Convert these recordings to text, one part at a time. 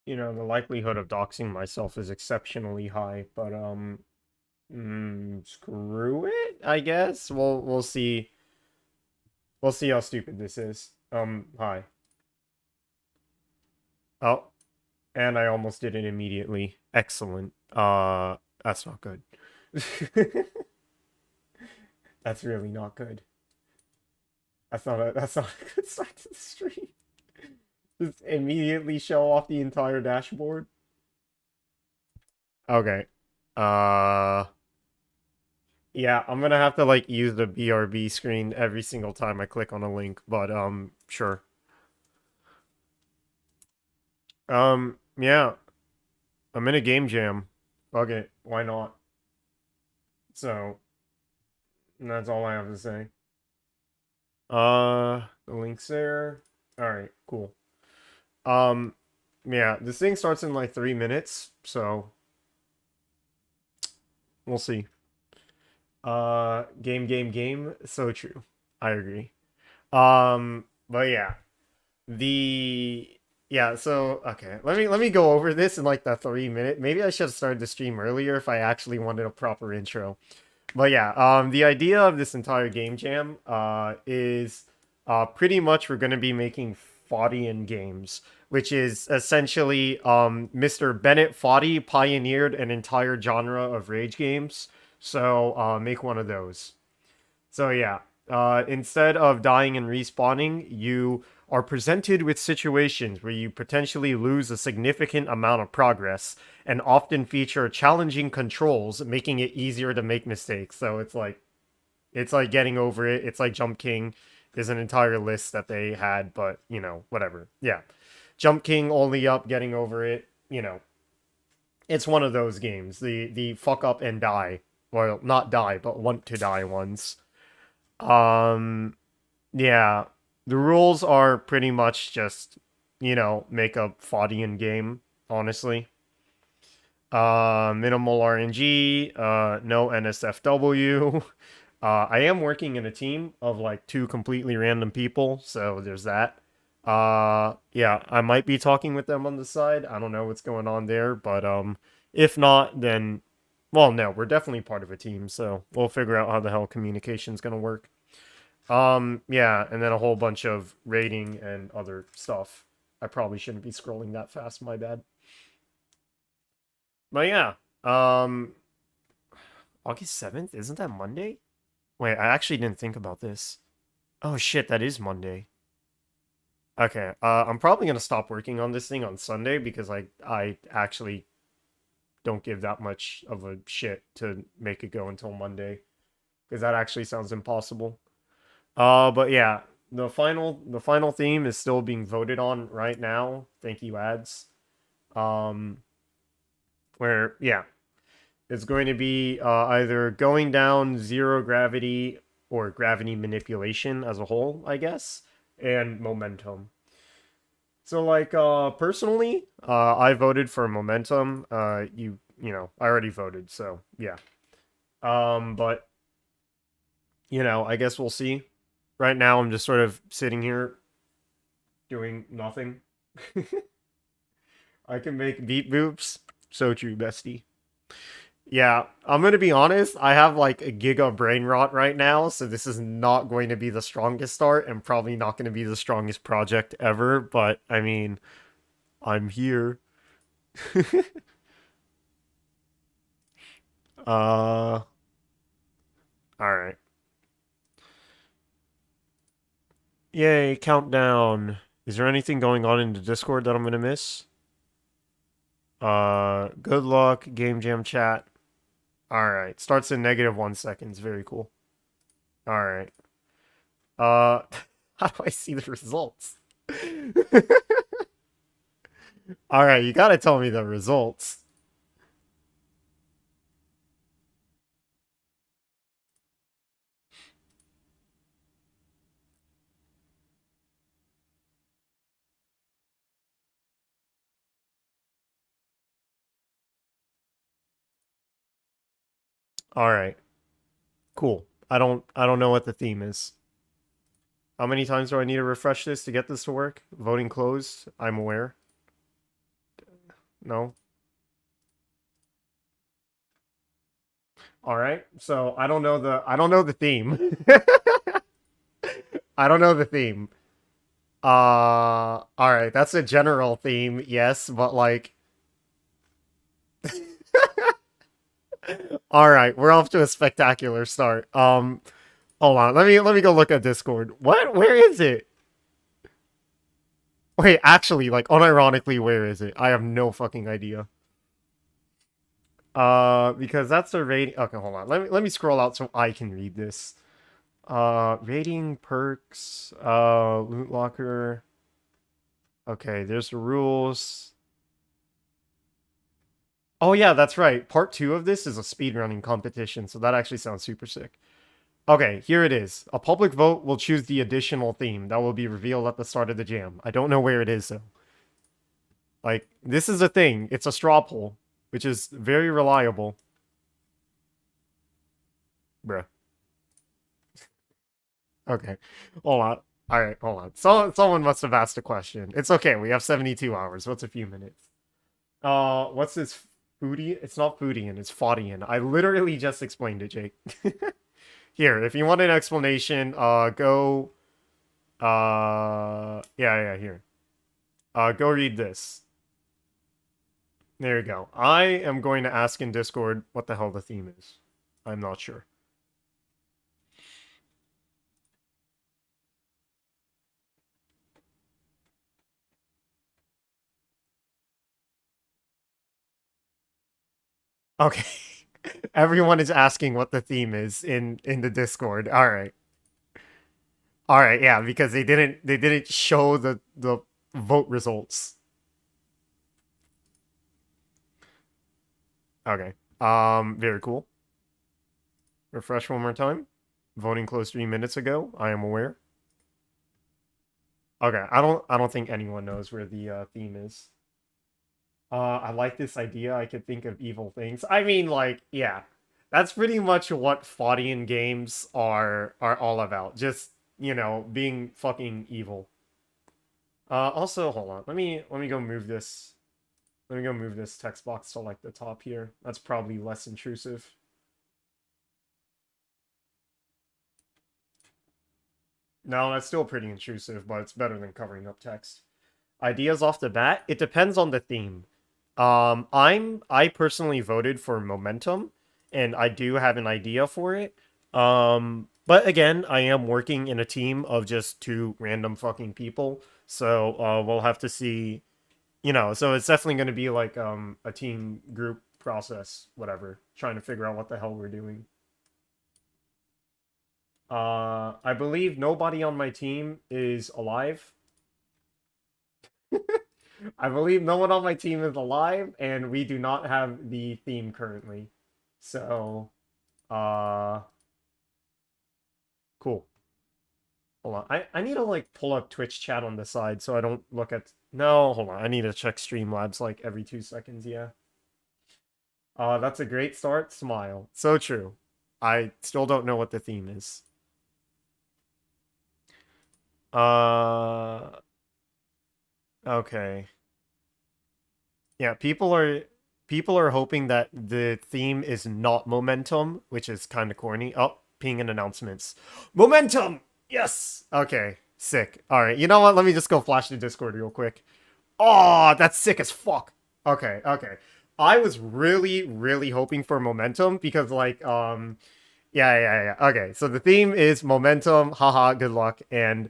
you know, the likelihood of doxing myself is exceptionally high, but screw it, I guess. We'll see. We'll see how stupid this is. Hi. Oh, and I almost did it immediately. Excellent. That's not good. That's really not good. That's not a good start to the stream. Just immediately show off the entire dashboard. Okay. Uh yeah, I'm gonna have to like use the BRB screen every single time I click on a link, but sure. Yeah, I'm in a game jam. Fuck it, why not? So that's all I have to say. The link's there. All right, cool. Um, yeah, this thing starts in like 3 minutes, so we'll see. Game. So true. I agree. But yeah, the So okay, let me go over this in like the 3 minute. Maybe I should have started the stream earlier if I actually wanted a proper intro. But yeah, the idea of this entire game jam is pretty much we're going to be making Foddian games, which is essentially Mr. Bennett Foddy pioneered an entire genre of rage games. So make one of those. So yeah, instead of dying and respawning, you are presented with situations where you potentially lose a significant amount of progress and often feature challenging controls, making it easier to make mistakes. So it's like getting over it. It's like Jump King. There's an entire list that they had, but you know, whatever. Yeah. Jump King only up, getting over it, you know. It's one of those games. The fuck up and die. Well, not die, but want to die ones. Um, yeah, the rules are pretty much just, make a Foddian game, honestly. Minimal RNG, no NSFW. I am working in a team of like two completely random people, so there's that. Yeah, I might be talking with them on the side. I don't know what's going on there, but if not, then well, no, we're definitely part of a team, so we'll figure out how the hell communication's gonna work. Yeah, and then a whole bunch of rating and other stuff. I probably shouldn't be scrolling that fast, my bad. But yeah, um, August 7th, isn't that Monday? Wait, I actually didn't think about this. Oh shit, that is Monday. Okay, I'm probably gonna stop working on this thing on Sunday because I actually don't give that much of a shit to make it go until Monday because that actually sounds impossible. But yeah, the final theme is still being voted on right now. Thank you, ads. Um, where yeah, it's going to be either going down zero gravity or gravity manipulation as a whole, I guess, and momentum. So like personally, I voted for momentum. I already voted, so yeah. But I guess we'll see. Right now, I'm just sort of sitting here doing nothing. I can make beat boops. So true, bestie. Yeah, I'm gonna be honest. I have like a giga brain rot right now, so this is not going to be the strongest start, and probably not going to be the strongest project ever. But I mean, I'm here. All right. Yay, countdown. Is there anything going on in the Discord that I'm gonna miss? Good luck, Game Jam chat. All right, starts in -1 seconds. Very cool. All right. Uh, how do I see the results? All right, you gotta tell me the results. All right, cool. I don't know what the theme is. How many times do I need to refresh this to get this to work? Voting closed. I'm aware. No. All right. So I don't know the theme. I don't know the theme. All right. That's a general theme, yes, but like, all right, we're off to a spectacular start. Hold on. Let me go look at Discord. What? Where is it? Wait, actually, like, unironically, where is it? I have no fucking idea. Because that's a rating. Okay, hold on. Let me scroll out so I can read this. Rating perks. Loot locker. Okay, there's the rules. Oh yeah, that's right. Part 2 of this is a speedrunning competition, so that actually sounds super sick. Okay, here it is. A public vote will choose the additional theme that will be revealed at the start of the jam. I don't know where it is though. Like, this is a thing. It's a straw poll, which is very reliable. Bruh. Okay. Hold on. Alright, hold on. Someone must have asked a question. It's okay, we have 72 hours. What's a few minutes? What's this Foddian? It's not Foddian, it's Foddian. I literally just explained it, Jake. Here, if you want an explanation, go yeah, here. Go read this. There you go. I am going to ask in Discord what the hell the theme is. I'm not sure. Okay. Everyone is asking what the theme is in the Discord. All right. All right, yeah, because they didn't show the vote results. Okay. Very cool. Refresh one more time. Voting closed 3 minutes ago. I am aware. Okay, I don't think anyone knows where the theme is. I like this idea. I could think of evil things. I mean, like, yeah, that's pretty much what Foddian games are all about. Just, being fucking evil. Also, hold on. Let me go move this. Let me go move this text box to like the top here. That's probably less intrusive. No, that's still pretty intrusive, but it's better than covering up text. Ideas off the bat, it depends on the theme. I personally voted for Momentum, and I do have an idea for it. But again, I am working in a team of just two random fucking people, so we'll have to see. So it's definitely going to be like a team group process, whatever, trying to figure out what the hell we're doing. I believe nobody on my team is alive. I believe no one on my team is alive, and we do not have the theme currently. So, uh, cool. Hold on. I need to like pull up Twitch chat on the side so I don't look at. No, hold on. I need to check Streamlabs like every 2 seconds. Yeah. That's a great start. Smile. So true. I still don't know what the theme is. Uh, okay. Yeah, people are hoping that the theme is not momentum, which is kind of corny. Oh, ping and announcements. Momentum! Yes! Okay, sick. All right, you know what? Let me just go flash the Discord real quick. Oh, that's sick as fuck. Okay, okay. I was really, really hoping for momentum because, like, yeah. Okay, so the theme is momentum. Haha, good luck. And,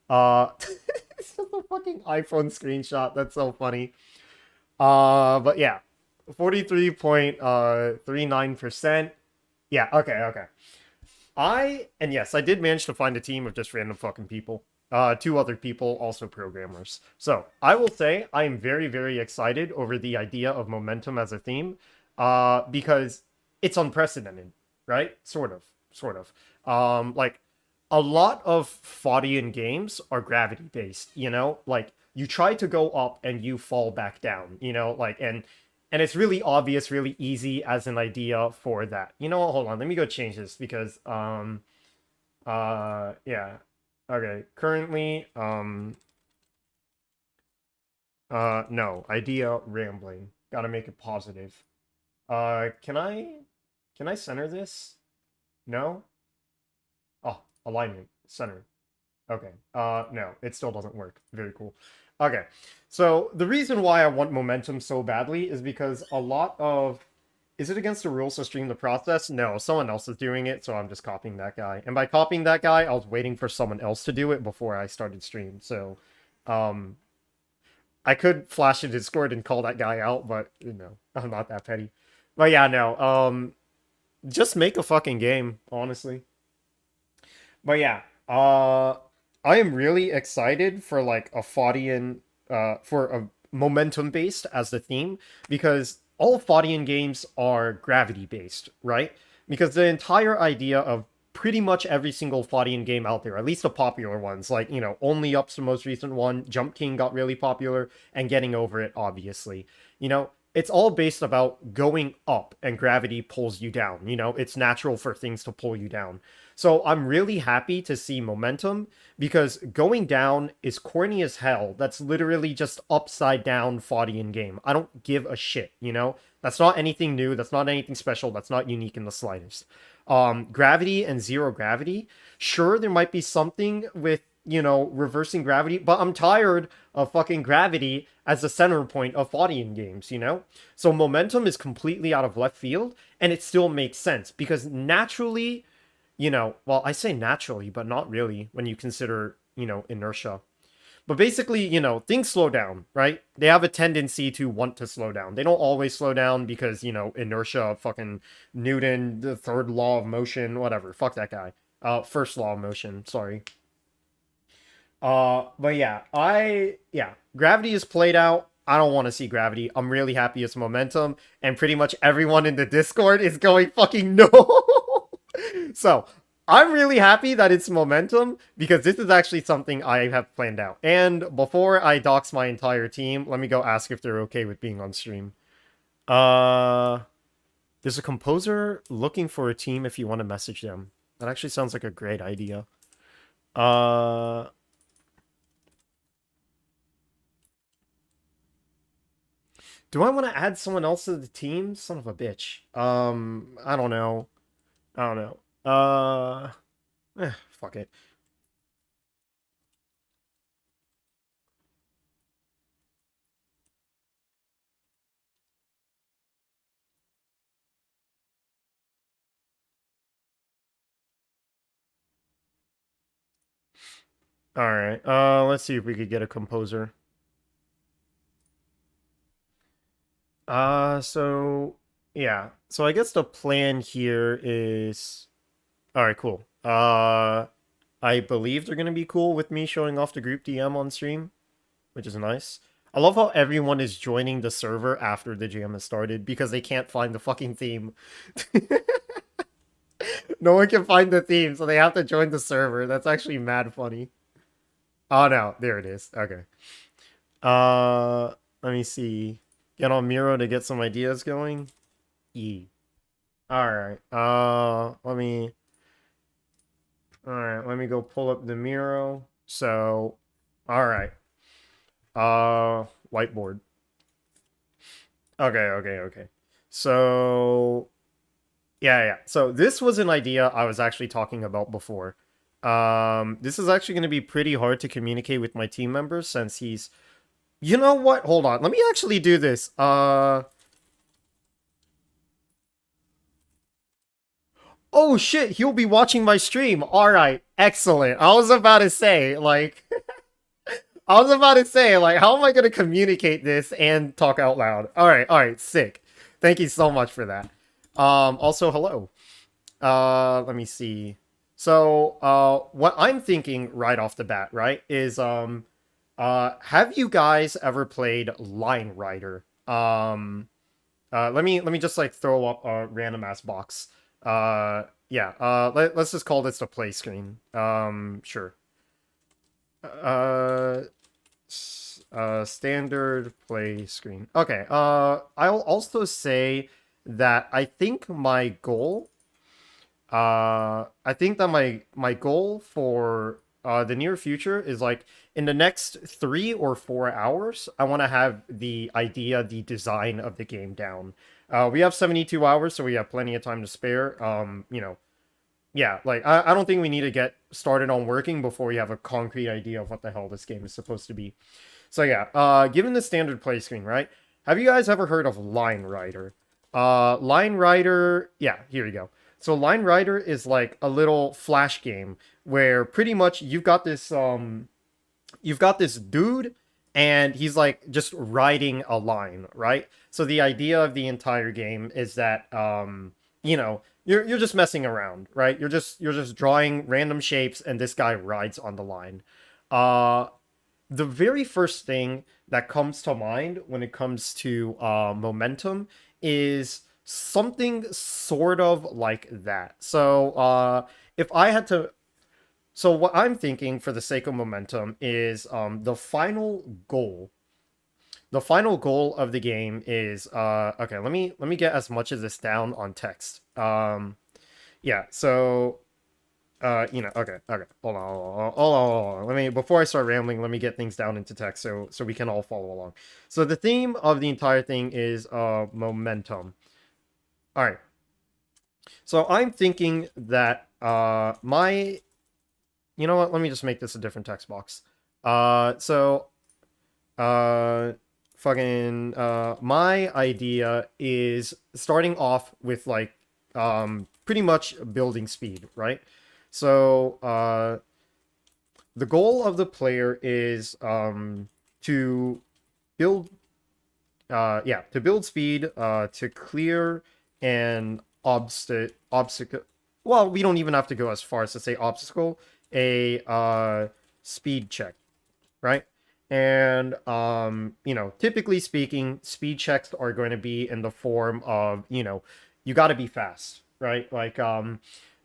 it's just a fucking iPhone screenshot. That's so funny. But yeah, 43.39%. Yeah, okay. And yes, I did manage to find a team of just random fucking people. Two other people, also programmers. So I will say I am very, very excited over the idea of momentum as a theme, because it's unprecedented, right? Sort of. Like a lot of Foddian games are gravity based, like you try to go up and you fall back down, like and it's really obvious, really easy as an idea for that. You know what, hold on, let me go change this because yeah. Okay, currently no, idea rambling. Gotta make it positive. Can I center this? No? Oh, alignment. Center. Okay. No, it still doesn't work. Very cool. Okay. So the reason why I want momentum so badly is because a lot of... Is it against the rules to stream the process? No, someone else is doing it, so I'm just copying that guy. And by copying that guy, I was waiting for someone else to do it before I started stream. So, um, I could flash a Discord and call that guy out, but, you know, I'm not that petty. But yeah, no, just make a fucking game, honestly. But yeah, I am really excited for like a Foddian, for a momentum based as the theme because all Foddian games are gravity based, right? Because the entire idea of pretty much every single Foddian game out there, at least the popular ones, like, you know, Only Up's the most recent one, Jump King got really popular, and Getting Over It, obviously. You know, it's all based about going up and gravity pulls you down. You know, it's natural for things to pull you down. So I'm really happy to see momentum because going down is corny as hell. That's literally just upside down Foddian game. I don't give a shit, you know? That's not anything new. That's not anything special. That's not unique in the slightest. Gravity and zero gravity. Sure, there might be something with, you know, reversing gravity, but I'm tired of fucking gravity as the center point of Foddian games, you know? So momentum is completely out of left field, and it still makes sense because naturally, you know, well, I say naturally, but not really when you consider, you know, inertia. But basically, you know, things slow down, right? They have a tendency to want to slow down. They don't always slow down because, you know, inertia, fucking Newton, the third law of motion, whatever. Fuck that guy. First law of motion, sorry. But yeah, gravity is played out. I don't want to see gravity. I'm really happy it's momentum, and pretty much everyone in the Discord is going fucking no. So I'm really happy that it's momentum because this is actually something I have planned out. And before I dox my entire team, let me go ask if they're okay with being on stream. Uh, there's a composer looking for a team if you want to message them. That actually sounds like a great idea. Uh, do I want to add someone else to the team? Son of a bitch. I don't know. I don't know. Fuck it. All right. Let's see if we could get a composer. So yeah. So I guess the plan here is all right, cool. I believe they're gonna be cool with me showing off the group DM on stream, which is nice. I love how everyone is joining the server after the jam has started because they can't find the fucking theme. No one can find the theme, so they have to join the server. That's actually mad funny. Oh no, there it is. Okay. Let me see. Get on Miro to get some ideas going. E. All right. All right. Let me go pull up the Miro. So, all right. Whiteboard. Okay. So, yeah. So this was an idea I was actually talking about before. This is actually going to be pretty hard to communicate with my team members since he's... You know what? Hold on. Let me actually do this. Oh shit, he'll be watching my stream. Alright, excellent. I was about to say, like... how am I gonna communicate this and talk out loud? Alright, sick. Thank you so much for that. Also, hello. Let me see. So, what I'm thinking right off the bat, right, is, have you guys ever played Line Rider? Let me just like throw up a random ass box. Yeah. Let's just call this the play screen. Sure. Uh, Standard play screen. Okay. I'll also say that I think my goal. I think that my goal for the near future is like in the next 3 or 4 hours, I want to have the idea, the design of the game down. We have 72 hours, so we have plenty of time to spare. Yeah, like I don't think we need to get started on working before we have a concrete idea of what the hell this game is supposed to be. So yeah, given the standard play screen, right? Have you guys ever heard of Line Rider? Line Rider, yeah, here you go. So Line Rider is like a little flash game where pretty much you've got this dude and he's like just riding a line, right? So the idea of the entire game is that you're just messing around, right? You're just drawing random shapes and this guy rides on the line. Uh the very first thing that comes to mind when it comes to momentum is something sort of like that. So if I had to so what I'm thinking for the sake of momentum is the final goal. The final goal of the game is okay, let me get as much of this down on text. Yeah, so okay, okay. Hold on. Let me before I start rambling, let me get things down into text so we can all follow along. So the theme of the entire thing is momentum. All right. So I'm thinking that my you know what? Let me just make this a different text box. So uh fucking my idea is starting off with like pretty much building speed, right? So the goal of the player is to build to build speed, to clear an obstacle. Well, we don't even have to go as far as to say obstacle, a speed check, right? And typically speaking, speed checks are going to be in the form of, you got to be fast, right? Like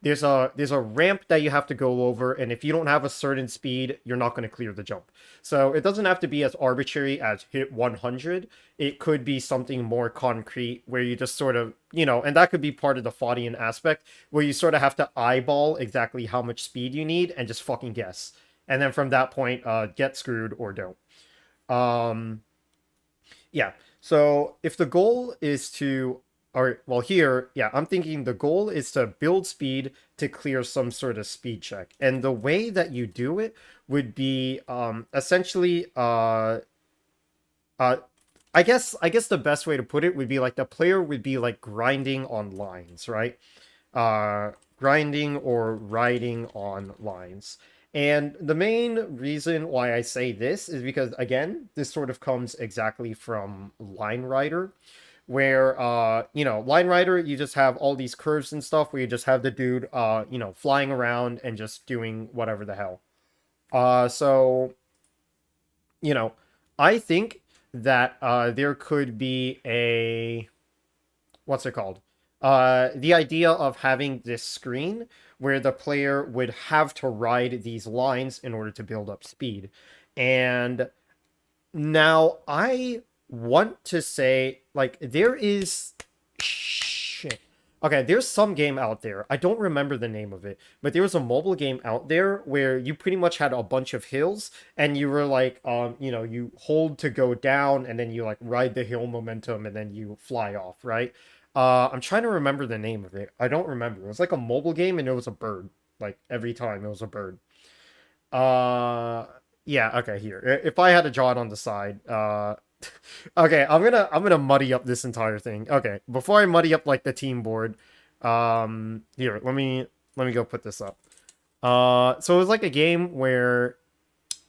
there's a ramp that you have to go over, and if you don't have a certain speed, you're not going to clear the jump. So it doesn't have to be as arbitrary as hit 100. It could be something more concrete where you just sort of, and that could be part of the Foddian aspect where you sort of have to eyeball exactly how much speed you need and just fucking guess. And then from that point, get screwed or don't. Um, yeah. So if the goal is to, or well, here, yeah, I'm thinking the goal is to build speed to clear some sort of speed check, and the way that you do it would be essentially uh I guess the best way to put it would be like the player would be like grinding on lines, right? Grinding or riding on lines. And the main reason why I say this is because, again, this sort of comes exactly from Line Rider, where, Line Rider, you just have all these curves and stuff where you just have the dude, flying around and just doing whatever the hell. So, you know, I think that there could be a what's it called? The idea of having this screen where the player would have to ride these lines in order to build up speed. And now I want to say, like, there is shit. Okay, there's some game out there. I don't remember the name of it, but there was a mobile game out there where you pretty much had a bunch of hills and you were like, you hold to go down and then you like ride the hill momentum and then you fly off, right? I'm trying to remember the name of it. I don't remember. It was like a mobile game and it was a bird. Like every time it was a bird. Uh, yeah. Okay. Here, if I had to draw it on the side, okay, I'm gonna muddy up this entire thing. Okay, before I muddy up like the team board, here, let me go put this up. So it was like a game where,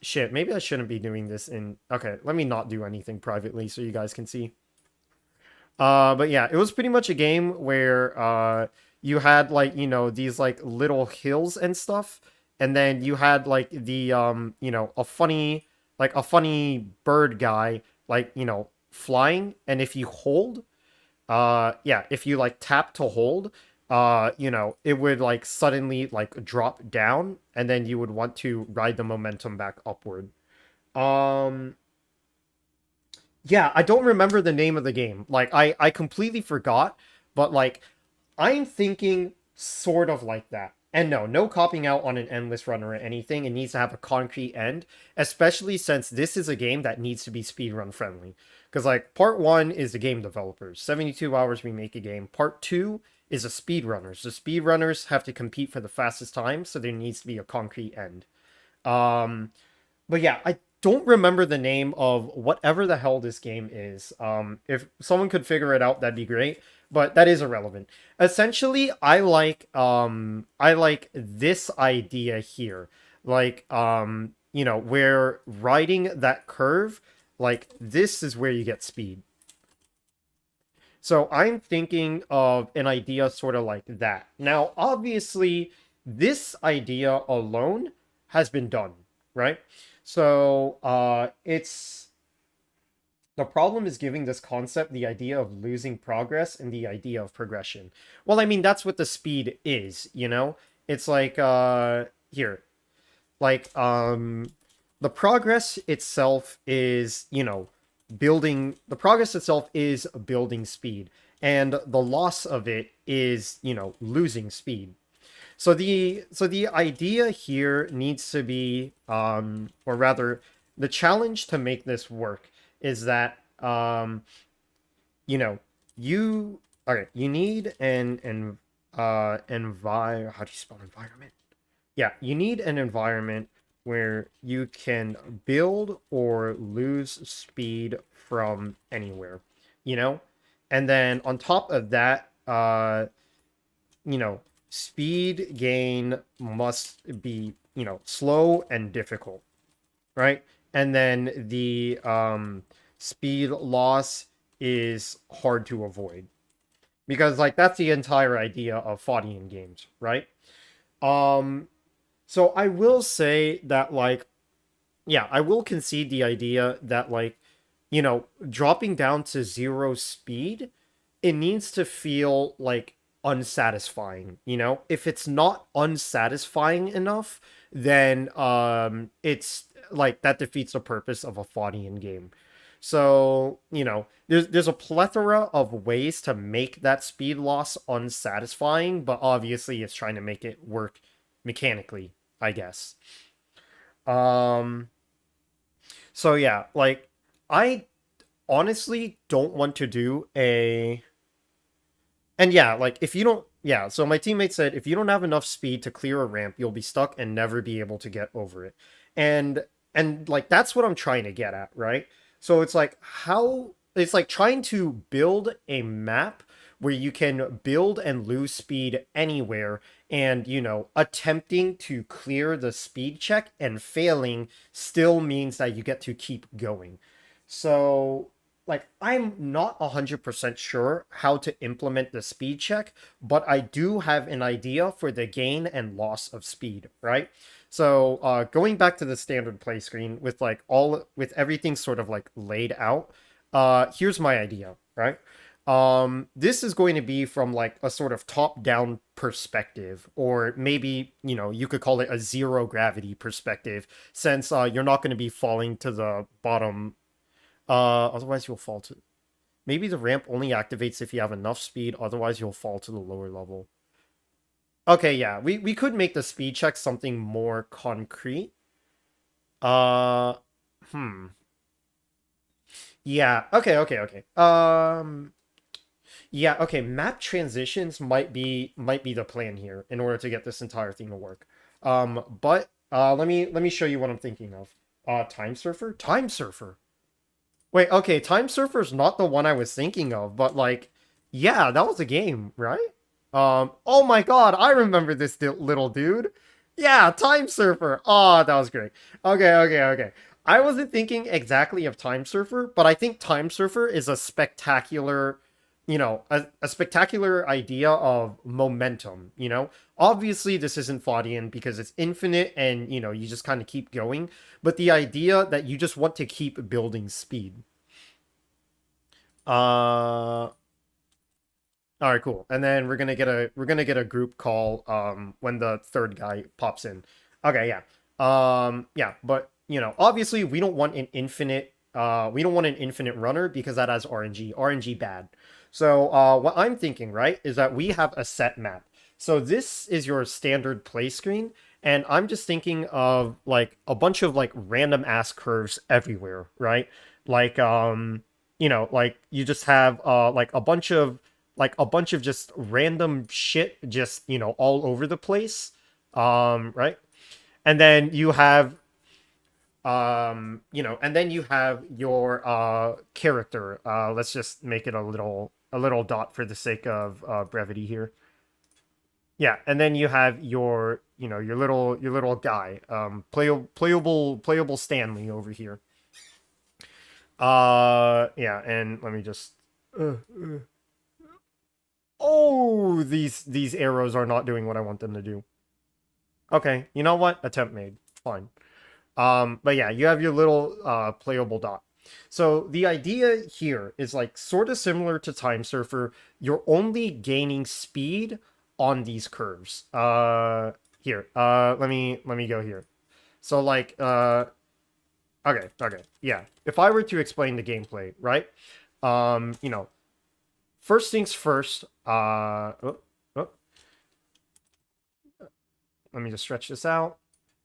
shit, maybe I shouldn't be doing this in. Okay, let me not do anything privately so you guys can see. But yeah, it was pretty much a game where you had like these like little hills and stuff, and then you had like the a funny bird guy like flying, and if you hold, yeah, if you like tap to hold, it would like suddenly like drop down, and then you would want to ride the momentum back upward. Um, yeah, I don't remember the name of the game. Like I completely forgot, but like I'm thinking sort of like that. And no copying out on an endless run or anything. It needs to have a concrete end, especially since this is a game that needs to be speedrun friendly. Because, like, part one is the game developers. 72 hours we make a game. Part two is the speedrunners. The speedrunners have to compete for the fastest time, so there needs to be a concrete end. Um, but yeah, I don't remember the name of whatever the hell this game is. If someone could figure it out, that'd be great. But that is irrelevant. Essentially, I like this idea here. Like where riding that curve, like this is where you get speed. So I'm thinking of an idea sort of like that. Now, obviously, this idea alone has been done, right? So it's the problem is giving this concept the idea of losing progress and the idea of progression. Well, I mean, that's what the speed is, you know? It's like here, like the progress itself is, the progress itself is building speed, and the loss of it is, losing speed. So the idea here needs to be, or rather, the challenge to make this work is that, you know, you okay, you need an how do you spell environment? Yeah, you need an environment where you can build or lose speed from anywhere, you know? And then on top of that, you know, speed gain must be, slow and difficult, right? And then the speed loss is hard to avoid because like that's the entire idea of Foddian games, right? Um so I will say that like yeah, I will concede the idea that like dropping down to zero speed, it needs to feel like unsatisfying, if it's not unsatisfying enough, then it's like that defeats the purpose of a Foddian game. So there's a plethora of ways to make that speed loss unsatisfying, but obviously it's trying to make it work mechanically, I guess. um so yeah, like I honestly don't want to do a and yeah, like if you don't, yeah, so my teammate said if you don't have enough speed to clear a ramp, you'll be stuck and never be able to get over it. And like that's what I'm trying to get at, right? So it's like how it's like trying to build a map where you can build and lose speed anywhere, and attempting to clear the speed check and failing still means that you get to keep going. So like I'm not 100% sure how to implement the speed check, but I do have an idea for the gain and loss of speed, right? So going back to the standard play screen with like all with everything sort of like laid out, here's my idea, right? This is going to be from like a sort of top-down perspective, or maybe you could call it a zero gravity perspective, since you're not going to be falling to the bottom. Otherwise you'll fall to. Maybe the ramp only activates if you have enough speed. Otherwise you'll fall to the lower level. Okay, yeah, we could make the speed check something more concrete. Uh, hmm. Yeah. Okay. Yeah. Okay. Map transitions might be the plan here in order to get this entire thing to work. But let me show you what I'm thinking of. Time Surfer. Time Surfer. Wait, okay, Time Surfer's not the one I was thinking of, but like, yeah, that was a game, right? Oh my god, I remember this little dude. Yeah, Time Surfer. Oh, that was great. Okay. I wasn't thinking exactly of Time Surfer, but I think Time Surfer is a spectacular, a spectacular idea of momentum, Obviously, this isn't Foddian because it's infinite and, you just kind of keep going, but the idea that you just want to keep building speed. All right, cool. And then we're gonna get a group call when the third guy pops in. Okay, yeah. Yeah, but obviously we don't want an infinite runner because that has RNG. RNG bad. So what I'm thinking, right, is that we have a set map. So this is your standard play screen, and I'm just thinking of like a bunch of like random ass curves everywhere, right? Like like you just have like a bunch of just random shit just, all over the place. Right? And then you have and then you have your character. Let's just make it a little dot for the sake of brevity here. Yeah, and then you have your, your little guy, playable Stanley over here. Yeah, and let me just. Oh, these arrows are not doing what I want them to do. Okay, you know what? Attempt made. Fine. But yeah, you have your little playable dot. So the idea here is like sort of similar to Time Surfer. You're only gaining speed on these curves. Here. Let me go here. So like okay. Yeah. If I were to explain the gameplay, right? You know, first things first, oh, let me just stretch this out.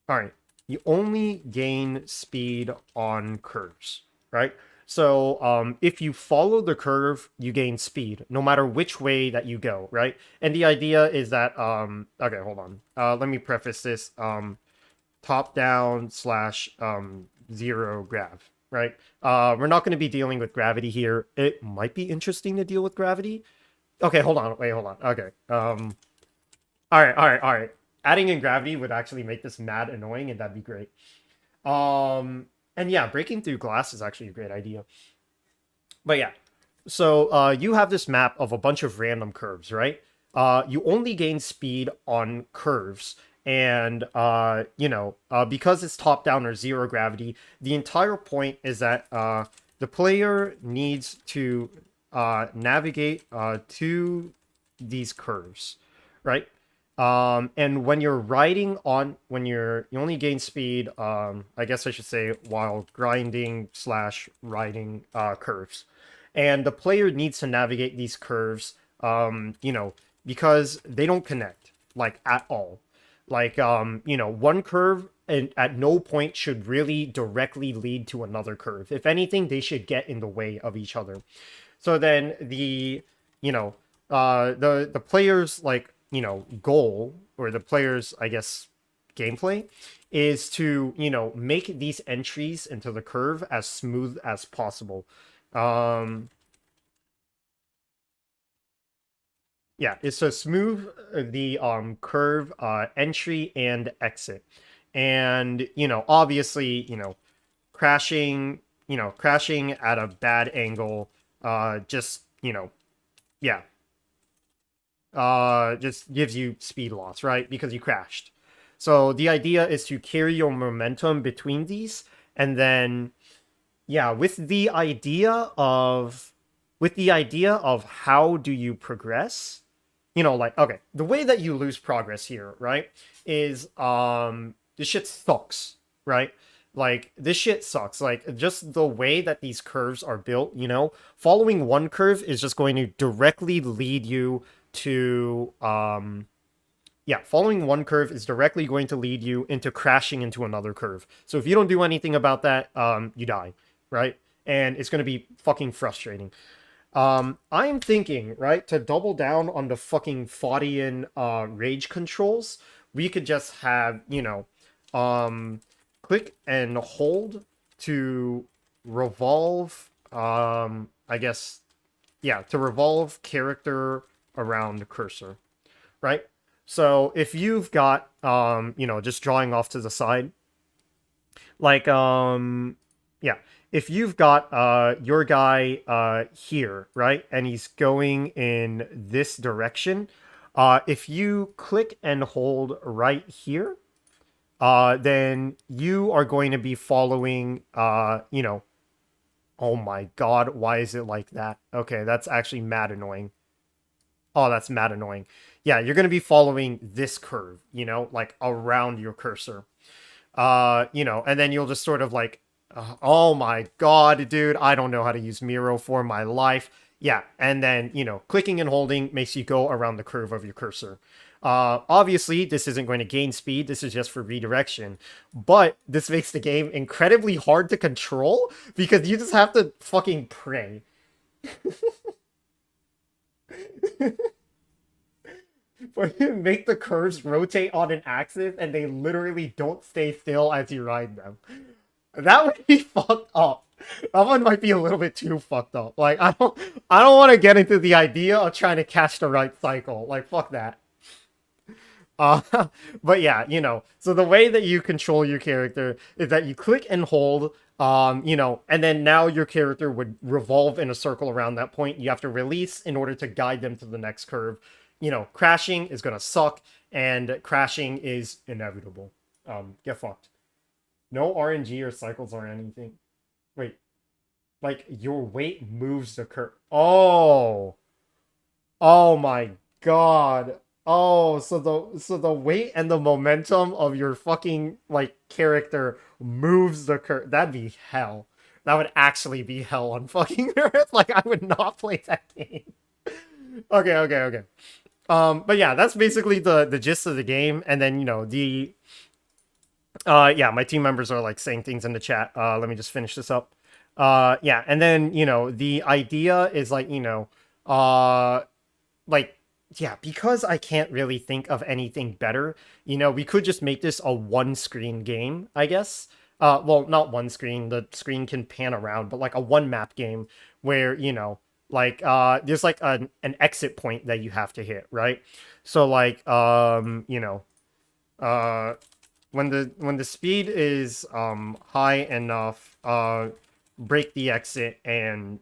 All right. You only gain speed on curves, right? So if you follow the curve, you gain speed, no matter which way that you go, right? And the idea is that, okay, hold on. Let me preface this. Top down slash zero grav, right? We're not going to be dealing with gravity here. It might be interesting to deal with gravity. Okay, hold on. Wait, hold on. Okay. All right. Adding in gravity would actually make this mad annoying, and that'd be great. And yeah, breaking through glass is actually a great idea. But yeah, so you have this map of a bunch of random curves, right? You only gain speed on curves, and because it's top down or zero gravity, the entire point is that the player needs to navigate to these curves, right? And when you're riding on, you only gain speed, I guess I should say, while grinding slash riding curves. And the player needs to navigate these curves, because they don't connect, like, at all. Like, one curve at no point should really directly lead to another curve. If anything, they should get in the way of each other. So then the player's like, goal, or the player's, I guess, gameplay is to, make these entries into the curve as smooth as possible. Um yeah, it's to smooth the curve entry and exit. And, obviously, crashing at a bad angle just, yeah, just gives you speed loss, right? Because you crashed. So the idea is to carry your momentum between these, and then yeah, with the idea of how do you progress, like, okay, the way that you lose progress here, right, is this shit sucks, right? Like, this shit sucks. Like, just the way that these curves are built, following one curve is just going to directly lead you to yeah, following one curve is directly going to lead you into crashing into another curve. So if you don't do anything about that, you die, right? And it's going to be fucking frustrating. I'm thinking, right, to double down on the fucking Foddian rage controls, we could just have, click and hold to revolve, I guess, yeah, to revolve character around cursor, right? So if you've got, just drawing off to the side, like, yeah, if you've got your guy here, right, and he's going in this direction, if you click and hold right here, then you are going to be following, oh my god, why is it like that? Okay, that's actually mad annoying. Oh, that's mad annoying. Yeah, you're going to be following this curve, like around your cursor. And then you'll just sort of like, oh my god, dude, I don't know how to use Miro for my life. Yeah, and then, clicking and holding makes you go around the curve of your cursor. Obviously, this isn't going to gain speed. This is just for redirection. But this makes the game incredibly hard to control because you just have to fucking pray. But you make the curves rotate on an axis and they literally don't stay still as you ride them. That would be fucked up. That one might be a little bit too fucked up. Like I don't want to get into the idea of trying to catch the right cycle. Like fuck that. Uh, but yeah, so the way that you control your character is that you click and hold, and then now your character would revolve in a circle around that point. You have to release in order to guide them to the next curve. Crashing is gonna suck, and crashing is inevitable. Get fucked. No RNG or cycles or anything. Wait, like your weight moves the curve. Oh my god. Oh, so the weight and the momentum of your fucking like character moves the curve. That'd be hell. That would actually be hell on fucking Earth. Like I would not play that game. Okay. But yeah, that's basically the gist of the game. And then yeah, my team members are like saying things in the chat. Let me just finish this up. Yeah, and then the idea is like like yeah, because I can't really think of anything better, we could just make this a one screen game, I guess. Well, not one screen, the screen can pan around, but like a one map game where, like there's like an exit point that you have to hit, right? So like uh when the speed is high enough, break the exit and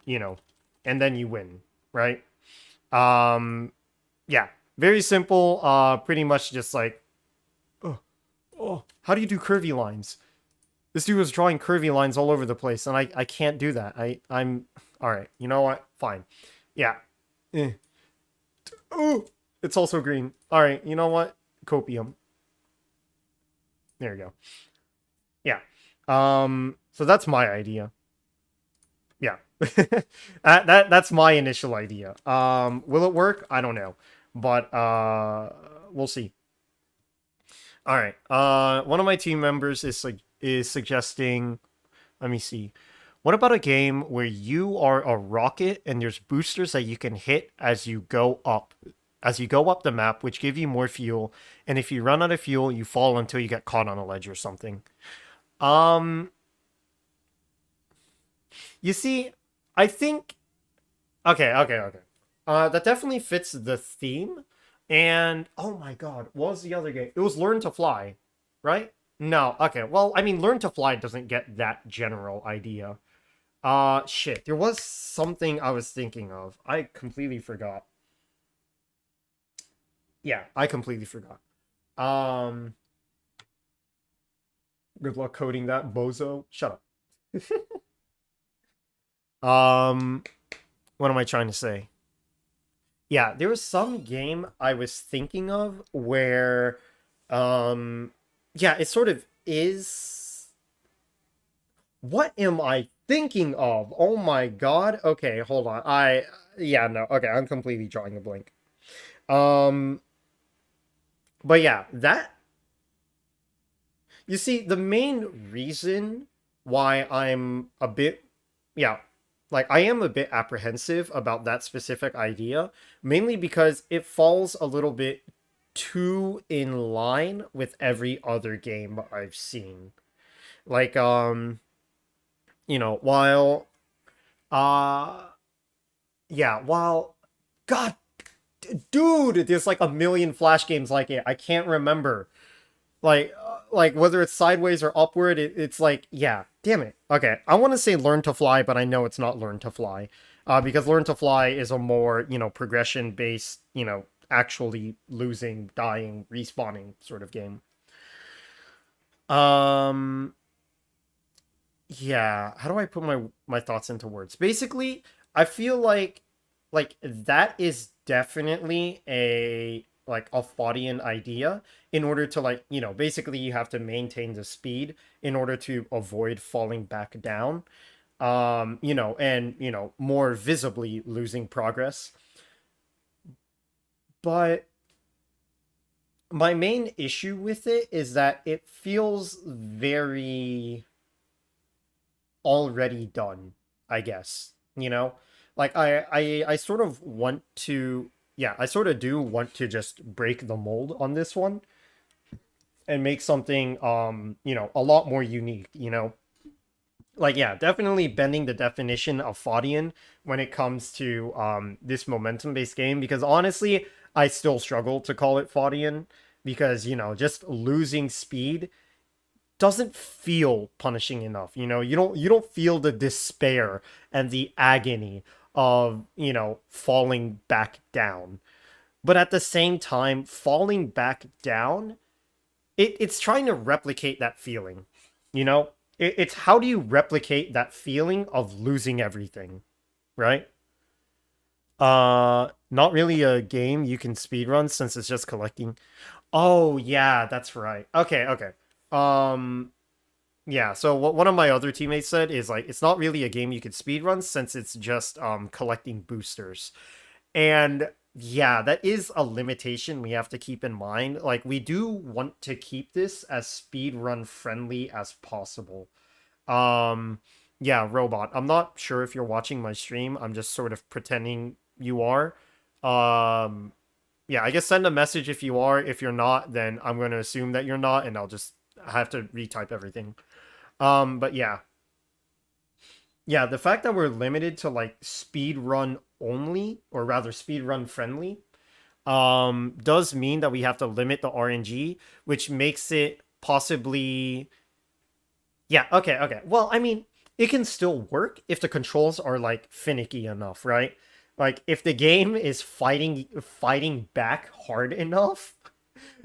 and then you win, right? Yeah, very simple. Pretty much just like, oh, how do you do curvy lines? This dude was drawing curvy lines all over the place, and I can't do that. I'm all right. You know what? Fine. Yeah. Eh. Oh, it's also green. All right. You know what? Copium. There we go. Yeah. So that's my idea. Yeah. That's my initial idea. Will it work? I don't know, but we'll see. All right. One of my team members is suggesting. Let me see. What about a game where you are a rocket and there's boosters that you can hit as you go up the map, which give you more fuel, and if you run out of fuel, you fall until you get caught on a ledge or something. Um, you see, I think okay. That definitely fits the theme. And oh my god, what was the other game? It was Learn to Fly, right? No, okay. Well, I mean, Learn to Fly doesn't get that general idea. Shit. There was something I was thinking of. I completely forgot. Yeah, I completely forgot. Um, Good luck coding that, bozo. Shut up. Um, what am I trying to say? Yeah, there was some game I was thinking of where, yeah, it sort of is. What am I thinking of? Oh my god. Okay, hold on. Yeah, no. Okay, I'm completely drawing a blank. Um, but yeah, that you see, the main reason why I'm a bit, yeah, like I am a bit apprehensive about that specific idea, mainly because it falls a little bit too in line with every other game I've seen. Like, while, uh, yeah, while, God, dude, there's like a million Flash games like it. I can't remember. Like whether it's sideways or upward, it's like, yeah, damn it. Okay, I want to say Learn to Fly, but I know it's not Learn to Fly, because Learn to Fly is a more progression based, actually losing, dying, respawning sort of game. um yeah, how do I put my thoughts into words? Basically, I feel like that is definitely a Foddian idea in order to, like, basically you have to maintain the speed in order to avoid falling back down, and more visibly losing progress. But My main issue with it is that it feels very already done, I guess. You know? Like I sort of want to, yeah, I sort of do want to just break the mold on this one and make something a lot more unique, you know? Like, yeah, definitely bending the definition of Foddian when it comes to this momentum based game, because honestly, I still struggle to call it Foddian because, just losing speed doesn't feel punishing enough. You don't feel the despair and the agony of, falling back down. But at the same time, falling back down, it's trying to replicate that feeling. You know, it's how do you replicate that feeling of losing everything, right? Not really a game you can speedrun since it's just collecting. Oh yeah, that's right. Okay, okay. Um, yeah. So what one of my other teammates said is like it's not really a game you could speedrun since it's just collecting boosters. And yeah, that is a limitation we have to keep in mind. Like, we do want to keep this as speedrun friendly as possible. Um, yeah, Robot. I'm not sure if you're watching my stream. I'm just sort of pretending you are. Um, yeah, I guess send a message if you are. If you're not, then I'm going to assume that you're not, and I'll just have to retype everything. But yeah, yeah, the fact that we're limited to like speed run only, or rather speed run friendly, does mean that we have to limit the RNG, which makes it possibly, yeah, okay, okay. Well, I mean, it can still work if the controls are like finicky enough, right? Like if the game is fighting back hard enough,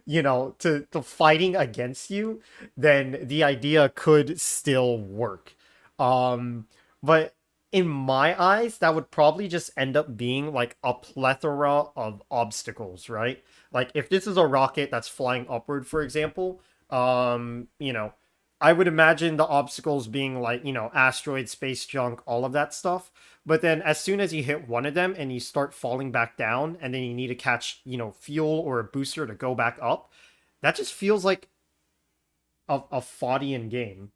to fighting against you, then the idea could still work. Um, but in my eyes, that would probably just end up being like a plethora of obstacles, right? Like if this is a rocket that's flying upward, for example, I would imagine the obstacles being like, asteroid, space junk, all of that stuff. But then as soon as you hit one of them and you start falling back down, and then you need to catch, fuel or a booster to go back up, that just feels like a Foddian game.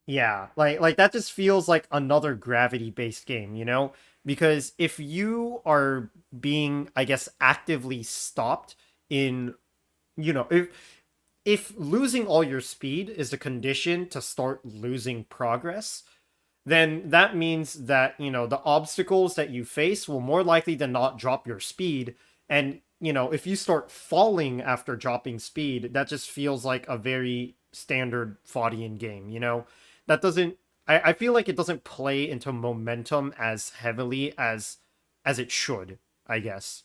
Yeah, like that just feels like another gravity-based game, Because if you are being, I guess, actively stopped in, if losing all your speed is the condition to start losing progress, then that means that, the obstacles that you face will more likely than not drop your speed. And, if you start falling after dropping speed, that just feels like a very standard Foddian game, That doesn't, I feel like it doesn't play into momentum as heavily as it should, I guess.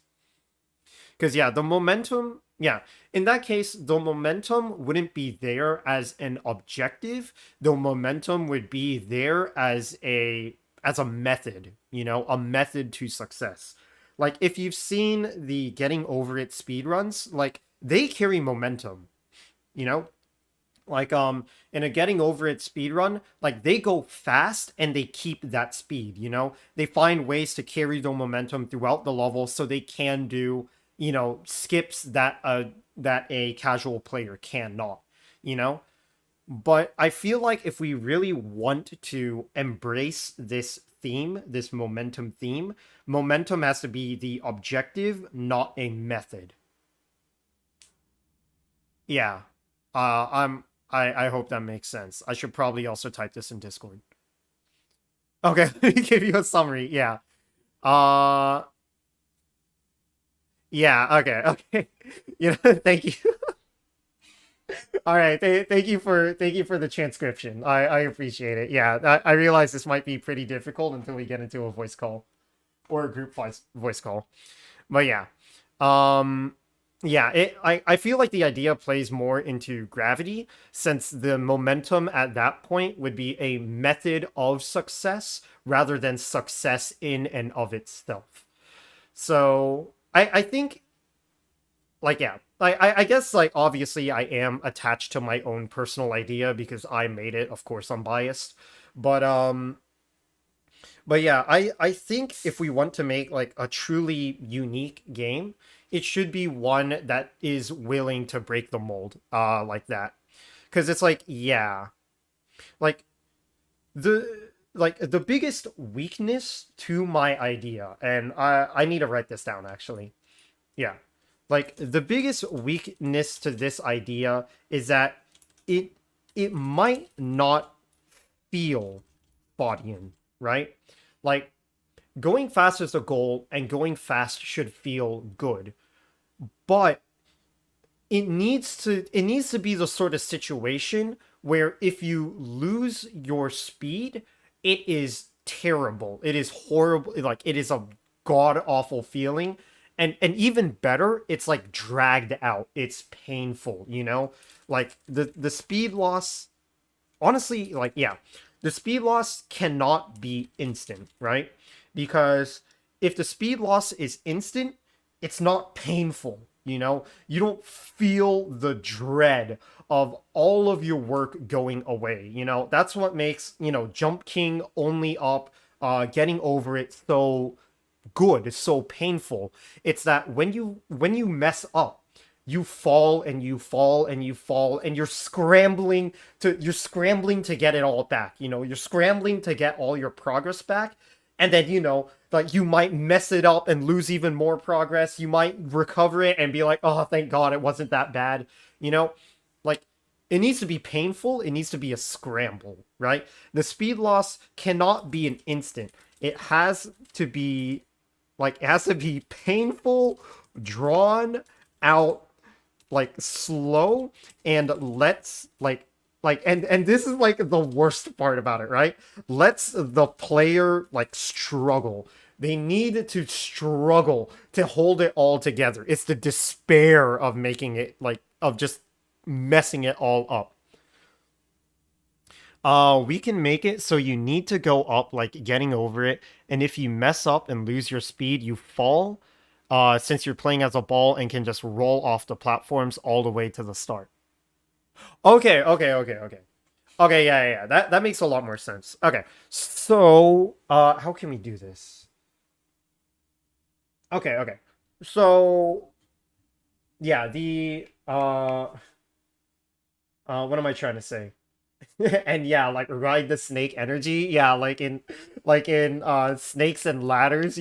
Because yeah, the momentum, yeah, in that case, the momentum wouldn't be there as an objective. The momentum would be there as a method, a method to success. Like if you've seen the getting over it speedruns, like they carry momentum, you know? Like in a getting over it speedrun, like they go fast and they keep that speed, They find ways to carry the momentum throughout the level so they can do, skips that a casual player cannot, you know? But I feel like if we really want to embrace this theme, this momentum theme, momentum has to be the objective, not a method. Yeah. I hope that makes sense. I should probably also type this in Discord. Okay, let me give you a summary. Yeah. Uh yeah, okay, okay. Thank you. All right, thank you for the transcription. I appreciate it. Yeah, I realize this might be pretty difficult until we get into a voice call or a group voice call. But yeah. Um yeah, I feel like the idea plays more into gravity since the momentum at that point would be a method of success rather than success in and of itself. So I think like yeah. I guess like obviously I am attached to my own personal idea because I made it. Of course I'm biased. But but yeah, I think if we want to make like a truly unique game, it should be one that is willing to break the mold, like that. Because it's like, yeah, like the biggest weakness to my idea, and I need to write this down actually. Yeah. Like the biggest weakness to this idea is that it it might not feel Foddian, right? Like going fast is a goal and going fast should feel good. But it needs to be the sort of situation where if you lose your speed, it is terrible. It is horrible. Like it is a god awful feeling. And even better, it's like dragged out. It's painful, you know? Like the speed loss, honestly, like yeah, the speed loss cannot be instant, right? Because if the speed loss is instant, it's not painful, you know? You don't feel the dread of all of your work going away, you know? That's what makes, Jump King only up, getting over it so good, so painful. It's that when you mess up, you fall and you fall and you fall and you're scrambling to get it all back. You're scrambling to get all your progress back, and then like you might mess it up and lose even more progress. You might recover it and be like, "Oh, thank God it wasn't that bad." You know? Like it needs to be painful, it needs to be a scramble, right? The speed loss cannot be an instant. It has to be painful, drawn out, like slow, and and this is like the worst part about it, right? Lets the player like struggle. They need to struggle to hold it all together. It's the despair of making it, like, of just messing it all up. We can make it so you need to go up, like getting over it, and if you mess up and lose your speed, you fall. Since you're playing as a ball and can just roll off the platforms all the way to the start. Okay, okay, okay, okay. Okay, yeah, yeah, yeah. That makes a lot more sense. Okay. So, how can we do this? Okay, okay. So, yeah, what am I trying to say? And yeah, like ride the snake energy. Yeah, like in Snakes and Ladders,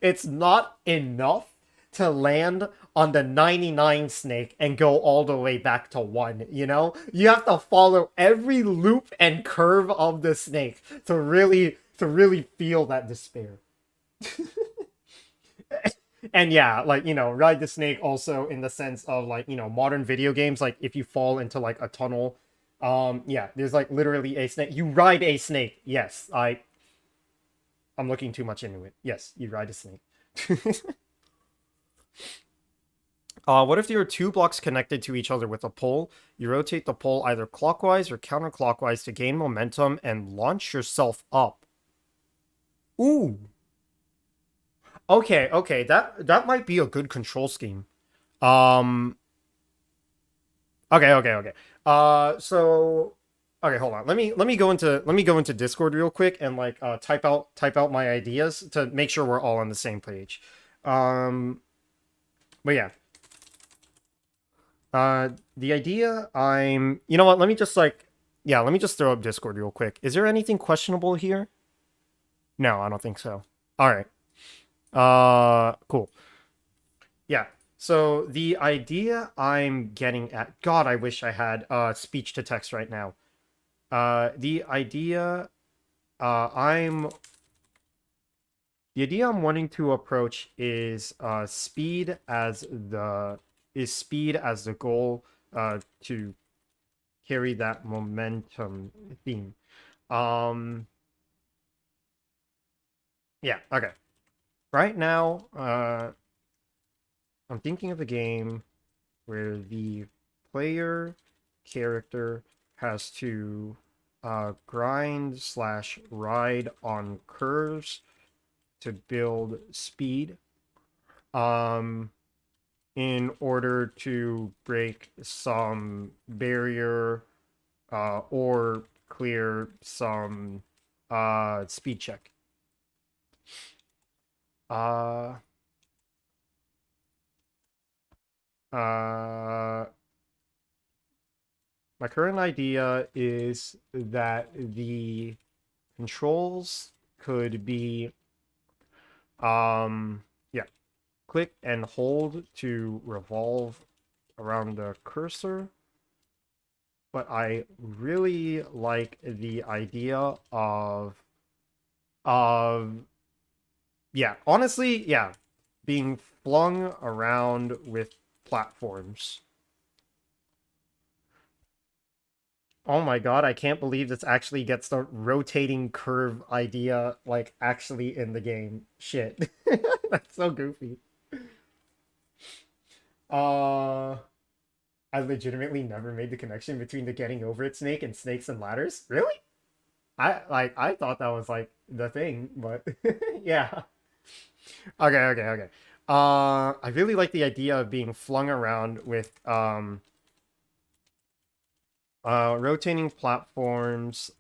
it's not enough to land on the 99 snake and go all the way back to 1, you know? You have to follow every loop and curve of the snake to really feel that despair. And yeah, like, ride the snake also in the sense of, like, modern video games, like if you fall into like a tunnel, yeah, there's like literally a snake. You ride a snake. Yes, I'm looking too much into it. Yes, you ride a snake. What if there are two blocks connected to each other with a pole? You rotate the pole either clockwise or counterclockwise to gain momentum and launch yourself up. Ooh. Okay, okay, that might be a good control scheme. Um, okay, okay, okay. So okay, hold on. Let me go into Discord real quick and like type out my ideas to make sure we're all on the same page. Um, but yeah. The idea you know what? Let me just like yeah, let me just throw up Discord real quick. Is there anything questionable here? No, I don't think so. All right. Cool. Yeah. So the idea I'm getting at, God, I wish I had speech to text right now. The idea I'm the idea I'm wanting to approach is speed as the goal to carry that momentum theme. Um yeah, okay. Right now, I'm thinking of a game where the player character has to grind slash ride on curves to build speed um in order to break some barrier or clear some speed check. uh Uh, my current idea is that the controls could be, yeah, click and hold to revolve around the cursor. But I really like the idea of yeah, honestly, yeah, being flung around with platforms. Oh my god, I can't believe this actually gets the rotating curve idea like actually in the game. Shit. That's so goofy. Uh I legitimately never made the connection between the getting over it snake and snakes and ladders. Really? I thought that was like the thing, but yeah. Okay. I really like the idea of being flung around with rotating platforms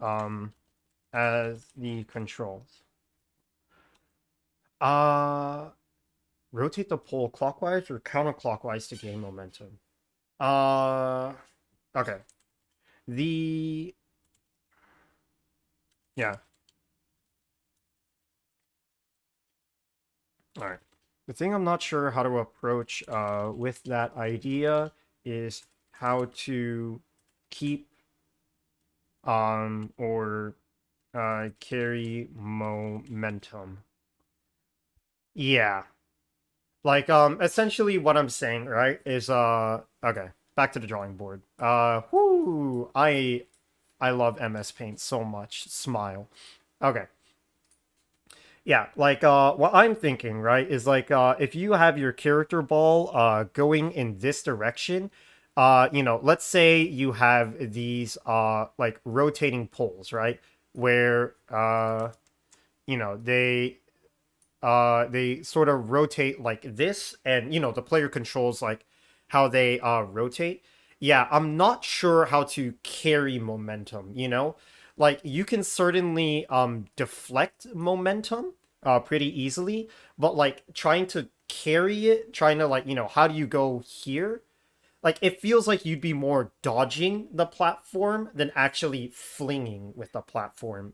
as the controls. Uh Rotate the pole clockwise or counterclockwise to gain momentum. Uh okay. The yeah. All right. The thing I'm not sure how to approach with that idea is how to keep or carry momentum. Yeah. Like essentially what I'm saying, right, is okay, back to the drawing board. Whoo, I love MS Paint so much. Smile. Okay. Yeah, like what I'm thinking, right, is like if you have your character ball going in this direction, let's say you have these like rotating poles, right? Where they sort of rotate like this, and the player controls like how they rotate. Yeah, I'm not sure how to carry momentum. Like you can certainly deflect momentum pretty easily, but like trying to carry it, trying to like, how do you go here? Like it feels like you'd be more dodging the platform than actually flinging with the platform?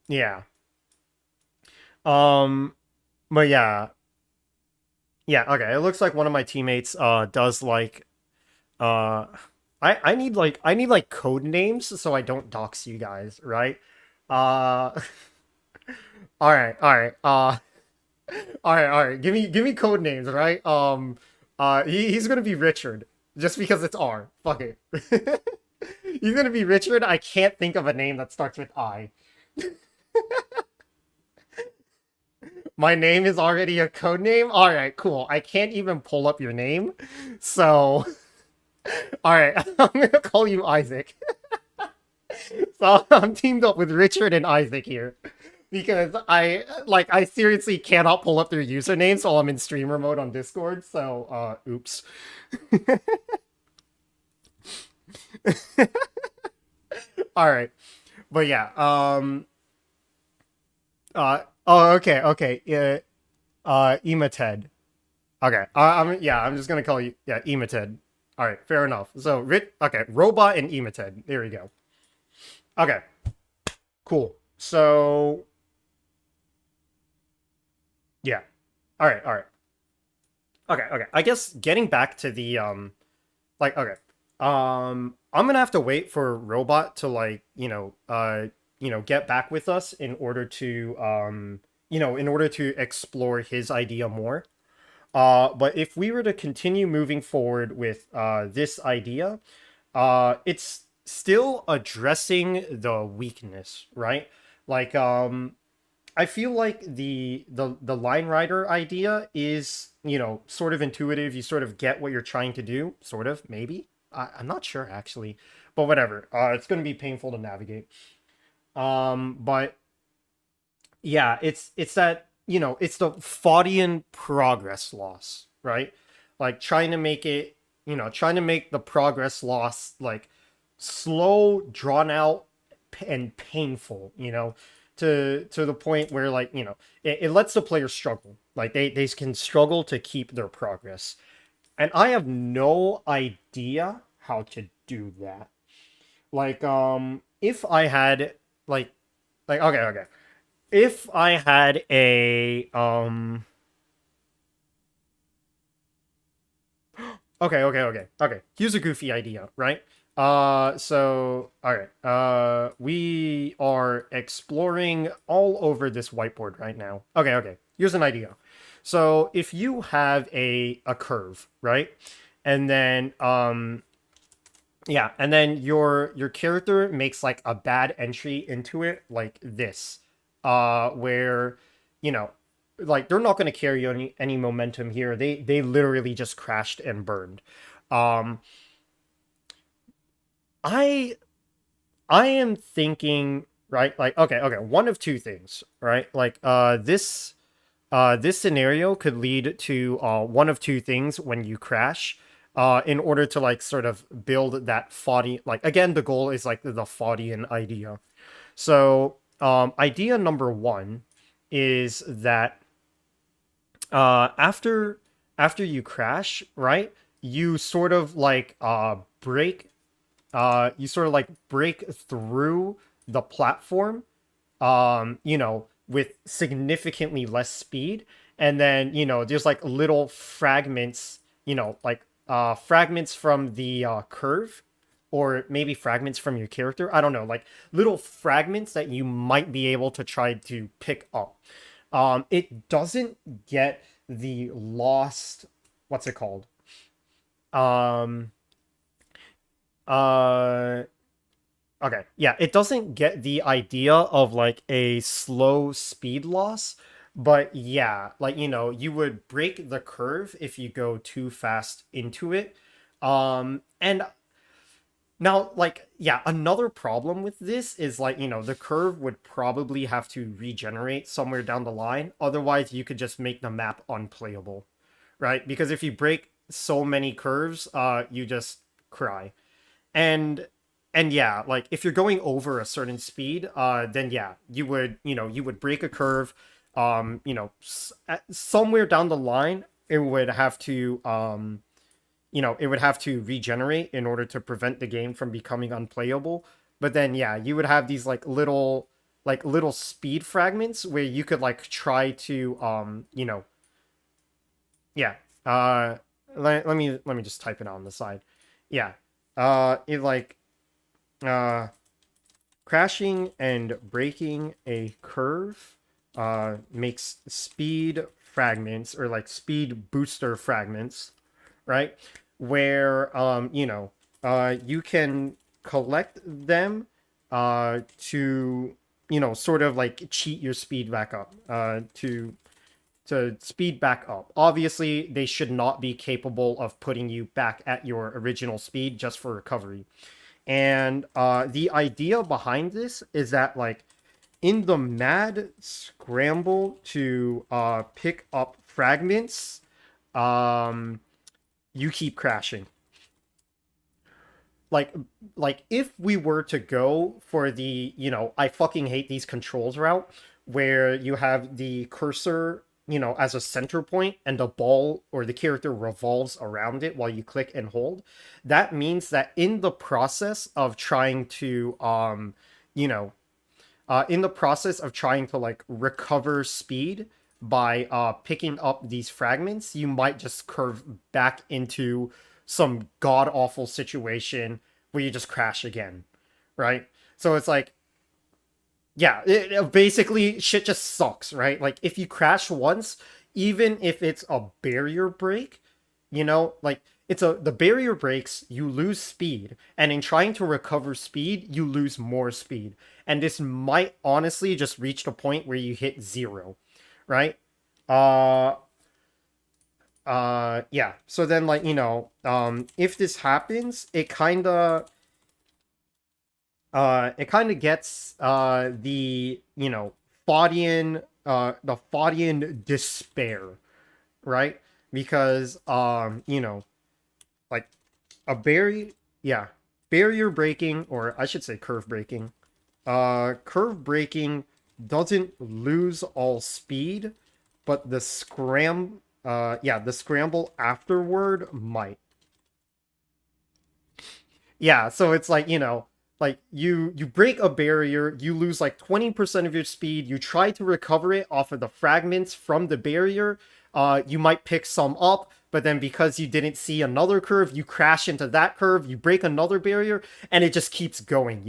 Yeah. Um but yeah, yeah, okay. It looks like one of my teammates does like uh I need like code names so I don't dox you guys, right? Uh all right. All right. Give me code names, right? He's gonna be Richard just because it's R. Fuck it. He's gonna be Richard. I can't think of a name that starts with I. My name is already a code name. All right, cool. I can't even pull up your name. So, all right, I'm gonna call you Isaac. So I'm teamed up with Richard and Isaac here because I seriously cannot pull up their usernames while I'm in streamer mode on Discord. So, oops. All right, but yeah. Oh, okay. Emated. Okay. I'm just gonna call you Emated. All right, fair enough. So, okay, robot and Emated. There we go. Okay, cool. So, yeah. All right. Okay. I guess getting back to the like okay. I'm gonna have to wait for Robot to like, get back with us in order to explore his idea more. But if we were to continue moving forward with this idea, it's still addressing the weakness, right? Like, I feel like the line rider idea is, sort of intuitive. You sort of get what you're trying to do, sort of, maybe. I'm not sure actually, but whatever. It's going to be painful to navigate. But yeah, it's that, it's the Foddian progress loss, right? Like trying to make the progress loss like slow, drawn out, and painful, to the point where like, it lets the player struggle. Like they can struggle to keep their progress. And I have no idea how to do that. Like, if I had okay. If I had okay. Here's a goofy idea, right? So, all right. We are exploring all over this whiteboard right now. Okay. Here's an idea. So, if you have a curve, right? And then yeah, and then your character makes like a bad entry into it like this. Where you know, like they're not going to carry any momentum here. They literally just crashed and burned. Um I I am thinking, right? Like okay, one of two things, right? Like this scenario could lead to one of two things when you crash. In order to like sort of build that Foddian, like again, the goal is like the Foddian idea. So, idea number one is that after you crash, right? You sort of like break you sort of like break through the platform, with significantly less speed. And then, there's like little fragments, like fragments from the curve, or maybe fragments from your character. I don't know, like little fragments that you might be able to try to pick up. It doesn't get the lost, what's it called? Um, uh, Okay, yeah, it doesn't get the idea of like a slow speed loss, but yeah, like you would break the curve if you go too fast into it. And now like yeah, another problem with this is like, the curve would probably have to regenerate somewhere down the line. Otherwise, you could just make the map unplayable, right? Because if you break so many curves, you just cry. And yeah, like if you're going over a certain speed, then yeah, you would break a curve. Somewhere down the line, it would have to it would have to regenerate in order to prevent the game from becoming unplayable. But then yeah, you would have these like little speed fragments where you could like try to yeah. Let me just type it on the side. Yeah. It like uh crashing and breaking a curve makes speed fragments, or like speed booster fragments, right? Where you can collect them to sort of like cheat your speed back up, to speed back up. Obviously, they should not be capable of putting you back at your original speed just for recovery. And the idea behind this is that like in the mad scramble to pick up fragments, um, you keep crashing. Like if we were to go for the, I fucking hate these controls route, where you have the cursor, as a center point, and the ball or the character revolves around it while you click and hold. That means that in the process of trying to you know in the process of trying to like recover speed by picking up these fragments, you might just curve back into some god awful situation where you just crash again, right? So it's like, yeah, basically shit just sucks, right? Like if you crash once, even if it's a barrier break, like the barrier breaks, you lose speed, and in trying to recover speed, you lose more speed. And this might honestly just reach the point where you hit zero, right? Uh yeah. So then like, if this happens, it kind of gets the Foddian despair, right? Because like a barrier, yeah, barrier breaking, or I should say curve breaking. Curve breaking doesn't lose all speed, but yeah, the scramble afterward might. Yeah, so it's like, like you break a barrier, you lose like 20% of your speed, you try to recover it off of the fragments from the barrier. You might pick some up, but then because you didn't see another curve, you crash into that curve, you break another barrier, and it just keeps going.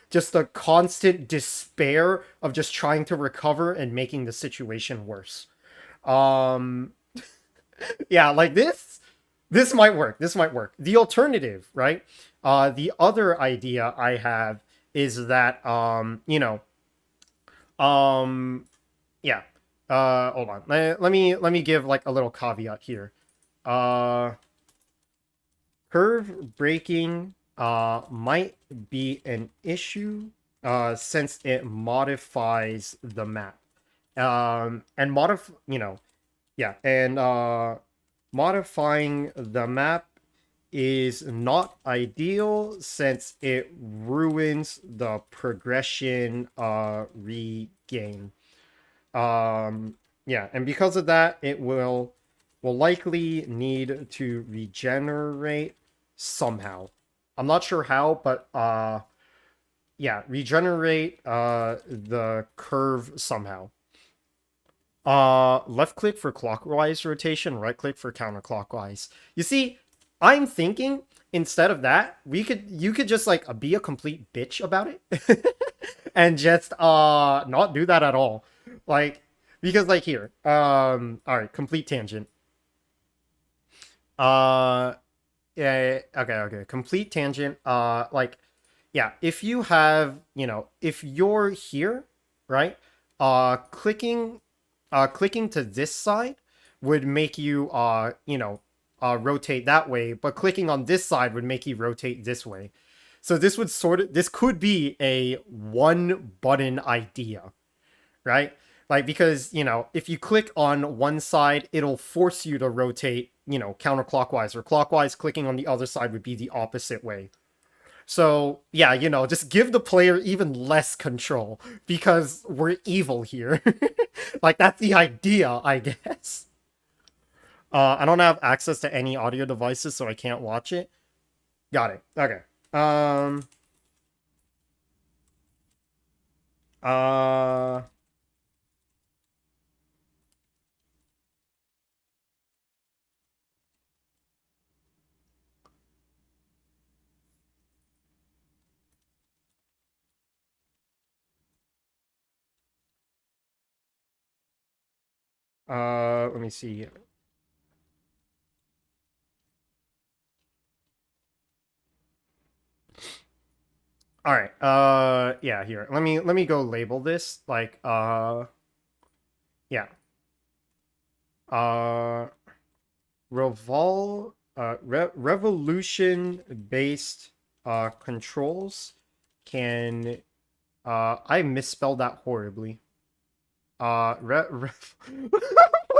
Just a constant despair of just trying to recover and making the situation worse. Um yeah, like this might work. This might work. The alternative, right? The other idea I have is that um yeah. Hold on. Let me give like a little caveat here. Uh Curve breaking might be an issue since it modifies the map. And yeah, and modifying the map is not ideal since it ruins the progression regain. Yeah, and because of that, it will likely need to regenerate somehow. I'm not sure how, but yeah, regenerate the curve somehow. Left click for clockwise rotation, right click for counterclockwise. You see, I'm thinking instead of that, you could just like be a complete bitch about it and just not do that at all. Like because like here, all right, complete tangent. Uh yeah, okay, complete tangent. Like yeah, if you have, if you're here, right? Clicking to this side would make you rotate that way, but clicking on this side would make you rotate this way. So this could be a one button idea, right? Like because, if you click on one side, it'll force you to rotate, counterclockwise or clockwise. Clicking on the other side would be the opposite way. So, yeah, just give the player even less control because we're evil here. Like, that's the idea, I guess. I don't have access to any audio devices, so I can't watch it. Got it. Okay. Uh, let me see. All right. Yeah, here. Let me go label this like yeah. Uh revolution based controls can I misspelled that horribly. What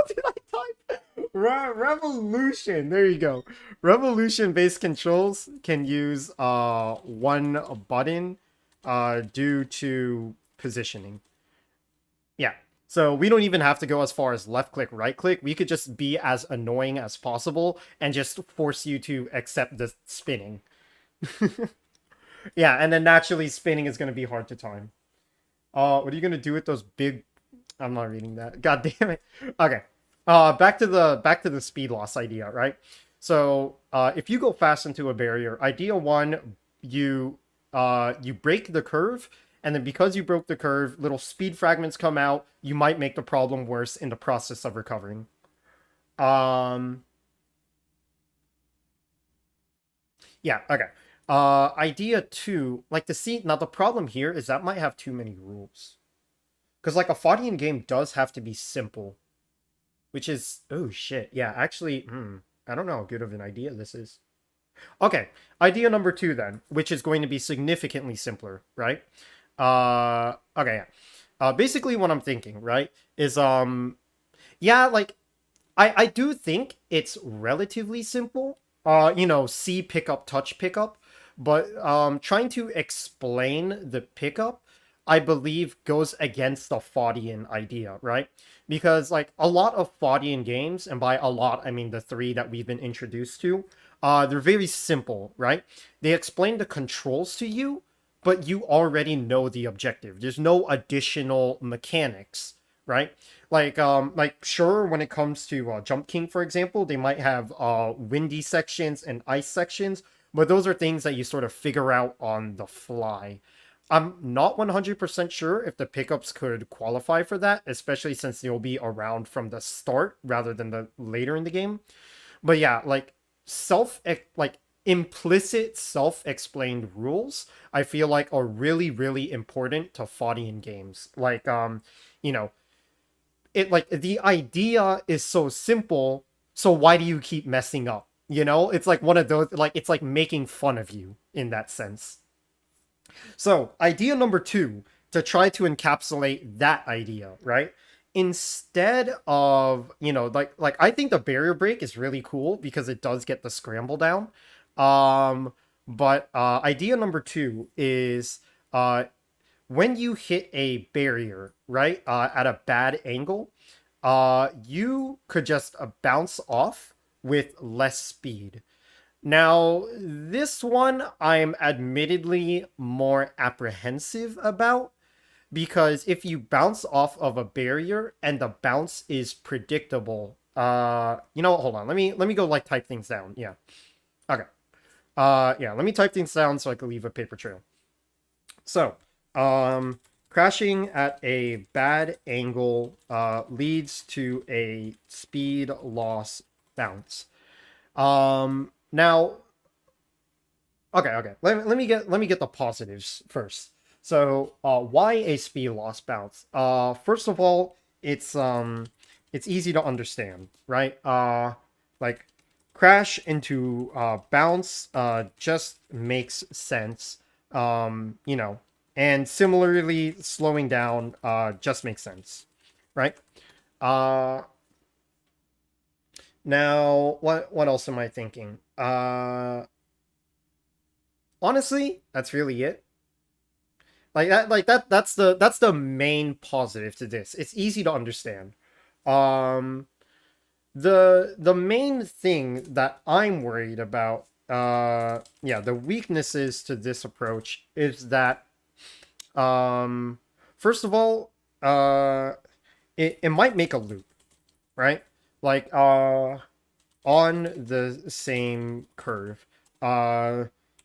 did I type? Revolution. There you go. Revolution based controls can use one button due to positioning. Yeah. So we don't even have to go as far as left click, right click. We could just be as annoying as possible and just force you to accept the spinning. Yeah, and then naturally spinning is going to be hard to time. What are you going to do with those big... I'm not reading that. God damn it. Okay. Back to the speed loss idea, right? So, if you go fast into a barrier, idea one, you break the curve, and then because you broke the curve, little speed fragments come out. You might make the problem worse in the process of recovering. Um, yeah, okay. Idea two, like the see now the problem here is that might have too many rules. Because like a Foddian game does have to be simple, which is oh shit. Yeah, actually, I don't know how good of an idea this is. Okay, idea number two then, which is going to be significantly simpler, right? Okay, yeah. Basically what I'm thinking, right, is yeah, like I do think it's relatively simple. See pickup, touch pickup, but trying to explain the pickup I believe goes against the Foddian idea, right? Because like a lot of Foddian games, and by a lot I mean the three that we've been introduced to, they're very simple, right? They explain the controls to you, but you already know the objective. There's no additional mechanics, right? Like sure, when it comes to Jump King, for example, they might have windy sections and ice sections, but those are things that you sort of figure out on the fly. I'm not 100% sure if the pickups could qualify for that, especially since they'll be around from the start rather than the later in the game. But yeah, like like implicit self-explained rules, I feel like are really, really important to Foddian games. You know, it like the idea is so simple, so why do you keep messing up? You know, it's like one of those like it's like making fun of you in that sense. So, idea number two, to try to encapsulate that idea, right? Instead of, like I think the barrier break is really cool because it does get the scramble down. Um, but idea number two is when you hit a barrier, right, at a bad angle, you could just bounce off with less speed. Now, this one I'm admittedly more apprehensive about because if you bounce off of a barrier and the bounce is predictable, you know what, hold on. Let me go like type things down. Yeah. Okay. Yeah, let me type things down so I can leave a paper trail. So, crashing at a bad angle leads to a speed loss bounce. Now, okay. Let me get the positives first. So, why a speed loss bounce? First of all, it's easy to understand, right? Like crash into bounce just makes sense. And similarly, slowing down just makes sense, right? Uh, Now, what else am I thinking? Honestly, that's really it. That's the main positive to this. It's easy to understand. Um, the main thing that I'm worried about, yeah, the weaknesses to this approach is that, um, first of all, it might make a loop, right? Like, on the same curve, uh,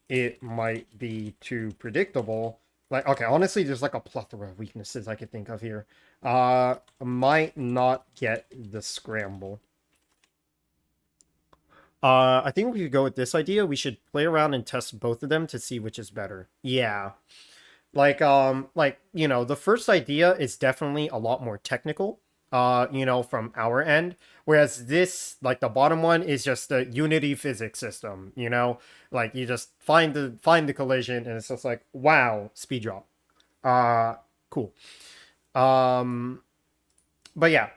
it might be too predictable. Like, okay, honestly, there's like a plethora of weaknesses I could think of here. Might not get the scramble. I think we could go with this idea. We should play around and test both of them to see which is better. Yeah. The first idea is definitely a lot more technical, from our end. Whereas this, like the bottom one, is just a Unity physics system, Like you just find the collision and it's just like, wow, speed drop. Uh cool. Um but yeah,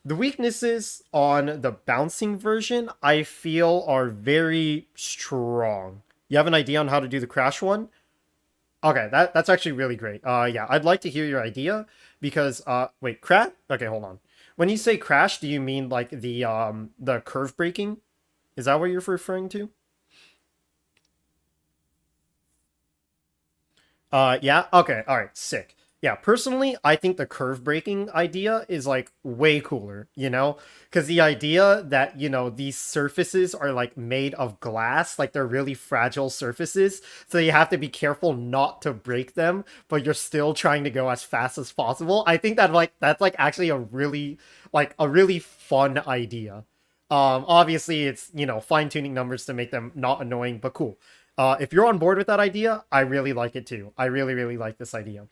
the weaknesses on the bouncing version I feel are very strong. You have an idea on how to do the crash one? Okay, that's actually really great. Yeah, I'd like to hear your idea because wait, crash? Okay, hold on. When you say crash, do you mean like the curve breaking? Is that what you're referring to? Yeah. Okay. All right. Sick. Yeah. Personally, I think the curve breaking idea is like way cooler. Because the idea that these surfaces are like made of glass, like they're really fragile surfaces, so you have to be careful not to break them, but you're still trying to go as fast as possible. I think that's like actually a really fun idea. Obviously, it's fine tuning numbers to make them not annoying, but cool. If you're on board with that idea, I really like it too. I really, really like this idea.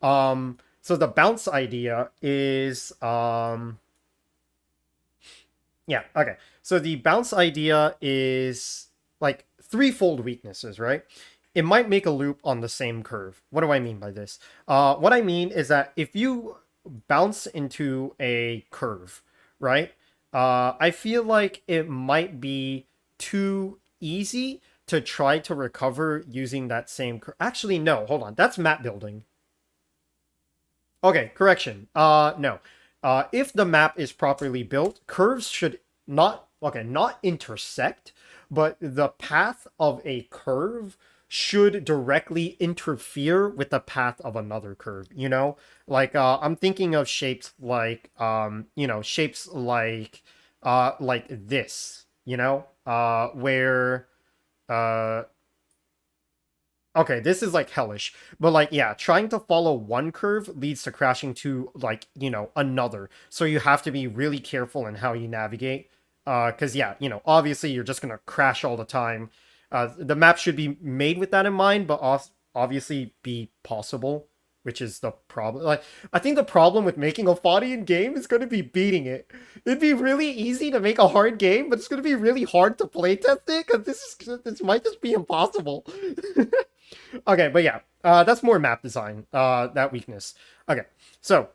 So the bounce idea is, yeah, okay. So the bounce idea is like threefold weaknesses, right? It might make a loop on the same curve. What do I mean by this? What I mean is that if you bounce into a curve, right? I feel like it might be too easy to try to recover using that same curve. Actually, no, hold on. That's map building. Okay, correction. No. If the map is properly built, curves should not intersect, but the path of a curve should directly interfere with the path of another curve, you know? Like I'm thinking of shapes like shapes like this, you know? Where uh Okay, this is like hellish, but like, yeah, trying to follow one curve leads to crashing to like, another. So you have to be really careful in how you navigate. Because yeah, obviously you're just gonna crash all the time. The map should be made with that in mind, but obviously be possible, which is the problem. Like, I think the problem with making a Foddian game is gonna be beating it. It'd be really easy to make a hard game, but it's gonna be really hard to playtest it because this might just be impossible. Okay, but yeah, that's more map design, that weakness. Okay, so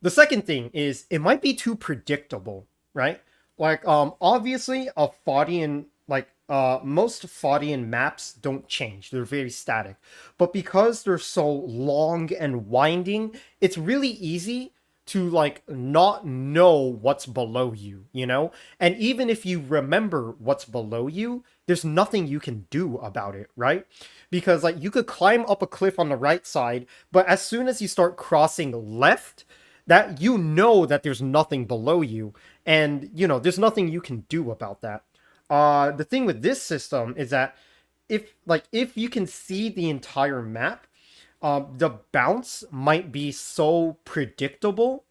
the second thing is it might be too predictable, right? Like, obviously, a Foddian, like, most Foddian maps don't change. They're very static. But because they're so long and winding, it's really easy to, like, not know what's below you, you know? And even if you remember what's below you, there's nothing you can do about it, right? Because, like, you could climb up a cliff on the right side, but as soon as you start crossing left, that you know that there's nothing below you, and there's nothing you can do about that. The thing with this system is that if you can see the entire map, the bounce might be so predictable.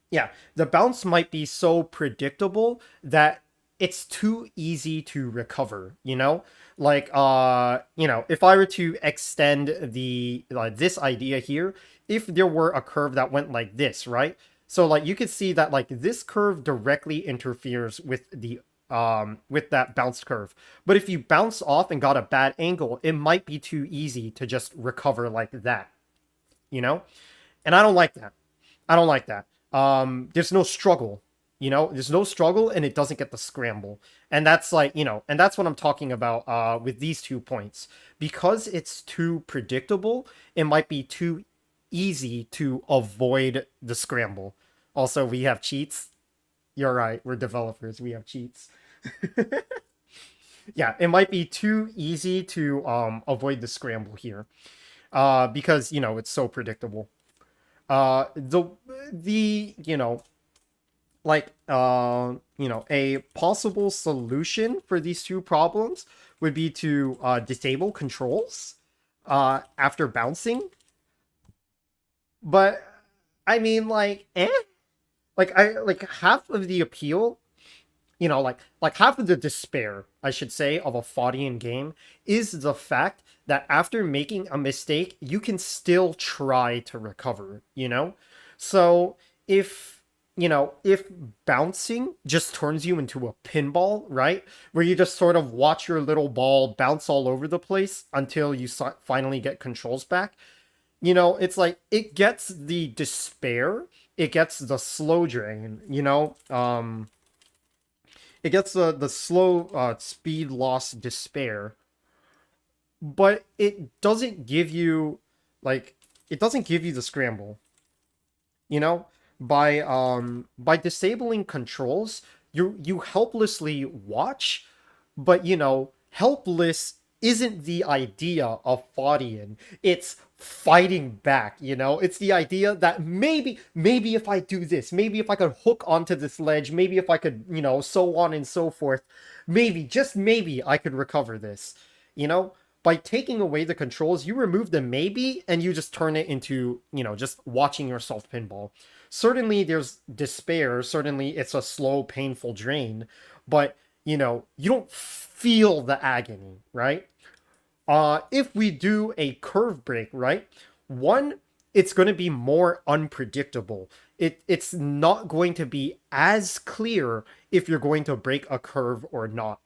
Yeah, the bounce might be so predictable that it's too easy to recover, like if I were to extend the like this idea here, if there were a curve that went like this, right? So like you could see that like this curve directly interferes with that bounce curve. But if you bounce off and got a bad angle, it might be too easy to just recover like that, you know? And I don't like that. I don't like that. There's no struggle, there's no struggle, and it doesn't get the scramble. And that's like, and that's what I'm talking about with these 2 points. Because it's too predictable, it might be too easy to avoid the scramble. Also, we have cheats. You're right, we're developers, we have cheats. Yeah, it might be too easy to avoid the scramble here. Because, it's so predictable. The a possible solution for these two problems would be to disable controls after bouncing. But I mean, like, like half of the appeal, like half of the despair, I should say, of a Foddian game is the fact that after making a mistake, you can still try to recover, So if bouncing just turns you into a pinball, right? Where you just sort of watch your little ball bounce all over the place until you finally get controls back, it's like it gets the despair, it gets the slow drain, it gets the slow speed loss despair, but it doesn't give you the scramble. You know, by disabling controls, you helplessly watch, but helpless isn't the idea of Foddian. It's fighting back, It's the idea that maybe if I do this, maybe if I could hook onto this ledge, maybe if I could, so on and so forth, maybe, just maybe I could recover this, you know? By taking away the controls, you remove the maybe and you just turn it into, just watching yourself pinball. Certainly there's despair, certainly it's a slow, painful drain, but, you don't feel the agony, right? If we do a curve break, right? One, it's going to be more unpredictable. It's not going to be as clear if you're going to break a curve or not,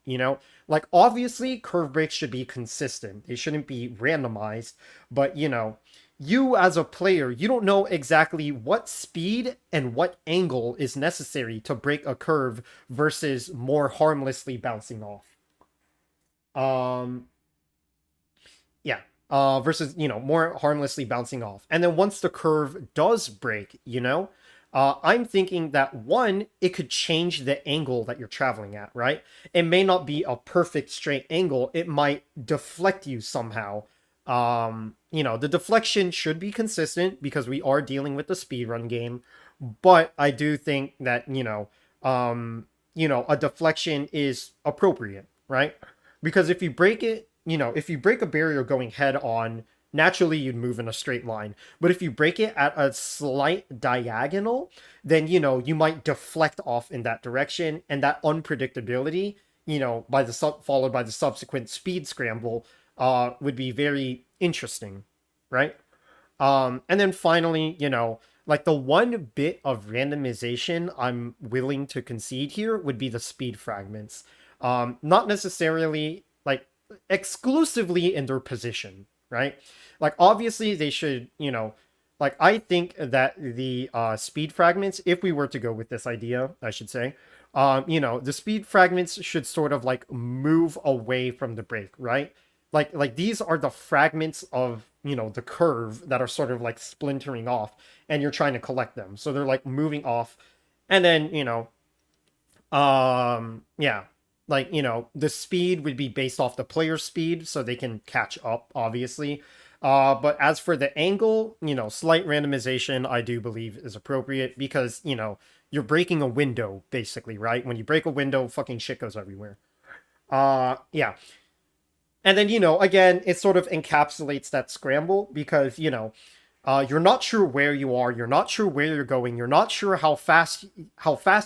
Like, obviously, curve breaks should be consistent. They shouldn't be randomized, but, you as a player, you don't know exactly what speed and what angle is necessary to break a curve versus more harmlessly bouncing off. Um, yeah. versus, more harmlessly bouncing off. And then once the curve does break, I'm thinking that one, it could change the angle that you're traveling at, right? It may not be a perfect straight angle. It might deflect you somehow. The deflection should be consistent because we are dealing with the speedrun game. But I do think that, a deflection is appropriate, right? Because if you break it, if you break a barrier going head on, naturally you'd move in a straight line. But if you break it at a slight diagonal, then, you might deflect off in that direction, and that unpredictability, followed by the subsequent speed scramble, would be very interesting, right? And then finally, like the one bit of randomization I'm willing to concede here would be the speed fragments. Not necessarily like exclusively in their position, right? Like obviously they should, like I think that the speed fragments, if we were to go with this idea, I should say, the speed fragments should sort of like move away from the break, right? Like these are the fragments of, the curve that are sort of like splintering off, and you're trying to collect them. So they're like moving off, and then, yeah, like, the speed would be based off the player's speed, so they can catch up, obviously. But as for the angle, slight randomization, I do believe is appropriate because, you're breaking a window, basically, right? When you break a window, fucking shit goes everywhere. Yeah. And then, again, it sort of encapsulates that scramble because, you're not sure where you are, you're not sure where you're going, you're not sure how fast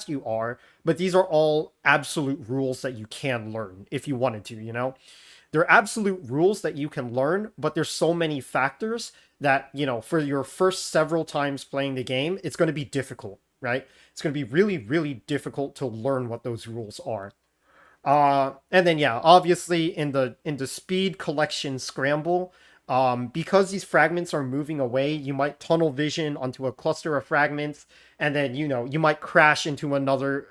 you are, but these are all absolute rules that you can learn if you wanted to. They're absolute rules that you can learn, but there's so many factors that, for your first several times playing the game, it's going to be difficult, right? It's going to be really, really difficult to learn what those rules are. And then yeah, obviously in the speed collection scramble, because these fragments are moving away, you might tunnel vision onto a cluster of fragments, and then you might crash into another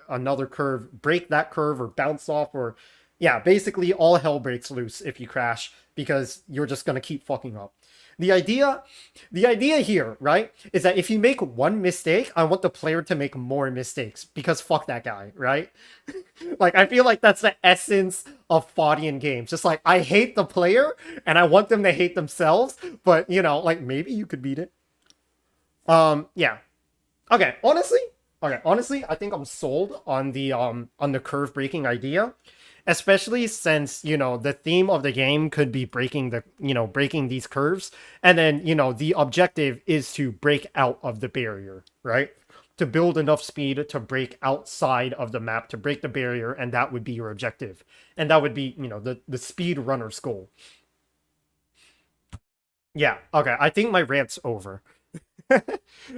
curve, break that curve, or bounce off, or yeah, basically all hell breaks loose if you crash because you're just gonna keep fucking up. The idea, the idea here, right, is that if you make one mistake, I want the player to make more mistakes because fuck that guy, right? Like, I feel like that's the essence of Foddian games. Just like, I hate the player and I want them to hate themselves, but, like, maybe you could beat it. Yeah. Okay, honestly, I think I'm sold on the curve breaking idea. Especially since, the theme of the game could be breaking these curves. And then, the objective is to break out of the barrier, right? To build enough speed to break outside of the map, to break the barrier, and that would be your objective. And that would be, the speed runner's goal. Yeah, okay, I think my rant's over.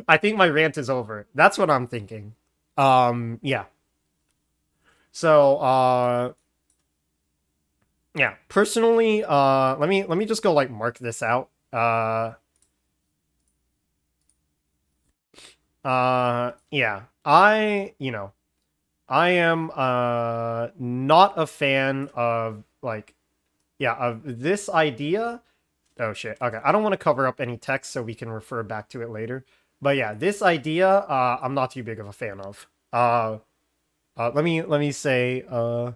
I think my rant is over. That's what I'm thinking. Yeah. So, yeah, personally, let me just go like mark this out. Yeah, I am not a fan of like, yeah, of this idea. Oh shit. Okay, I don't want to cover up any text so we can refer back to it later. But yeah, this idea, I'm not too big of a fan of. Let me say, uh,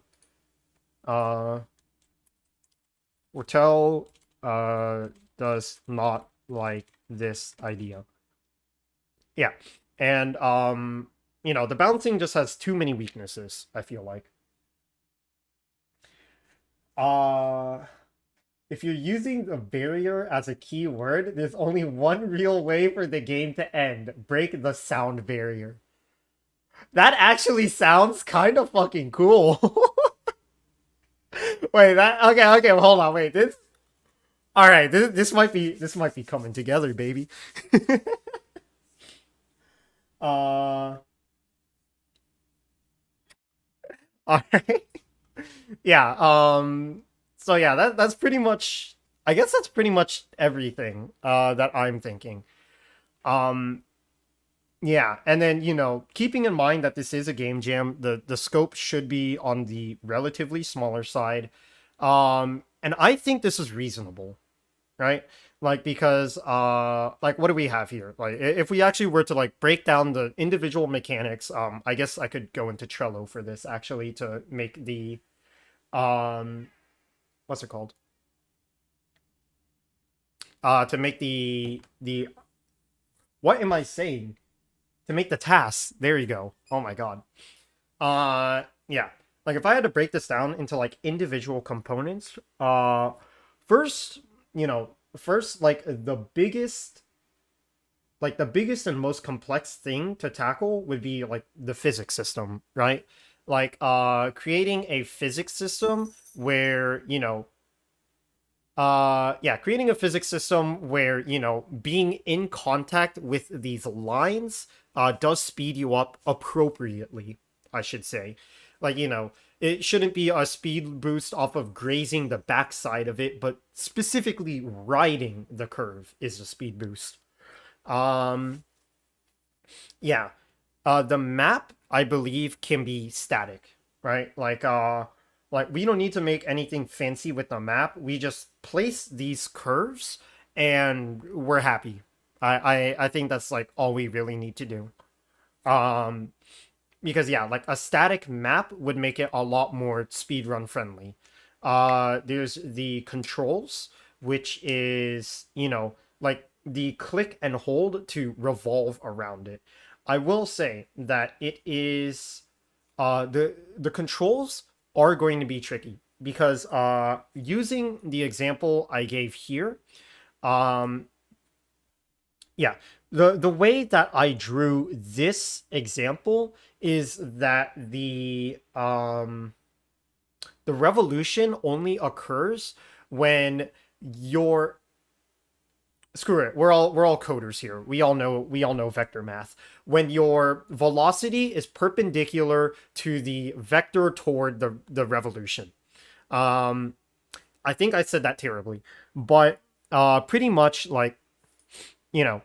Ortel, does not like this idea. Yeah, and the bouncing just has too many weaknesses, I feel like. Uh, if you're using the barrier as a key word, there's only one real way for the game to end. Break the sound barrier. That actually sounds kind of fucking cool. Wait, okay, hold on, wait. All right, this might be coming together, baby. uh all right. Yeah, so yeah, that's pretty much, I guess that's pretty much everything that I'm thinking. Um yeah, and then, keeping in mind that this is a game jam, the scope should be on the relatively smaller side. And I think this is reasonable. right? Like because like what do we have here? Like if we actually were to like break down the individual mechanics, I guess I could go into Trello for this actually to make the um what's it called? To make the what am I saying? To make the tasks. There you go. Oh my god. Yeah. Like if I had to break this down into like individual components, first, first like the biggest and most complex thing to tackle would be like the physics system, right? Like creating a physics system where, creating a physics system where, being in contact with these lines does speed you up appropriately, I should say. Like, it shouldn't be a speed boost off of grazing the backside of it, but specifically riding the curve is a speed boost. Um, yeah. The map, I believe, can be static, right? Like we don't need to make anything fancy with the map. We just place these curves and we're happy. I think that's like all we really need to do. Um, because yeah, like a static map would make it a lot more speedrun friendly. There's the controls, which is, like the click and hold to revolve around it. I will say that it is the controls are going to be tricky because using the example I gave here, um yeah, the way that I drew this example is that the revolution only occurs when your screw it, we're all coders here, we all know vector math. When your velocity is perpendicular to the vector toward the revolution. um I think I said that terribly, but pretty much like, you know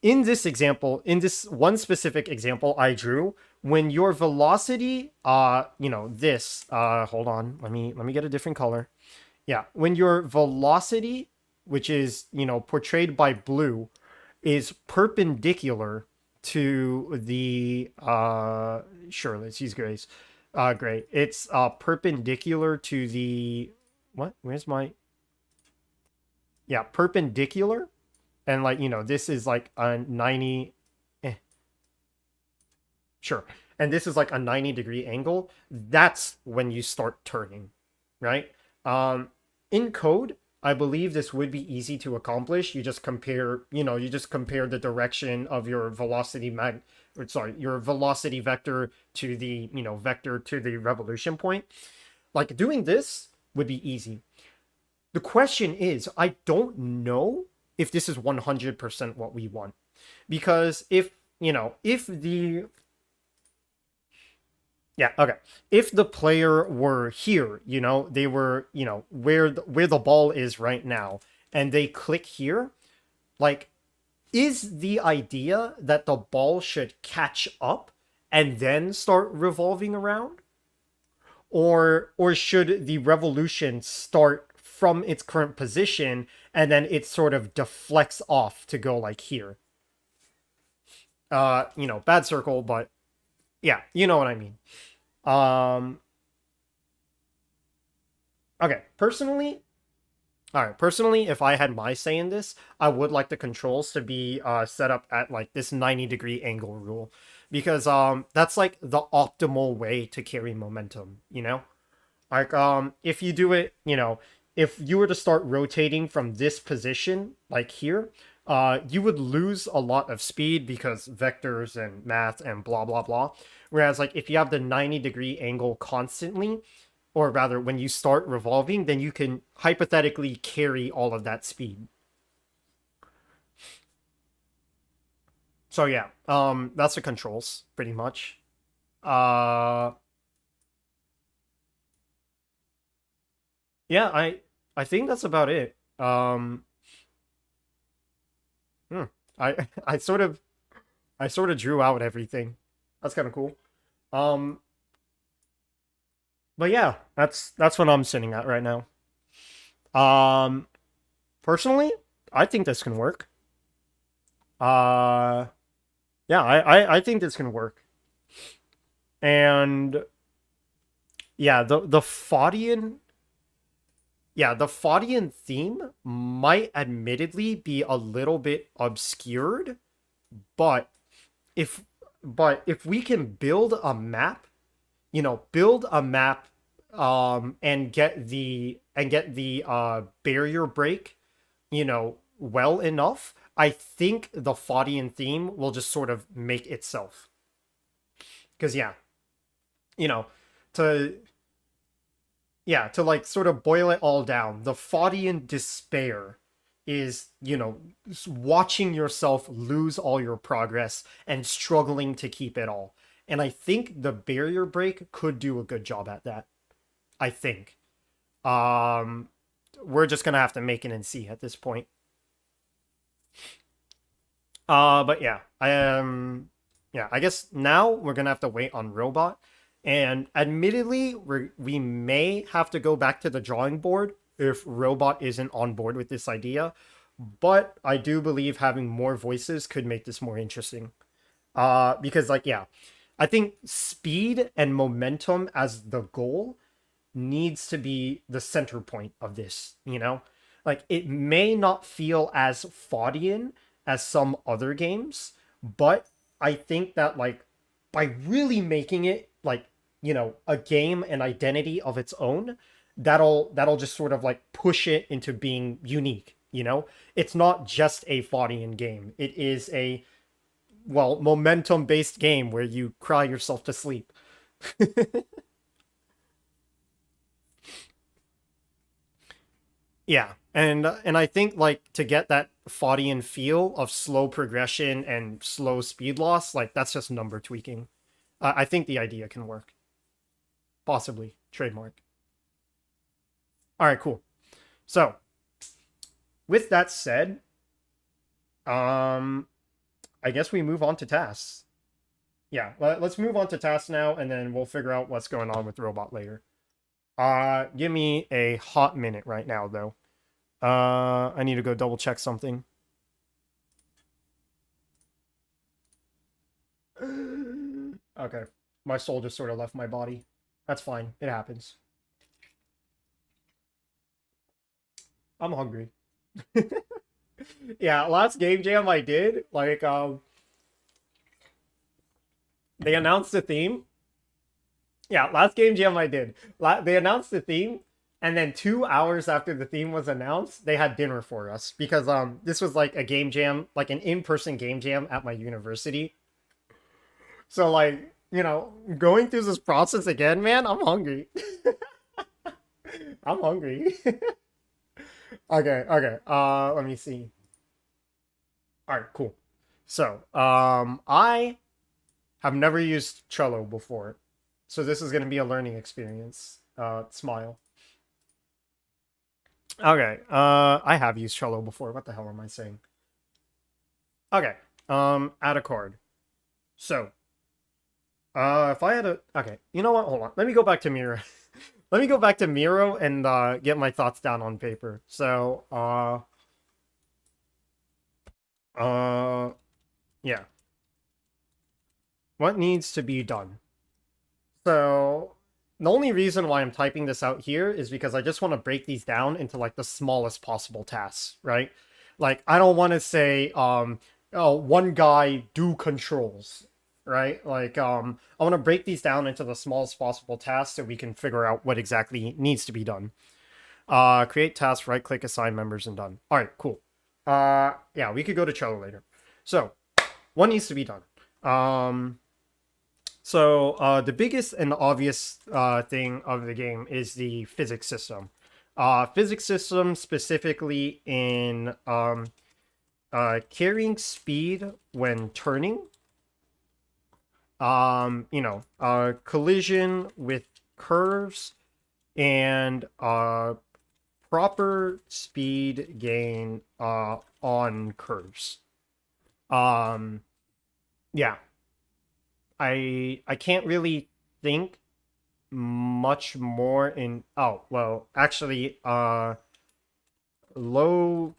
in this example, in this one specific example I drew, when your velocity this hold on, let me get a different color. Yeah, when your velocity, which is, portrayed by blue, is perpendicular to the sure, let's use grays. Great. It's perpendicular to the what? Where's my yeah, perpendicular, and like, this is like a 90 sure. And this is like a 90-degree angle. That's when you start turning, right? In code, I believe this would be easy to accomplish. You just compare the direction of your your velocity vector to the, vector to the revolution point. Like doing this would be easy. The question is, I don't know if this is 100% what we want. Because if the yeah, okay. If the player were here, they were, where the ball is right now, and they click here, like, is the idea that the ball should catch up and then start revolving around? Or should the revolution start from its current position and then it sort of deflects off to go like here? Bad circle, but yeah, you know what I mean. Um, okay, personally, if I had my say in this, I would like the controls to be set up at like this 90-degree angle rule, because that's like the optimal way to carry momentum. Like if you do it, if you were to start rotating from this position like here, you would lose a lot of speed because vectors and math and blah blah blah. Whereas like if you have the 90-degree angle constantly, or rather when you start revolving, then you can hypothetically carry all of that speed. So yeah, that's the controls pretty much. Uh yeah, I think that's about it. Hmm, I I sort of drew out everything. That's kind of cool. Um but yeah, that's what I'm sitting at right now. Um Personally, I think this can work. Uh, yeah, I think this can work. And yeah, the Foddian, yeah, the Foddian theme might admittedly be a little bit obscured, but if if we can build a map, build a map and get the barrier break, well enough, I think the Foddian theme will just sort of make itself. Because yeah, you know, to to like sort of boil it all down, the Foddian despair is, watching yourself lose all your progress and struggling to keep it all. And I think the barrier break could do a good job at that. I think. Um we're just gonna have to make it and see at this point. But yeah, I guess now we're gonna have to wait on Robot. And admittedly, we may have to go back to the drawing board if Robot isn't on board with this idea. But I do believe having more voices could make this more interesting. Because like yeah, I think speed and momentum as the goal needs to be the center point of this, Like it may not feel as Foddian as some other games, but I think that like by really making it like, a game and identity of its own, that'll just sort of like push it into being unique. It's not just a Foddian game. It is a momentum based game where you cry yourself to sleep. Yeah, and I think like to get that Foddian feel of slow progression and slow speed loss, like that's just number tweaking. I think the idea can work. Possibly trademark. All right, cool. So with that said, um, I guess we move on to tasks. Yeah, let's move on to tasks now, and then we'll figure out what's going on with Robot later. Give me a hot minute right now, though. I need to go double check something. Okay. My soul just sort of left my body. That's fine. It happens. I'm hungry. Yeah, last game jam I did, like, they announced the theme. Yeah, last game jam I did. They announced the theme, and then 2 hours after the theme was announced, they had dinner for us because this was like a game jam, like an in-person game jam at my university. So like, going through this process again, man, I'm hungry. I'm hungry. Okay, okay. Let me see. All right, cool. So, I have never used Trello before, so this is going to be a learning experience. Smile. Okay. I have used Trello before. What the hell am I saying? Okay. Add a card. So, if I had a okay, you know what? Hold on. Let me go back to Miro. Let me go back to Miro and get my thoughts down on paper. So, yeah. What needs to be done? So, the only reason why I'm typing this out here is because I just want to break these down into like the smallest possible tasks, right? Like I don't want to say oh, one guy do controls, right? Like I want to break these down into the smallest possible tasks so we can figure out what exactly needs to be done. Create tasks, right click, assign members, and done. All right, cool. Yeah, we could go to Trello later. So, what needs to be done? So the biggest and obvious thing of the game is the physics system. Physics system specifically in carrying speed when turning. Collision with curves and proper speed gain on curves. Yeah. I can't really think much more in actually low,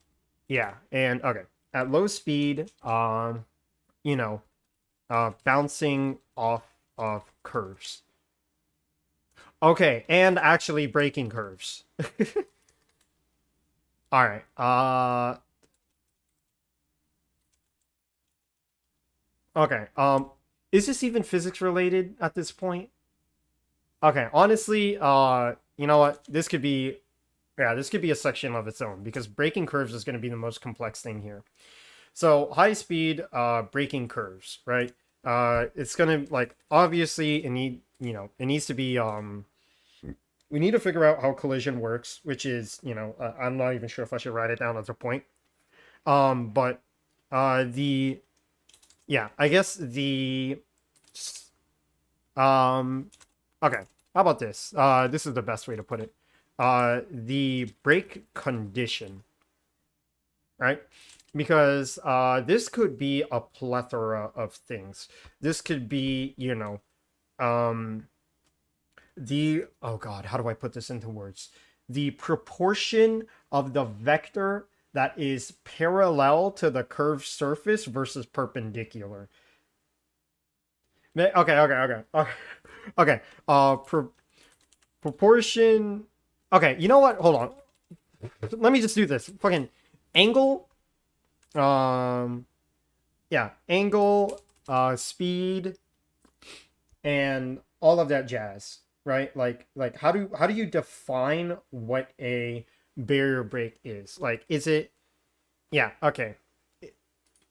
yeah, and okay, at low speed, you know, bouncing off of curves. Okay, and actually breaking curves. All right. Okay. Is this even physics related at this point? Okay, honestly, you know what? This could be a section of its own because breaking curves is going to be the most complex thing here. So high speed, breaking curves, right? It's gonna like obviously it needs to be we need to figure out how collision works, which is I'm not even sure if I should write it down as a point. But the yeah, I guess the um okay, how about this? This is the best way to put it. The break condition, right? Because this could be a plethora of things. This could be, um, oh God, how do I put this into words? The proportion of the vector that is parallel to the curved surface versus perpendicular. Okay. Okay. Proportion. Okay, you know what? Hold on. Let me just do this. Fucking angle. Um, yeah, angle, speed, and all of that jazz, right? Like how do you define what a barrier break is? Like, is it? Yeah, okay.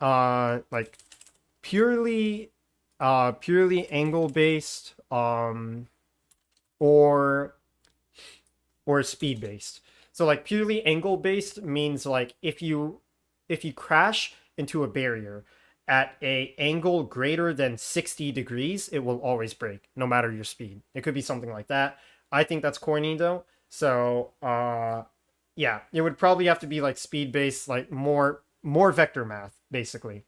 Like purely, purely angle based, or speed based. So like purely angle based means like if you crash into a barrier at a angle greater than 60 degrees, it will always break, no matter your speed. It could be something like that. I think that's corny though. So yeah, it would probably have to be like speed based, like more vector math, basically.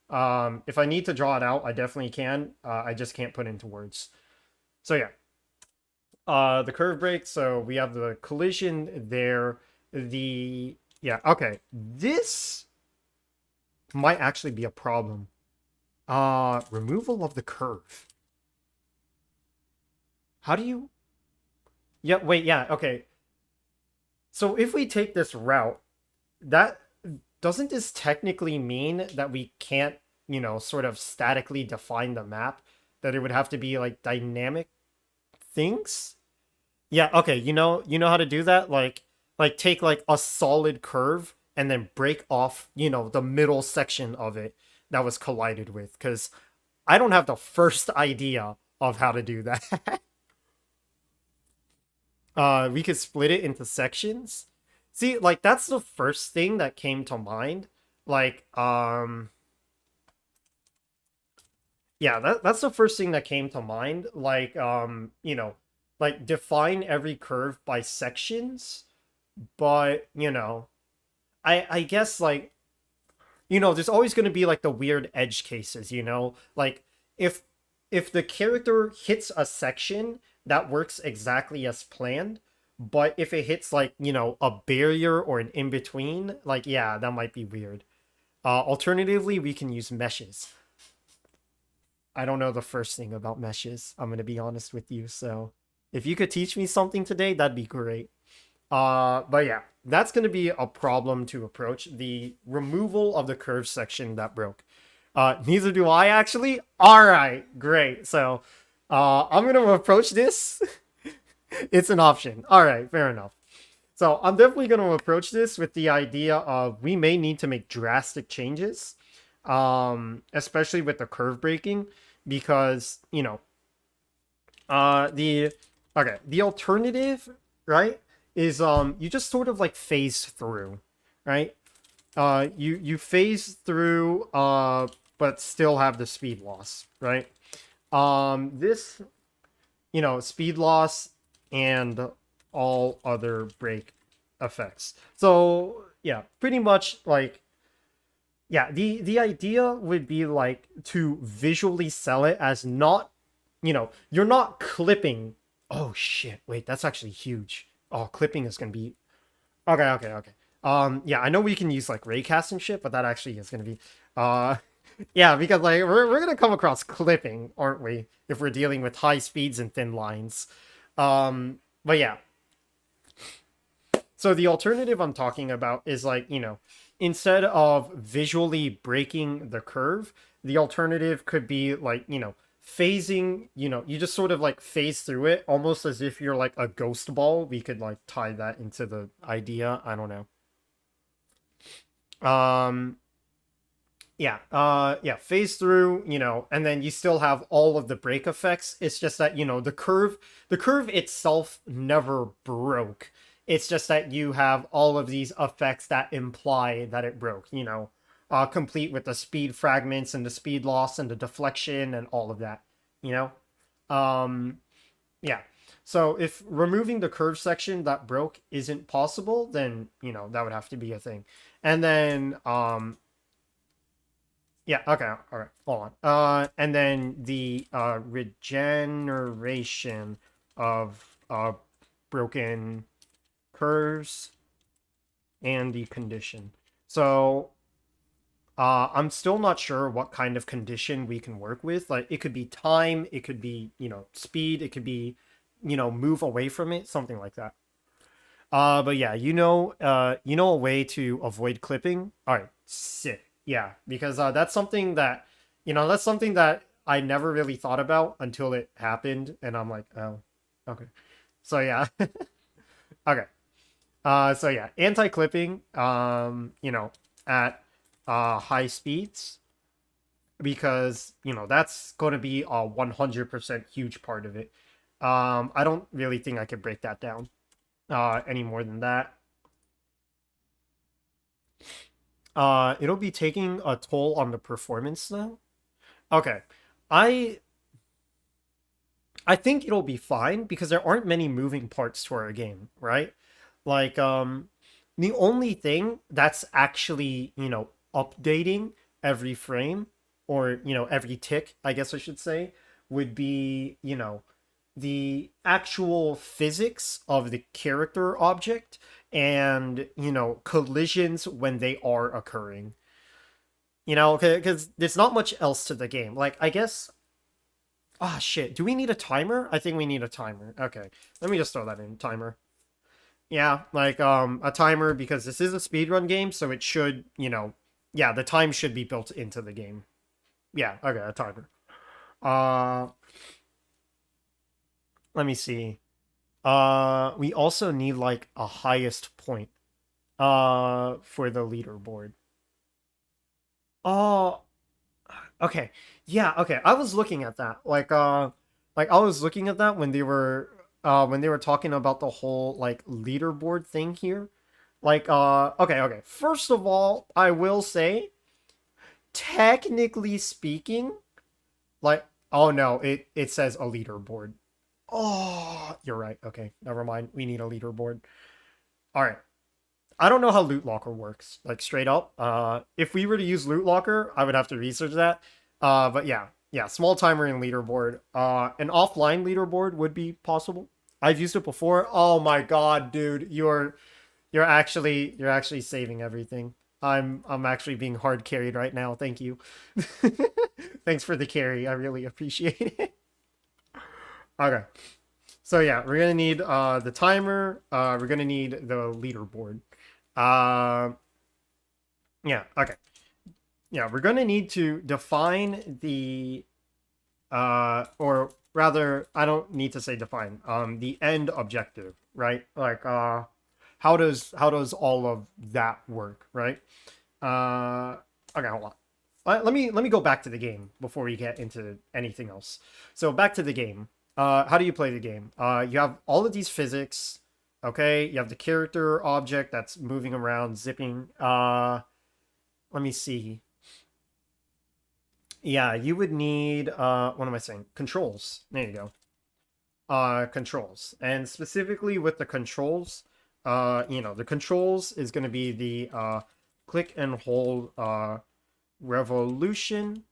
If I need to draw it out, I definitely can. I just can't put into words. So yeah. The curve break, so we have the collision there. The yeah, okay. This might actually be a problem. Removal of the curve. How do you? Yeah, wait, yeah, okay. So if we take this route, that doesn't this technically mean that we can't, sort of statically define the map? That it would have to be like dynamic things? Yeah, okay, you know how to do that? Like take like a solid curve and then break off, the middle section of it that was collided with, because I don't have the first idea of how to do that. We could split it into sections. See, like that's the first thing that came to mind. Like, yeah, that's the first thing that came to mind. Like, like define every curve by sections, but I guess like there's always going to be like the weird edge cases, like if the character hits a section that works exactly as planned, but if it hits like a barrier or an in between, like yeah, that might be weird. Alternatively, we can use meshes. I don't know the first thing about meshes, I'm going to be honest with you, so if you could teach me something today, that'd be great. But yeah, that's going to be a problem to approach. The removal of the curve section that broke. Neither do I actually. All right, great. So, I'm going to approach this. It's an option. All right, fair enough. So I'm definitely going to approach this with the idea of we may need to make drastic changes, especially with the curve breaking, because the okay, the alternative, right, is you just sort of like phase through, right? You phase through but still have the speed loss, right? This, speed loss and all other break effects. So, yeah, pretty much like yeah, the idea would be like to visually sell it as not, you're not clipping. Oh shit, wait, that's actually huge. Oh, clipping is gonna be okay. Yeah, I know we can use like raycast and shit, but that actually is gonna be uh yeah, because like we're gonna come across clipping, aren't we? If we're dealing with high speeds and thin lines. But yeah. So the alternative I'm talking about is like, instead of visually breaking the curve, the alternative could be like, phasing, you just sort of like phase through it almost as if you're like a ghost ball. We could like tie that into the idea. I don't know. Yeah, phase through, and then you still have all of the break effects. It's just that, the curve itself never broke. It's just that you have all of these effects that imply that it broke, complete with the speed fragments and the speed loss and the deflection and all of that, you know? Um, yeah. So if removing the curve section that broke isn't possible, then, that would have to be a thing. And then, yeah, okay, all right, hold on. And then the regeneration of broken curves and the condition. So I'm still not sure what kind of condition we can work with. Like it could be time, it could be, speed, it could be, move away from it, something like that. But yeah, a way to avoid clipping. All right, sick. Yeah, because that's something that I never really thought about until it happened, and I'm like, oh, okay. So yeah, okay. So yeah, anti-clipping. At high speeds because that's going to be a 100% huge part of it. I don't really think I could break that down any more than that. It'll be taking a toll on the performance though. Okay. I I think it'll be fine because there aren't many moving parts to our game, right? Like the only thing that's actually, updating every frame or, every tick, I guess I should say, would be, the actual physics of the character object and, collisions when they are occurring. Because there's not much else to the game. Like, I guess. Ah, shit. Do we need a timer? I think we need a timer. Okay. Let me just throw that in. Timer. Yeah, like, a timer because this is a speedrun game, so it should, yeah, the time should be built into the game. Yeah, okay, a timer. Uh, Let me see. We also need, like, a highest point, for the leaderboard. Oh, okay. Yeah, okay. I was looking at that. Like I was looking at that when they were talking about the whole like leaderboard thing here. Like okay. First of all, I will say technically speaking, like oh no, it says a leaderboard. Oh, you're right. Okay, never mind. We need a leaderboard. All right. I don't know how Loot Locker works, like straight up. If we were to use Loot Locker, I would have to research that. But yeah, small timer and leaderboard. An offline leaderboard would be possible. I've used it before. Oh my god, dude, you're actually saving everything. I'm actually being hard carried right now. Thank you. Thanks for the carry. I really appreciate it. Okay. So yeah, we're gonna need the timer. We're gonna need the leaderboard. Uh, yeah, okay. Yeah, we're gonna need to define the or rather, I don't need to say define, the end objective, right? Like how does all of that work, right? Uh okay, hold on. Let me go back to the game before we get into anything else. So back to the game. How do you play the game? You have all of these physics. Okay, you have the character object that's moving around, zipping. Let me see. Yeah, you would need what am I saying? Controls. There you go. Controls. And specifically with the controls, the controls is going to be the click and hold revolution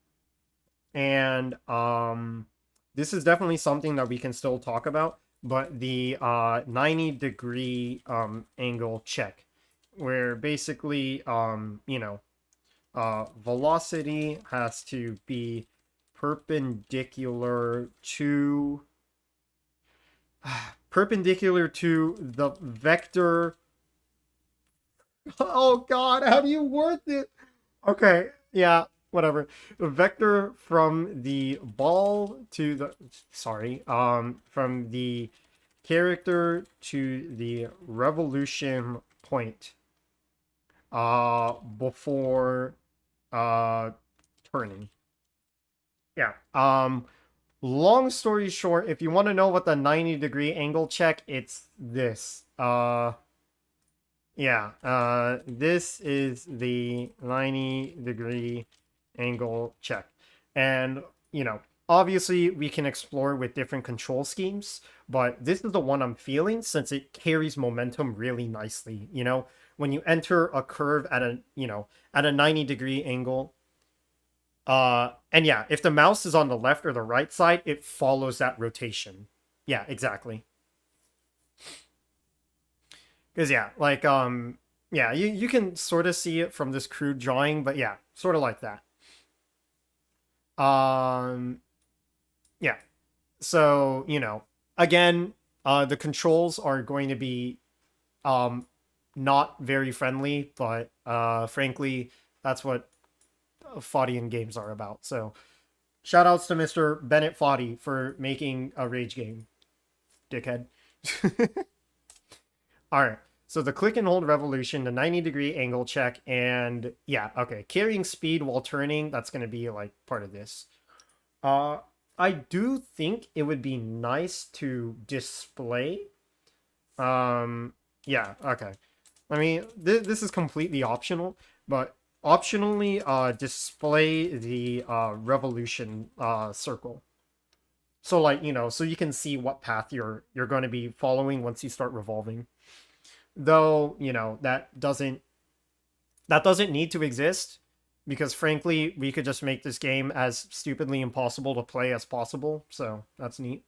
and this is definitely something that we can still talk about, but the 90-degree angle check. where basically, velocity has to be perpendicular to the vector. Oh God, how do you word it? Okay, yeah, whatever. The vector from the ball to the from the character to the revolution point before uh turning. Yeah. Long story short, if you want to know what the 90-degree angle check, it's this. Yeah, this is the 90-degree angle check. And, obviously we can explore with different control schemes, but this is the one I'm feeling since it carries momentum really nicely, When you enter a curve at a 90-degree angle, and yeah, if the mouse is on the left or the right side, it follows that rotation. Yeah, exactly. Because yeah, like yeah, you can sort of see it from this crude drawing, but yeah, sort of like that. Um yeah. So, again, the controls are going to be um not very friendly, but frankly, that's what Foddian games are about. So, shout outs to Mr. Bennett Foddy for making a rage game, dickhead. All right. So the click and hold revolution, the 90-degree angle check, and yeah, okay. Carrying speed while turning, that's going to be like part of this. Uh, I do think it would be nice to display. Yeah, okay. I mean, this is completely optional, but optionally display the revolution circle. So like, so you can see what path you're going to be following once you start revolving. Though, that doesn't need to exist because frankly, we could just make this game as stupidly impossible to play as possible. So, that's neat.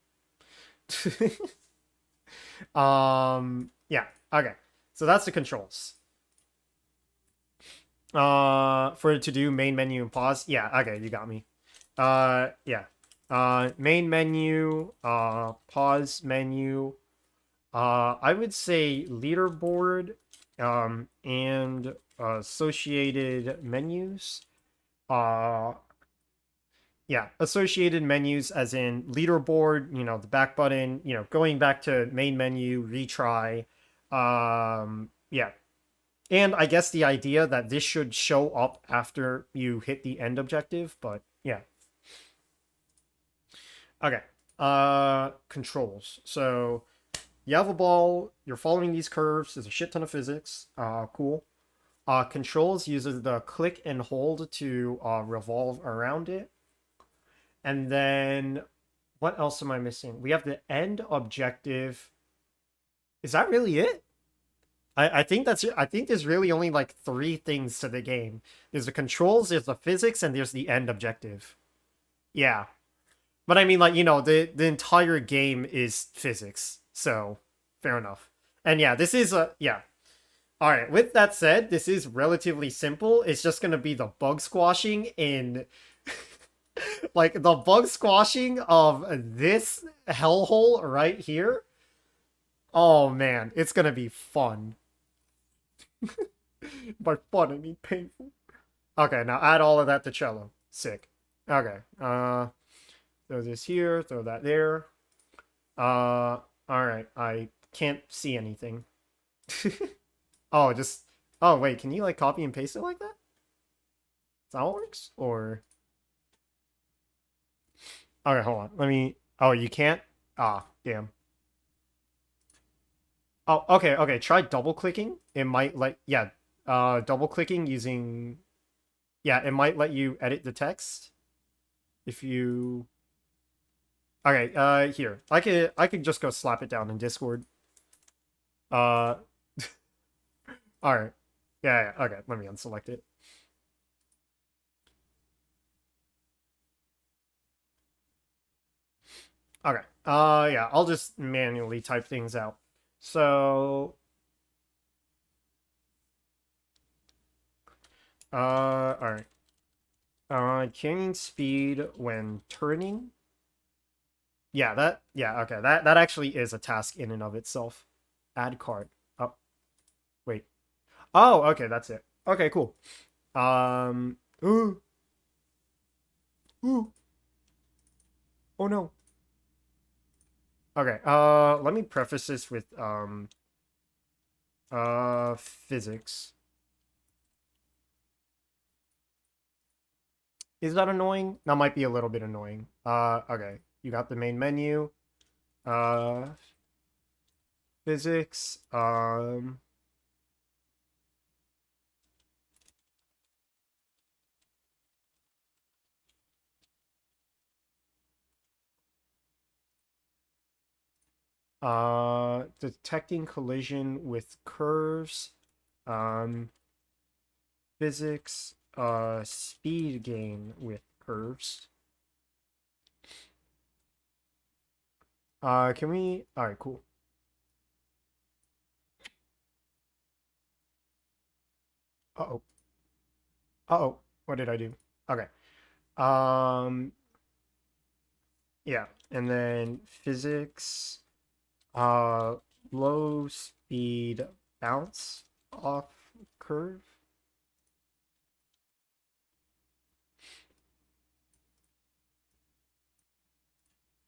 Yeah, okay. So that's the controls. For it to do main menu and pause. Yeah, okay, you got me. Yeah. Main menu, pause menu. I would say leaderboard, and associated menus. Uh, yeah, associated menus as in leaderboard, the back button, going back to main menu, retry. Yeah. And I guess the idea that this should show up after you hit the end objective, but yeah. Okay. Controls. So you have a ball, you're following these curves, there's a shit ton of physics. Cool. Controls uses the click and hold to revolve around it. And then what else am I missing? We have the end objective. Is that really it? I think there's really only like three things to the game. There's the controls, there's the physics, and there's the end objective. Yeah. But I mean, like, the entire game is physics. So, fair enough. And yeah, this is yeah. All right, with that said, this is relatively simple. It's just going to be the bug squashing in like the bug squashing of this hellhole right here. Oh man, it's going to be fun. By fun, I mean painful. Okay, now add all of that to cello. Sick. Okay. Throw this here, throw that there. All right. I can't see anything. Oh, just. Oh, wait. Can you like copy and paste it like that? Is that how it works? Or. Okay, hold on. Let me. Oh, you can't? Ah, damn. Oh, okay, okay. Try double clicking. It might like. Yeah. Double clicking using. Yeah, it might let you edit the text. If you. Okay, here. I could just go slap it down in Discord. Uh. All right. Yeah, yeah. Okay, let me unselect it. Okay. Yeah, I'll just manually type things out. So, All right. Changing speed when turning. Yeah, okay. That actually is a task in and of itself. Add card. Oh, wait. Oh, okay, that's it. Okay, cool. Ooh, ooh. Oh no. Okay. Let me preface this with physics. Is that annoying? That might be a little bit annoying. Okay. You got the main menu. Uh, physics. Detecting collision with curves. Um, physics. Speed gain with curves. Can we? All right, cool. Uh-oh. Uh-oh. What did I do? Okay. Um, yeah. And then physics, uh, low speed bounce off curve.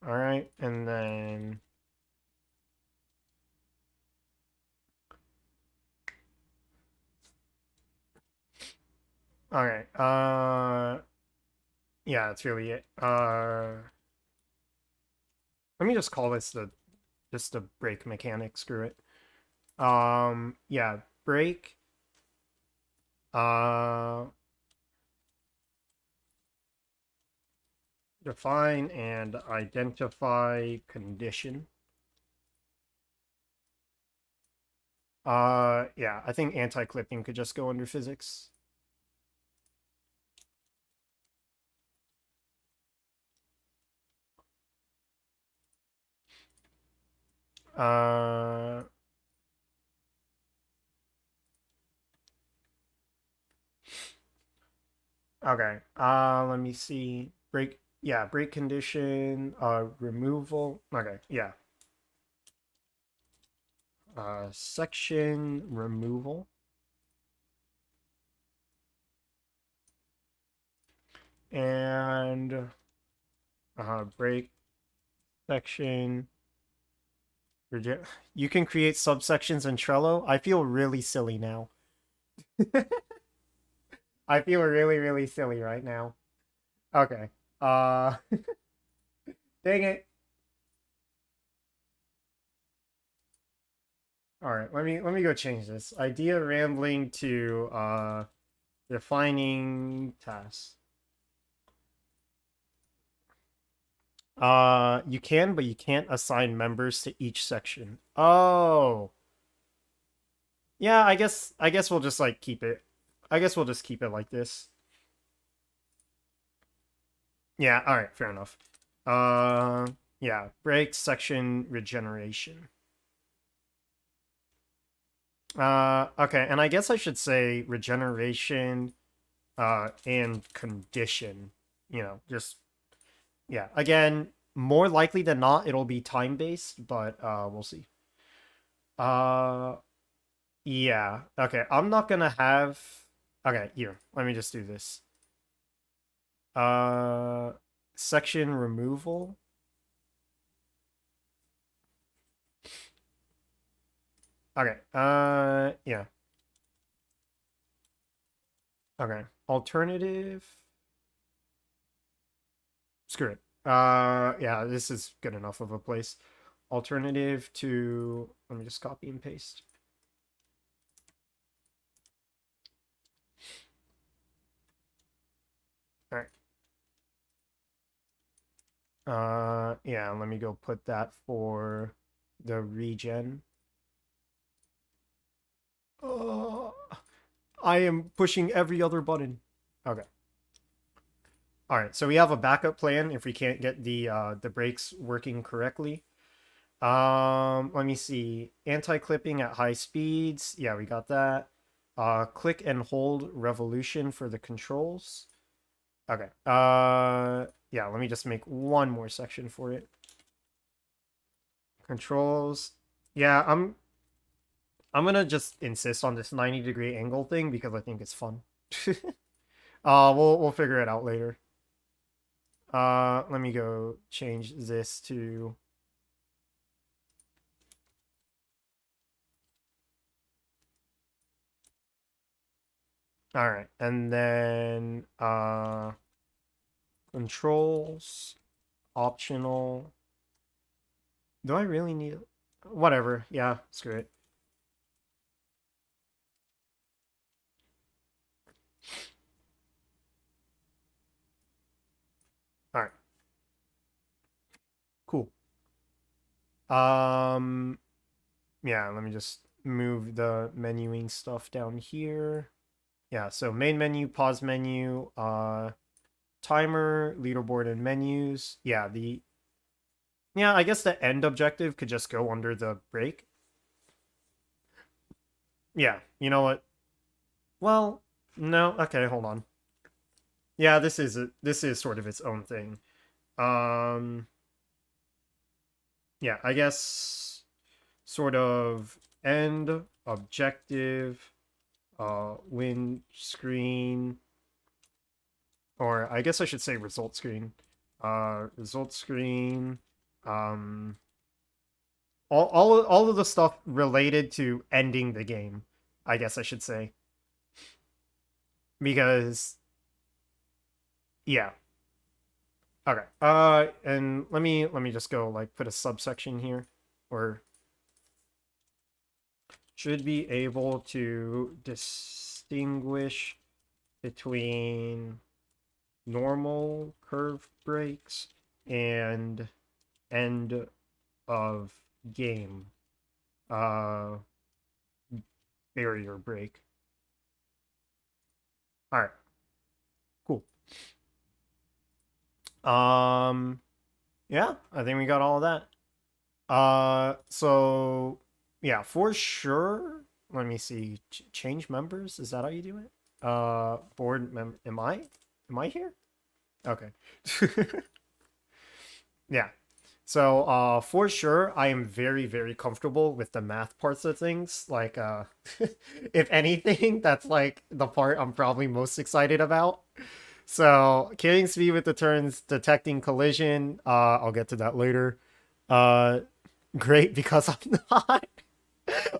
All right. And then, all right. Yeah, that's really it. Let me just call this just a brake mechanic. Screw it. Yeah, brake. Uh, define and identify condition. Yeah, I think anti-clipping could just go under physics. Uh, okay. Let me see. Break. Yeah, break condition. Removal. Okay. Yeah. Section removal. And break section. You can create subsections in Trello. I feel really silly now. I feel really, really silly right now. Okay. Uh, dang it. All right, let me go change this. Idea rambling to defining tasks. You can, but you can't assign members to each section. Oh. Yeah, I guess we'll just like keep it. I guess we'll just keep it like this. Yeah, all right, fair enough. Yeah, break section regeneration. Okay, and I guess I should say regeneration and condition. Just yeah. Again, more likely than not it'll be time based, but we'll see. Uh yeah. Okay, I'm not gonna have okay, here. Let me just do this. Uh section removal. Okay. Yeah. Okay. Alternative. Screw it. Yeah, this is good enough of a place. Alternative to let me just copy and paste. All right. Yeah, let me go put that for the regen. Oh, I am pushing every other button. Okay. All right, so we have a backup plan if we can't get the brakes working correctly. Let me see. Anti-clipping at high speeds. Yeah, we got that. Click and hold revolution for the controls. Okay. Yeah, let me just make one more section for it. Controls. Yeah, I'm gonna just insist on this 90-degree angle thing because I think it's fun. We'll figure it out later. Let me go change this to. All right, and then controls optional. Do I really need whatever? Yeah, screw it. All right. Cool. Yeah, let me just move the menuing stuff down here. Yeah, so main menu, pause menu, timer, leaderboard, and menus. Yeah, I guess the end objective could just go under the break. Yeah, you know what? Well, no, okay, hold on. Yeah, this is sort of its own thing. Yeah, I guess sort of end objective win screen, or I guess I should say result screen. Result screen. Um, all of the stuff related to ending the game, I guess I should say. Because yeah. Okay. And let me just go like put a subsection here, or should be able to distinguish between normal curve breaks and end of game barrier break. All right. Cool. Yeah, I think we got all of that. So yeah, for sure. Let me see. Change members. Is that how you do it? Board member. Am I here? Okay. Yeah. So, for sure, I am very, very comfortable with the math parts of things. Like, if anything, that's like the part I'm probably most excited about. So, killing speed with the turns, detecting collision. I'll get to that later. Uh, great because I'm not.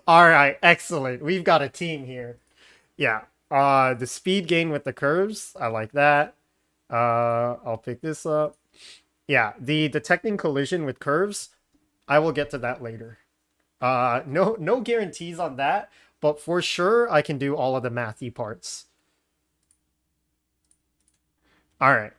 All right, excellent. We've got a team here. Yeah. The speed gain with the curves. I like that. I'll pick this up. Yeah, the detecting collision with curves, I will get to that later. No guarantees on that, but for sure I can do all of the mathy parts. All right.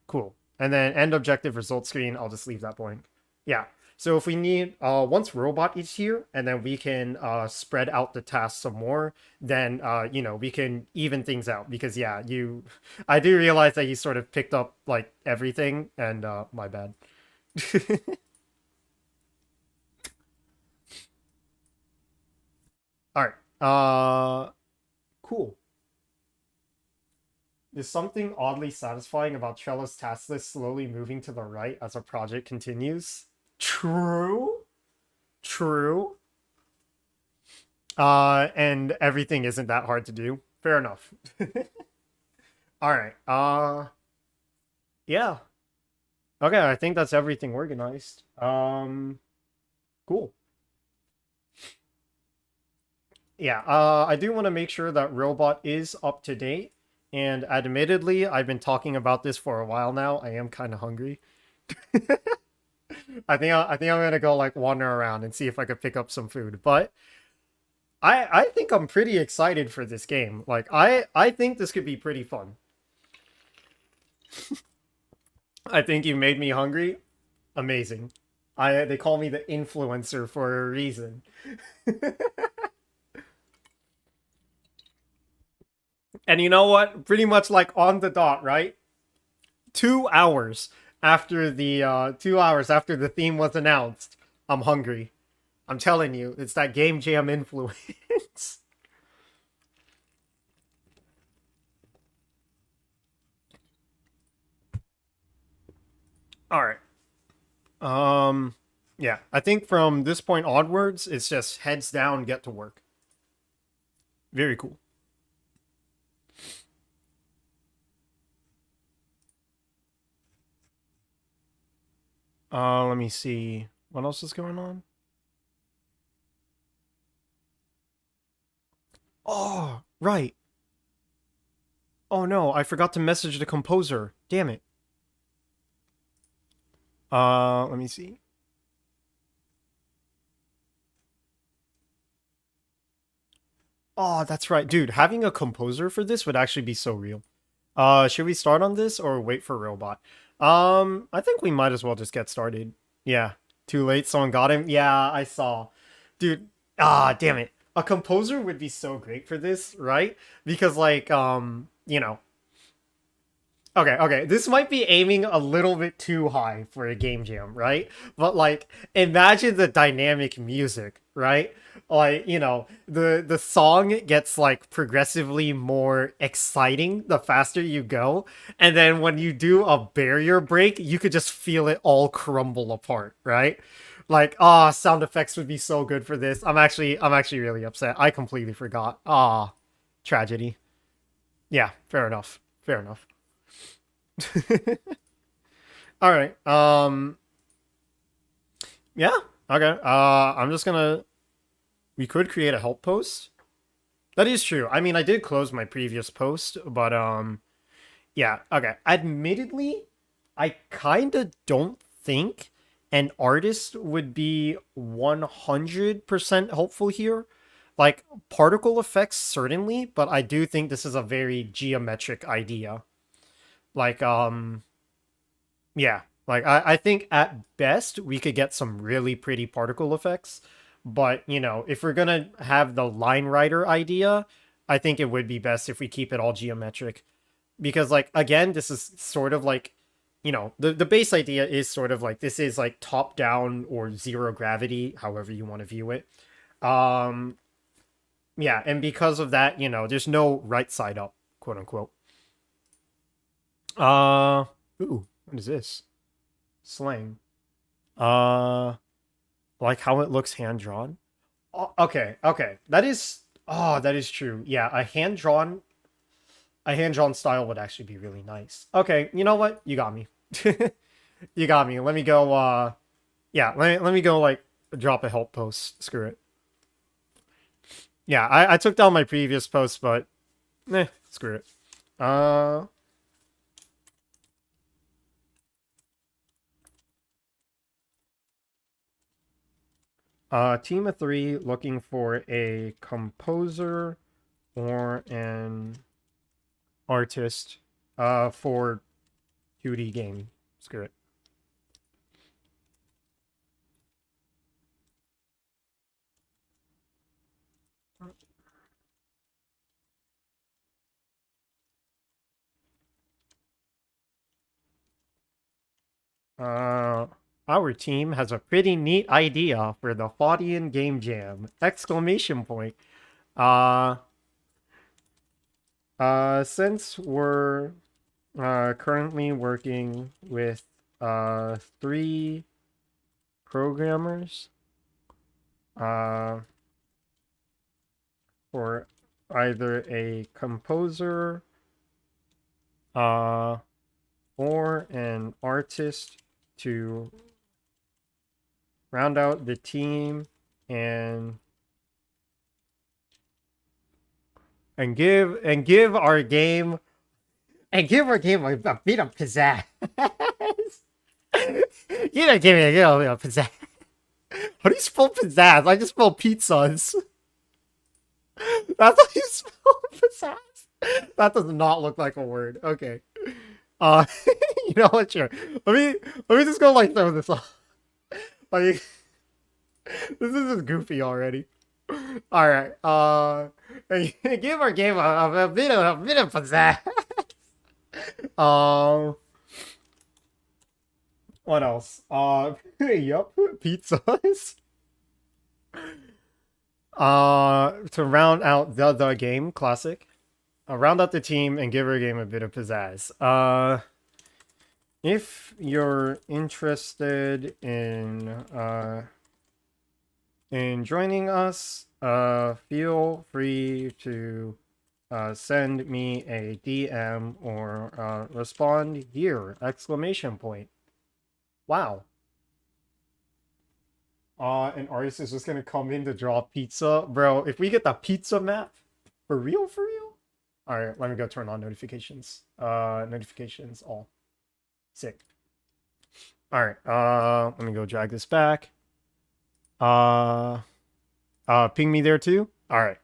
Cool. And then end objective result screen, I'll just leave that blank. Yeah. So if we need once robot is here, and then we can spread out the tasks some more, then we can even things out because yeah, I do realize that you sort of picked up like everything, and my bad. All right. Cool. There's something oddly satisfying about Trello's task list slowly moving to the right as a project continues. True. True. And everything isn't that hard to do. Fair enough. All right. Yeah. Okay, I think that's everything organized. Cool. Yeah, I do want to make sure that Robot is up to date. And admittedly, I've been talking about this for a while now. I am kind of hungry. I think I'm gonna go like wander around and see if I could pick up some food. But I think I'm pretty excited for this game. Like I think this could be pretty fun. I think you made me hungry. Amazing. They call me the influencer for a reason. And you know what? Pretty much like on the dot, right? 2 hours after the 2 hours after the theme was announced, I'm hungry. I'm telling you, it's that game jam influence. All right. Yeah, I think from this point onwards, it's just heads down, get to work. Very cool. Let me see. What else is going on? Oh, right. Oh no, I forgot to message the composer. Damn it. Let me see. Oh, that's right. Dude, having a composer for this would actually be so real. Should we start on this or wait for Robot? I think we might as well just get started. Yeah. Too late, someone got him. Yeah, I saw. Dude, damn it. A composer would be so great for this, right? Because like, okay. This might be aiming a little bit too high for a game jam, right? But like, imagine the dynamic music, right? Like, the song gets like progressively more exciting the faster you go, and then when you do a barrier break, you could just feel it all crumble apart, right? Like, sound effects would be so good for this. I'm actually really upset. I completely forgot. Tragedy. Yeah, fair enough. Fair enough. All right. Yeah. Okay. I'm just gonna. We could create a help post. That is true. I mean, I did close my previous post, but yeah. Okay. Admittedly, I kind of don't think an artist would be 100% helpful here. Like particle effects, certainly, but I do think this is a very geometric idea. Like, yeah, like I think at best we could get some really pretty particle effects, but if we're gonna have the line writer idea, I think it would be best if we keep it all geometric. Because like again, this is sort of like the base idea is sort of like this is like top down or zero gravity, however you want to view it. Um yeah, and because of that, there's no right side up, quote unquote. Uh ooh, what is this? Slang. Uh, like how it looks hand drawn. Oh, okay. That is true. Yeah, a hand drawn style would actually be really nice. Okay, you know what? You got me. You got me. Let me go. Yeah, let me go. Like drop a help post. Screw it. Yeah, I took down my previous post, but screw it. Uh, team of three looking for a composer or an artist for 2D game. Screw it. Uh, our team has a pretty neat idea for the Foddian game jam! Exclamation point. Uh, since we're currently working with three programmers uh for either a composer uh or an artist to round out the team and give our game a bit of pizzazz. You don't give me a little bit of pizzazz. How do you spell pizzazz? I just spell pizzas. That's how you spell pizzazz. That does not look like a word. Okay. Uh, you know what? Sure. Let me just go like throw this off. Like this is just goofy already. All right. Give our game a bit of pizzazz. Um, what else? Yup, pizzas. To round out the game, classic. Round out the team and give our game a bit of pizzazz. if you're interested in joining us, feel free to send me a DM or respond here! Exclamation point. Wow. An artist is just gonna come in to draw pizza. Bro, if we get the pizza map, for real, for real? Alright, let me go turn on notifications. Notifications all. Sick. Alright, let me go drag this back. Ping me there too? Alright.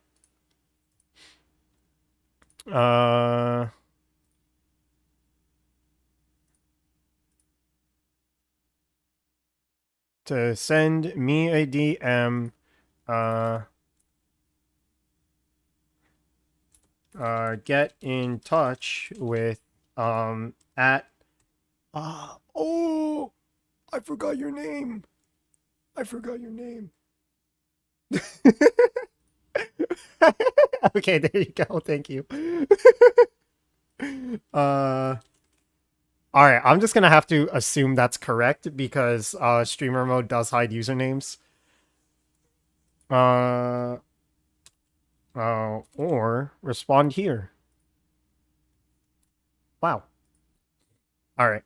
To send me a DM, get in touch with, at, oh, I forgot your name. I forgot your name. Okay, there you go. Thank you. All right, I'm just gonna have to assume that's correct because streamer mode does hide usernames. Or respond here. Wow. All right.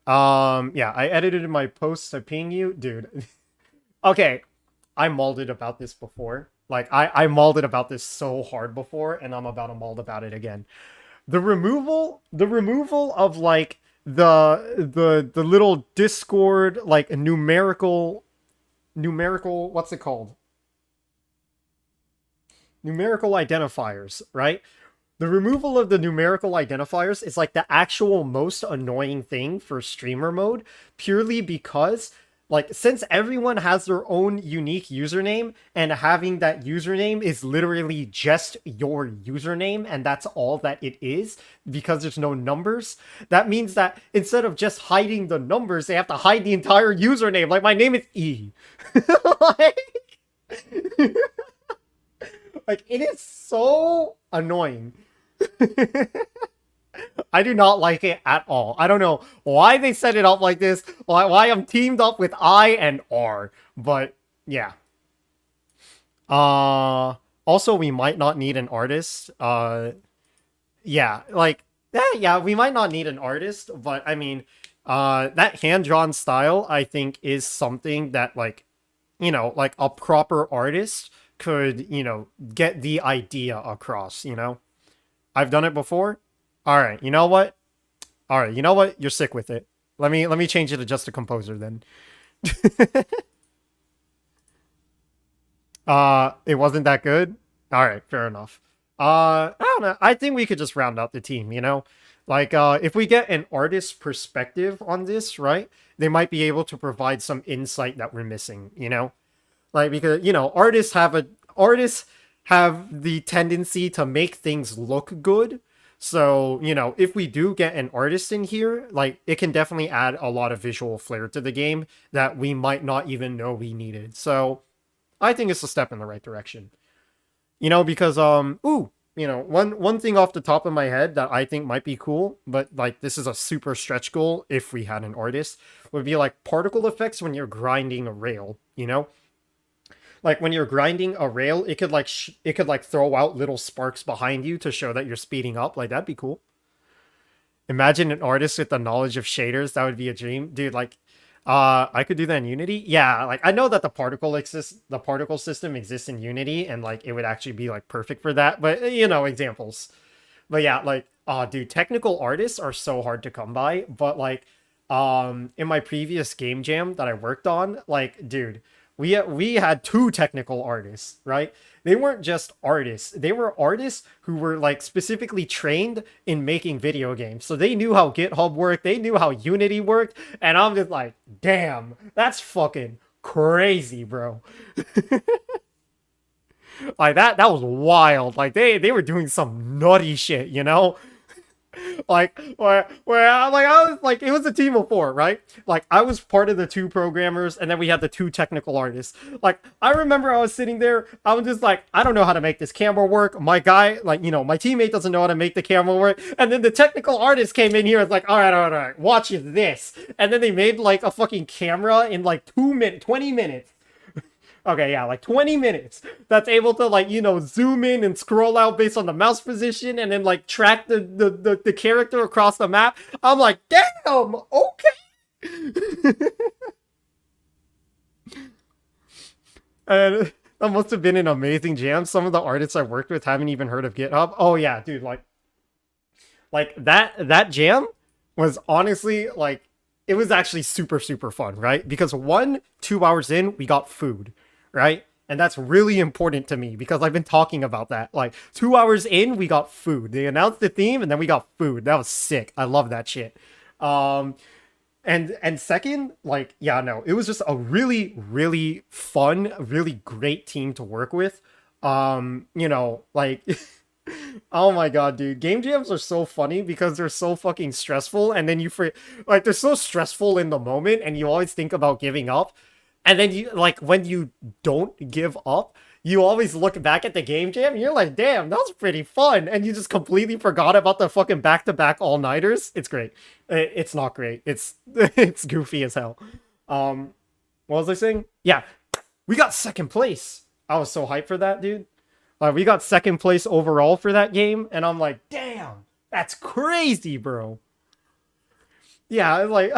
Yeah, I edited my post to ping you, dude. Okay, I mauled about this before. Like I mauled about this so hard before, and I'm about to maul about it again. The removal of like the little Discord like numerical what's it called? Numerical identifiers, right? The removal of the numerical identifiers is like the actual most annoying thing for streamer mode, purely because like since everyone has their own unique username and having that username is literally just your username and that's all that it is because there's no numbers, that means that instead of just hiding the numbers, they have to hide the entire username. Like my name is E. like, like it is so annoying. I do not like it at all. I don't know why they set it up like this, why I'm teamed up with I and R, but yeah. Also we might not need an artist. Yeah, like yeah, we might not need an artist, but I mean, that hand-drawn style I think is something that like, you know, like a proper artist could, you know, get the idea across, you know? I've done it before. All right, you know what? All right, you know what? You're sick with it. Let me change it to just a composer then. It wasn't that good. All right, fair enough. I don't know. I think we could just round out the team, you know? Like if we get an artist perspective on this, right? They might be able to provide some insight that we're missing, you know? Like because, you know, artists have the tendency to make things look good. So, you know, if we do get an artist in here, like it can definitely add a lot of visual flair to the game that we might not even know we needed. So, I think it's a step in the right direction. You know, because ooh, you know, one thing off the top of my head that I think might be cool, but like this is a super stretch goal if we had an artist, would be like particle effects when you're grinding a rail, you know? Like when you're grinding a rail, it could like throw out little sparks behind you to show that you're speeding up. Like that'd be cool. Imagine an artist with the knowledge of shaders. That would be a dream, dude. Like, I could do that in Unity. Yeah, like I know that the particle system exists in Unity, and like it would actually be like perfect for that. But you know, examples. But yeah, like, oh, dude, technical artists are so hard to come by. But like, in my previous game jam that I worked on, like, dude, we had two technical artists, right? They weren't just artists. They were artists who were like specifically trained in making video games. So they knew how GitHub worked, they knew how Unity worked, and I'm just like, damn, that's fucking crazy, bro. Like that was wild. Like they were doing some nutty shit, you know? Like where I was like, it was a team of four, right? Like I was part of the two programmers, and then we had the two technical artists. Like I remember I was sitting there, I was just like, I don't know how to make this camera work. My guy, like, my teammate doesn't know how to make the camera work. And then the technical artist came in here and was like, all right, watch this. And then they made like a fucking camera in like 20 minutes. Okay, yeah, like 20 minutes. That's able to, like, zoom in and scroll out based on the mouse position, and then like track the character across the map. I'm like, damn, okay. And that must have been an amazing jam. Some of the artists I worked with haven't even heard of GitHub. Oh yeah, dude, like that jam was honestly like, it was actually super super fun, right? Because 2 hours in, we got food, right? And that's really important to me because I've been talking about that. Like 2 hours in, we got food. They announced the theme and then we got food. That was sick. I love that shit. Um, and second, like, yeah, no, it was just a really, really fun, really great team to work with. Like, oh my god, dude, game jams are so funny because they're so fucking stressful, and then like, they're so stressful in the moment, and you always think about giving up, and then you, like, when you don't give up, you always look back at the game jam and you're like, damn, that was pretty fun, and you just completely forgot about the fucking back-to-back all-nighters. It's great. It's not great. It's it's goofy as hell. What was I saying? Yeah, we got second place. I was so hyped for that, dude. We got second place overall for that game, and I'm like, damn, that's crazy, bro. Yeah, like,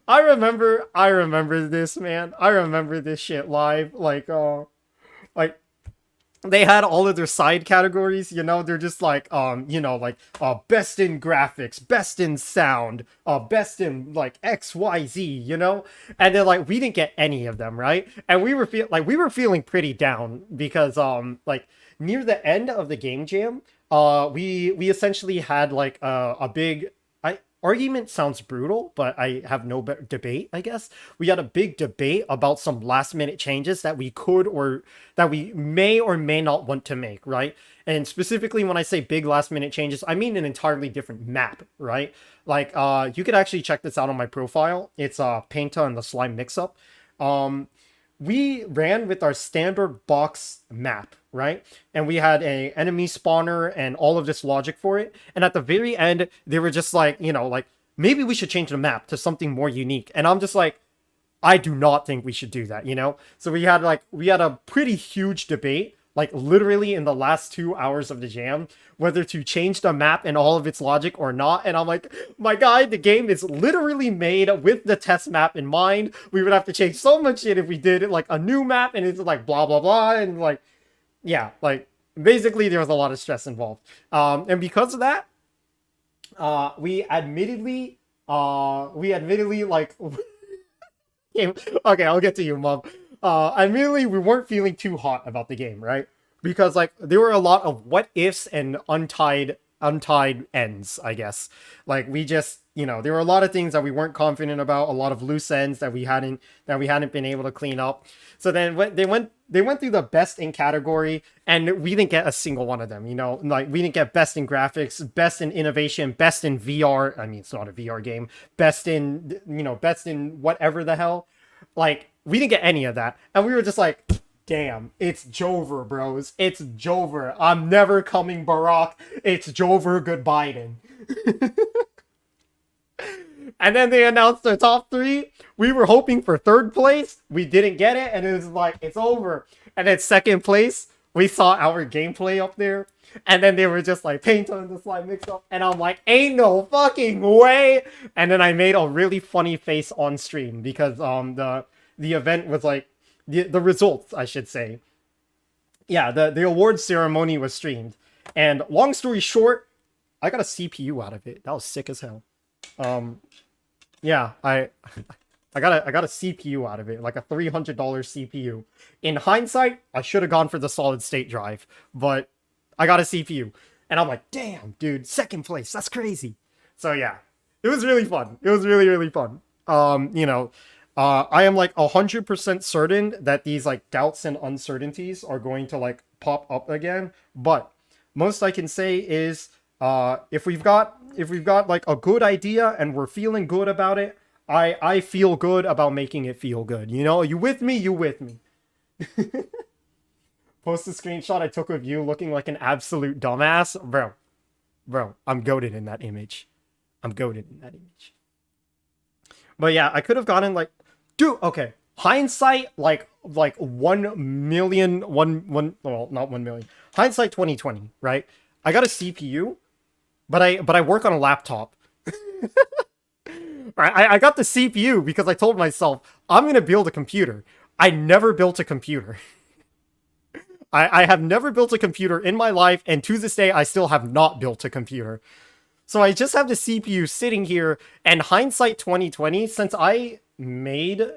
I remember this, man. I remember this shit live. Like they had all of their side categories, they're just like, best in graphics, best in sound, best in like XYZ, and then like we didn't get any of them, right? And we were feeling pretty down because like near the end of the game jam, we essentially had like a big, argument sounds brutal, but I have no debate, I guess. We had a big debate about some last minute changes that we could, or that we may or may not want to make, right? And specifically when I say big last minute changes, I mean an entirely different map, right? Like, you could actually check this out on my profile. It's Painta and the Slime Mix-Up. We ran with our standard box map, right? And we had a enemy spawner and all of this logic for it. And at the very end, they were just like, like, maybe we should change the map to something more unique. And I'm just like, I do not think we should do that, So we had a pretty huge debate, like literally in the last 2 hours of the jam, whether to change the map and all of its logic or not. And I'm like, my guy, the game is literally made with the test map in mind. We would have to change so much shit if we did it like a new map, and it's like blah blah blah, and like, yeah, like basically there was a lot of stress involved. And because of that, we admittedly like okay, I'll get to you, Mom. Admittedly, we weren't feeling too hot about the game, right? Because like there were a lot of what ifs and untied ends, I guess. Like we just, there were a lot of things that we weren't confident about, a lot of loose ends that we hadn't been able to clean up. So then they went through the best in category, and we didn't get a single one of them, like we didn't get best in graphics, best in innovation, best in VR. I mean, it's not a VR game. Best in, best in whatever the hell. Like, we didn't get any of that. And we were just like, damn, it's Jover, bros. It's Jover. I'm never coming, Barack. It's Jover, good Biden. And then they announced their top three. We were hoping for third place. We didn't get it. And it was like, it's over. And then second place, we saw our gameplay up there. And then they were just like, paint on the slime mix-up. And I'm like, ain't no fucking way. And then I made a really funny face on stream because the event was like, the results, I should say. Yeah, the awards ceremony was streamed. And long story short, I got a CPU out of it. That was sick as hell. Yeah, I got a CPU out of it, like a $300 CPU. In hindsight, I should have gone for the solid state drive, but I got a CPU. And I'm like, damn, dude, second place, that's crazy. So yeah, it was really fun. It was really, really fun. I am like 100% certain that these like doubts and uncertainties are going to like pop up again. But most I can say is If we've got like a good idea and we're feeling good about it, I feel good about making it feel good. You know, you with me? You with me? Post a screenshot I took of you looking like an absolute dumbass, bro. I'm goated in that image. I'm goated in that image. But yeah, I could have gotten like, dude. Okay, hindsight, like 1 million, well, not 1 million. Hindsight 2020, right? I got a CPU, but I work on a laptop. Right, I got the CPU because I told myself I'm gonna build a computer. I never built a computer. I have never built a computer in my life, and to this day, I still have not built a computer. So I just have the CPU sitting here, and hindsight 2020, since I made,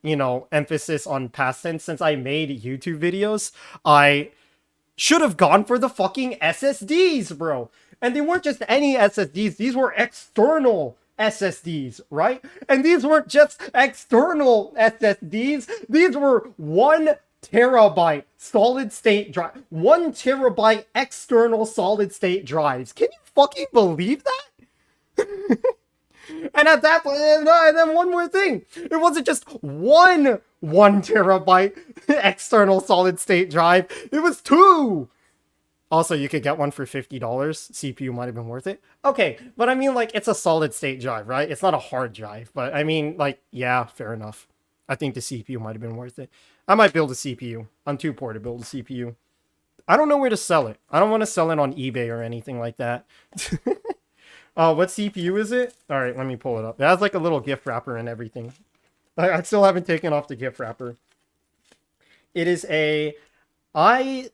emphasis on past tense, since I made YouTube videos, I should have gone for the fucking SSDs, bro. And they weren't just any SSDs, these were external SSDs, right? And these weren't just external SSDs, these were 1 terabyte solid state drive, 1 terabyte external solid state drives. Can you fucking believe that? And at that point, and then one more thing, it wasn't just one 1 terabyte external solid state drive, it was two. Also, you could get one for $50. CPU might have been worth it. Okay, but I mean, like, it's a solid state drive, right? It's not a hard drive, but I mean, like, yeah, fair enough. I think the CPU might have been worth it. I might build a CPU. I'm too poor to build a CPU. I don't know where to sell it. I don't want to sell it on eBay or anything like that. What CPU is it? All right, let me pull it up. It has like a little gift wrapper and everything. I still haven't taken off the gift wrapper. It is a i7.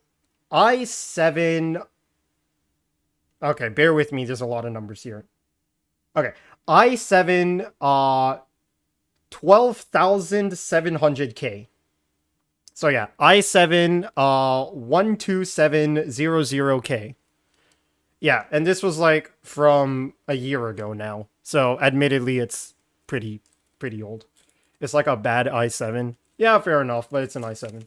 Okay, bear with me. There's a lot of numbers here. Okay, i7 12,700K. So yeah, i7 12700K. Yeah, and this was like from a year ago now. So admittedly, it's pretty old. It's like a bad i7. Yeah, fair enough, but it's an i7.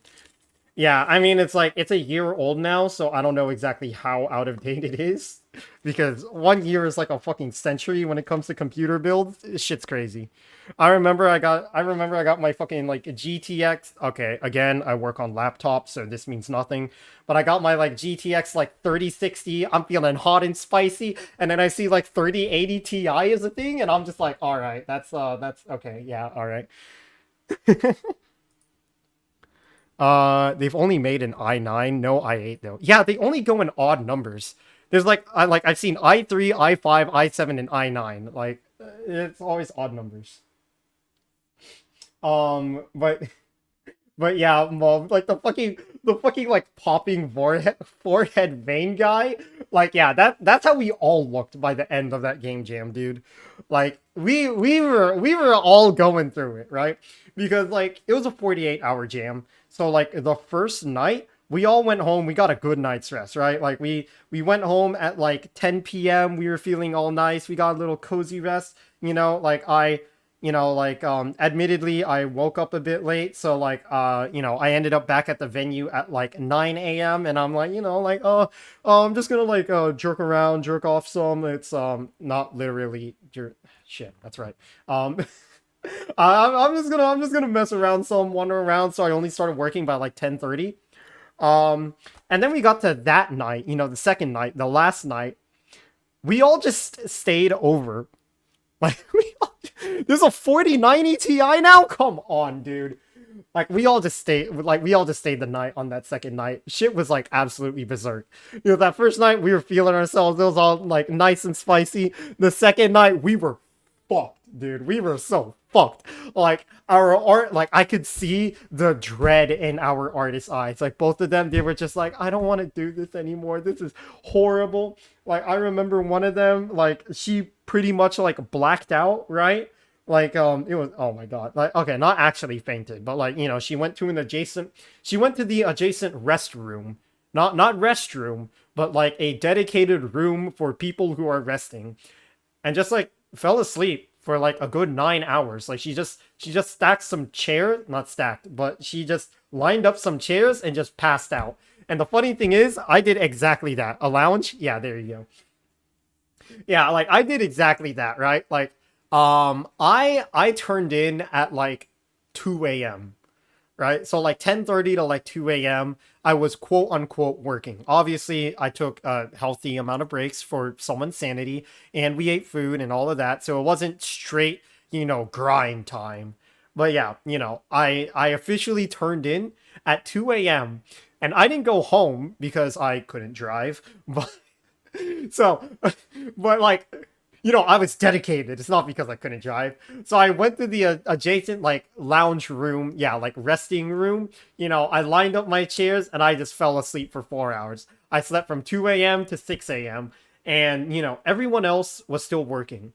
Yeah, I mean, it's like, it's a year old now, so I don't know exactly how out of date it is. Because 1 year is like a fucking century when it comes to computer builds. Shit's crazy. I remember I got my fucking like GTX. Okay, again, I work on laptops, so this means nothing. But I got my like GTX like 3060. I'm feeling hot and spicy, and then I see like 3080 Ti is a thing, and I'm just like, all right, that's okay, yeah, all right. They've only made an i9, no i8 though. Yeah, they only go in odd numbers. There's I've seen i3, i5, i7, and i9. Like, it's always odd numbers. But yeah, Mom, like the fucking like popping forehead vein guy. Like, yeah, that's how we all looked by the end of that game jam, dude. Like, we were all going through it, right? Because like it was a 48-hour jam. So like the first night, we all went home. We got a good night's rest, right? Like we went home at like 10 p.m. We were feeling all nice. We got a little cozy rest. Admittedly, I woke up a bit late, so like I ended up back at the venue at like 9 a.m. and I'm like, I'm just gonna like jerk around, jerk off some. It's not literally shit. That's right. I'm just gonna mess around some, wander around. So I only started working by like 10:30. And then we got to that night, the second night, the last night. We all just stayed over. Like there's a 4090 Ti now. Come on, dude. Like we all just stayed the night on that second night. Shit was like absolutely berserk. That first night we were feeling ourselves. It was all like nice and spicy. The second night we were fucked, dude. We were so fucked. Like our art, like I could see the dread in our artist's eyes. Like both of them, they were just like, I don't want to do this anymore. This is horrible. Like I remember one of them, like she pretty much like blacked out, right? Like it was, oh my god. Like, okay, not actually fainted, but like, she went to the adjacent restroom. Not restroom, but like a dedicated room for people who are resting. And just like fell asleep for like a good 9 hours. Like she just stacked some chairs, not stacked, but she just lined up some chairs and just passed out. And the funny thing is, I did exactly that. A lounge? Yeah, there you go. Yeah, like I did exactly that, right? Like, I turned in at like 2 a.m. Right? So like 10:30 to like 2 a.m. I was quote unquote working. Obviously, I took a healthy amount of breaks for someone's sanity, and we ate food and all of that. So it wasn't straight, grind time. But yeah, I officially turned in at 2 a.m. and I didn't go home because I couldn't drive. But so, but like, I was dedicated. It's not because I couldn't drive. So I went to the adjacent like lounge room, yeah, like resting room. I lined up my chairs and I just fell asleep for 4 hours. I slept from 2 a.m. to 6 a.m. and everyone else was still working.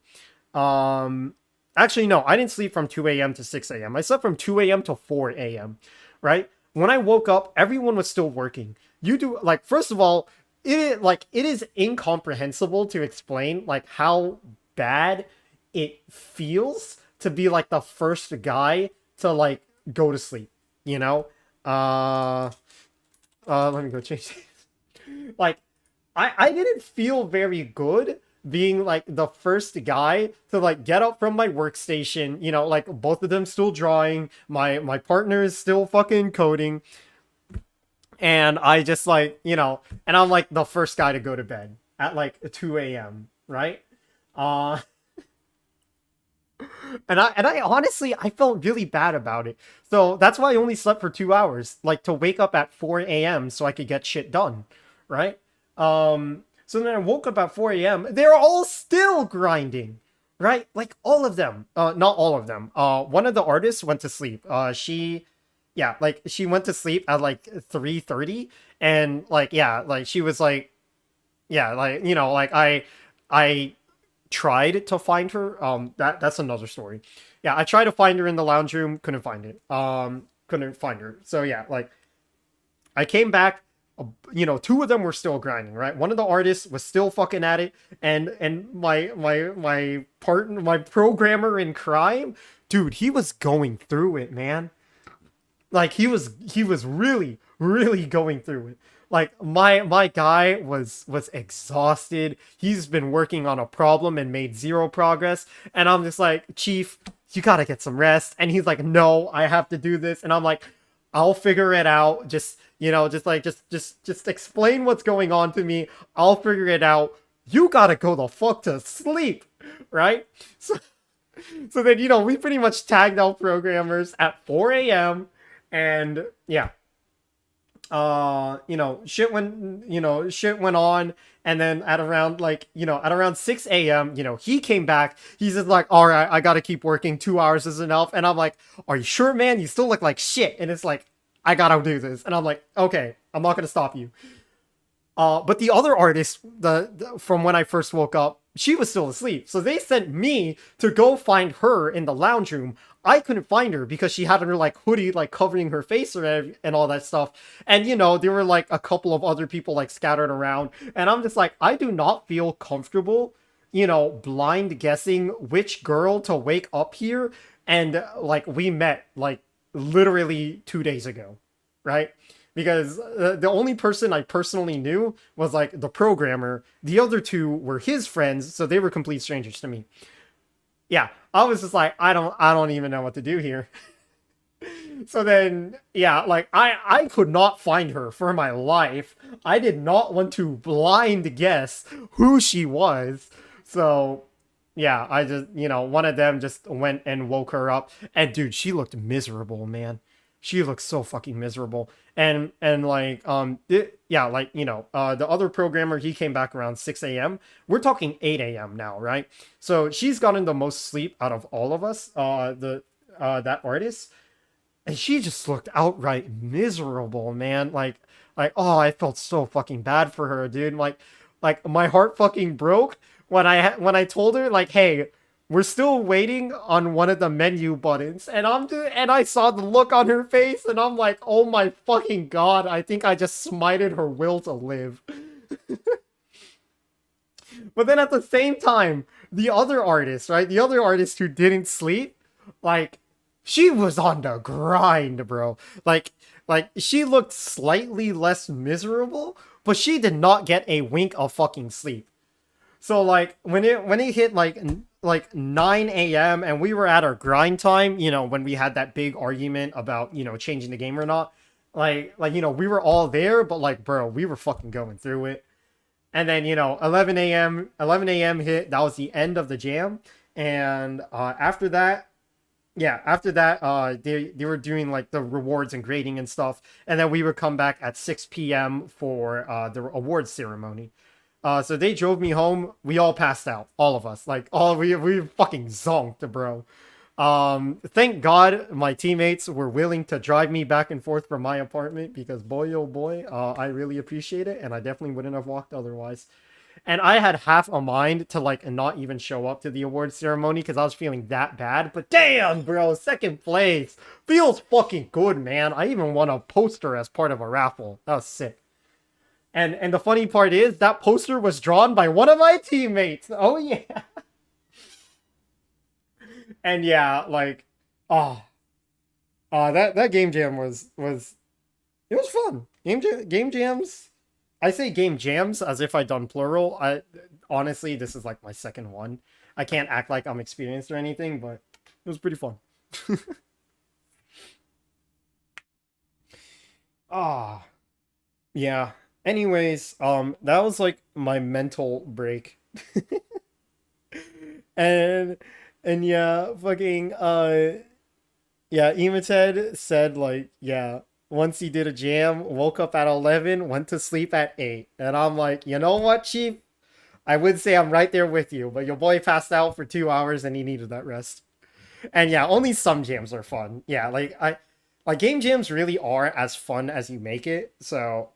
Um, Actually, no, I didn't sleep from 2 a.m. to 6 a.m. I slept from 2 a.m. to 4 a.m. Right? When I woke up, everyone was still working. You do like first of all, it is incomprehensible to explain like how bad it feels to be like the first guy to like go to sleep, you know? Uh Let me go change like I didn't feel very good being like the first guy to like get up from my workstation, like both of them still drawing, my partner is still fucking coding, and I just like, and I'm like the first guy to go to bed at like 2 a.m., right? Uh and I honestly I felt really bad about it. So that's why I only slept for 2 hours, like to wake up at 4 a.m. so I could get shit done, right? So then I woke up at 4 a.m. They're all still grinding, right? Like all of them. Not all of them. One of the artists went to sleep. Yeah, like she went to sleep at like 3:30, and like yeah, like she was like yeah, like like I tried to find her. That's another story. Yeah, I tried to find her in the lounge room, couldn't find it. Couldn't find her. So yeah, like I came back. Two of them were still grinding. Right, one of the artists was still fucking at it, and my programmer in crime, dude, he was going through it, man. Like he was really going through it. Like my guy was exhausted. He's been working on a problem and made zero progress, and I'm just like, Chief, you got to get some rest. And he's like, no, I have to do this. And I'm like, I'll figure it out. Just just explain what's going on to me. I'll figure it out. You got to go the fuck to sleep, right? So then we pretty much tagged out programmers at 4 a.m. and yeah, shit went on. And then at around like at around 6 a.m. He came back. He's just like, all right, I gotta keep working, 2 hours is enough. And I'm like, are you sure, man? You still look like shit. And it's like, I gotta do this. And I'm like, okay, I'm not gonna stop you. But the other artist, the from when I first woke up, she was still asleep. So they sent me to go find her in the lounge room. I couldn't find her because she had her like hoodie like covering her face and all that stuff. And there were like a couple of other people like scattered around. And I'm just like, I do not feel comfortable, blind guessing which girl to wake up here. And like we met like literally 2 days ago, right? Because the only person I personally knew was like the programmer. The other two were his friends, so they were complete strangers to me. Yeah, I was just like, I don't even know what to do here. So then, yeah, like I could not find her for my life. I did not want to blind guess who she was. So yeah, I just one of them just went and woke her up, and dude, she looked miserable, man. She looks so fucking miserable. And like yeah, like the other programmer, he came back around 6 a.m. We're talking 8 a.m. now, right? So she's gotten the most sleep out of all of us, the that artist. And she just looked outright miserable, man. Like oh, I felt so fucking bad for her, dude. Like my heart fucking broke when I told her like, hey, we're still waiting on one of the menu buttons, and I saw the look on her face, and I'm like, oh my fucking god, I think I just smited her will to live. But then at the same time, the other artist, right? The other artist who didn't sleep, like, she was on the grind, bro. Like she looked slightly less miserable, but she did not get a wink of fucking sleep. So like when it hit like 9 a.m. and we were at our grind time, when we had that big argument about, changing the game or not. We were all there, but like bro, we were fucking going through it. And then, 11 a.m. hit. That was the end of the jam. And after that, yeah, after that, they were doing like the rewards and grading and stuff, and then we would come back at 6 p.m. for the awards ceremony. So they drove me home. We all passed out, all of us, like all we fucking zonked, bro. Thank God my teammates were willing to drive me back and forth from my apartment because boy oh boy, I really appreciate it, and I definitely wouldn't have walked otherwise. And I had half a mind to like not even show up to the award ceremony because I was feeling that bad. But damn, bro, second place feels fucking good, man. I even won a poster as part of a raffle. That was sick. And the funny part is that poster was drawn by one of my teammates. Oh yeah. And yeah, like, oh, that game jam was it was fun. Game jams. I say game jams as if I done plural. I honestly, this is like my second one. I can't act like I'm experienced or anything, but it was pretty fun. Ah, yeah. Anyways, that was like my mental break. and and yeah, fucking yeah, Emated said like, yeah, once he did a jam, woke up at 11, went to sleep at 8. And I'm like, you know what, Chief? I would say I'm right there with you, but your boy passed out for 2 hours and he needed that rest. And yeah, only some jams are fun. Yeah, like game jams really are as fun as you make it. So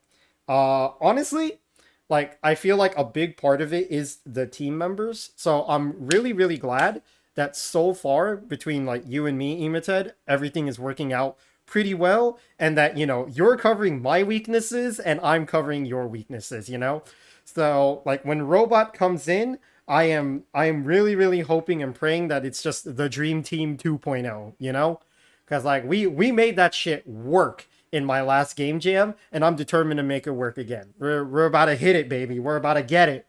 honestly, like I feel like a big part of it is the team members. So I'm really, really glad that so far between like you and me, Emated, everything is working out pretty well, and that you're covering my weaknesses and I'm covering your weaknesses. So like when Robot comes in, I am really, really hoping and praying that it's just the Dream Team 2.0. Because like we made that shit work in my last game jam, and I'm determined to make it work again. We're about to hit it, baby. We're about to get it.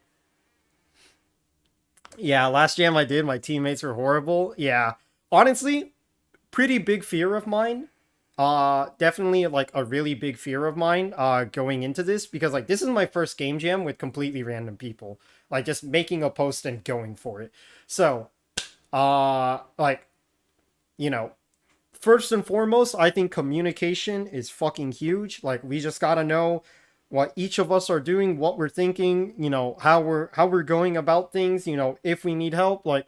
Yeah, last jam I did, my teammates were horrible. Yeah, honestly, pretty big fear of mine. Definitely like a really big fear of mine. Going into this because like this is my first game jam with completely random people. Like just making a post and going for it. So, like you know, first and foremost, I think communication is fucking huge. Like we just gotta know what each of us are doing, what we're thinking, how we're going about things, if we need help. Like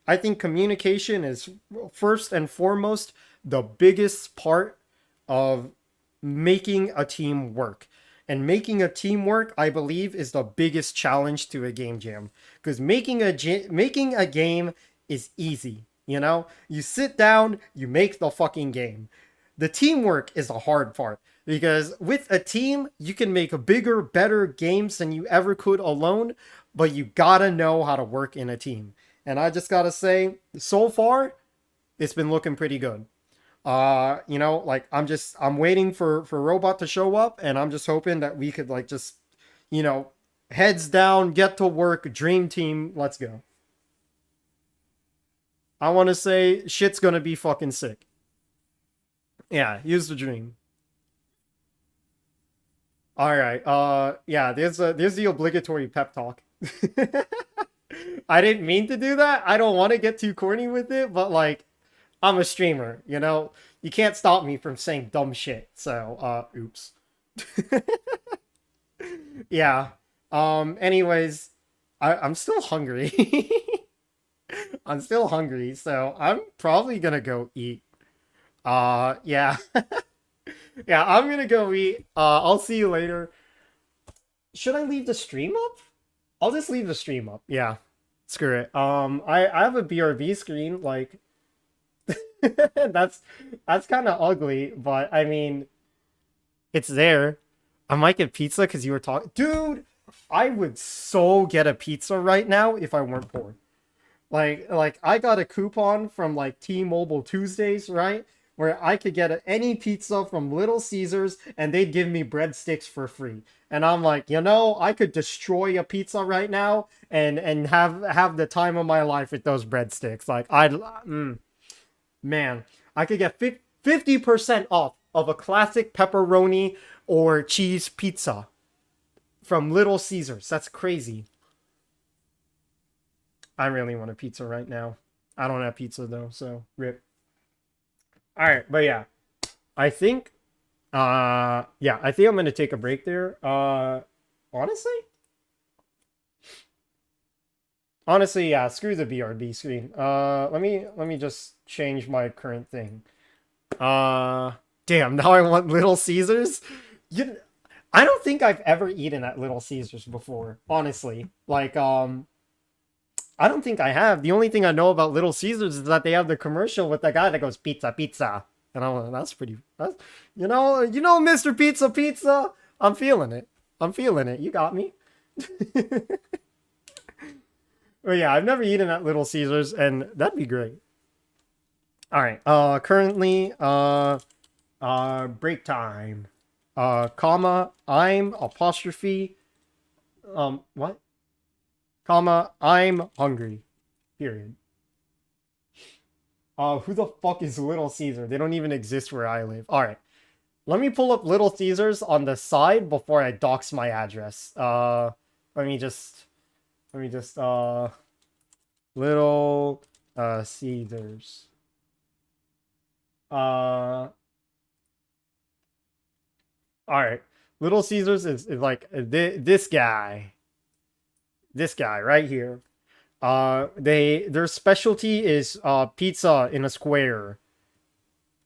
I think communication is first and foremost the biggest part of making a team work. And making a team work, I believe, is the biggest challenge to a game jam. Because making a game is easy. You sit down, you make the fucking game. The teamwork is the hard part because with a team, you can make bigger, better games than you ever could alone, but you gotta know how to work in a team. And I just gotta say, so far, it's been looking pretty good. Like I'm waiting for Robot to show up, and I'm just hoping that we could like just, you know, heads down, get to work, dream team, let's go. I want to say shit's gonna be fucking sick. Yeah, use the dream. All right. Yeah. There's the obligatory pep talk. I didn't mean to do that. I don't want to get too corny with it, but like, I'm a streamer. You can't stop me from saying dumb shit. So, oops. Yeah. Anyways, I'm still hungry. I'm still hungry, so I'm probably gonna go eat. Yeah. Yeah, I'm gonna go eat. I'll see you later. Should I leave the stream up? I'll just leave the stream up. Yeah. Screw it. I have a BRB screen, like that's that's kind of ugly, but I mean, it's there. I might get pizza because you were talking. Dude, I would so get a pizza right now if I weren't poor. Like I got a coupon from like T-Mobile Tuesdays, right? where I could get any pizza from Little Caesars and they'd give me breadsticks for free. And I'm like, you know, I could destroy a pizza right now and have the time of my life with those breadsticks. Like man, I could get 50% off of a classic pepperoni or cheese pizza from Little Caesars. That's crazy. I really want a pizza right now. I don't have pizza though, so rip. All right, but yeah, I think yeah, I think I'm gonna take a break there. Honestly, honestly, yeah, screw the BRB screen. Let me just change my current thing. Uh, damn, now I want Little Caesars. You, I don't think I've ever eaten at Little Caesars before. Honestly, like I don't think I have. The only thing I know about Little Caesars is that they have the commercial with the guy that goes pizza, pizza, and I'm like, that's pretty. That's, Mr. Pizza, Pizza. I'm feeling it. I'm feeling it. You got me. But yeah, I've never eaten at Little Caesars, and that'd be great. All right. Currently, break time. Comma, I'm apostrophe. What? Comma, I'm hungry. Period. Who the fuck is Little Caesar? They don't even exist where I live. All right. Let me pull up Little Caesars on the side before I dox my address. Let me just, Little, Caesars. All right. Little Caesars is like this guy. This guy right here. Their specialty is pizza in a square.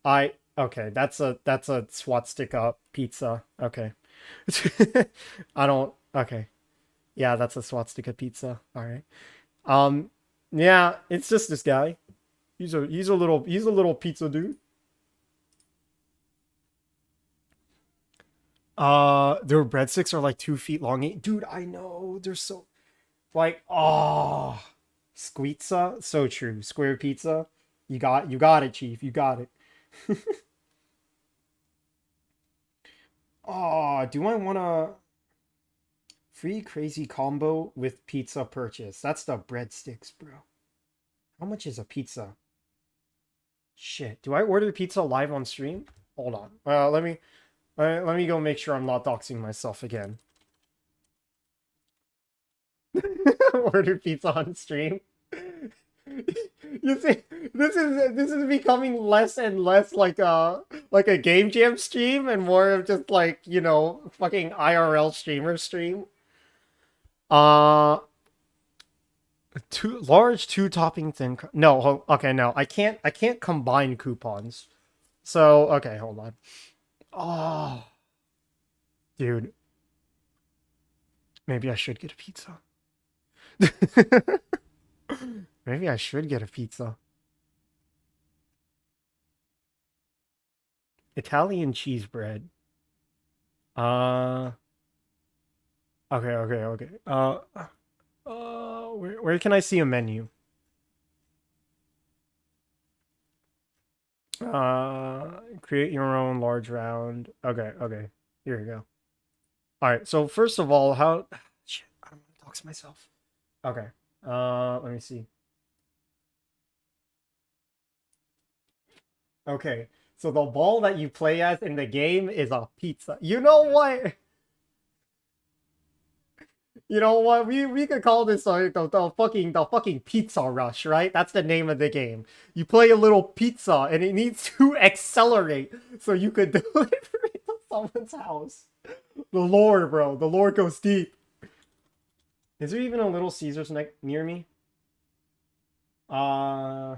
Okay, that's a swastika pizza. Okay. I don't okay. Yeah, that's a swastika pizza. All right. Yeah, it's just this guy. He's a little pizza dude. Their breadsticks are like 2 feet long. Dude, I know. They're so like squizza, so true. Square pizza. You got it, Chief. You got it. Oh, do I wanna free crazy combo with pizza purchase? That's the breadsticks, bro. How much is a pizza? Shit. Do I order pizza live on stream? Hold on. Let me go make sure I'm not doxing myself again. Order pizza on stream. You see, this is becoming less and less like a game jam stream and more of just like fucking IRL streamer stream. Uh, two topping thin. No, okay, no, I can't combine coupons. So okay, hold on. Oh, dude, maybe I should get a pizza. Maybe I should get a pizza. Italian cheese bread. Uh, okay. Where can I see a menu? Create your own large round. Okay. Here we go. All right. So first of all, how? Shit, I don't want to dox myself. Okay. Let me see. Okay. So the ball that you play as in the game is a pizza. You know what? You know what? We could call this the fucking pizza rush, right? That's the name of the game. You play a little pizza and it needs to accelerate so you could deliver it to someone's house. The lore, bro. The lore goes deep. Is there even a Little Caesars near me? Uh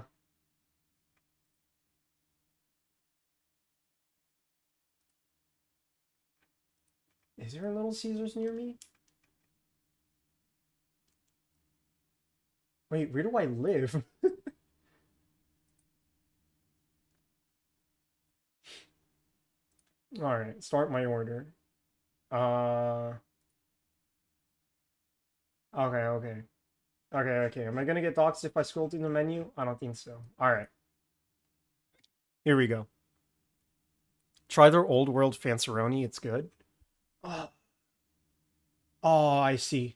is there a Little Caesars near me? Wait, where do I live? All right, start my order. Uh okay. Okay. Am I gonna get doxxed if I scroll through the menu? I don't think so. All right, here we go. Try their Old World Fanceroni. It's good. Oh, oh, I see.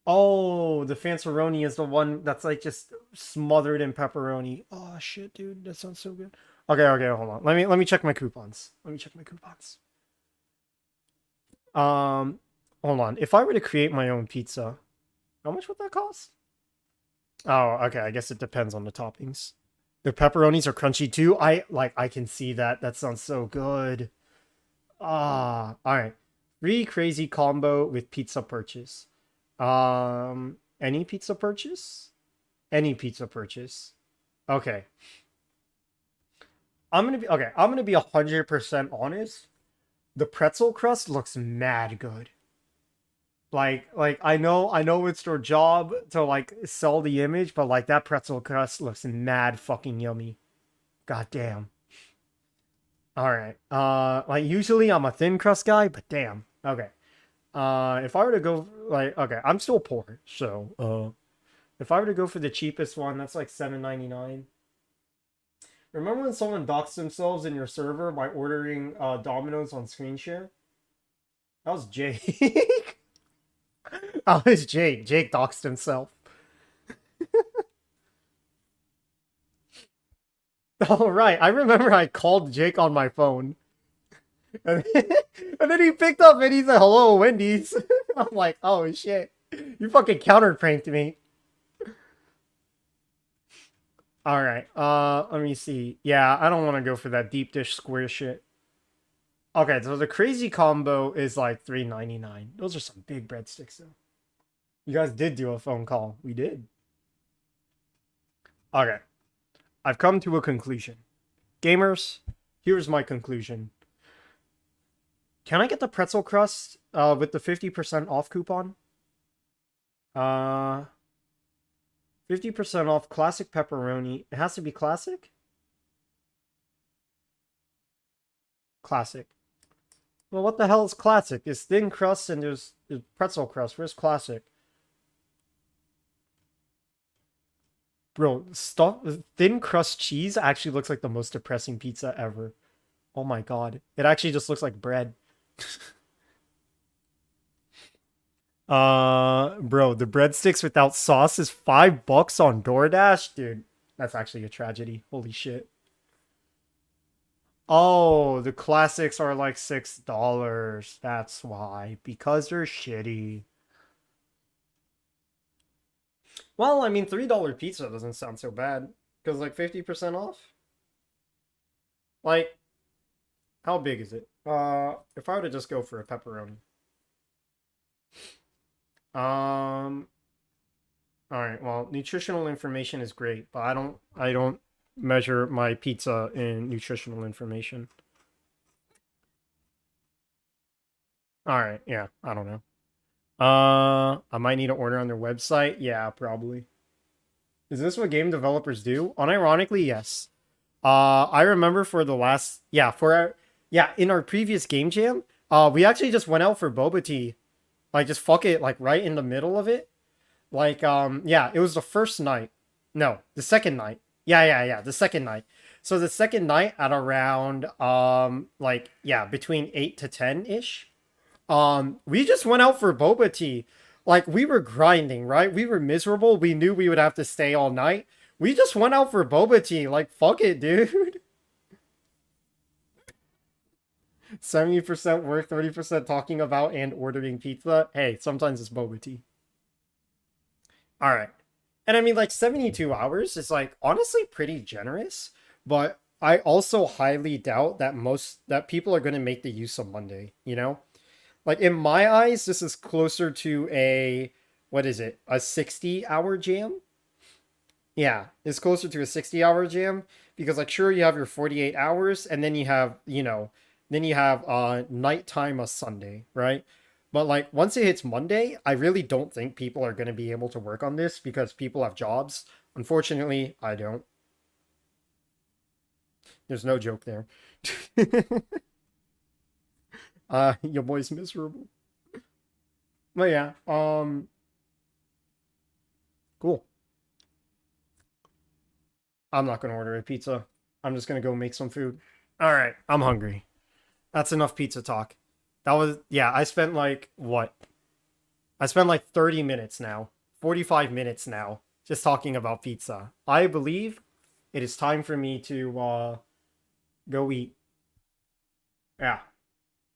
Oh, the Fanceroni is the one that's like just smothered in pepperoni. Oh shit, dude, that sounds so good. Okay, okay, hold on. Let me check my coupons. Let me check my coupons. Um, hold on. If I were to create my own pizza, how much would that cost? Oh, okay. I guess it depends on the toppings. The pepperonis are crunchy too. I can see that. That sounds so good. Ah, all right. Free crazy combo with pizza purchase. Any pizza purchase? Any pizza purchase. Okay. I'm gonna be 100% honest. The pretzel crust looks mad good. Like I know it's their job to like sell the image, but like that pretzel crust looks mad fucking yummy. God damn. All right. Like usually I'm a thin crust guy, but damn. Okay. If I were to go like okay, I'm still poor, so if I were to go for the cheapest one, that's like 7.99. Remember when someone doxed themselves in your server by ordering Domino's on screen share? That was Jake. That was Jake. Jake doxed himself. All right, I remember I called Jake on my phone, and then he picked up and he said, "Hello, Wendy's." I'm like, "Oh shit, you fucking counter pranked me." All right, let me see. Yeah, I don't want to go for that deep dish square shit. Okay, so the crazy combo is like 3.99. Those are some big breadsticks though. You guys did do a phone call. We did. Okay, I've come to a conclusion. Gamers, here's my conclusion. Can I get the pretzel crust with the 50% off coupon? Uh 50% off classic pepperoni. It has to be classic? Classic. Well, what the hell is classic? There's thin crust and there's pretzel crust. Where's classic? Bro, stuff thin crust cheese actually looks like the most depressing pizza ever. Oh my god. It actually just looks like bread. Bro, the breadsticks without sauce is $5 on DoorDash? Dude, that's actually a tragedy. Holy shit. Oh, the classics are like $6. That's why. Because they're shitty. Well, I mean, $3 pizza doesn't sound so bad. Because like 50% off? Like, how big is it? If I were to just go for a pepperoni. Um, all right. Well, nutritional information is great, but I don't measure my pizza in nutritional information. All right. Yeah, I don't know. I might need to order on their website. Yeah, probably. Is this what game developers do? Unironically, yes. I remember for the last yeah, for our yeah, in our previous game jam, we actually just went out for boba tea. Like just fuck it, like right in the middle of it. Like yeah, it was the first night. No, the second night. Yeah, the second night. So the second night at around like yeah, between 8 to 10-ish. We just went out for boba tea. Like we were grinding, right? We were miserable. We knew we would have to stay all night. We just went out for boba tea. Like fuck it, dude. 70% work, 30% talking about and ordering pizza. Hey, sometimes it's boba tea. All right. And I mean, like 72 hours is like honestly pretty generous, but I also highly doubt that that people are going to make the use of Monday, you know? Like in my eyes, this is closer to a what is it? A 60-hour jam? Yeah, it's closer to a 60-hour jam because like sure you have your 48 hours and then you have, then you have nighttime a Sunday, right? But like once it hits Monday, I really don't think people are going to be able to work on this because people have jobs. Unfortunately, I don't. There's no joke there. Your boy's miserable. But yeah, cool. I'm not gonna order a pizza. I'm just gonna go make some food. All right, I'm hungry. That's enough pizza talk. That was yeah. I spent like what? I spent like 30 minutes now, 45 minutes now, just talking about pizza. I believe it is time for me to go eat. Yeah.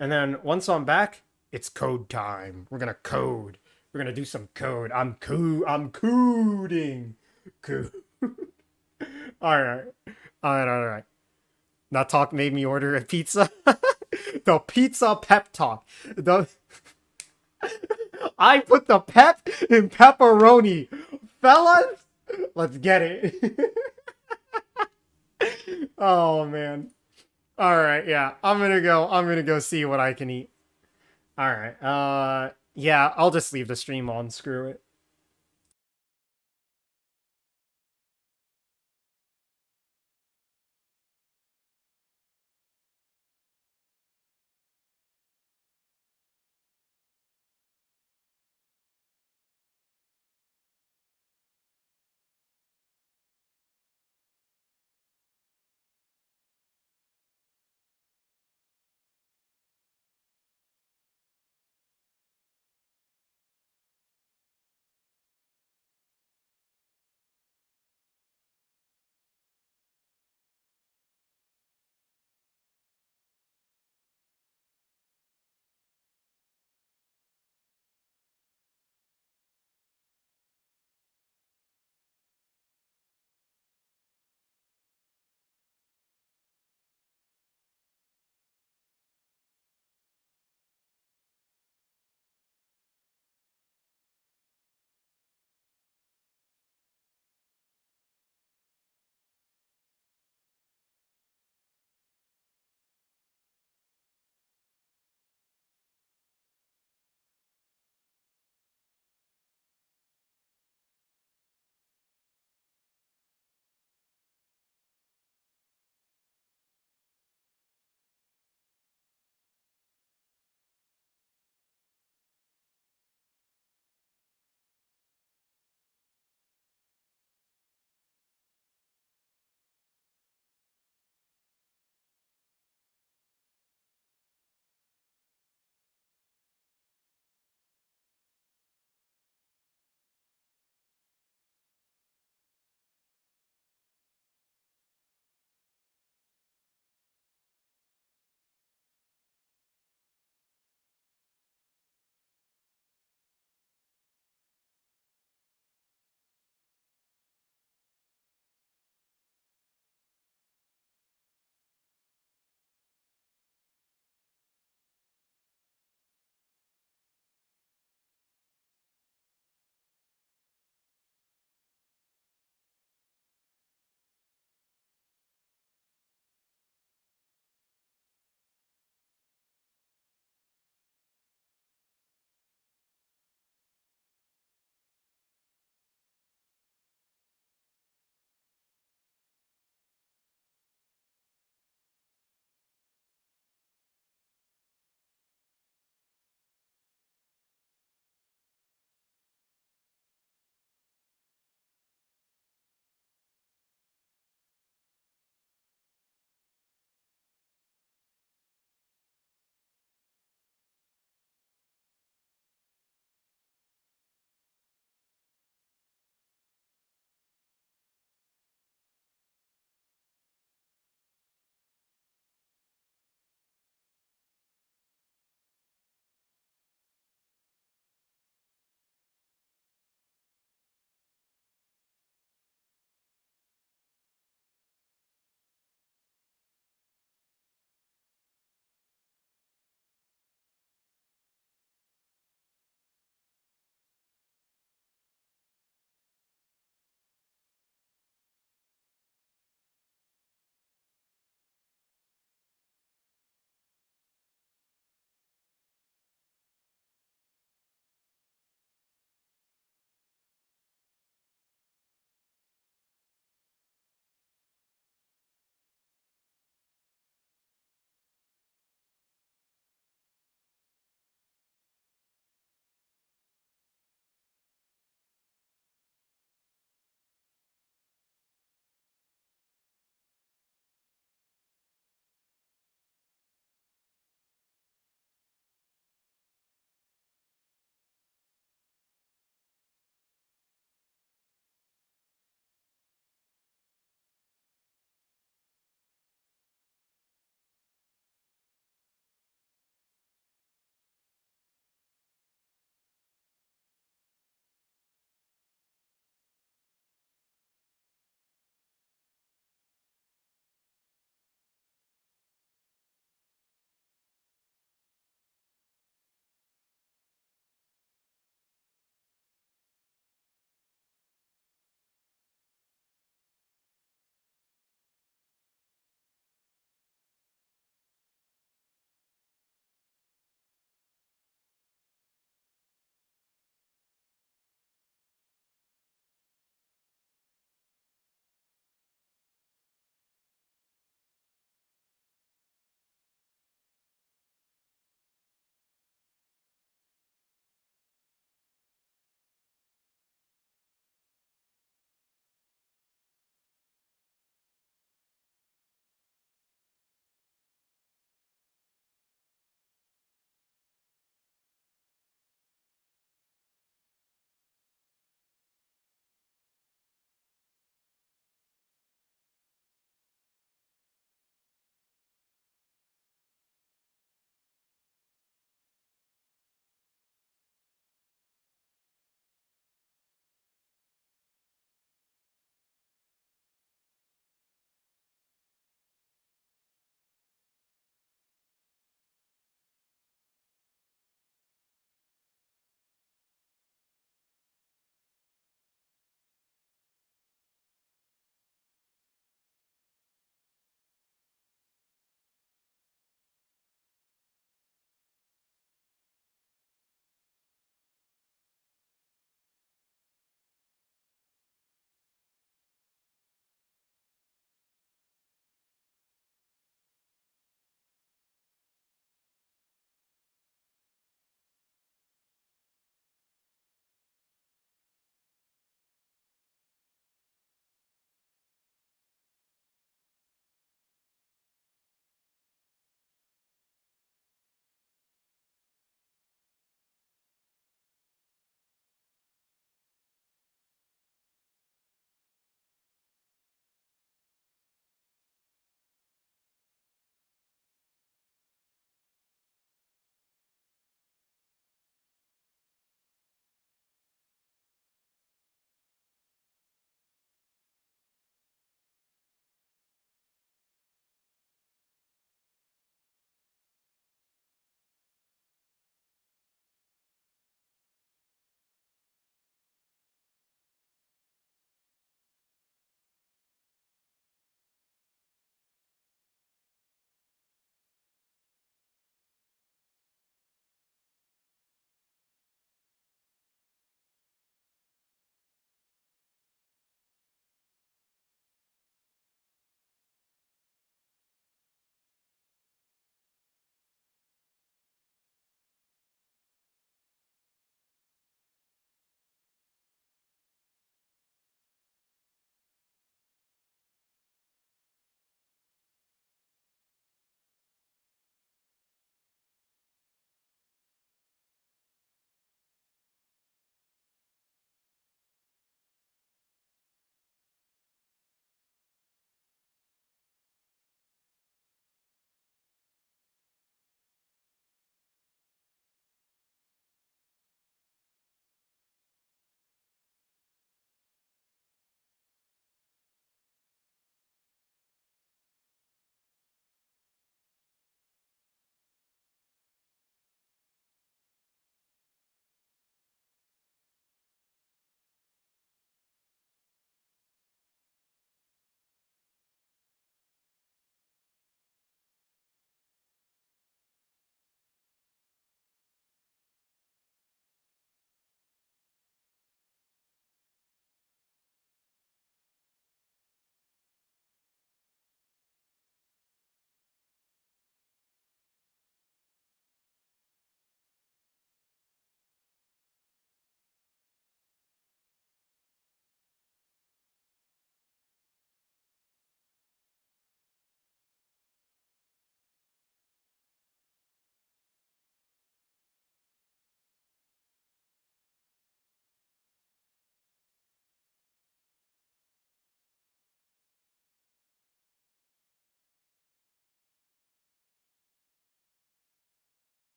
And then once I'm back, it's code time. We're gonna code. We're gonna do some code. I'm coding. Code. All right. All right. That talk made me order a pizza. The pizza pep talk. The I put the pep in pepperoni. Fellas, let's get it. Oh man. All right, yeah. I'm going to go see what I can eat. All right. Yeah, I'll just leave the stream on. Screw it.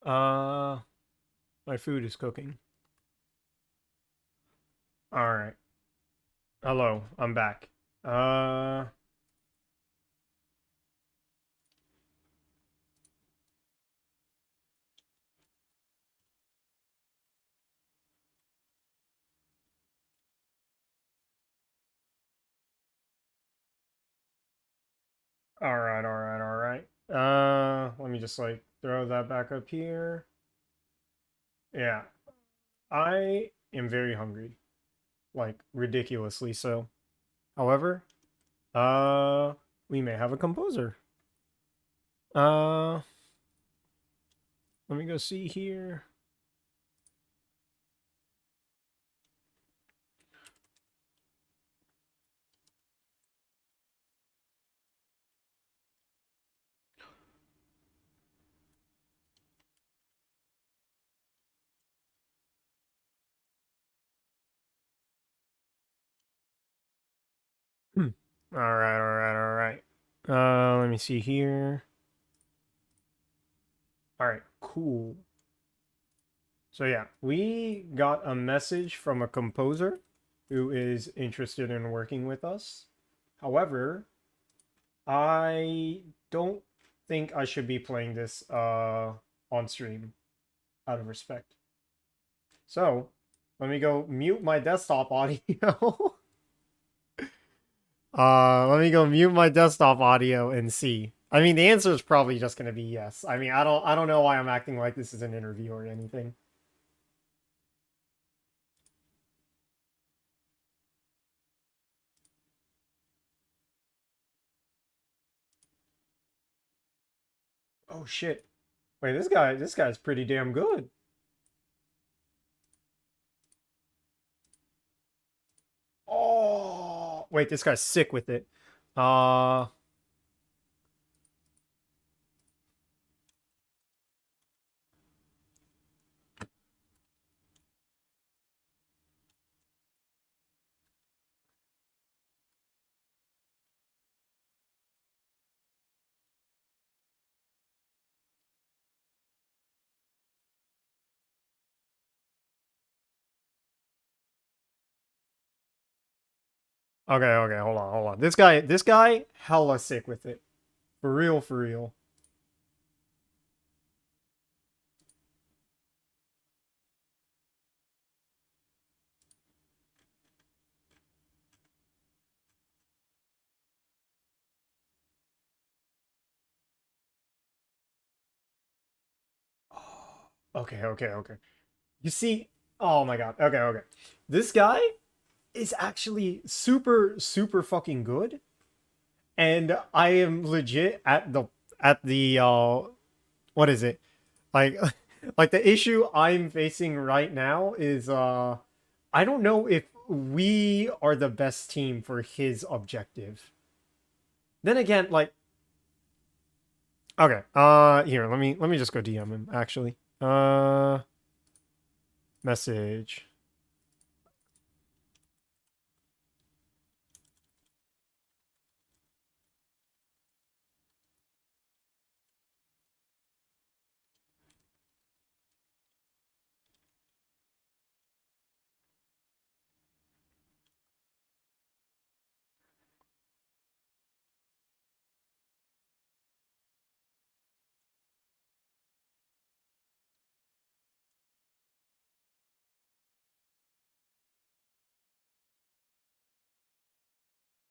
Uh, my food is cooking. All right. Hello, I'm back. Uh, all right, all right, all right. Let me just like throw that back up here. Yeah, I am very hungry, like ridiculously so. However, uh, we may have a composer. Uh, let me go see here. Hmm. All right, all right, all right. Let me see here. All right, cool. So yeah, we got a message from a composer who is interested in working with us. However, I don't think I should be playing this on stream out of respect. So, let me go mute my desktop audio. Let me go mute my desktop audio and see. I mean, the answer is probably just going to be yes. I mean, I don't know why I'm acting like this is an interview or anything. Oh shit. Wait, this guy's pretty damn good. Oh, wait, this guy's sick with it. Uh, okay, okay, hold on, hold on. This guy, hella sick with it. For real, for real. Okay, okay, okay. You see, oh my god. Okay, okay. This guy is actually super, super fucking good, and I am legit at the what is it? Like like the issue I'm facing right now is I don't know if we are the best team for his objective. Then again, like okay, here, let me just go DM him actually. Message.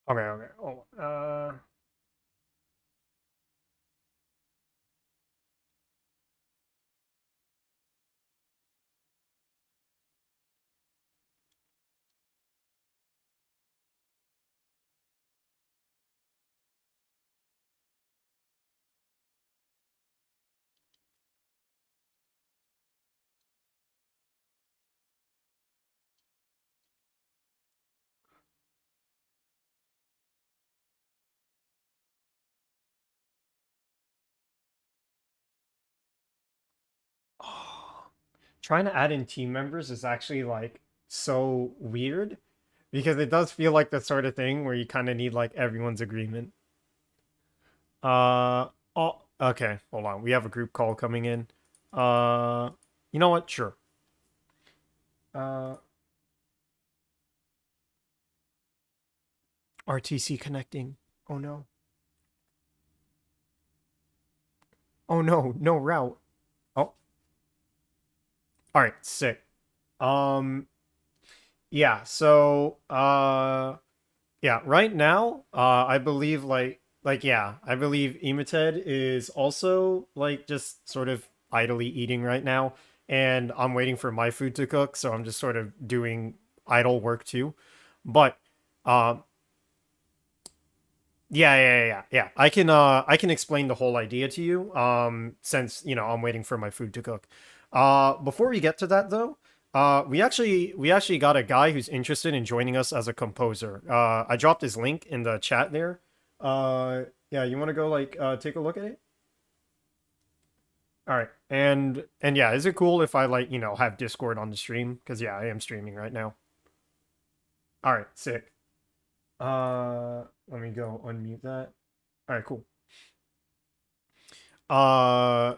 Okay, okay. Oh, trying to add in team members is actually like so weird because it does feel like the sort of thing where you kind of need like everyone's agreement. Oh, okay. Hold on. We have a group call coming in. Uh, you know what? Sure. Uh, RTC connecting. Oh no. Oh no, no route. Oh, all right, sick. Um, yeah. Yeah, right now, I believe yeah, I believe Emoted is also like just sort of idly eating right now, and I'm waiting for my food to cook, so I'm just sort of doing idle work too. But um, yeah. I can explain the whole idea to you. Since I'm waiting for my food to cook. Before we get to that though, we actually got a guy who's interested in joining us as a composer. I dropped his link in the chat there. Yeah, you want to go like take a look at it? All right. And yeah, is it cool if I like, have Discord on the stream? Because yeah, I am streaming right now. All right, sick. Let me go unmute that. All right, cool. Uh,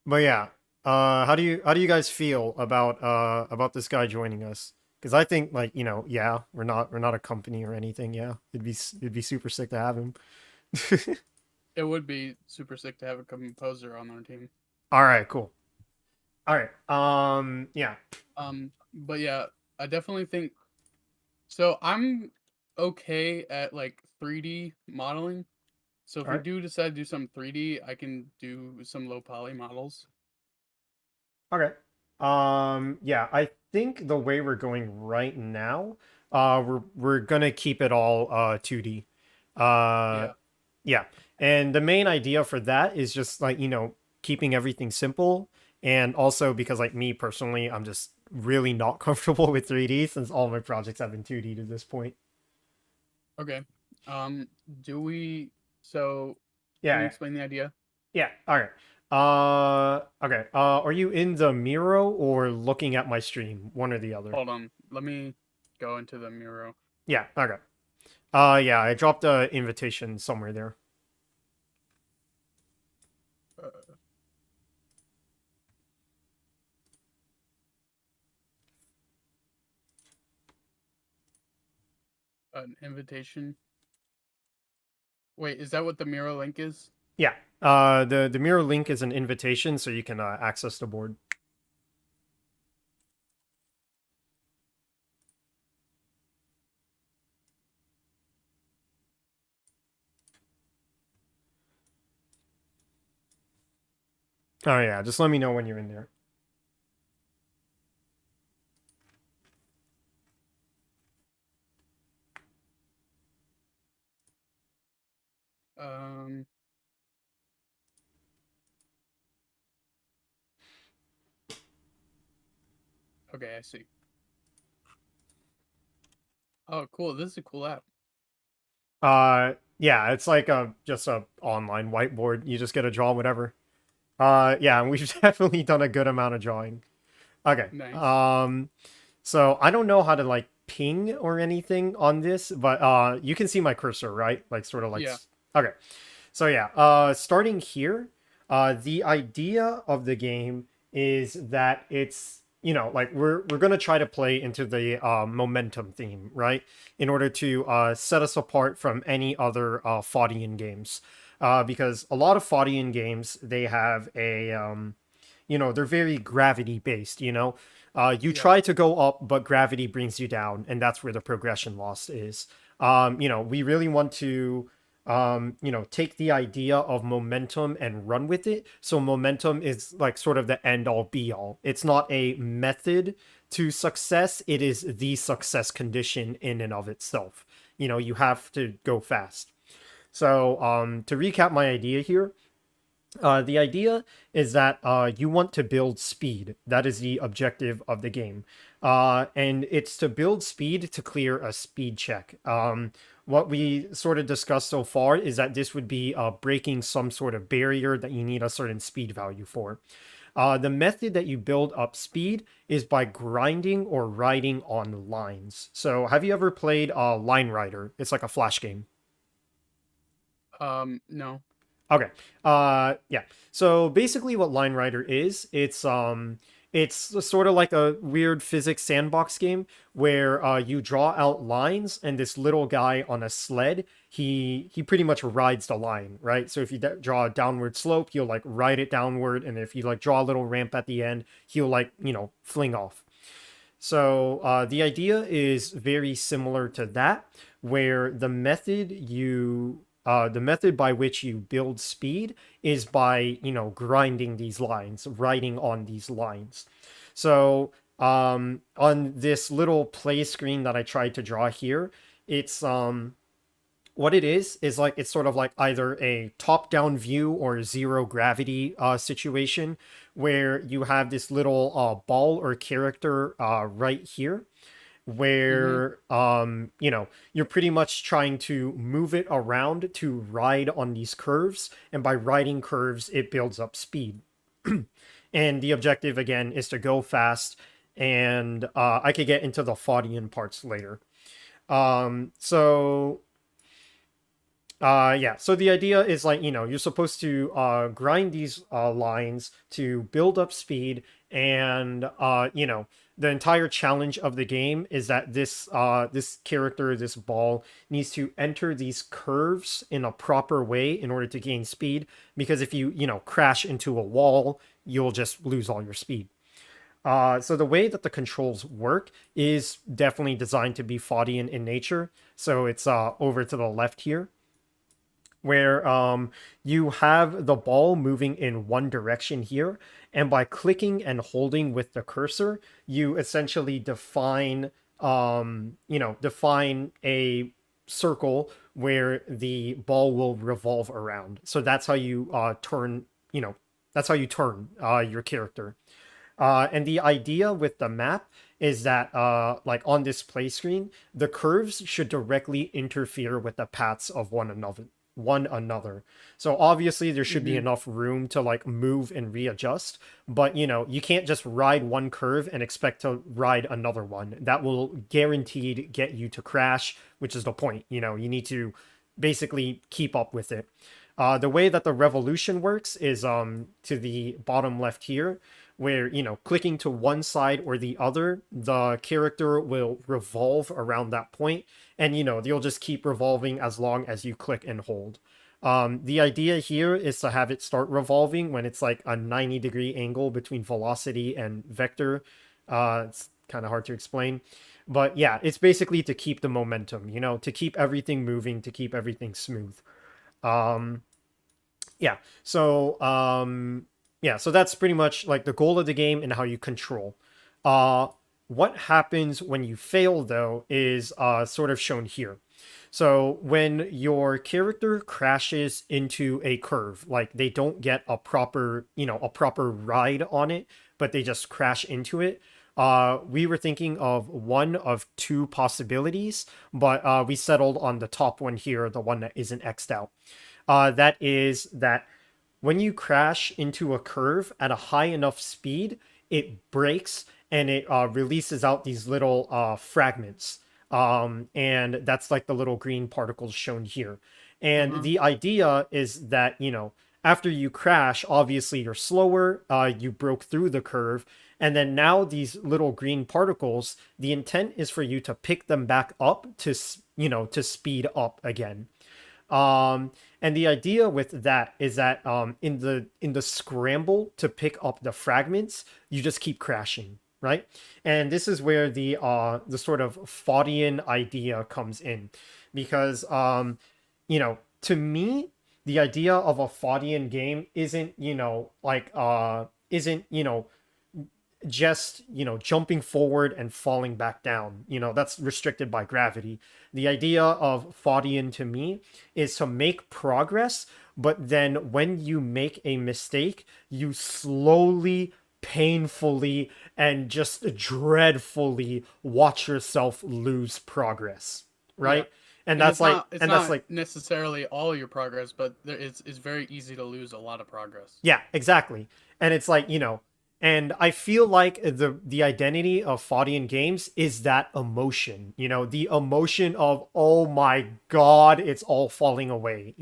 but yeah, how do you guys feel about this guy joining us? Because I think like yeah, we're not a company or anything. Yeah, it'd be super sick to have him. It would be super sick to have a composer on our team. All right, cool. All right, yeah, But yeah, I definitely think so. I'm okay at like 3D modeling. So if all we right, do decide to do some 3D, I can do some low poly models. okay. Yeah, I think the way we're going right now, we're gonna keep it all 2D. Uh, Yeah. Yeah. And the main idea for that is just like, keeping everything simple. And also because like me personally, I'm just really not comfortable with 3D since all my projects have been 2D to this point. Okay. Do we? So can Yeah, you yeah. explain the idea? Yeah. All right. Okay. Are you in the Miro or looking at my stream? One or the other. Hold on. Let me go into the Miro. Yeah, okay. Yeah, I dropped a invitation somewhere there. Uh, an invitation. Wait, is that what the Miro link is? Yeah. The Miro link is an invitation so you can access the board. Oh yeah, just let me know when you're in there. Um. Okay, I see. Oh, cool. This is a cool app. Yeah, it's like a just a online whiteboard. You just get to draw whatever. Yeah, and we've definitely done a good amount of drawing. Okay. Nice. So I don't know how to like ping or anything on this, but you can see my cursor, right? Like sort of like Yeah. okay. So yeah, starting here, the idea of the game is that it's like we're gonna try to play into the momentum theme, right? In order to set us apart from any other Foddian games, because a lot of Foddian games they have a they're very gravity based. You Yeah. try to go up, but gravity brings you down, and that's where the progression loss is. We really want to take the idea of momentum and run with it. So momentum is like sort of the end all be all. It's not a method to success, it is the success condition in and of itself. You have to go fast. So, to recap my idea here, the idea is that you want to build speed. That is the objective of the game. And it's to build speed to clear a speed check. What we sort of discussed so far is that this would be breaking some sort of barrier that you need a certain speed value for. The method that you build up speed is by grinding or riding on lines. So, have you ever played Line Rider? It's like a flash game. No. Okay. Yeah. So basically what Line Rider is, it's sort of like a weird physics sandbox game where you draw out lines and this little guy on a sled, he pretty much rides the line, right? So if you draw a downward slope, he'll like ride it downward, and if you like draw a little ramp at the end, he'll like, fling off. So the idea is very similar to that, where the method by which you build speed is by grinding these lines, writing on these lines. So on this little play screen that I tried to draw here, it's what it is like it's sort of like either a top-down view or zero gravity situation where you have this little ball or character right here Mm-hmm. where you're pretty much trying to move it around to ride on these curves, and by riding curves it builds up speed. And the objective again is to go fast, and I could get into the Foddian parts later. So yeah, so the idea is like, you're supposed to grind these lines to build up speed, and the entire challenge of the game is that this character, this ball, needs to enter these curves in a proper way in order to gain speed, because if you crash into a wall, you'll just lose all your speed. So the way that the controls work is definitely designed to be Foddian in nature. So it's over to the left here, where you have the ball moving in one direction here, and by clicking and holding with the cursor, you essentially define a circle where the ball will revolve around. So that's how you turn, your character. And the idea with the map is that, like on this play screen, the curves should directly interfere with the paths of one another. So obviously there should be Mm-hmm. enough room to like move and readjust, but you can't just ride one curve and expect to ride another one. That will guaranteed get you to crash, which is the point. You need to basically keep up with it. The way that the revolution works is to the bottom left here, where clicking to one side or the other, the character will revolve around that point, and they'll just keep revolving as long as you click and hold. The idea here is to have it start revolving when it's like a 90-degree angle between velocity and vector. It's kind of hard to explain, but yeah, it's basically to keep the momentum, to keep everything moving, to keep everything smooth. Um, yeah. So that's pretty much like the goal of the game and how you control. Uh what happens when you fail though is sort of shown here. So when your character crashes into a curve, like they don't get a proper ride on it, but they just crash into it. We were thinking of one of two possibilities, but we settled on the top one here, the one that isn't X'd out. That is that when you crash into a curve at a high enough speed, it breaks and it releases out these little fragments. And that's like the little green particles shown here. And Uh-huh. the idea is that, after you crash, obviously you're slower, you broke through the curve, and then now these little green particles, the intent is for you to pick them back up to speed up again. And the idea with that is that in the scramble to pick up the fragments, you just keep crashing, right? And this is where the sort of Foddian idea comes in, because to me, the idea of a Foddian game isn't just jumping forward and falling back down. That's restricted by gravity. The idea of Foddian to me is to make progress, but then when you make a mistake, you slowly, painfully, and just dreadfully watch yourself lose progress, Yeah. right? and And that's it's like not it's and that's not like necessarily all your progress, but it's very easy to lose a lot of progress. Yeah, exactly. And it's like, and I feel like the identity of Foddian games is that emotion, the emotion of, oh my God, it's all falling away.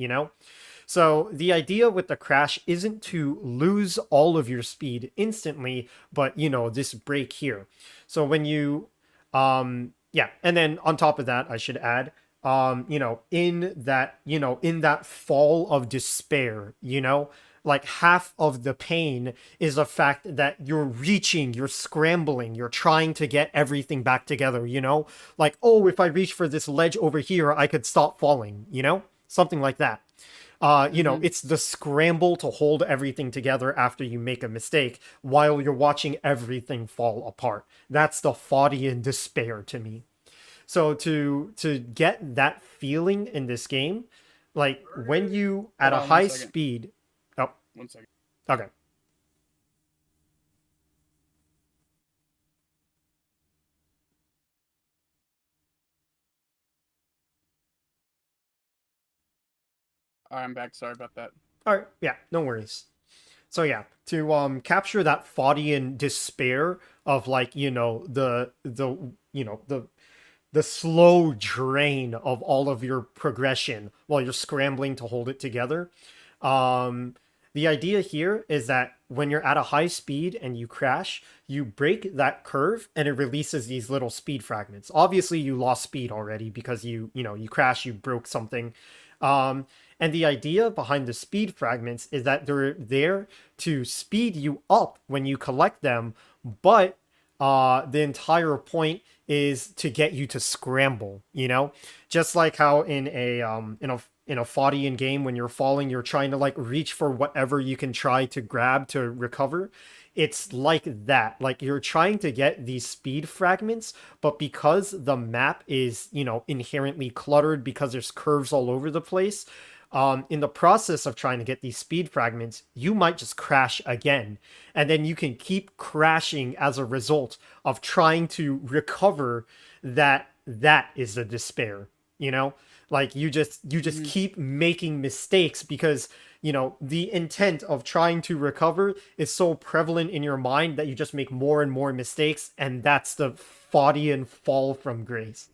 So the idea with the crash isn't to lose all of your speed instantly, but this break here. So when you yeah, and then on top of that, I should add, in that fall of despair, like half of the pain is the fact that you're reaching, you're scrambling, you're trying to get everything back together, like, oh, if I reach for this ledge over here, I could stop falling, something like that. Mm-hmm. It's the scramble to hold everything together after you make a mistake while you're watching everything fall apart. That's the Foddian despair to me. So to get that feeling in this game, like when you at Hold a on one high second. speed, oh, 1 second. okay. I'm back. Sorry about that. All right, yeah, no worries. So yeah, to capture that Foddian despair of like, the slow drain of all of your progression while you're scrambling to hold it together. Um, the idea here is that when you're at a high speed and you crash, you break that curve and it releases these little speed fragments. Obviously, you lost speed already because you crash, you broke something. Um, and the idea behind the speed fragments is that they're there to speed you up when you collect them, but the entire point is to get you to scramble, just like how in a Foddian game, when you're falling, you're trying to like reach for whatever you can try to grab to recover. It's like that. Like you're trying to get these speed fragments, but because the map is, inherently cluttered because there's curves all over the place, in the process of trying to get these speed fragments, you might just crash again. And then you can keep crashing as a result of trying to recover that is the despair, Like you just Mm-hmm. keep making mistakes because, the intent of trying to recover is so prevalent in your mind that you just make more and more mistakes, and that's the Foddian fall from grace.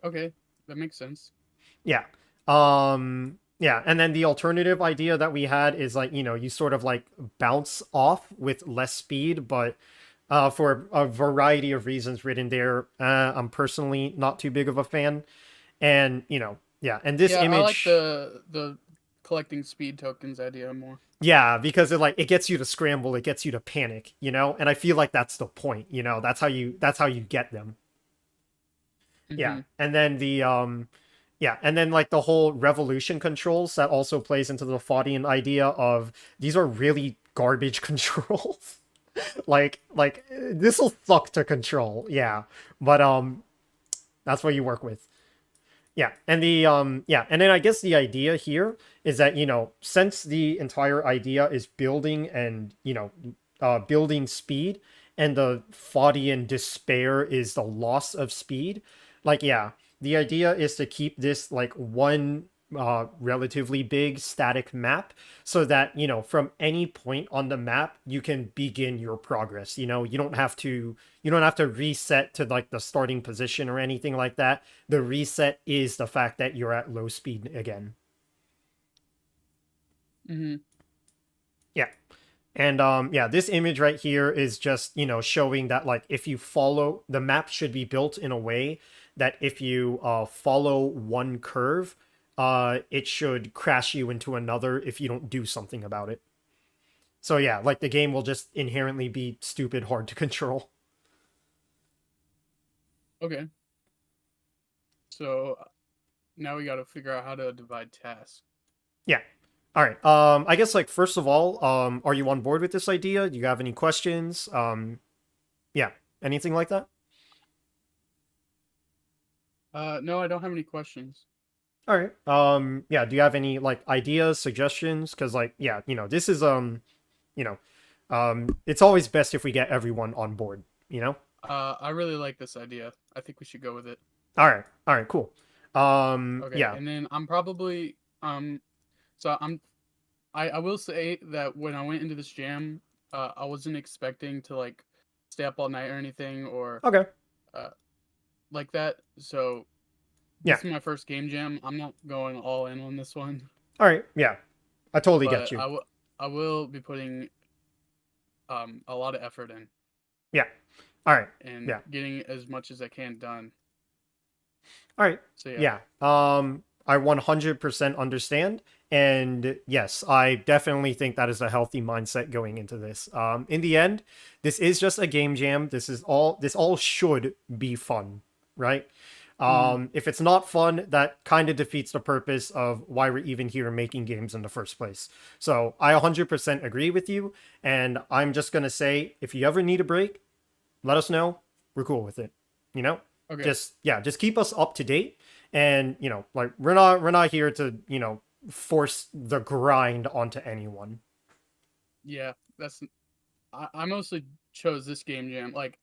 Okay, that makes sense. Yeah. Yeah, and then the alternative idea that we had is like, you sort of like bounce off with less speed, but for a variety of reasons written there, I'm personally not too big of a fan. And, yeah, and this Yeah, I like image, the collecting speed tokens idea more. yeah, because it gets you to scramble, it gets you to panic, and I feel like that's the point, that's how you get them. Yeah. Mm-hmm. And then yeah, and then like the whole revolution controls that also plays into the Foddian idea of these are really garbage controls. Like this will suck to control, yeah. But that's what you work with. Yeah, and and then I guess the idea here is that, since the entire idea is building and, building speed, and the Foddian despair is the loss of speed, like, yeah, the idea is to keep this like one relatively big static map so that, from any point on the map you can begin your progress. You don't have to reset to like the starting position or anything like that. The reset is the fact that you're at low speed again. Mm-hmm. Yeah. And yeah, this image right here is just, showing that like if you follow the map should be built in a way that if you follow one curve, it should crash you into another if you don't do something about it. So yeah, like the game will just inherently be stupid hard to control. Okay, so now we got to figure out how to divide tasks. Yeah. All right. I guess like first of all, are you on board with this idea? Do you have any questions? Yeah, anything like that? No, I don't have any questions. All right. Yeah, do you have any like ideas, suggestions? Because like, yeah, this is you know, it's always best if we get everyone on board. I really like this idea. I think we should go with it. All right, cool. Okay, Yeah, and then I'm probably so I will say that when I went into this jam, I wasn't expecting to like stay up all night or anything or okay, uh like that. So yeah, this is my first game jam. I'm not going all in on this one. All right, yeah, I totally get but you. I will be putting a lot of effort in Yeah. All right. and Yeah. getting as much as I can done. All right. So yeah, Yeah. I 100% understand. And yes, I definitely think that is a healthy mindset going into this. In the end, this is just a game jam. This all should be fun, right? hmm If it's not fun, that kind of defeats the purpose of why we're even here making games in the first place. So I 100% agree with you. And I'm just going to say, if you ever need a break, let us know. We're cool with it. You know, okay, just keep us up to date. And like we're not here to force the grind onto anyone. yeah, that's I mostly chose this game jam like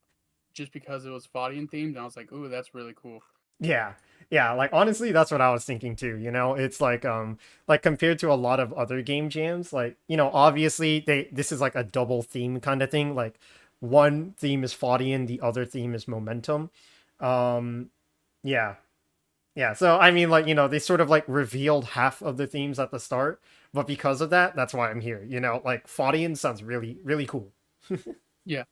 just because it was Foddian themed, and I was like, ooh, that's really cool. Yeah. Yeah, like honestly, that's what I was thinking too. It's like compared to a lot of other game jams, like, obviously this is like a double theme kind of thing. Like one theme is Foddian, the other theme is Momentum. Um, yeah. Yeah, so I mean, like, they sort of like revealed half of the themes at the start, but because of that, that's why I'm here. Like Foddian sounds really, really cool. Yeah.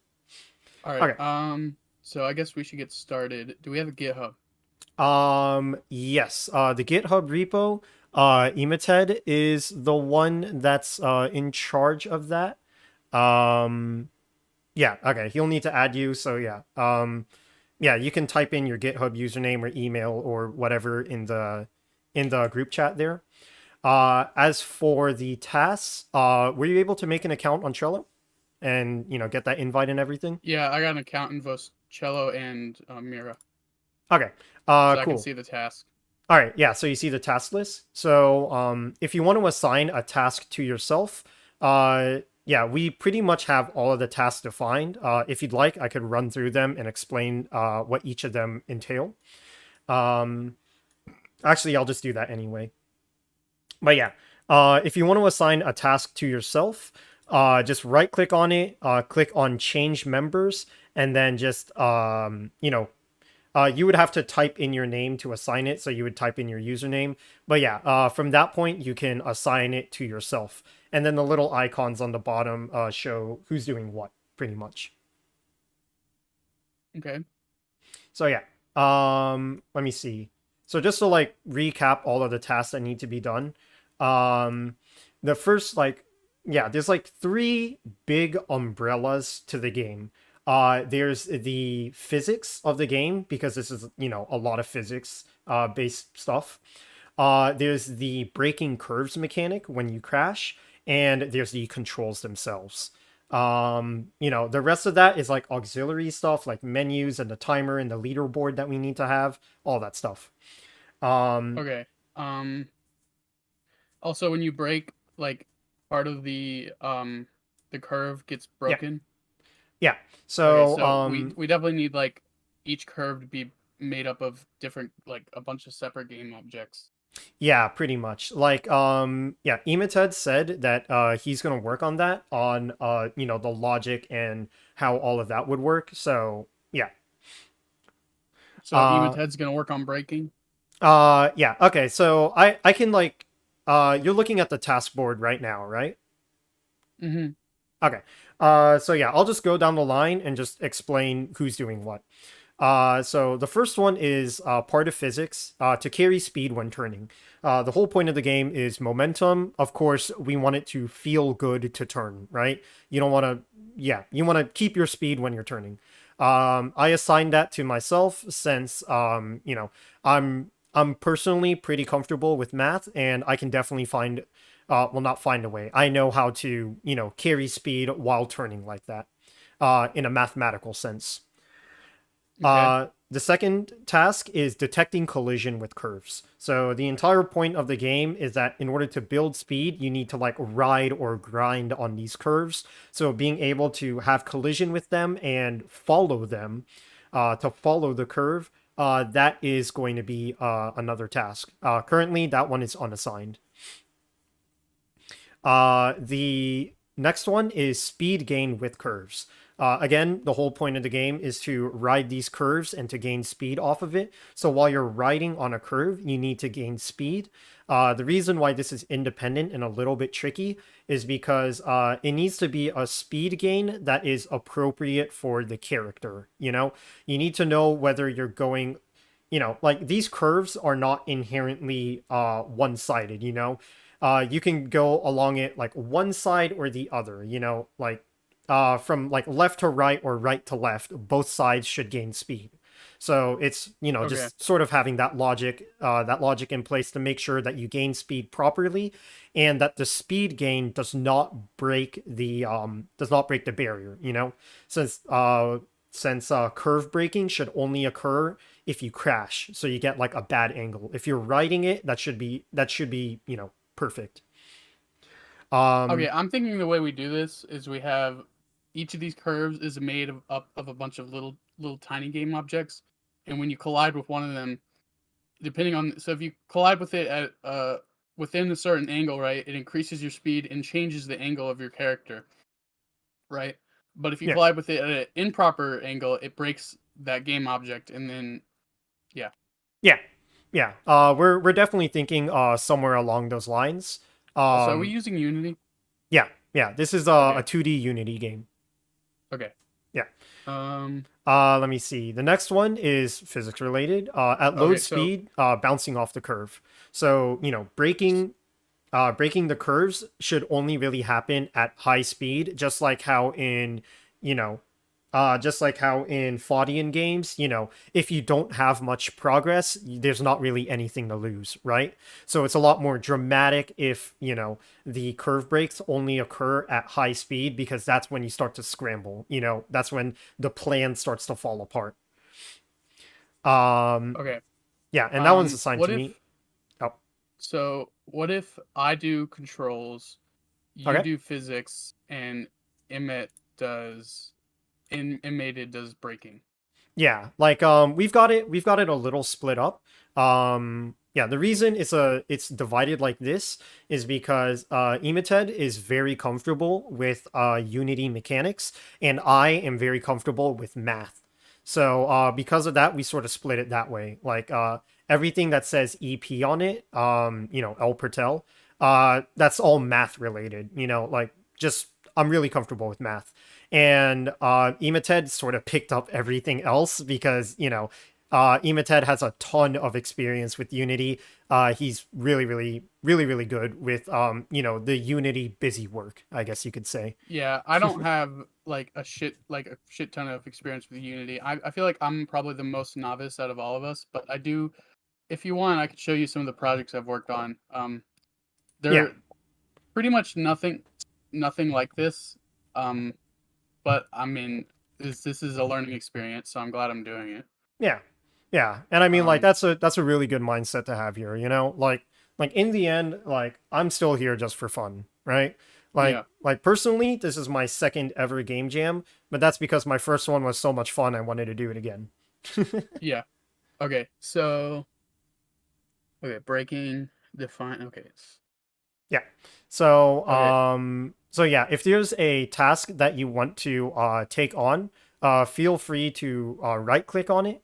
All right. Okay. So I guess we should get started. Do we have a GitHub? Yes. The GitHub repo, Emoted is the one that's in charge of that. Um, yeah, okay. He'll need to add you, so yeah. Yeah, you can type in your GitHub username or email or whatever in the group chat there. As for the tasks, were you able to make an account on Trello and get that invite and everything? Yeah, I got an account in both Cello and Mira, Okay. so I can Cool. see the task. All right. Yeah. So you see the task list. So if you want to assign a task to yourself, yeah, we pretty much have all of the tasks defined. If you'd like, I could run through them and explain what each of them entail. Um, Actually, I'll just do that anyway. But yeah, if you want to assign a task to yourself, just right click on it, click on change members, and then just you would have to type in your name to assign it, so you would type in your username. But yeah, from that point you can assign it to yourself, and then the little icons on the bottom show who's doing what, pretty much. Okay. So yeah, let me see. So just to like recap all of the tasks that need to be done, um, the first like yeah, there's like three big umbrellas to the game. There's the physics of the game because this is a lot of physics based stuff. There's the breaking curves mechanic when you crash, and there's the controls themselves. The rest of that is like auxiliary stuff like menus and the timer and the leaderboard that we need to have, all that stuff. Um, Okay. Also, when you break, like, part of the curve gets yeah, broken. yeah. Okay, So, so we definitely need like each curve to be made up of different, like, a bunch of separate game objects. yeah, pretty much. Like, yeah, Emoted said that he's gonna work on that, on the logic and how all of that would work. So, yeah. So Uh, Emoted's gonna work on breaking. yeah. Okay. So I can like, you're looking at the task board right now, right? Mm-hmm. Okay. So yeah, I'll just go down the line and just explain who's doing what. So the first one is part of physics to carry speed when turning. The whole point of the game is momentum. Of course, we want it to feel good to turn, right? You don't want to, yeah, you want to keep your speed when you're turning. I assigned that to myself since, I'm personally pretty comfortable with math, and I can definitely find, well, not find a way. I know how to, carry speed while turning like that, in a mathematical sense. Okay. The second task is detecting collision with curves. So the entire point of the game is that in order to build speed, you need to like ride or grind on these curves. So being able to have collision with them and follow them, to follow the curve, that is going to be another task. Currently, that one is unassigned. The next one is speed gain with curves. Again, the whole point of the game is to ride these curves and to gain speed off of it. So while you're riding on a curve, you need to gain speed. The reason why this is independent and a little bit tricky is because it needs to be a speed gain that is appropriate for the character. You need to know whether you're going, like these curves are not inherently one-sided. You can go along it like one side or the other. Like from like left to right or right to left, both sides should gain speed. So it's Okay. just sort of having that logic in place to make sure that you gain speed properly, and that the speed gain does not break the barrier. Since curve breaking should only occur if you crash, so you get like a bad angle. If you're riding it, that should be perfect. Okay, Um, I'm thinking the way we do this is we have each of these curves is made up of a bunch of little tiny game objects, and when you collide with one of them, depending on so if you collide with it at within a certain angle, right, it increases your speed and changes the angle of your character, right? But if you yeah, collide with it at an improper angle, it breaks that game object, and then yeah. yeah, yeah. We're definitely thinking somewhere along those lines. Also, are we Um, using Unity? yeah, yeah. This is a Okay, 2D Unity game. okay. Yeah. Um, Let me see. The next one is physics related. At load okay. So speed, bouncing off the curve. So, breaking the curves should only really happen at high speed, you know, just like how in Foddian games, if you don't have much progress, there's not really anything to lose, right? So it's a lot more dramatic if, the curve breaks only occur at high speed, because that's when you start to scramble, that's when the plan starts to fall apart. Um, okay. yeah, and that one's assigned What to me. if Oh, what if I do controls, you okay. do physics, and Emmet does Emmated does breaking? Yeah, like we've got it a little split up. Yeah, the reason it's divided like this is because Emoted is very comfortable with Unity mechanics, and I am very comfortable with math. So because of that, we sort of split it that way. Like everything that says EP on it, El Pertel, that's all math related. Like just I'm really comfortable with math. And Emoted sort of picked up everything else because Emoted has a ton of experience with Unity. He's really, really, really, really good with the Unity busy work, I guess you could say. Yeah, I don't have like a shit ton of experience with Unity. I feel like I'm probably the most novice out of all of us, but I do. If you want, I could show you some of the projects I've worked on. Yeah, They're pretty much nothing like this. Um, but I mean, this is a learning experience, so I'm glad I'm doing it. yeah, yeah. And I mean, like Um, that's a really good mindset to have here. Like in the end, like I'm still here just for fun, right? yeah, Like personally, this is my second ever game jam, but that's because my first one was so much fun I wanted to do it again. yeah. Okay, so okay, breaking, define. Okay, Yeah. So, okay, yeah, if there's a task that you want to take on, feel free to right click on it,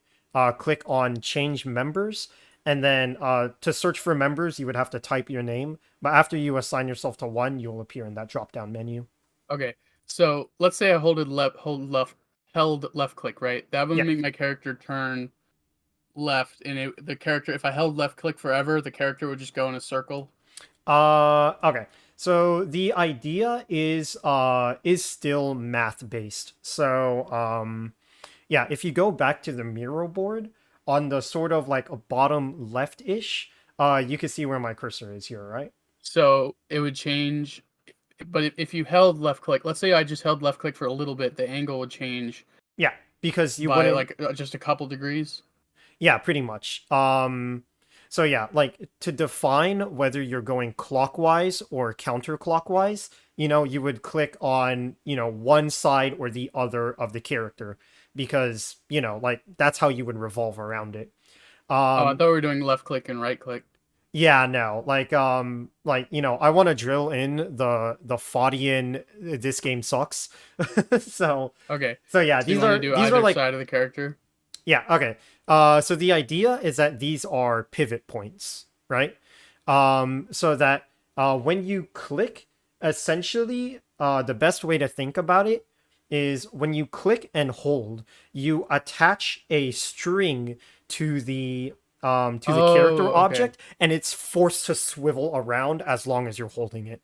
click on change members, and then to search for members, you would have to type your name. But after you assign yourself to one, you'll appear in that drop down menu. okay. So let's say I held left click, right? That would Yeah. make my character turn left, and the character, if I held left click forever, the character would just go in a circle. Okay. So the idea is still math based. So yeah, if you go back to the Miro board on the sort of like a bottom left-ish, you can see where my cursor is here, right? So it would change, but if you held left click, let's say I just held left click for a little bit, the angle would change Yeah, because you by wouldn't. like just a couple degrees. Yeah, pretty much. So yeah, like to define whether you're going clockwise or counterclockwise, you would click on, one side or the other of the character, because, like that's how you would revolve around it. Oh, I Um, thought we were doing left click and right click. Yeah, no. Like, I want to drill in the Foddian this game sucks. So Okay. so yeah, So you these want to are do these are either like side of the character? yeah, okay. So the idea is that these are pivot points, right? So that when you click, essentially, the best way to think about it is when you click and hold, you attach a string to the character Oh, okay. object, and it's forced to swivel around as long as you're holding it.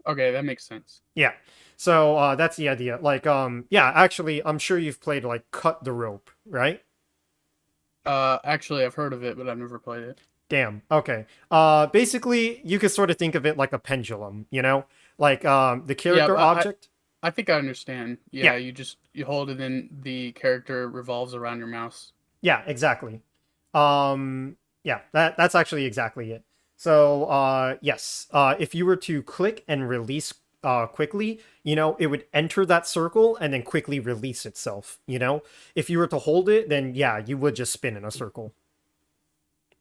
Okay, that makes sense. Yeah. So that's the idea. Like, yeah, actually, I'm sure you've played like Cut the Rope, right? Actually, I've heard of it, but I've never played it. Damn. Okay. Basically, you could sort of think of it like a pendulum, Like the Yeah, character but object. I think I understand. Yeah. Yeah, you hold it, and the character revolves around your mouse. Yeah, exactly. Yeah, that's actually exactly it. So, yes, if you were to click and release quickly, it would enter that circle and then quickly release itself. If you were to hold it, then yeah, you would just spin in a circle.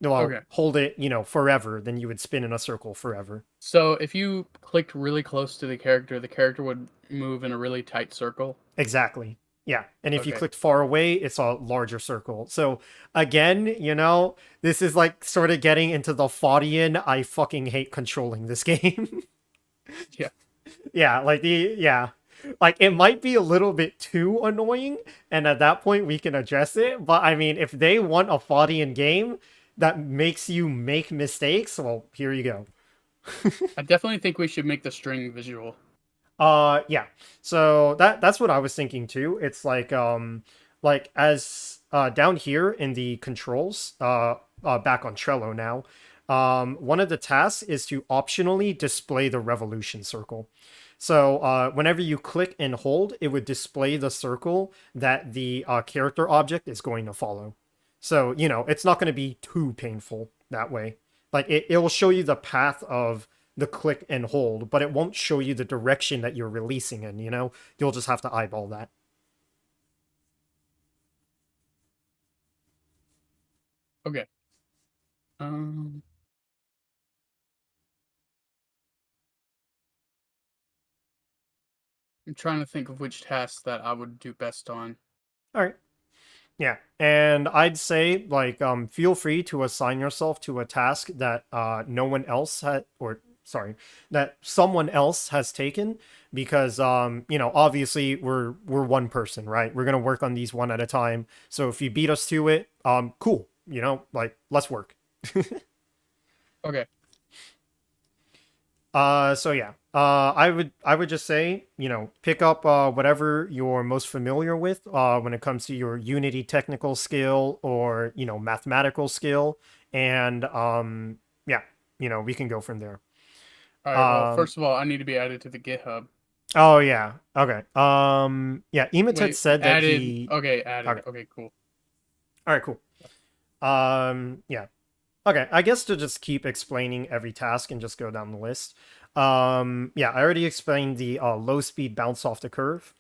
Well, Okay. hold it, forever, then you would spin in a circle forever. So if you clicked really close to the character would move in a really tight circle. Exactly. Yeah. And if you Okay. clicked far away, it's a larger circle. So again, this is like sort of getting into the Foddian. I fucking hate controlling this game. Yeah. Yeah, yeah. Like it might be a little bit too annoying, and at that point we can address it. But I mean, if they want a Foddian game that makes you make mistakes, well, here you go. I definitely think we should make the string visual. Yeah. So that's what I was thinking too. It's like as down here in the controls back on Trello now. One of the tasks is to optionally display the revolution circle. So whenever you click and hold, it would display the circle that the character object is going to follow. So, it's not going to be too painful that way. Like it will show you the path of the click and hold, but it won't show you the direction that you're releasing in. You'll just have to eyeball that. Okay. Um, I'm trying to think of which tasks that I would do best on. All right. Yeah. And I'd say like feel free to assign yourself to a task that no one else had or sorry, that someone else has taken because obviously we're one person, right? We're going to work on these one at a time. So if you beat us to it, cool, like let's work. Okay. So yeah. I would just say, pick up whatever you're most familiar with when it comes to your Unity technical skill or, mathematical skill and yeah, we can go from there. All right. Well, Um first of all, I need to be added to the GitHub. oh yeah. Okay. Yeah, Emotet Wait, said that added. he Okay, added. okay. Okay, cool. All right, cool. Yeah. Okay, I guess to just keep explaining every task and just go down the list. Yeah, I already explained the low speed bounce off the curve.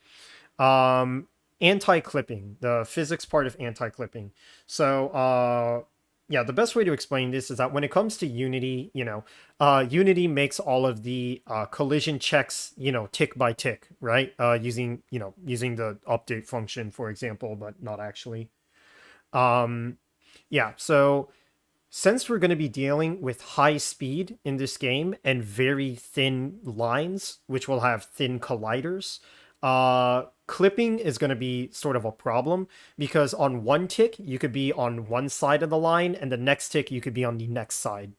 Um, Anti-clipping, the physics part of anti-clipping. So, yeah, the best way to explain this is that when it comes to Unity, Unity makes all of the collision checks, tick by tick, right? Using the update function, for example, but not actually. Um, yeah, so since we're going to be dealing with high speed in this game and very thin lines, which will have thin colliders, clipping is going to be sort of a problem because on one tick, you could be on one side of the line, and the next tick, you could be on the next side.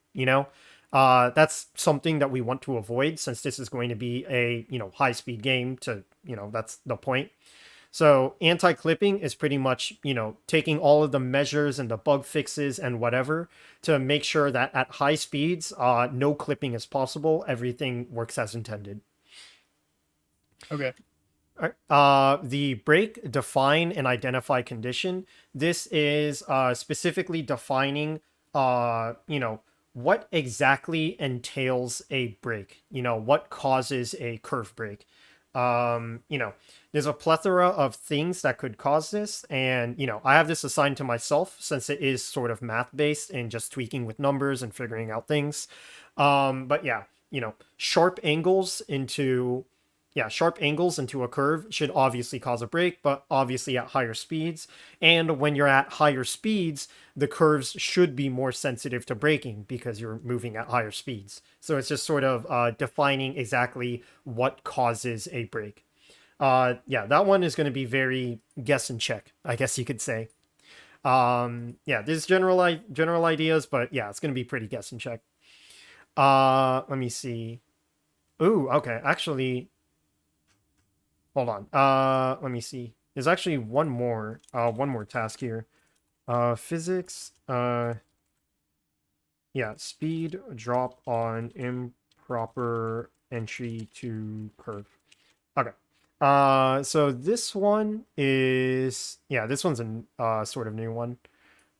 That's something that we want to avoid since this is going to be a, high speed game that's the point. So anti-clipping is pretty much, taking all of the measures and the bug fixes and whatever to make sure that at high speeds, no clipping is possible. Everything works as intended. Okay. Alright. The break, define, and identify condition. This is specifically defining, what exactly entails a break. What causes a curve break. You know, there's a plethora of things that could cause this, and you know, I have this assigned to myself since it is sort of math based and just tweaking with numbers and figuring out things. But yeah, you know, sharp angles into a curve should obviously cause a break, but obviously at higher speeds. And when you're at higher speeds, the curves should be more sensitive to braking because you're moving at higher speeds. So it's just sort of defining exactly what causes a break. Yeah, that one is going to be very guess and check, I guess you could say. Yeah, there's general ideas, but yeah, it's going to be pretty guess and check. Let me see. Ooh, okay. Actually, hold on. Let me see. There's actually one more task here. Physics. Yeah, speed drop on improper entry to curve. Okay. So this one is, yeah, this one's a sort of new one.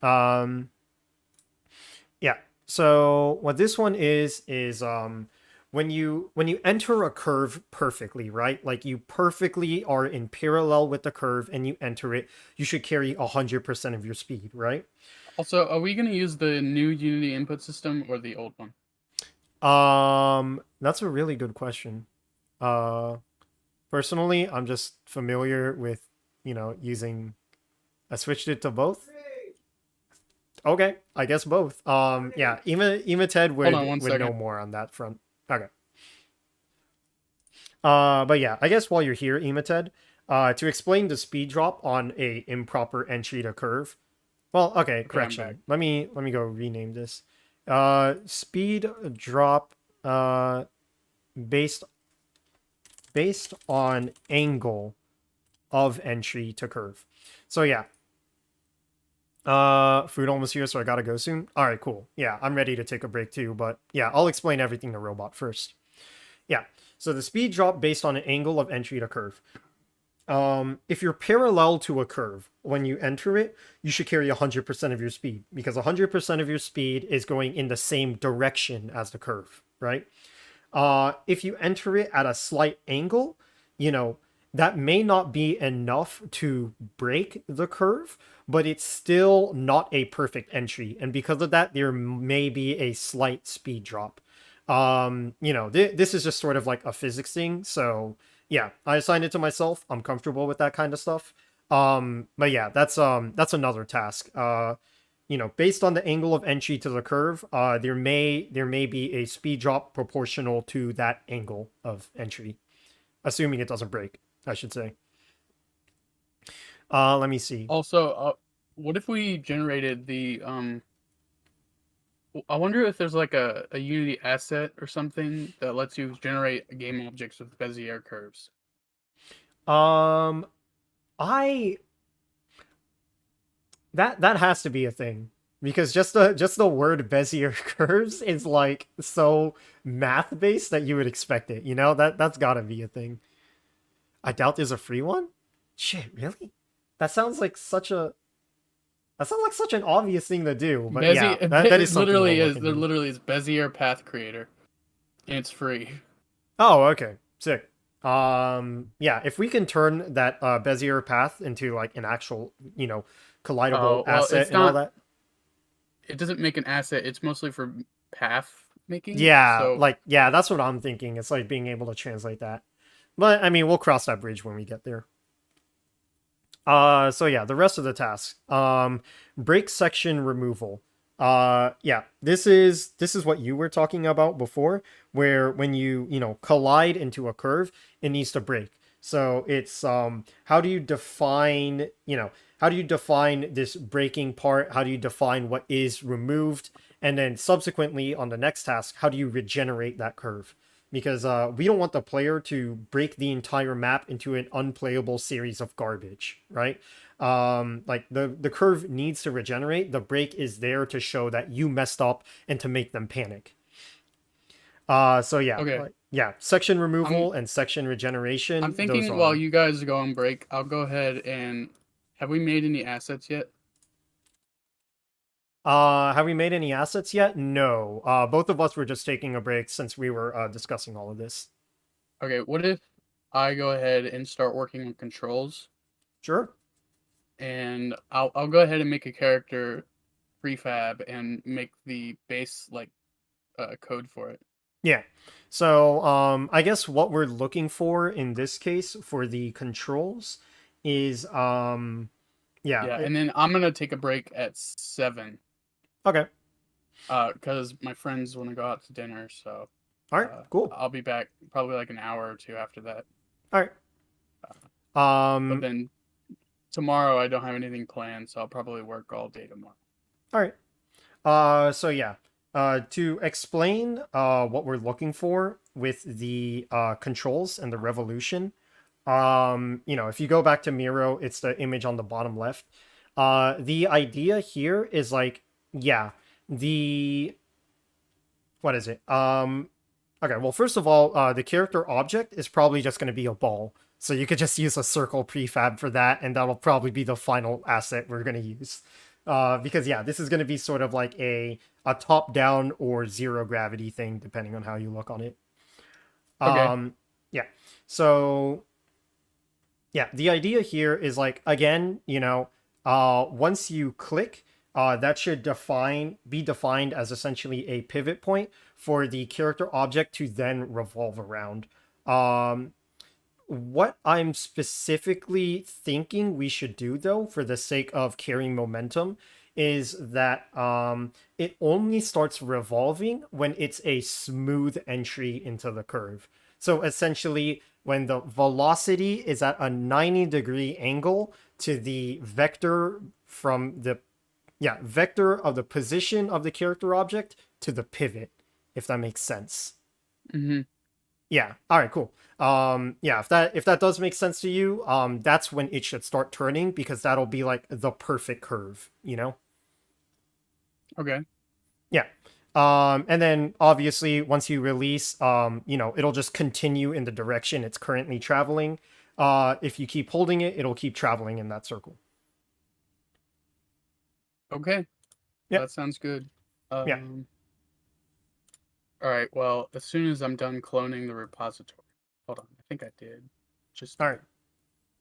Um, yeah. So what this one is when you enter a curve perfectly, right? Like you perfectly are in parallel with the curve and you enter it, you should carry 100% of your speed, right? Also, are we gonna use the new Unity input system or the old one? That's a really good question. Uh, Personally, I'm just familiar with, you know, using. I switched it to both. Okay, I guess both. Yeah, Ema Ted Hold on one would second. know more on that front. Okay. But yeah, I guess while you're here, Ema Ted, to explain the speed drop on a improper entry to curve. Well, okay, Okay, I'm back. correction. Let me go rename this. Speed drop based based on angle of entry to curve. So yeah. Food almost here, so I gotta go soon. Alright, cool. Yeah, I'm ready to take a break too, but yeah, I'll explain everything to Robot first. Yeah. So the speed drop based on an angle of entry to curve. If you're parallel to a curve when you enter it, you should carry 100% of your speed because 100% of your speed is going in the same direction as the curve, right? If you enter it at a slight angle, you know, that may not be enough to break the curve, but it's still not a perfect entry. And because of that, there may be a slight speed drop. You know, this is just sort of like a physics thing. So yeah, I assigned it to myself. I'm comfortable with that kind of stuff. But yeah, that's another task. You know, based on the angle of entry to the curve, there may be a speed drop proportional to that angle of entry, assuming it doesn't break, I should say. Let me see. Also, what if we generated the I wonder if there's like a Unity asset or something that lets you generate game objects with Bezier curves. Um, I that has to be a thing because just the word Bezier curves is like so math based that you would expect it. You know that's got to be a thing. I doubt there's a free one. Shit, really? That sounds like such a that sounds like such an obvious thing to do. But yeah, that is It something we'll literally look is. There into. literally is Bezier Path Creator, and it's free. Oh, okay, sick. Yeah, if we can turn that Bezier path into like an actual, you know, collidable Oh well, asset it's and all not. that. It doesn't make an asset. It's mostly for path making. Yeah, So like yeah, that's what I'm thinking. It's like being able to translate that. But I mean, we'll cross that bridge when we get there. So yeah, the rest of the tasks. Break section removal. Yeah, this is what you were talking about before, where when you know, collide into a curve, it needs to break. So it's how do you define, you know, how do you define this breaking part? How do you define what is removed? And then subsequently on the next task, how do you regenerate that curve? Because we don't want the player to break the entire map into an unplayable series of garbage, right? Like the curve needs to regenerate. The break is there to show that you messed up and to make them panic. So yeah, okay, like, yeah, section I'm removal and section I'm regeneration. Those thinking while are. you guys go on break, I'll go ahead and have we made any assets yet? Have we made any assets yet? No. Both of us were just taking a break since we were discussing all of this. Okay, what if I go ahead and start working on controls, Sure. and I'll go ahead and make a character prefab and make the base like code for it. Yeah. So, I guess what we're looking for in this case for the controls is, yeah. Yeah, and then I'm gonna take a break at 7, Okay. because my friends want to go out to dinner, so All right. Cool. I'll be back probably like an hour or two after that. All right. But then tomorrow I don't have anything planned, so I'll probably work all day tomorrow. All right. So yeah, to explain what we're looking for with the controls and the revolution, if you go back to Miro, it's the image on the bottom left. The idea here is like, yeah, the what is it? Okay, well, first of all, the character object is probably just going to be a ball. So you could just use a circle prefab for that, and that'll probably be the final asset we're going to use. Because yeah, this is going to be sort of like a top-down or zero gravity thing, depending on how you look on it. Okay. Yeah. So yeah, the idea here is like, again, once you click, that should be defined as essentially a pivot point for the character object to then revolve around. Um, what I'm specifically thinking we should do, though, for the sake of carrying momentum, is that it only starts revolving when it's a smooth entry into the curve. So essentially, when the velocity is at a 90-degree angle to the vector from the vector of the position of the character object to the pivot, if that makes sense. Mm-hmm. Yeah. All right. Cool. Yeah. If that does make sense to you, that's when it should start turning because that'll be like the perfect curve. Okay. Yeah. And then obviously once you release, it'll just continue in the direction it's currently traveling. If you keep holding it, it'll keep traveling in that circle. Okay. Yeah. That sounds good. Yeah. All right. Well, as soon as I'm done cloning the repository, hold on. I think I did. Just All right.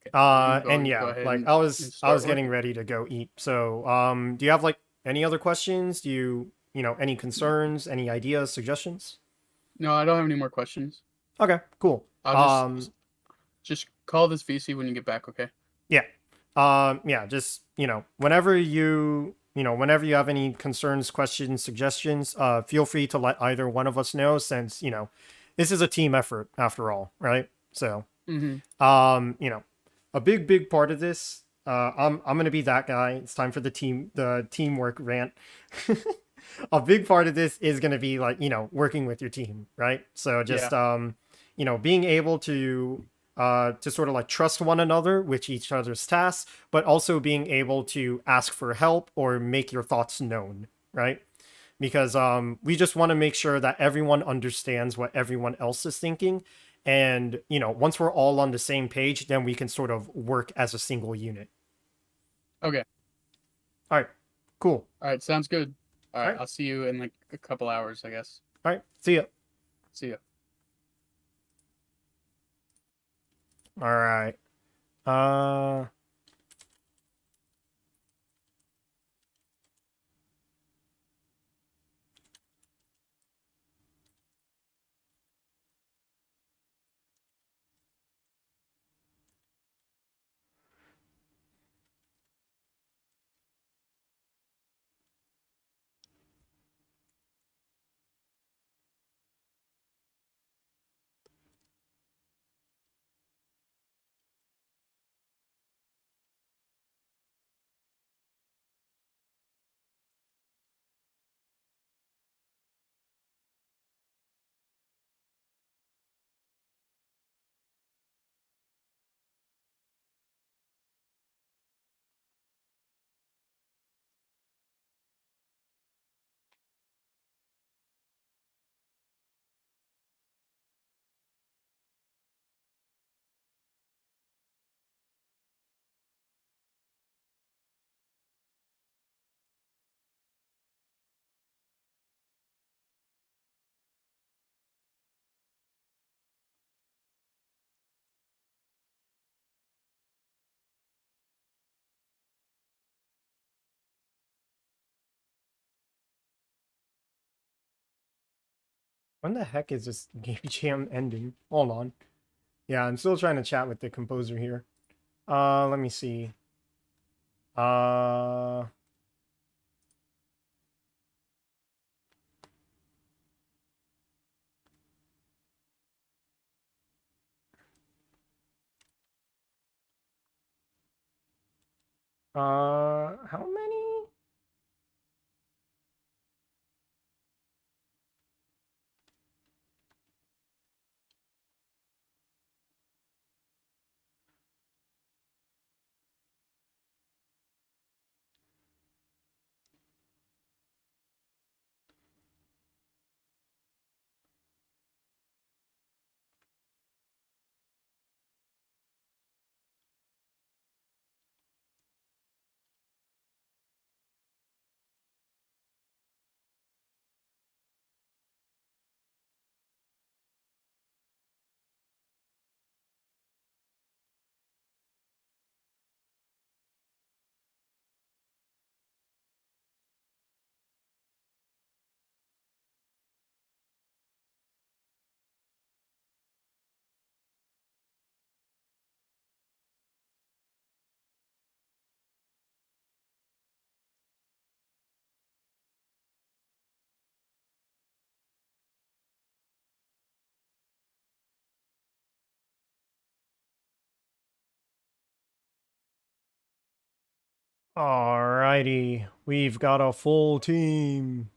okay. I'm And going to go yeah, ahead like and, I and was I start was getting working. ready to go eat. So, do you have like any other questions? Do you any concerns, any ideas, suggestions? No, I don't have any more questions. Okay, cool. I'll just call this VC when you get back. Okay. Yeah. Yeah, just, whenever you have any concerns, questions, suggestions, feel free to let either one of us know since, this is a team effort after all, right? So, Mm-hmm. a big part of this, I'm gonna be that guy. It's time for the teamwork rant. A big part of this is gonna be like, working with your team, right? So just Yeah. being able to sort of like trust one another with each other's tasks, but also being able to ask for help or make your thoughts known, right? Because we just want to make sure that everyone understands what everyone else is thinking. And, once we're all on the same page, then we can sort of work as a single unit. Okay. All right, cool. All right. Sounds good. All All right. right, I'll see you in like a couple hours, I guess. all right, see ya. See ya. All right. Uh, When the heck is this game jam ending? Hold on. Yeah, I'm still trying to chat with the composer here. Let me see. Uh, how many? Alrighty, we've got a full team.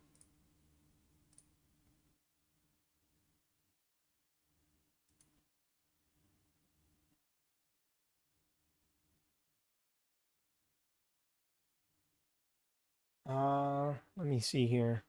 Let me see here.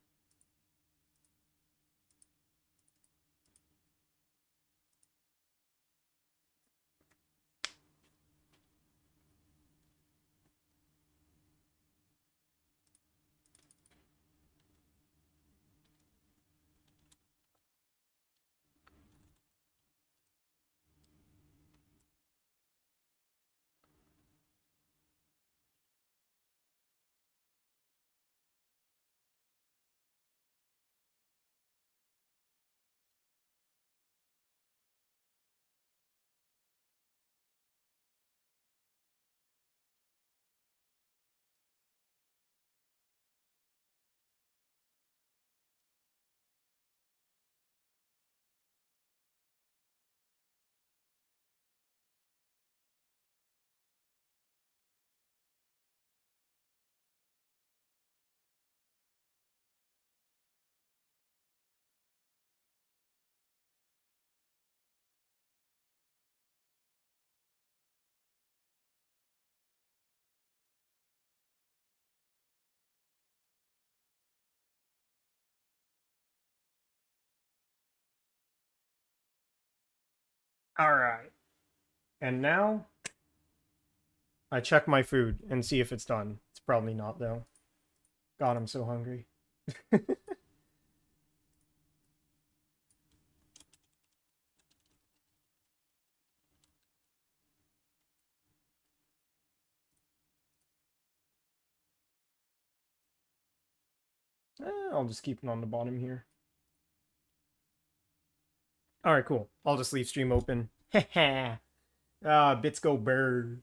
Alright. And now I check my food and see if it's done. It's probably not though. God, I'm so hungry. I'll just keep it on the bottom here. Alright, cool. I'll just leave stream open. Bits go bird.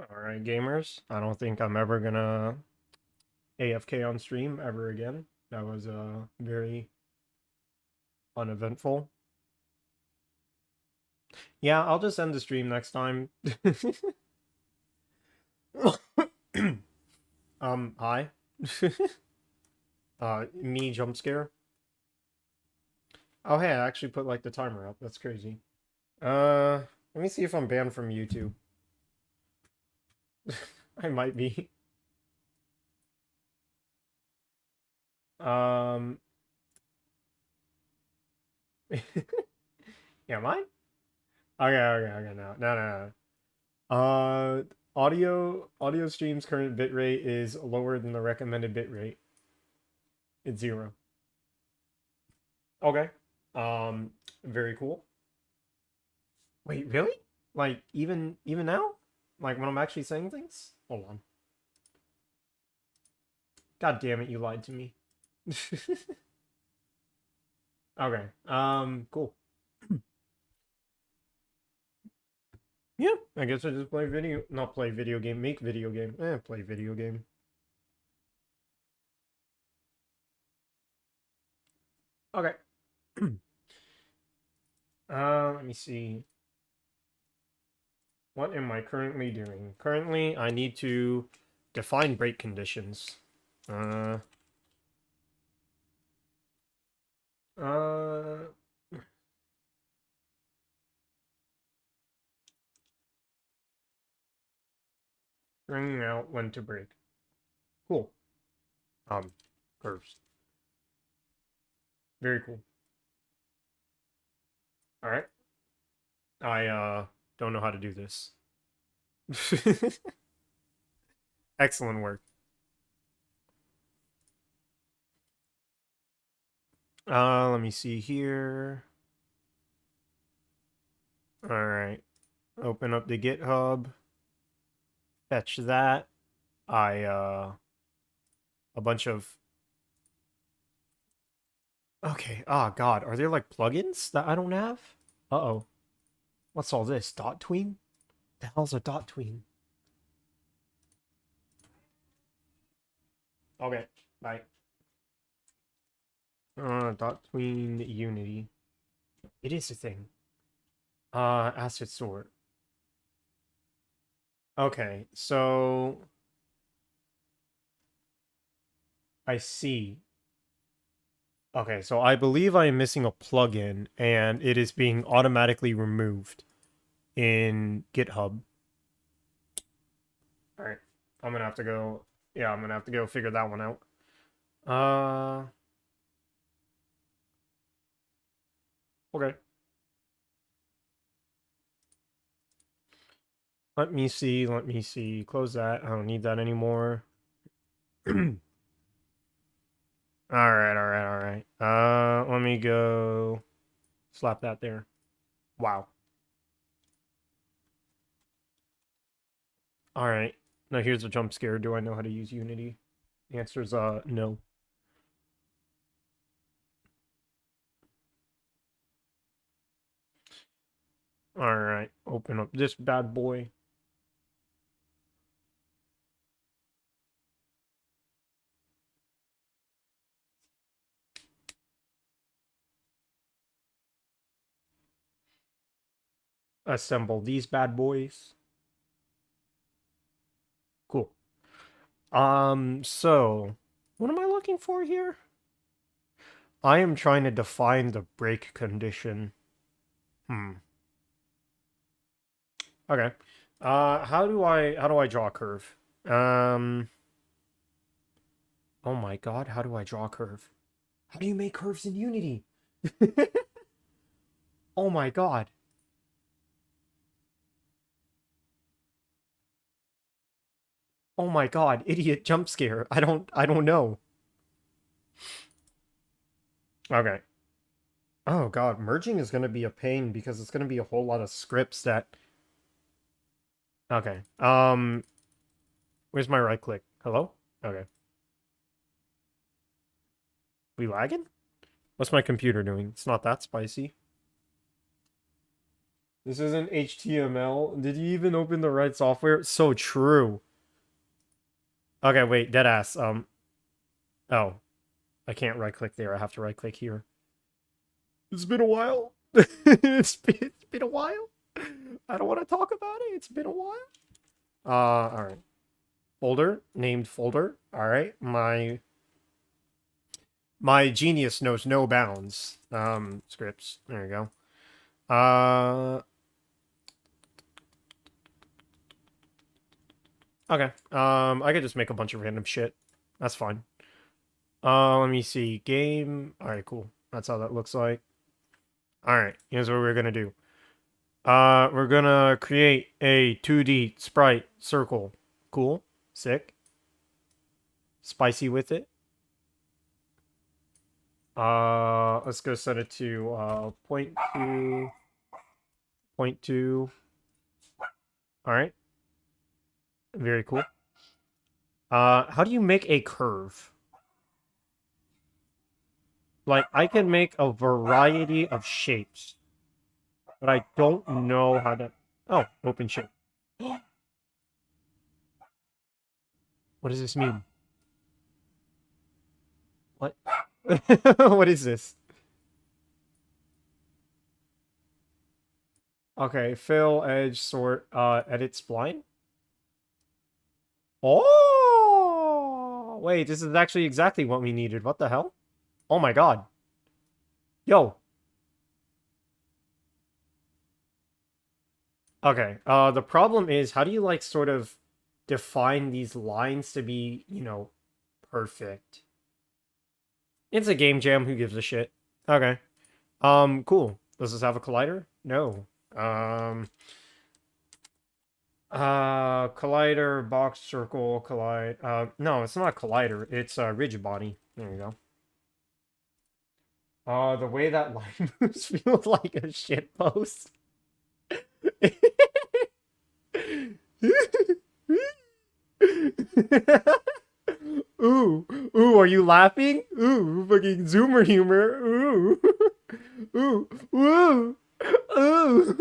Alright, gamers. I don't think I'm ever gonna AFK on stream ever again. That was very uneventful. Yeah, I'll just end the stream next time. Hi. Me jump scare. Oh, hey, I actually put like the timer up. That's crazy. Let me see if I'm banned from YouTube. I might be. Um, yeah, am I? Okay, no. Audio stream's current bitrate is lower than the recommended bitrate. It's 0. Okay. Um, Very cool. Wait, really? Like even now? Like when I'm actually saying things? Hold on. God damn it, you lied to me. Okay. Cool. Yeah, I guess I just play video, not play video game, make video game. Play video game. Okay. Let me see. What am I currently doing? Currently, I need to define break conditions. Uh, uh, Bringing out when to break. Cool. Curves. Very cool. All right. I don't know how to do this. Excellent work. Let me see here. All right. Open up the GitHub. Fetch that. A bunch of Okay. Oh God, are there like plugins that I don't have? Uh-oh. What's all this? Dot tween? The hell's a dot tween? Okay. Bye. Dot tween Unity. It is a thing. Asset sort. Okay, so I see. Okay, so I believe I am missing a plugin and it is being automatically removed in GitHub. All right. I'm gonna have to go. Yeah, I'm gonna have to go figure that one out. Okay. Let me see. Let me see. Close that. I don't need that anymore. All right. Let me go slap that there. Wow. All right. Now here's a jump scare. Do I know how to use Unity? The answer is no. All right. Open up this bad boy. Assemble these bad boys. Cool. So what am I looking for here? I am trying to define the break condition. Okay. How do I draw a curve? Oh my God, how do I draw a curve? How do you make curves in Unity? Oh my God. Oh my God, idiot jump scare. I don't know. Okay. Oh God, merging is going to be a pain because it's going to be a whole lot of scripts that Okay. Where's my right click? Hello? Okay. We lagging? What's my computer doing? It's not that spicy. This isn't HTML. Did you even open the right software? So true. Okay, wait, deadass. Oh, I can't right click there. I have to right click here. It's been a while. It's been a while. I don't want to talk about it. It's been a while. All right. Folder named folder. All right. My genius knows no bounds. Scripts. There you go. Okay. I could just make a bunch of random shit. That's fine. Let me see. Game. All right, cool. That's how that looks like. All right. Here's what we're gonna do. We're gonna create a 2D sprite circle. Cool. Sick. Spicy with it. Let's go set it to 0.2, 0.2. All right. Very cool. How do you make a curve? Like, I can make a variety of shapes, but I don't know how to... Oh, open shape. What does this mean? What? What is this? Okay, fill, edge, sort, edit, spline. Oh! Wait, this is actually exactly what we needed. What the hell? Oh my god. Yo. Okay, the problem is, how do you, like, sort of define these lines to be, you know, perfect? It's a game jam, who gives a shit? Okay. Cool. Does this have a collider? No. Collider, box, circle, collide. No, it's not a collider. It's a rigid body. There you go. The way that line moves feels like a shit post. Ooh, ooh, are you laughing? Ooh, fucking zoomer humor. Ooh, ooh, ooh, ooh.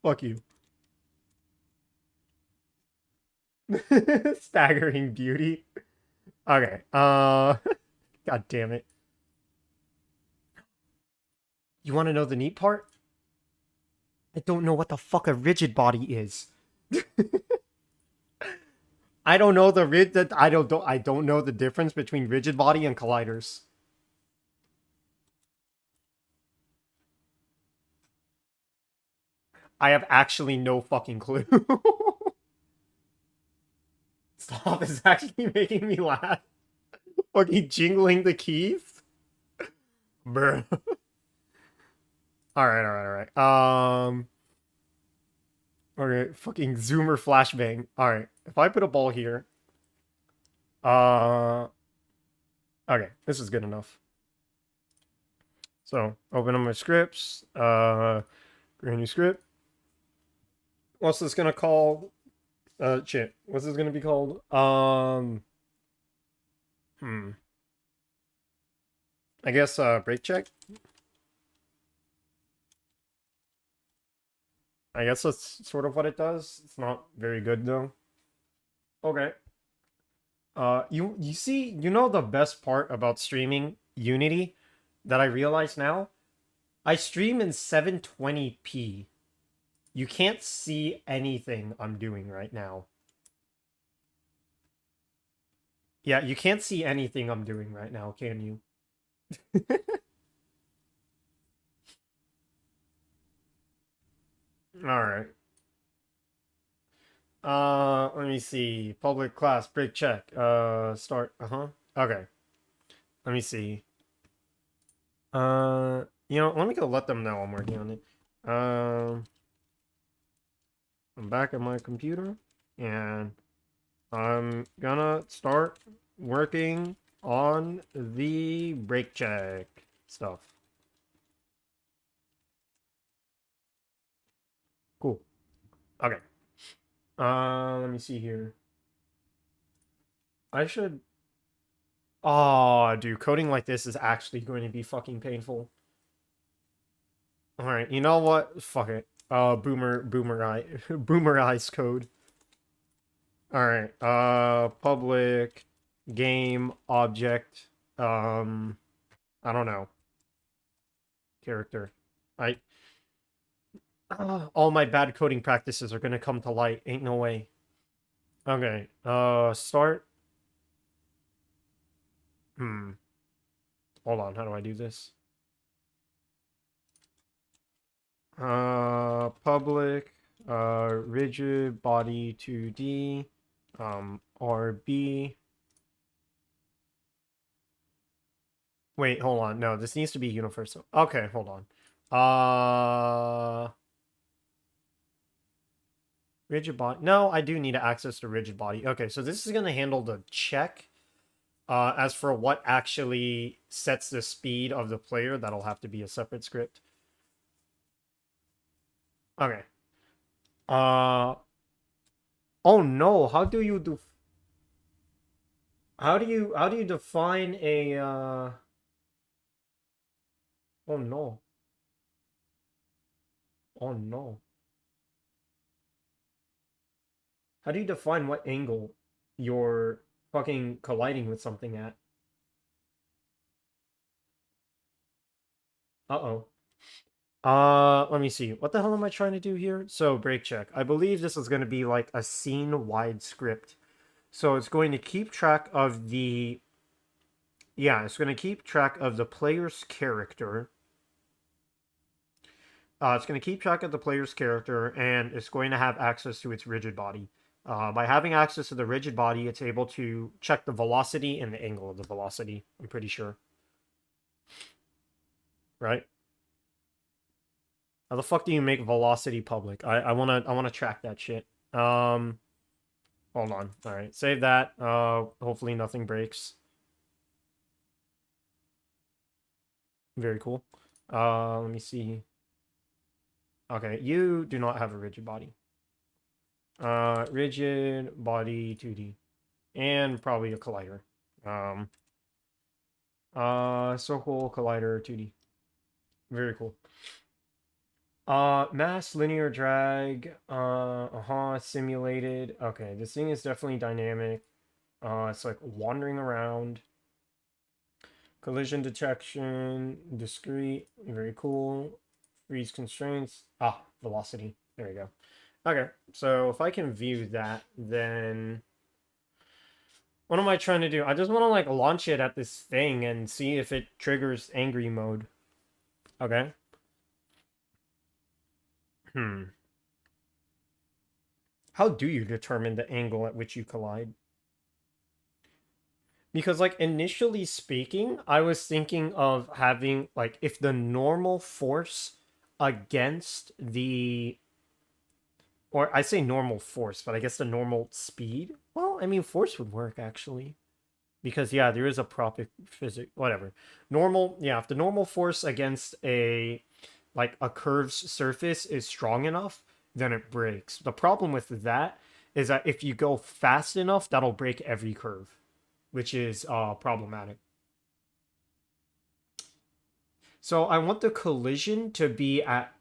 Fuck you. Staggering beauty. Okay. God damn it. You want to know the neat part? I don't know what the fuck a rigid body is. I don't know the I don't know the difference between rigid body and colliders. I have actually no fucking clue. Stop, it's actually making me laugh. Fucking jingling the keys? Bruh. Alright. Okay, fucking zoomer flashbang. Alright, if I put a ball here. Okay, this is good enough. So, open up my scripts. Create a new script. What's this gonna call? Shit. What's this gonna be called? I guess, break check? I guess that's sort of what it does. It's not very good, though. Okay. You see, you know the best part about streaming Unity that I realize now? I stream in 720p. You can't see anything I'm doing right now. Yeah, you can't see anything I'm doing right now, can you? Alright. Let me see. Public class, break check. Start. Okay. Let me see. Let me go let them know I'm working on it. I'm back at my computer, and I'm gonna start working on the break check stuff. Cool. Okay. Let me see here. I should... Oh, dude, coding like this is actually going to be fucking painful. Alright, you know what? Fuck it. Boomer eyes code. Alright, public game object, I don't know. Character. I, all my bad coding practices are gonna come to light. Ain't no way. Okay, start. Hold on, how do I do this? Public, rigid body 2D, RB. Wait, hold on. No, this needs to be universal. Okay, hold on. Rigid body. No, I do need to access the rigid body. Okay, so this is going to handle the check. As for what actually sets the speed of the player, that'll have to be a separate script. Okay. Oh no, how do you define a oh no. Oh no. How do you define what angle you're fucking colliding with something at? Uh-oh. Let me see. What the hell am I trying to do here? So, break check. I believe this is going to be like a scene-wide script. So it's going to keep track of the... Yeah, it's going to keep track of the player's character. It's going to keep track of the player's character, and it's going to have access to its rigid body. By having access to the rigid body, it's able to check the velocity and the angle of the velocity, I'm pretty sure. Right? How the fuck do you make velocity public? I wanna track that shit. Hold on. Alright, save that. Hopefully nothing breaks. Very cool. Let me see. Okay, you do not have a rigid body. Rigid body 2D. And probably a collider. Circle collider 2D. Very cool. Mass linear drag. Simulated. Okay, this thing is definitely dynamic. It's like wandering around. Collision detection, discrete, very cool. Freeze constraints. Velocity. There you go. Okay, so if I can view that, then what am I trying to do? I just want to like launch it at this thing and see if it triggers angry mode. Okay. How do you determine the angle at which you collide? Because, like, initially speaking, I was thinking of having, like, if the normal force against the... Or I say normal force, but I guess the normal speed? Well, I mean, force would work, actually. Because, yeah, there is a proper physics... Whatever. Normal... Yeah, if the normal force against a... Like, a curved surface is strong enough, then it breaks. The problem with that is that if you go fast enough, that'll break every curve, which is problematic. So I want the collision to be at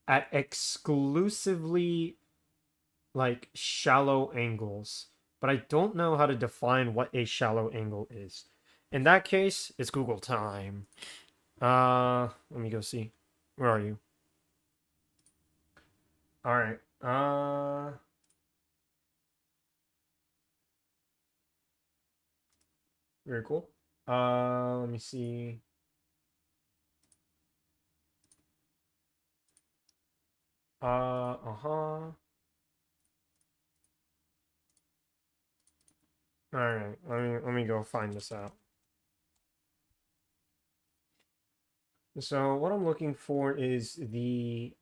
exclusively like shallow angles, but I don't know how to define what a shallow angle is. In that case, it's Google time. Let me go see. Where are you? All right. Very cool. Let me see. All right. Let me go find this out. So what I'm looking for is the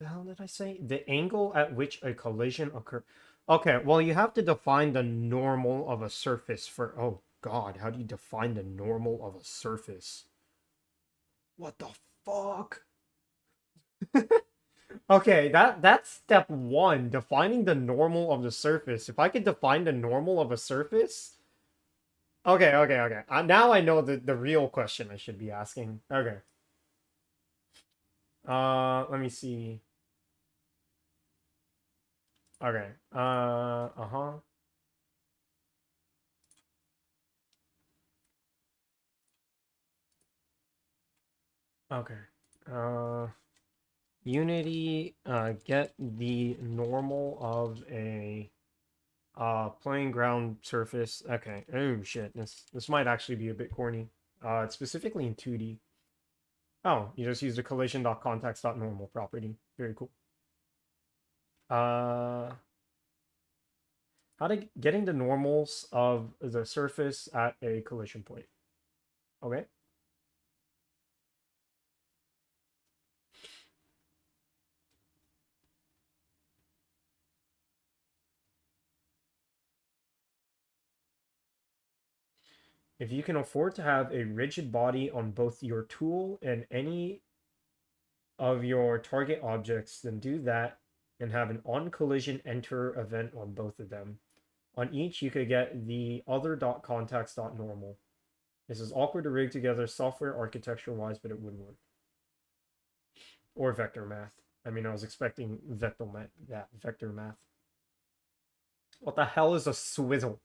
hell did I say? The angle at which a collision occurs. Okay, well, you have to define the normal of a surface for... Oh, God, how do you define the normal of a surface? What the fuck? Okay, that's step one, defining the normal of the surface. If I could define the normal of a surface... Okay. Now I know the real question I should be asking. Okay. Let me see. Okay. Uh-huh. Okay. Unity, get the normal of a playing ground surface. Okay. Oh shit. This might actually be a bit corny. It's specifically in 2D. Oh, you just use the collision.context.normal property. Very cool. How to getting the normals of the surface at a collision point. Okay. If you can afford to have a rigid body on both your tool and any of your target objects, then do that and have an on collision enter event on both of them. On each, you could get the other.context.normal. This is awkward to rig together software architecture wise, but it would work. Or vector math. I mean, I was expecting vector math. Yeah, vector math. What the hell is a swizzle?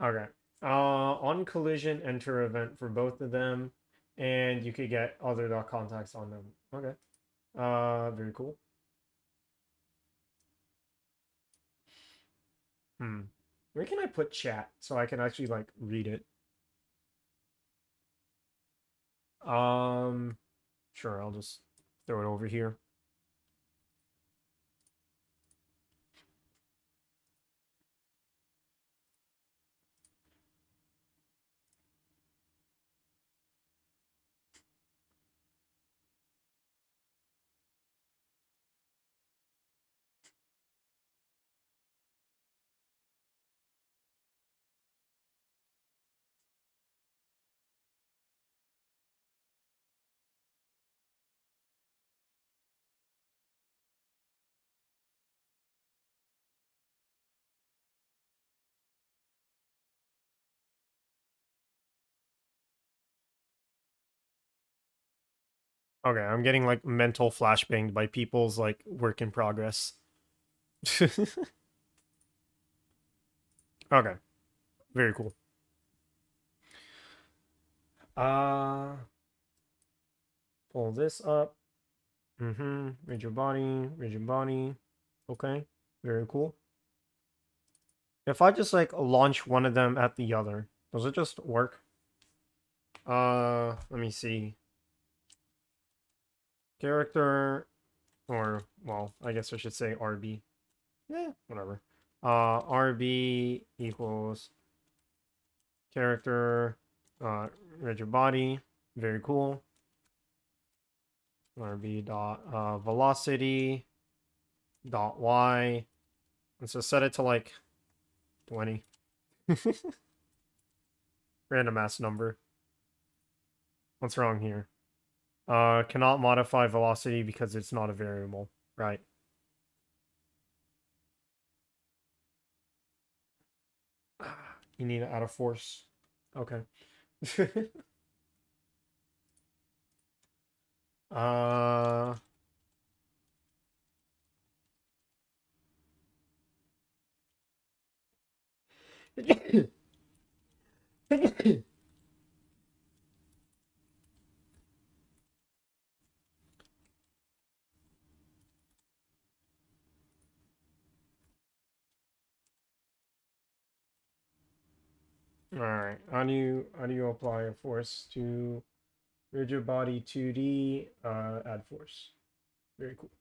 Okay. On collision, enter event for both of them, and you could get other dot contacts on them. Okay. Very cool. Hmm. Where can I put chat so I can actually like read it? Um, sure, I'll just throw it over here. Okay, I'm getting like mental flashbanged by people's like work in progress. Okay, very cool. Uh, pull this up. Mm-hmm. Rigid body, rigid body. Okay, very cool. If I just like launch one of them at the other, does it just work? Let me see. Character, or well, I guess I should say RB. Yeah, whatever. RB equals character, rigid body. Very cool. RB dot velocity dot y. Let's just set it to like 20. Random ass number. What's wrong here? Cannot modify velocity because it's not a variable. Right. You need to add a force. Okay. uh Alright. How do you apply a force to rigid body 2D? Add force. Very cool.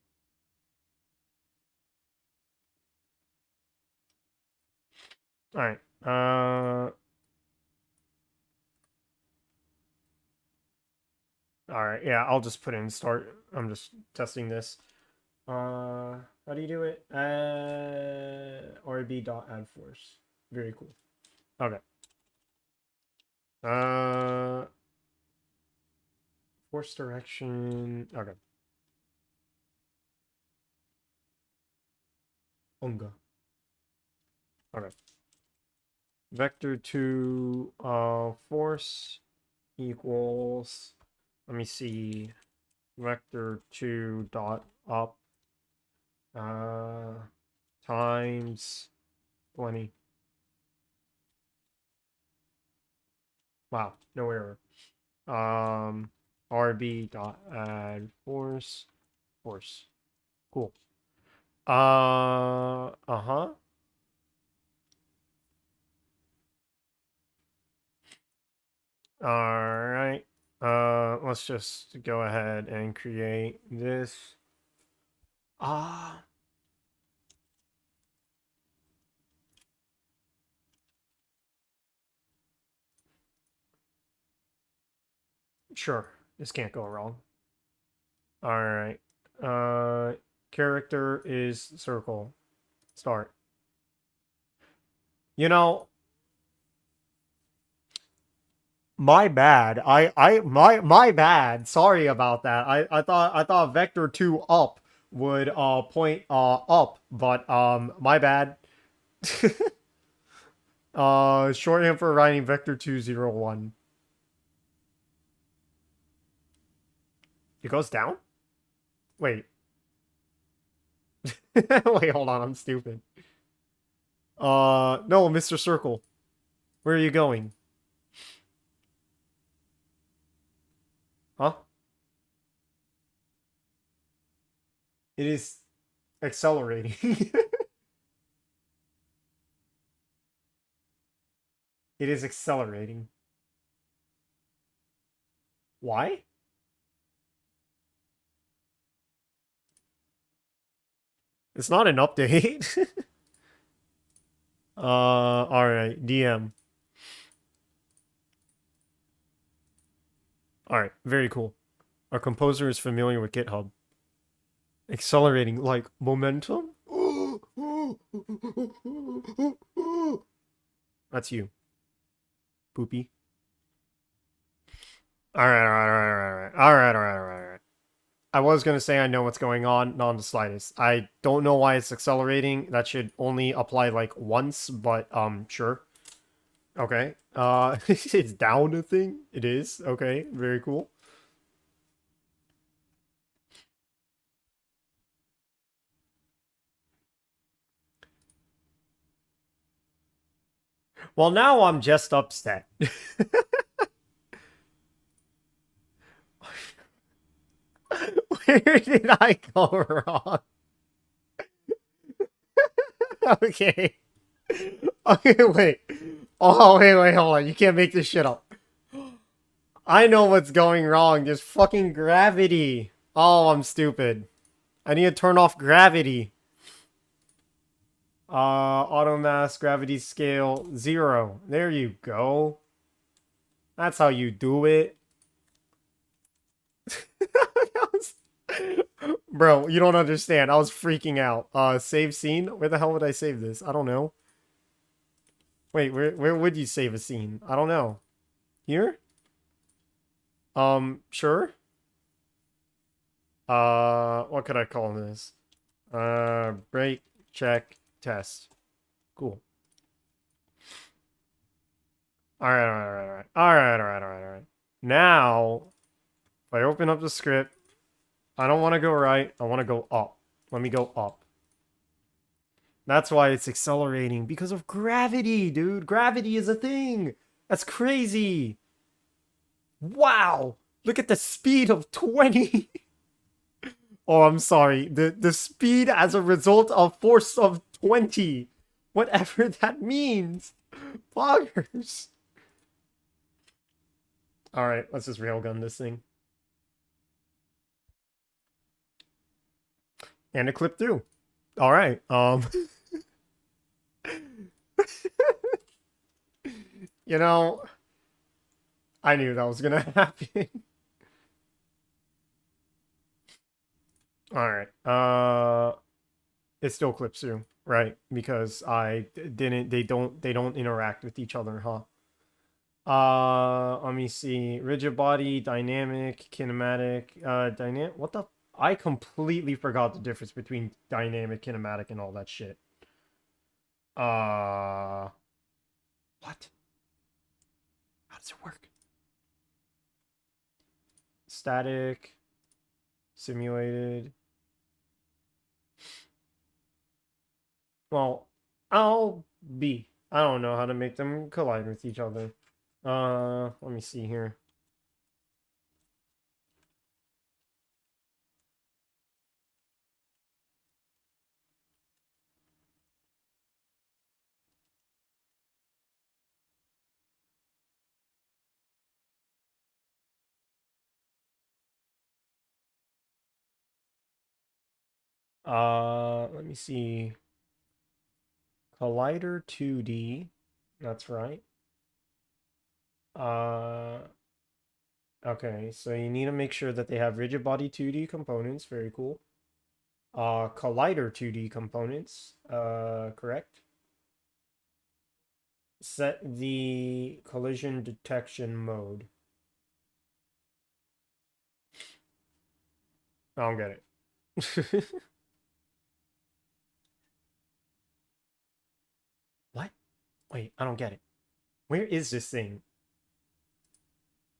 Alright. Alright, yeah, I'll just put in start. I'm just testing this. How do you do it? RB dot add force. Very cool. Okay. Uh, force direction. Okay. Unga. Okay. Vector 2 force equals, let me see, vector 2 dot up times 20. Wow, no error. RB dot add force. Cool. Uh-huh. All right. Let's just go ahead and create this. Ah. Sure. This can't go wrong. All right. Character is circle. Start. You know, my bad. My bad. Sorry about that. I thought vector 2 up would point up, but my bad. Shorthand for writing vector 201. It goes down? Wait. Wait, hold on, I'm stupid. No, Mr. Circle. Where are you going? Huh? It is accelerating. It is accelerating. Why? It's not an update. Alright, DM. Alright, very cool. Our composer is familiar with GitHub. Accelerating like momentum? That's you. Poopy. Alright. I was gonna say I know what's going on, not the slightest. I don't know why it's accelerating. That should only apply like once, but sure. Okay. It's down a thing? It is. Okay, very cool. Well, now I'm just upset. Where did I go wrong? Okay. Okay, wait. Oh, wait, hold on. You can't make this shit up. I know what's going wrong. There's fucking gravity. Oh, I'm stupid. I need to turn off gravity. Auto mass, gravity scale, 0. There you go. That's how you do it. Bro, you don't understand. I was freaking out. Save scene? Where the hell would I save this? I don't know. Wait, where would you save a scene? I don't know. Here? Sure. What could I call this? Break, check, test. Cool. Alright. Now, if I open up the script, I don't want to go right, I want to go up. Let me go up. That's why it's accelerating, because of gravity, dude. Gravity is a thing. That's crazy. Wow. Look at the speed of 20. Oh, I'm sorry. The speed as a result of force of 20. Whatever that means. Poggers. Alright, let's just railgun this thing. And a clip through. Alright, you know, I knew that was gonna happen. Alright, it still clips through, right? Because I didn't, they don't interact with each other, huh? Let me see. Rigid body, dynamic, kinematic, dynamic. What the? I completely forgot the difference between dynamic, kinematic, and all that shit. What? How does it work? Static, simulated. Well, I'll be. I don't know how to make them collide with each other. Let me see here. Let me see. Collider 2D. That's right. Uh, okay, so you need to make sure that they have rigid body 2D components. Very cool. Collider 2D components. Correct. Set the collision detection mode. I don't get it. What? Wait, I don't get it. Where is this thing?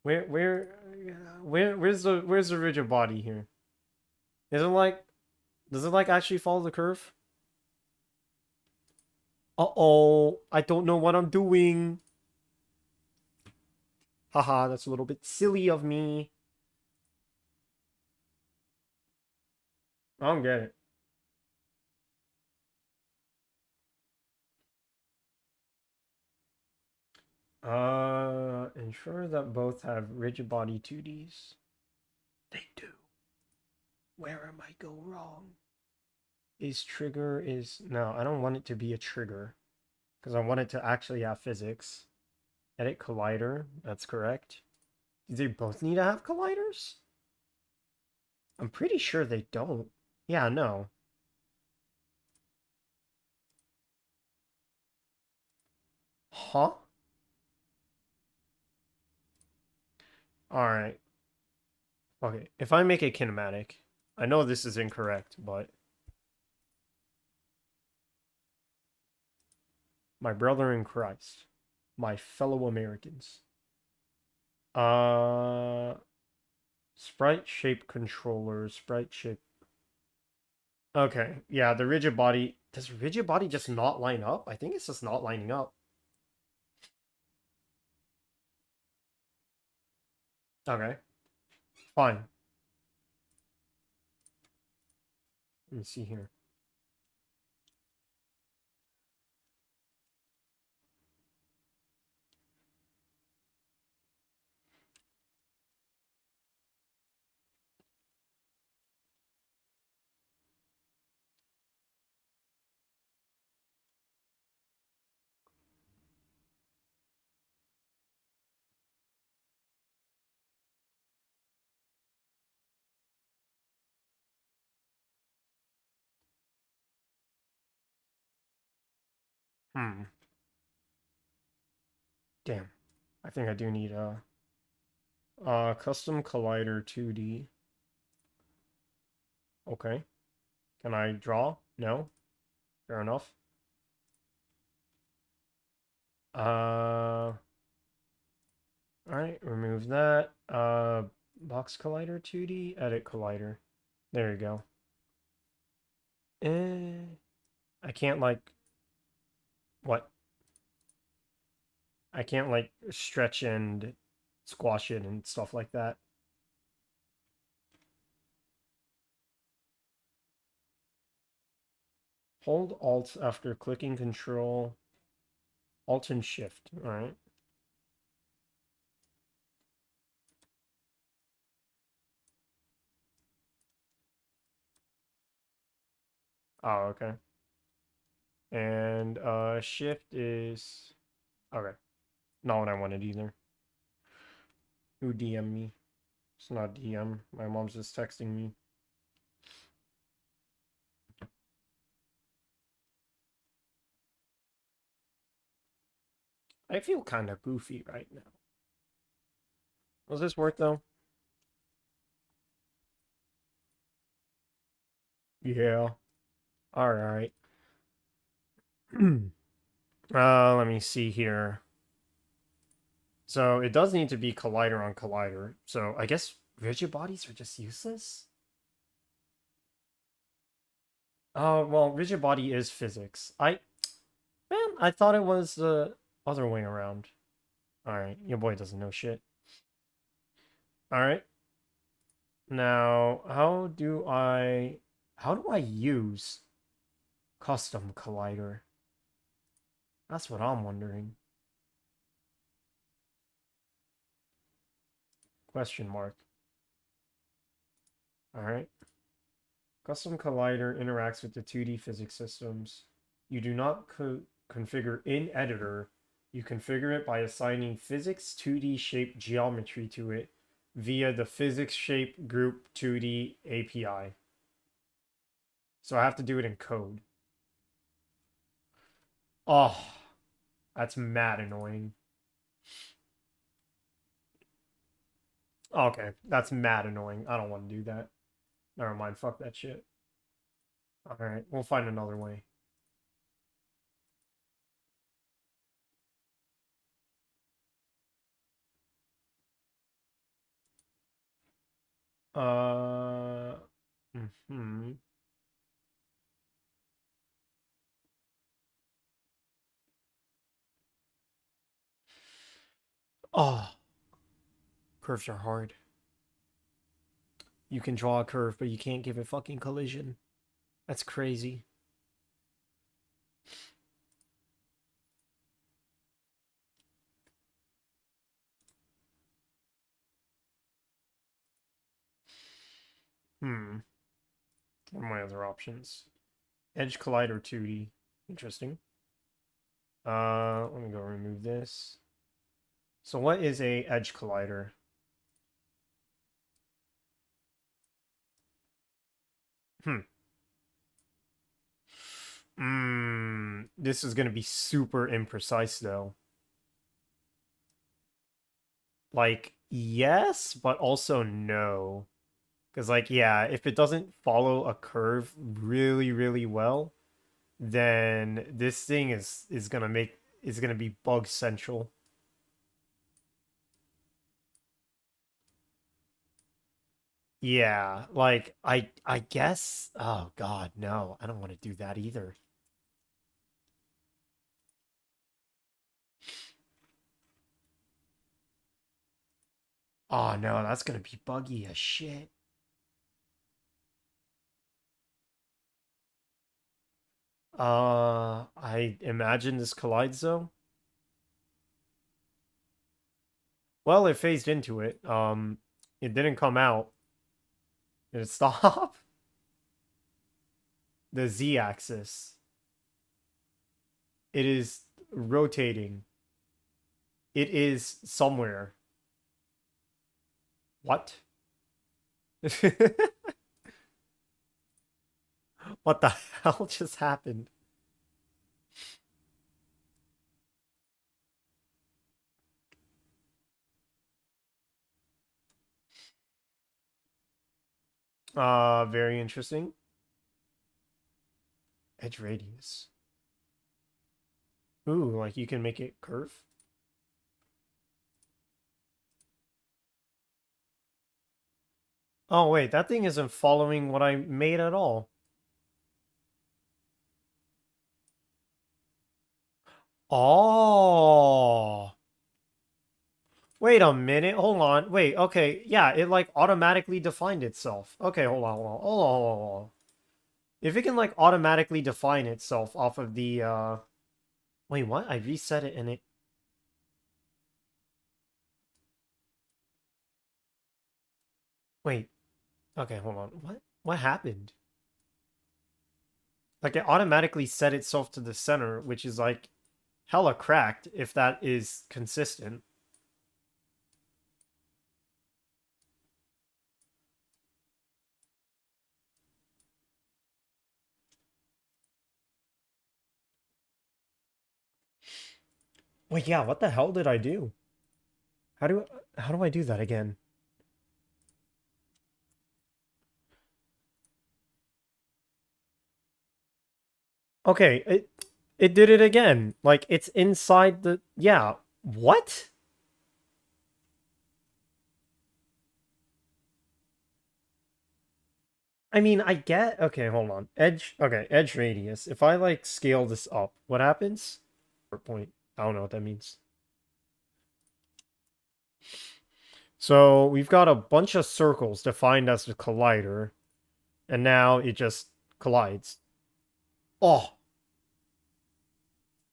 Where's the rigid body here? Is it like, does it like actually follow the curve? Uh-oh, I don't know what I'm doing. Haha, that's a little bit silly of me. I don't get it. Ensure that both have rigid body 2Ds. They do. Where am I go wrong? Is trigger is... No, I don't want it to be a trigger. Because I want it to actually have physics. Edit collider. That's correct. Do they both need to have colliders? I'm pretty sure they don't. Yeah, no. Huh? Alright. Okay, if I make a kinematic, I know this is incorrect, but my brother in Christ, my fellow Americans. Uh, sprite shape controller, sprite shape. Okay, yeah, the rigid body. Does rigid body just not line up? I think it's just not lining up. Okay, fine. Let me see here. Hmm. Damn. I think I do need a custom collider 2D. Okay. Can I draw? No. Fair enough. Alright, remove that. Box collider 2D, edit collider. There you go. I can't like what? I can't like stretch and squash it and stuff like that. Hold Alt after clicking Control. Alt and Shift. Alright. Oh, okay. And Shift is okay. Not what I wanted either. Who DM me? It's not DM. My mom's just texting me. I feel kind of goofy right now. Was this work though? Yeah. Alright. Let me see here. So it does need to be collider on collider. So I guess rigid bodies are just useless? Oh, well, rigid body is physics. Man, I thought it was the other way around. Alright, your boy doesn't know shit. Alright. Now, how do I use custom collider? That's what I'm wondering. Question mark. Alright. Custom collider interacts with the 2D physics systems. You do not configure in editor. You configure it by assigning physics 2D shape geometry to it via the physics shape group 2D API. So I have to do it in code. Oh, that's mad annoying. Okay, that's mad annoying. I don't want to do that. Never mind, fuck that shit. Alright, we'll find another way. Uh, hmm. Oh, curves are hard. You can draw a curve, but you can't give it fucking collision. That's crazy. Hmm. What are my other options? Edge Collider 2D. Interesting. Let me go remove this. So what is a edge collider? Hmm. This is gonna be super imprecise though. Like, yes, but also no. Because, like, yeah, if it doesn't follow a curve really, really well, then this thing is gonna be bug central. Yeah, like I guess. Oh God, no, I don't want to do that either. Oh no, that's gonna be buggy as shit. I imagine this collides though. Well, it phased into it. It didn't come out. Did it stop? The z-axis. It is rotating. It is somewhere. What? What the hell just happened? Very interesting. Edge radius. Ooh, like you can make it curve? Oh, wait, that thing isn't following what I made at all. Oh. Wait a minute. Hold on. Wait, okay. Yeah, it like automatically defined itself. Okay, hold on, hold on. Hold on, hold on, hold on. If it can like automatically define itself off of the wait, what? I reset it and it wait. Okay, hold on. What? What happened? Like it automatically set itself to the center, which is like hella cracked if that is consistent. Wait, yeah, what the hell did I do? How do I do that again? Okay, It did it again. Like, it's inside the... Yeah. What? I mean, I get... Okay, hold on. Edge... Okay, edge radius. If I, like, scale this up, what happens? Point. I don't know what that means. So, we've got a bunch of circles defined as the collider, and now it just collides. Oh!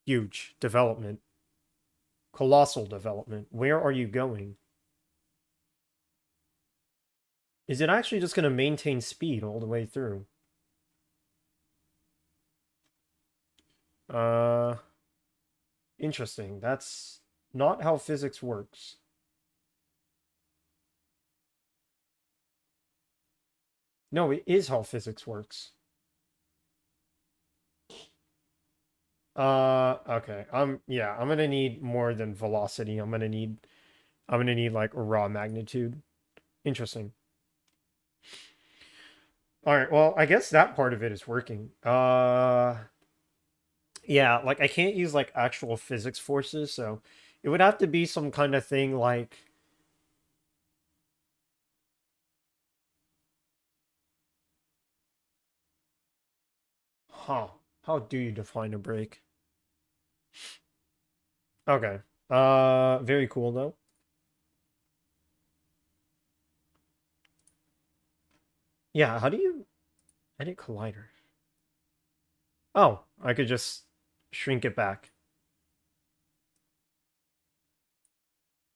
Huge development. Colossal development. Where are you going? Is it actually just going to maintain speed all the way through? Uh... Interesting. That's not how physics works. No, it is how physics works. Okay. Yeah, I'm gonna need more than velocity. I'm gonna need like raw magnitude. Interesting. All right, well, I guess that part of it is working. Yeah, like I can't use like actual physics forces, so it would have to be some kind of thing like huh. How do you define a break? Okay. Very cool though. Yeah, how do you edit collider? Oh, I could just shrink it back.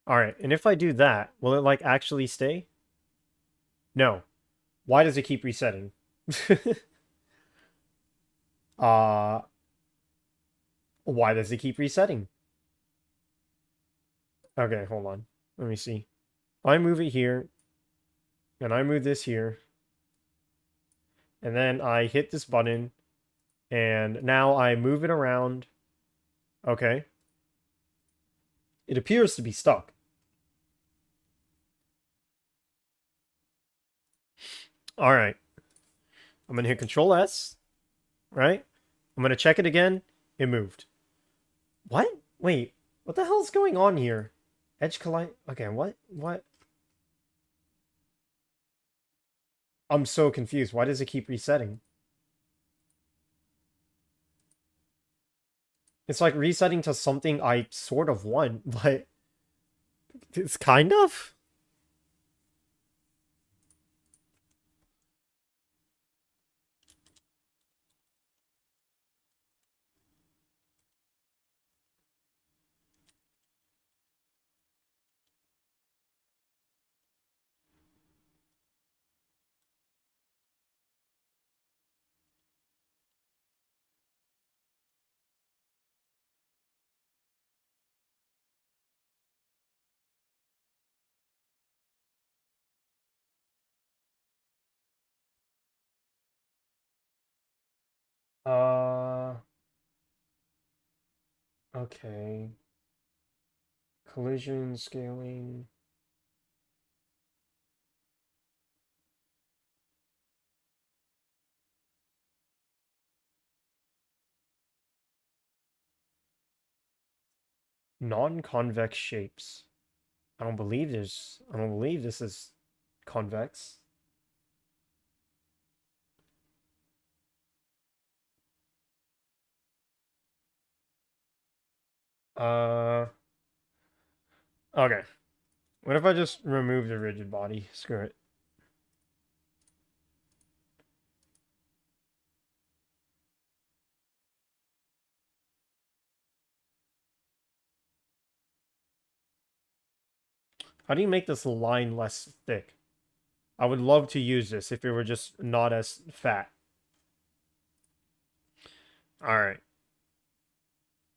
All right, and if I do that, will it like actually stay? No. Why does it keep resetting? uh, why does it keep resetting? Okay, hold on. Let me see. I move it here, and I move this here, and then I hit this button, and now I move it around. Okay. It appears to be stuck. All right. I'm going to hit Control S, right? I'm going to check it again. It moved. What? Wait. What the hell's going on here? Edge collide. Okay, what? What? I'm so confused. Why does it keep resetting? It's like resetting to something I sort of want, but it's kind of? Uh, okay. Collision scaling. Non-convex shapes. I don't believe this is convex. Uh, okay. What if I just remove the rigid body? Screw it. How do you make this line less thick? I would love to use this if it were just not as fat. All right.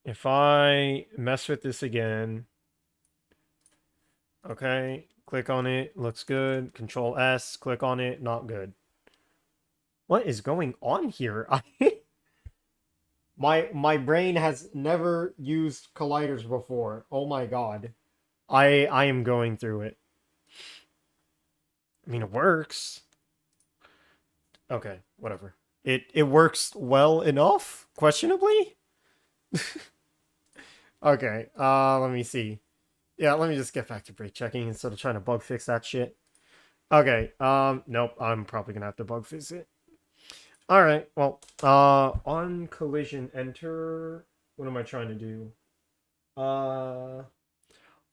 If I mess with this again, okay, click on it, looks good. Control S, click on it, not good. What is going on here? My brain has never used colliders before. Oh my god. I am going through it. I mean, it works. Okay, whatever. It works well enough, questionably. Okay, let me see. Yeah, let me just get back to brake checking instead of trying to bug fix that shit. Okay, nope, I'm probably gonna have to bug fix it. Alright, well, on collision enter, what am I trying to do? Uh,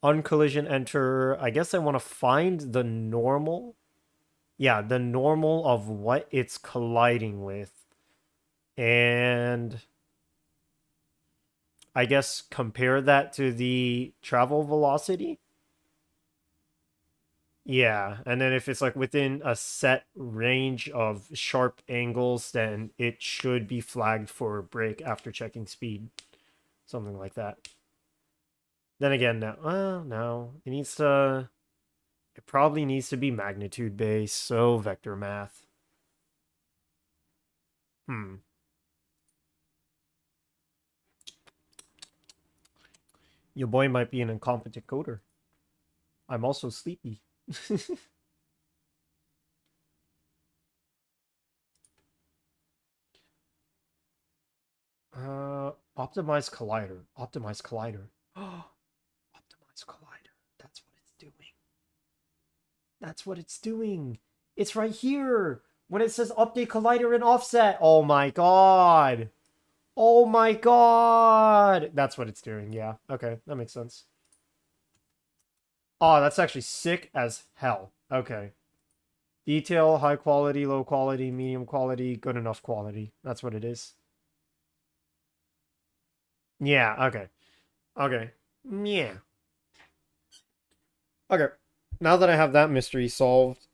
on collision enter, I guess I want to find the normal. Yeah, the normal of what it's colliding with. And I guess compare that to the travel velocity. Yeah, and then if it's like within a set range of sharp angles, then it should be flagged for brake after checking speed. Something like that. Then again, no, no. It probably needs to be magnitude based, so vector math. Hmm. Your boy might be an incompetent coder. I'm also sleepy. Optimize collider. Optimize collider. Optimize collider. That's what it's doing. That's what it's doing. It's right here. When it says update collider and offset. Oh my god. Oh my god. That's what it's doing. Yeah. Okay. That makes sense. Oh, that's actually sick as hell. Okay. Detail, high quality, low quality, medium quality, good enough quality. That's what it is. Yeah, okay. Okay. Yeah. Okay. Now that I have that mystery solved,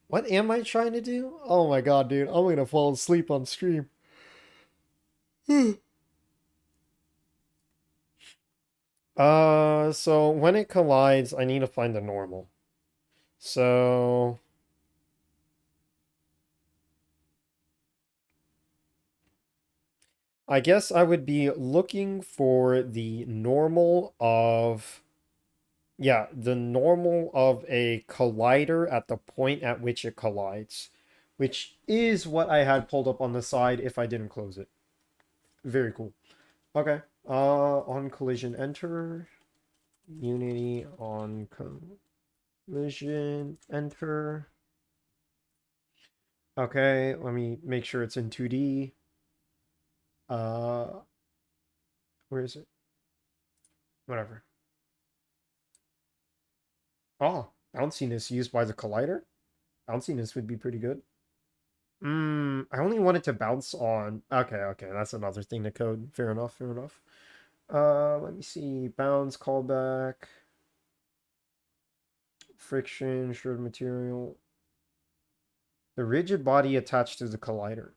what am I trying to do? Oh my god, dude. I'm gonna fall asleep on stream. So when it collides, I need to find the normal. So I guess I would be looking for the normal of, yeah, the normal of a collider at the point at which it collides, which is what I had pulled up on the side if I didn't close it. Very cool. Okay. On collision enter. Unity on collision enter. Okay, let me make sure it's in 2D. Uh, where is it? Whatever. Oh, bounciness used by the collider? Bounciness would be pretty good. I only want it to bounce on. Okay, okay, that's another thing to code. Fair enough, fair enough. Let me see. Bounce, callback, friction, shred material. The rigid body attached to the collider.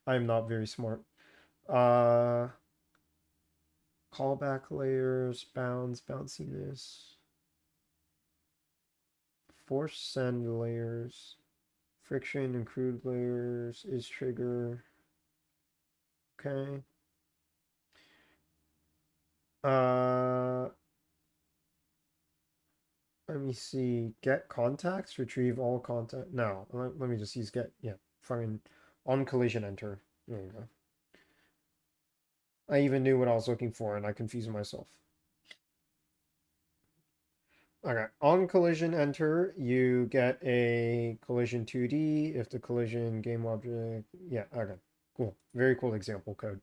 I'm not very smart. Uh, Callback layers, bounds, bounciness, force send layers, friction and crude layers is trigger. Okay. Uh, Let me see. Get contacts, retrieve all contact. No, let me just use get. Yeah, fine. On collision enter. There we go. I even knew what I was looking for and I confused myself. Okay, on collision enter, you get a collision 2D if the collision game object. Yeah, okay, cool. Very cool example code.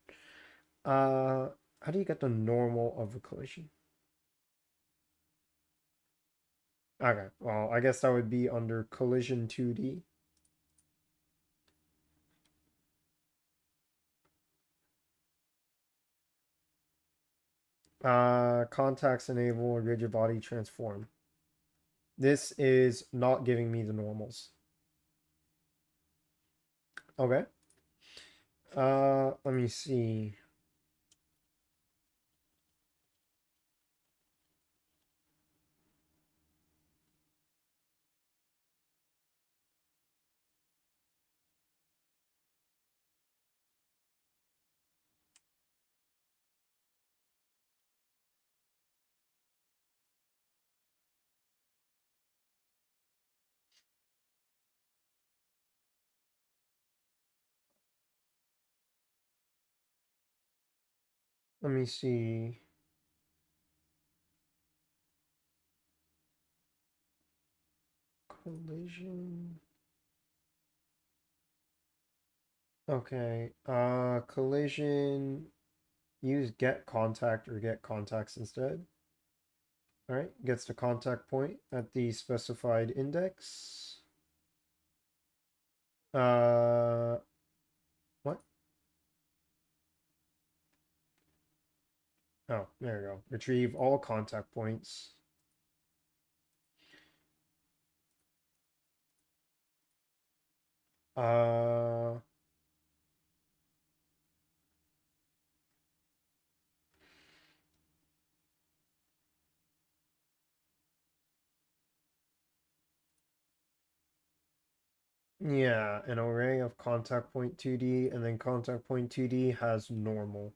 How do you get the normal of a collision? Okay, well, I guess that would be under collision 2D. Contacts enable rigid body transform. This is not giving me the normals. Okay. Let me see. Let me see. Collision. Okay. Collision. Use get contact or get contacts instead. All right. Gets the contact point at the specified index. What? Oh, there you go. Retrieve all contact points. Uh, yeah, an array of contact point 2D, and then contact point 2D has normal.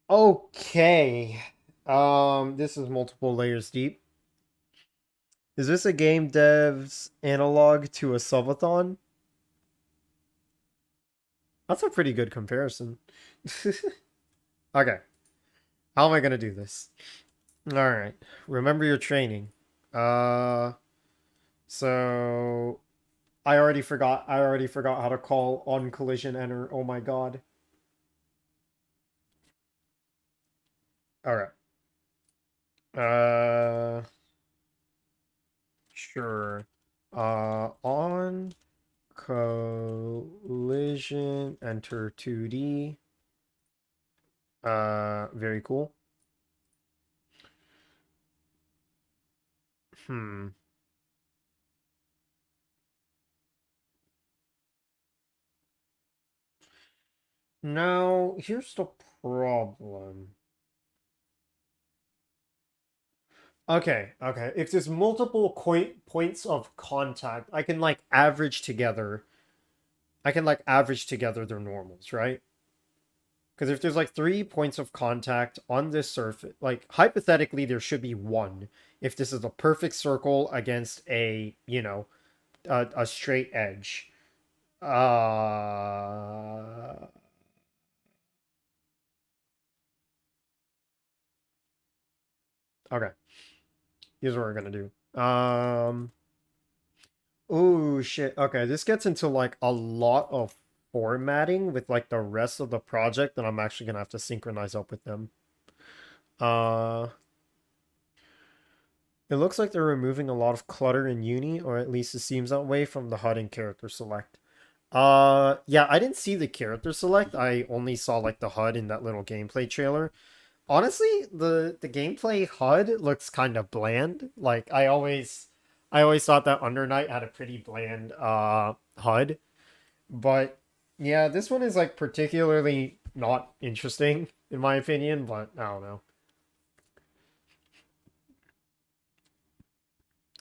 Okay. This is multiple layers deep. Is this a game dev's analog to a subathon? That's a pretty good comparison. Okay. How am I gonna do this? Alright. Remember your training. Uh so I already forgot how to call on collision enter. Oh my god. Alright. Uh sure. On collision enter 2D. Very cool. Hmm. Now, here's the problem. Okay. If there's multiple points of contact, I can like average together. I can like average together their normals, right? Because if there's like 3 points of contact on this surface, like hypothetically, there should be one. If this is a perfect circle against a, a straight edge. Uh, okay. Here's what we're gonna do. Oh shit. Okay, this gets into like a lot of formatting with like the rest of the project that I'm actually gonna have to synchronize up with them. Uh, it looks like they're removing a lot of clutter in Uni, or at least it seems that way from the HUD and character select. Yeah, I didn't see the character select. I only saw like the HUD in that little gameplay trailer. Honestly, the gameplay HUD looks kind of bland. Like I always thought that Under Night had a pretty bland HUD. But yeah, this one is like particularly not interesting in my opinion, but I don't know.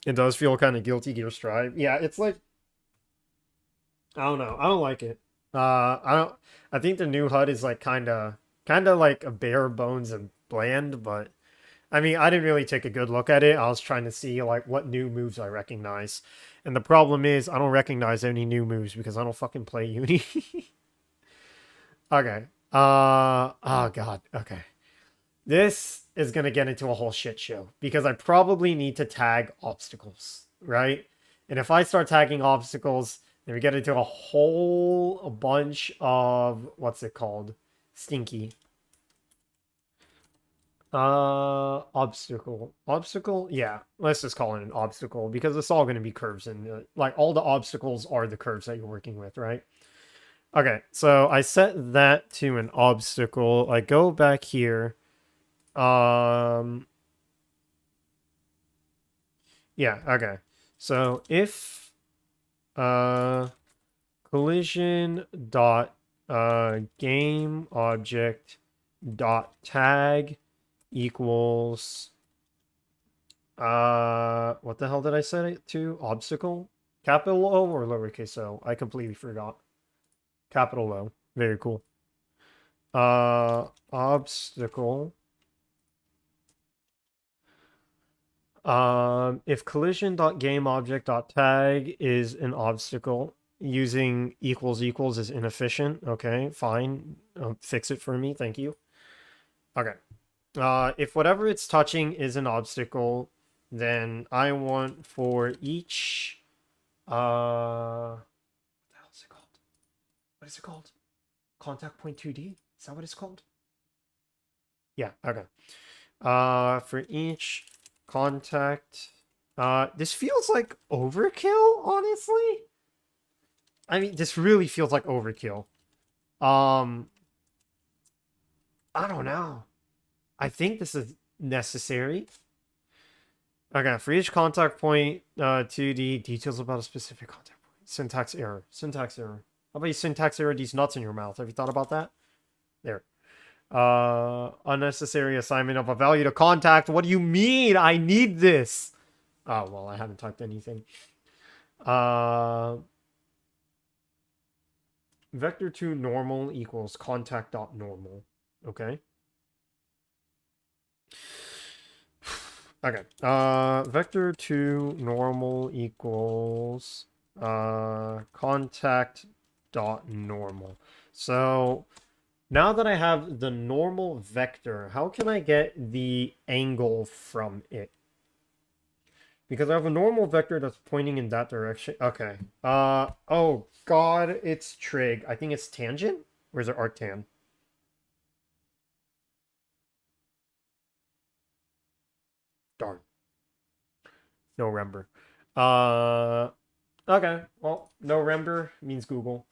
It does feel kind of Guilty Gear Strive. Yeah, it's like I don't know. I don't like it. I don't I think the new HUD is like kind of like a bare bones and bland, but I mean, I didn't really take a good look at it. I was trying to see like what new moves I recognize. And the problem is I don't recognize any new moves because I don't fucking play Uni. Okay. Oh god. Okay. This is going to get into a whole shit show because I probably need to tag obstacles, right? And if I start tagging obstacles, then we get into a bunch of what's it called? Stinky. Obstacle. Obstacle? Yeah, let's just call it an obstacle because it's all going to be curves and like all the obstacles are the curves that you're working with, right? Okay, so I set that to an obstacle. I go back here. Um, yeah, okay. So if uh collision dot game object dot tag equals what the hell did I set it to? Obstacle? Capital O or lowercase o? I completely forgot. Capital O. Very cool. Obstacle. If collision.gameObject.tag is an obstacle, using equals equals is inefficient. Okay, fine. Fix it for me. Thank you. Okay. If whatever it's touching is an obstacle, then I want for each what the hell is it called? What is it called? Contact point 2D? Is that what it's called? Yeah, okay. For each contact, this feels like overkill, honestly. I mean, this really feels like overkill. Um, I don't know. I think this is necessary. Okay, for each contact point, 2D, details about a specific contact point. Syntax error. Syntax error. How about you syntax error these nuts in your mouth? Have you thought about that? There. Unnecessary assignment of a value to contact. What do you mean? I need this. Oh, well, I haven't typed anything. Vector2 normal equals contact dot normal. Okay. Okay. Vector2 normal equals contact dot normal. So now that I have the normal vector, how can I get the angle from it? Because I have a normal vector that's pointing in that direction. Okay. Oh god, it's trig. I think it's tangent? Or is it arctan? Darn. No remember. Okay. Well, no remember means Google.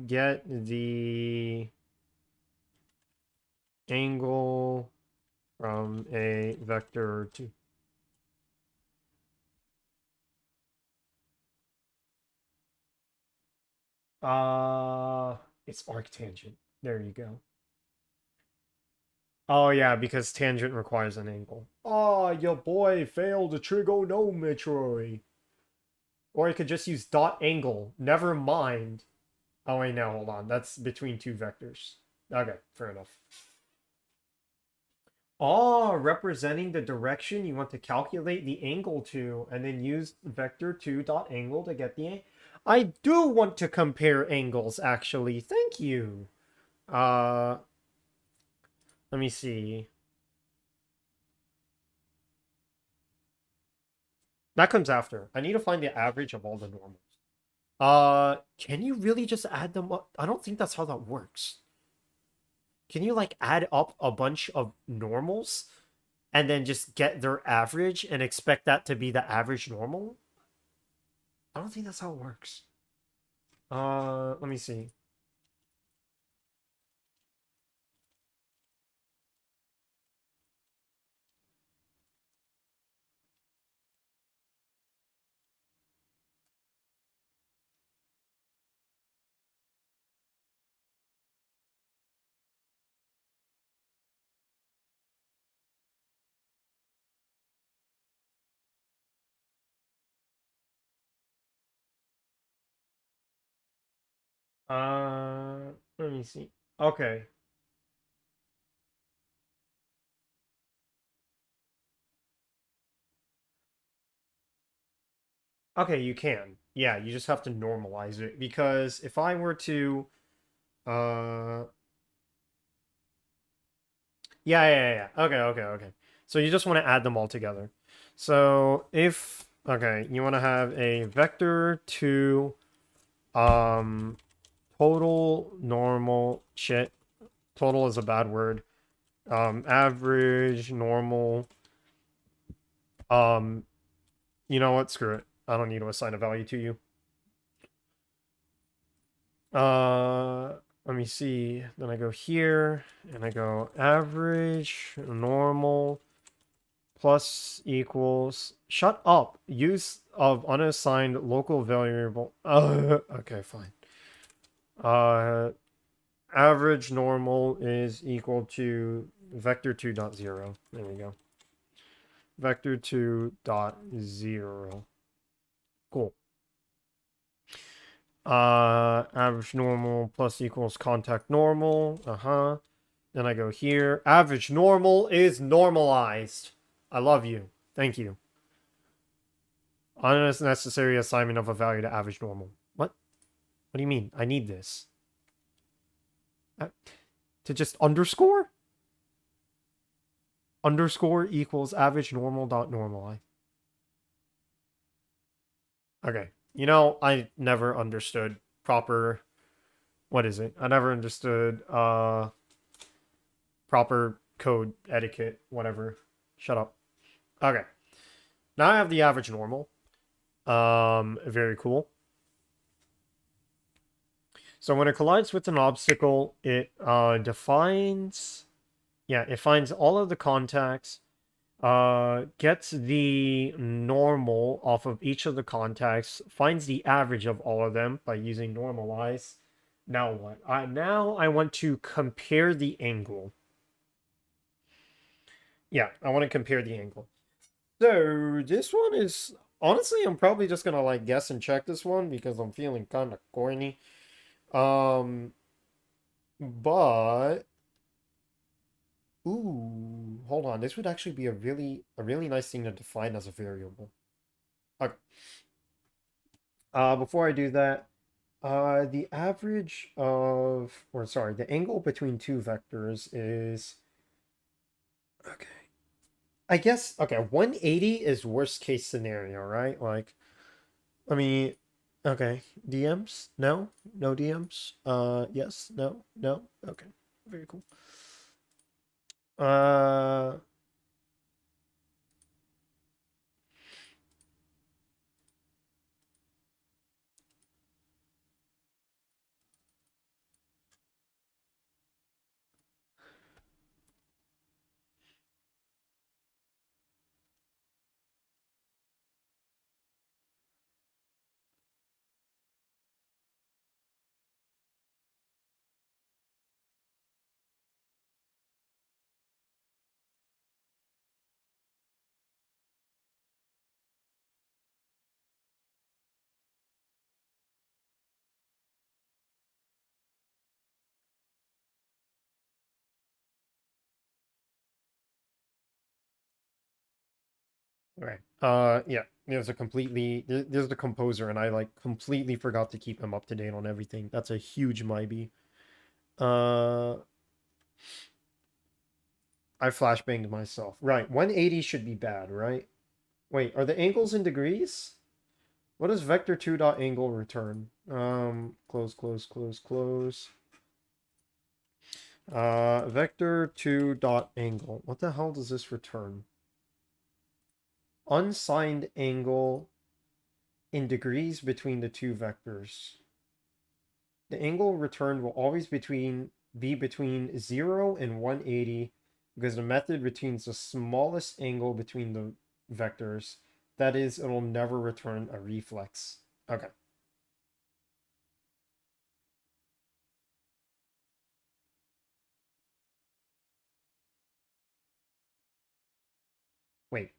Get the angle from a vector 2. It's arctangent. There you go. Oh yeah, because tangent requires an angle. Oh, your boy failed the trigonometry. Or I could just use dot angle. Never mind. Oh wait, no, hold on. That's between two vectors. Okay, fair enough. Oh, representing the direction you want to calculate the angle to, and then use vector 2 dot angle to get the. I do want to compare angles, actually. Thank you. Let me see. That comes after. I need to find the average of all the normals. Can you really just add them up? I don't think that's how that works. Can you like add up a bunch of normals and then just get their average and expect that to be the average normal? I don't think that's how it works. Let me see. Let me see. Okay. Okay, you can. Yeah, you just have to normalize it because if I were to uh yeah. Okay. So you just want to add them all together. So if okay, you want to have a vector 2 total normal shit. Total is a bad word. Average normal you know what? Screw it. I don't need to assign a value to you. Let me see. Then I go here and I go average normal plus equals. Shut up. Use of unassigned local variable. Okay, fine. Average normal is equal to vector 2.0. There we go. Vector 2.0. Cool. Average normal plus equals contact normal. Then I go here. Average normal is normalized. I love you. Thank you. Unnecessary assignment of a value to average normal. What? What do you mean? I need this. To just underscore? Underscore equals average normal dot normalize. Okay. You know, I never understood proper, what is it? I never understood proper code etiquette, whatever. Shut up. Okay. Now I have the average normal. Very cool. So when it collides with an obstacle, it defines, yeah, it finds all of the contacts, gets the normal off of each of the contacts, finds the average of all of them by using normalize. Now what? Now I want to compare the angle. Yeah, I want to compare the angle. So this one is honestly, I'm probably just gonna like guess and check this one because I'm feeling kind of corny. Um, but ooh, hold on. This would actually be a really nice thing to define as a variable. Okay. Before I do that, the average of, or sorry, the angle between two vectors is okay. I guess okay, 180 is worst case scenario, right? Like, I mean, okay, DMs? No, no DMs. Yes, no, no. Okay, very cool. Uh, right. Yeah. There's the composer, and I like completely forgot to keep him up to date on everything. That's a huge maybe. Uh, I flashbanged myself. Right. 180 should be bad, right? Wait, are the angles in degrees? What does vector 2 dot angle return? Close, close, close, close. Vector 2 dot angle. What the hell does this return? Unsigned angle in degrees between the two vectors. The angle returned will always be between 0 and 180 because the method retains the smallest angle between the vectors. That is, it'll never return a reflex. Okay. Wait.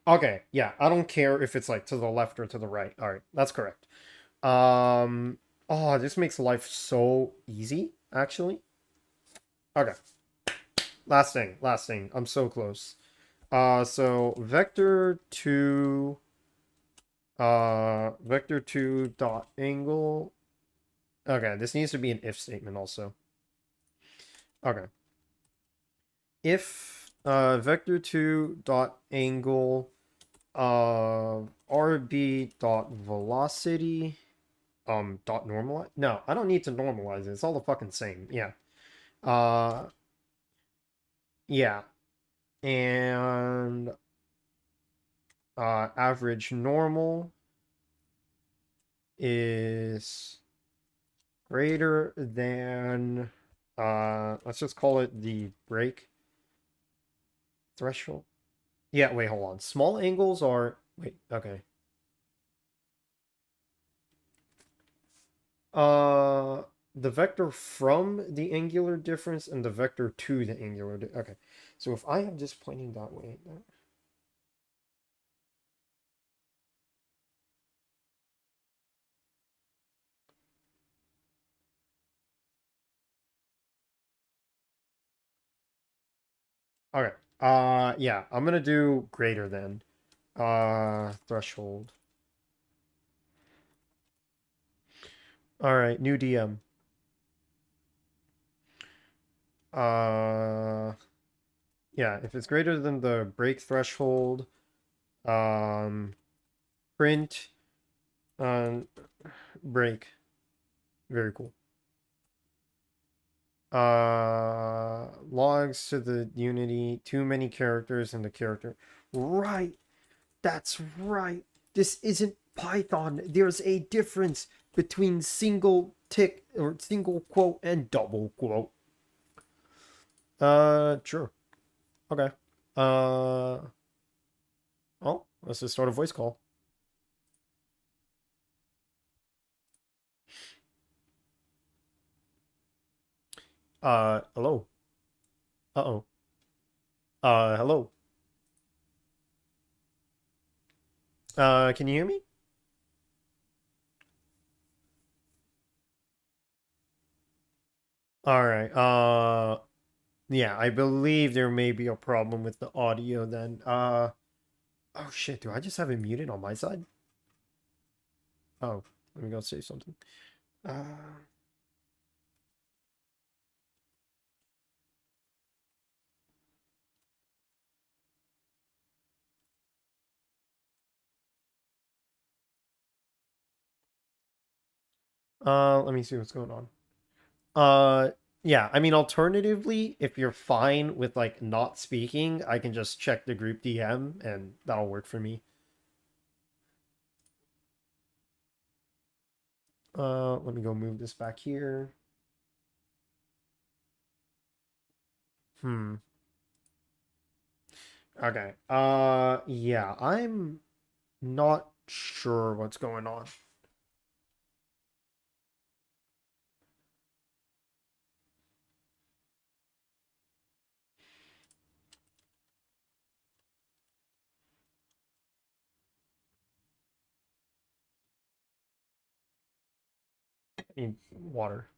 Okay, yeah, I don't care if it's like to the left or to the right. All right, that's correct. Um, oh, this makes life so easy, actually. Okay, last thing. I'm so close. So vector 2 dot angle. Okay, this needs to be an if statement also. Okay. If vector 2 dot angle rb dot velocity dot normalize. No, I don't need to normalize it. It's all the fucking same. Yeah. Uh yeah. And average normal is greater than let's just call it the break threshold. Yeah, wait, hold on. Small angles are wait, okay. Uh the vector from the angular difference and the vector to the angular okay. So if I am just pointing that way, okay. Yeah, I'm gonna do greater than threshold. All right, new DM. Uh, yeah, if it's greater than the break threshold, um, print, um, break. Very cool. Logs to the Unity, too many characters in the character. Right, that's right. This isn't Python. There's a difference between single tick or single quote and double quote. Sure. Okay. Uh, oh, let's just start a voice call. Hello. Uh-oh. Hello. Can you hear me? All right. Yeah, I believe there may be a problem with the audio then. Oh shit, do I just have it muted on my side? Oh, let me go say something. Let me see what's going on. Yeah, I mean, alternatively, if you're fine with like not speaking, I can just check the group DM and that'll work for me. Let me go move this back here. Hmm. Okay. Yeah, I'm not sure what's going on. I need water.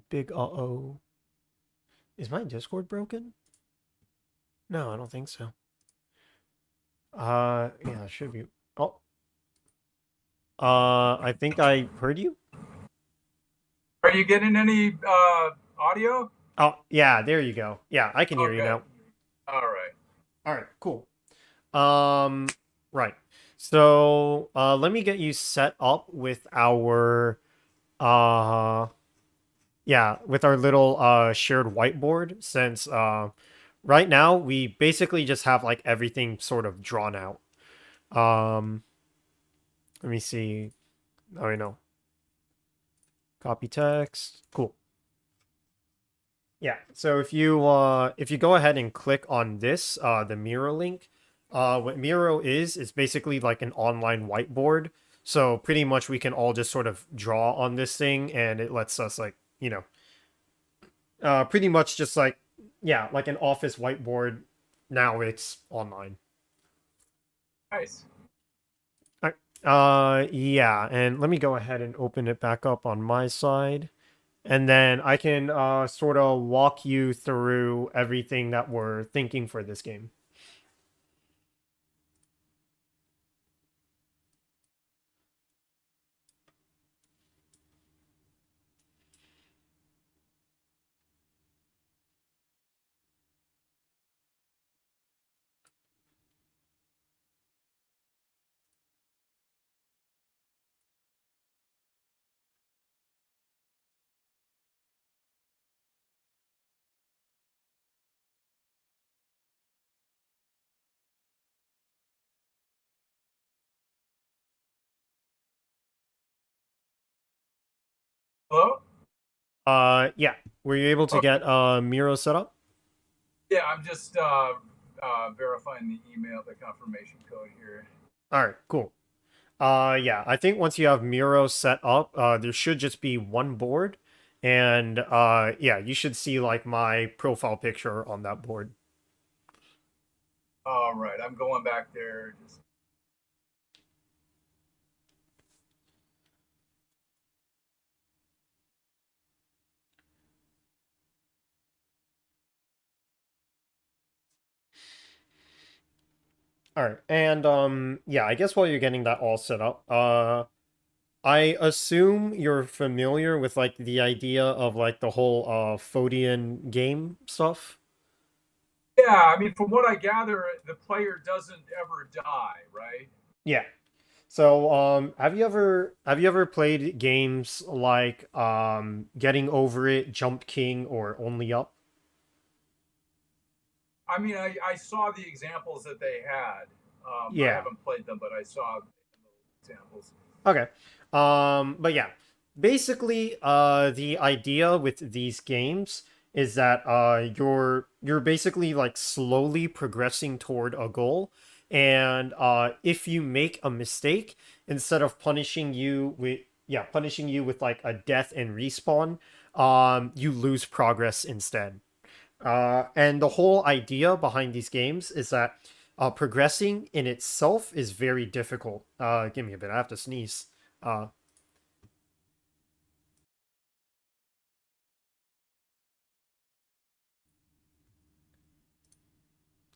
Big uh-oh. Is my Discord broken? No, I don't think so. Yeah, it should be. Oh, I think I heard you. Are you getting any audio? Oh, yeah, there you go. Yeah, I can hear you Okay. now. All right. All right, cool. Um, right. So, let me get you set up with our, uh, yeah, with our little, shared whiteboard since, right now we basically just have like everything sort of drawn out. Um, let me see. Oh, I know. Copy text. Cool. Yeah. So if you go ahead and click on this the Miro link, what Miro is basically like an online whiteboard. So pretty much we can all just sort of draw on this thing and it lets us like, pretty much just like yeah, like an office whiteboard. Now it's online. Nice. All right. Yeah, and let me go ahead and open it back up on my side. And then I can sort of walk you through everything that we're thinking for this game. Hello? Yeah. Were you able to Okay. get Miro set up? Yeah, I'm just verifying the email, the confirmation code here. All right, cool. Yeah, I think once you have Miro set up, there should just be one board, and yeah, you should see like my profile picture on that board. All right, I'm going back there. Just All right, and yeah, I guess while you're getting that all set up, I assume you're familiar with like the idea of like the whole Foddian game stuff. Yeah, I mean, from what I gather, the player doesn't ever die, right? Yeah. So, have you ever played games like Getting Over It, Jump King, or Only Up? I mean, I saw the examples that they had. I Yeah. haven't played them, but I saw examples. Okay. But yeah, basically, the idea with these games is that you're basically like slowly progressing toward a goal, and if you make a mistake, instead of punishing you with like a death and respawn, you lose progress instead. And the whole idea behind these games is that progressing in itself is very difficult. Give me a bit. I have to sneeze. Uh,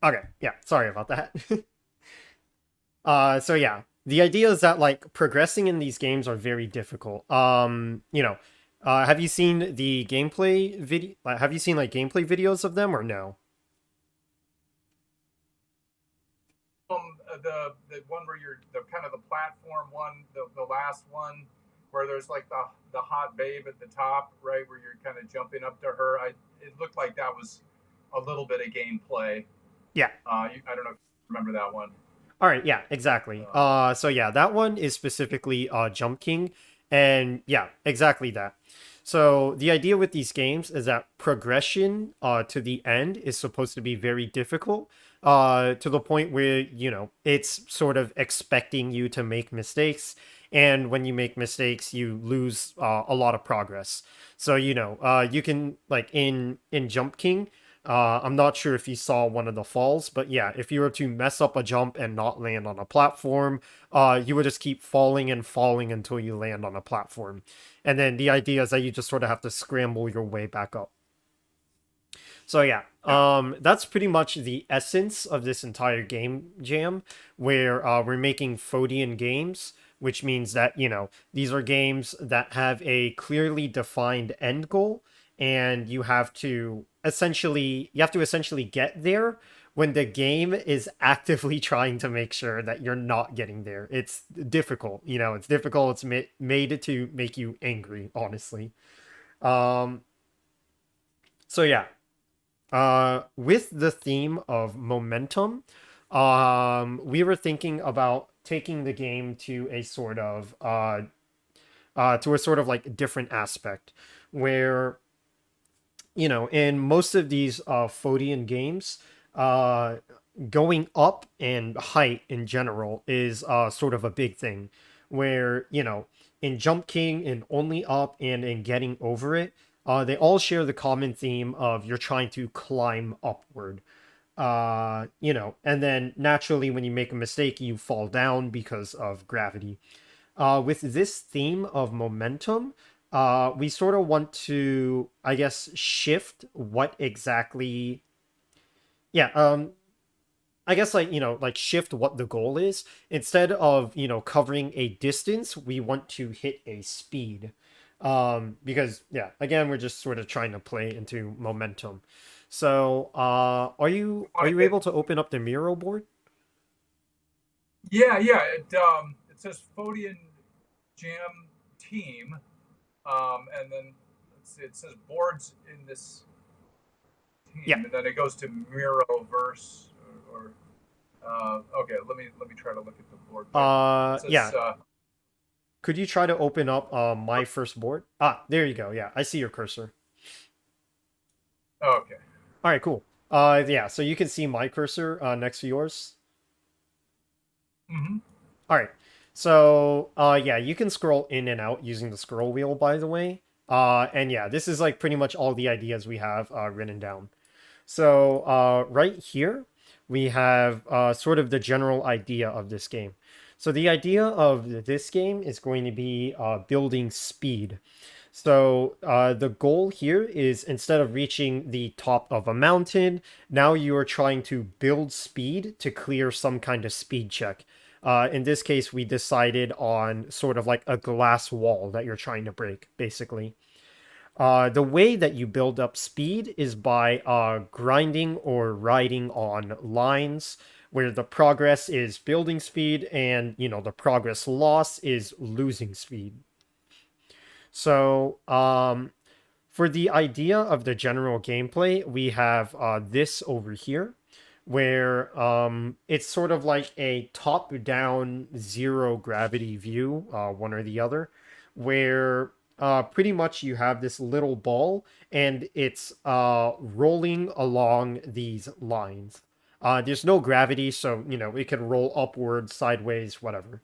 okay. Yeah. Sorry about that. So yeah, the idea is that like progressing in these games are very difficult. Have you seen the gameplay video? Have you seen like gameplay videos of them or no? The one where you're the kind of the platform one, the last one, where there's like the hot babe at the top, right, where you're kind of jumping up to her. It looked like that was a little bit of gameplay. Yeah. I don't know if you remember that one. All right, yeah, exactly. So yeah, that one is specifically Jump King, and yeah, exactly that. So the idea with these games is that progression to the end is supposed to be very difficult, to the point where, it's sort of expecting you to make mistakes, and when you make mistakes, you lose a lot of progress. So, you can like in Jump King, I'm not sure if you saw one of the falls, but yeah, if you were to mess up a jump and not land on a platform, you would just keep falling and falling until you land on a platform. And then the idea is that you just sort of have to scramble your way back up. So yeah, Yeah. that's pretty much the essence of this entire game jam, where we're making Foddian games, which means that, these are games that have a clearly defined end goal, and you have to essentially get there when the game is actively trying to make sure that you're not getting there. It's difficult, it's difficult. It's made to make you angry, honestly. Um, so yeah, with the theme of momentum, we were thinking about taking the game to a sort of like different aspect, where, in most of these Fodian games, uh, going up and height in general is sort of a big thing. Where, in Jump King, in Only Up, and in Getting Over It, they all share the common theme of you're trying to climb upward. And then naturally, when you make a mistake, you fall down because of gravity. With this theme of momentum, we sort of want to, I guess, shift what exactly. Yeah, I guess, like shift what the goal is. Instead of, covering a distance, we want to hit a speed. Because yeah, again, we're just sort of trying to play into momentum. So, are you able to open up the Miro board? Yeah. It says Fodian Jam Team, and then it says boards in this team, Yeah. and then it goes to Miroverse or okay. Let me try to look at the board. It Yeah. says Could you try to open up my first board? Ah, there you go. Yeah, I see your cursor. okay. All right, cool. Yeah, so you can see my cursor next to yours. Mm-hmm. All right. So, yeah, you can scroll in and out using the scroll wheel, by the way. And yeah, this is like pretty much all the ideas we have written down. So, right here, we have sort of the general idea of this game. So, the idea of this game is going to be building speed. So, the goal here is, instead of reaching the top of a mountain, now you are trying to build speed to clear some kind of speed check. In this case, we decided on sort of like a glass wall that you're trying to break, basically. The way that you build up speed is by grinding or riding on lines where the progress is building speed and, the progress loss is losing speed. So, for the idea of the general gameplay, we have this over here, where it's sort of like a top-down zero gravity view, one or the other, where pretty much you have this little ball and it's rolling along these lines. There's no gravity, so it can roll upwards, sideways, whatever.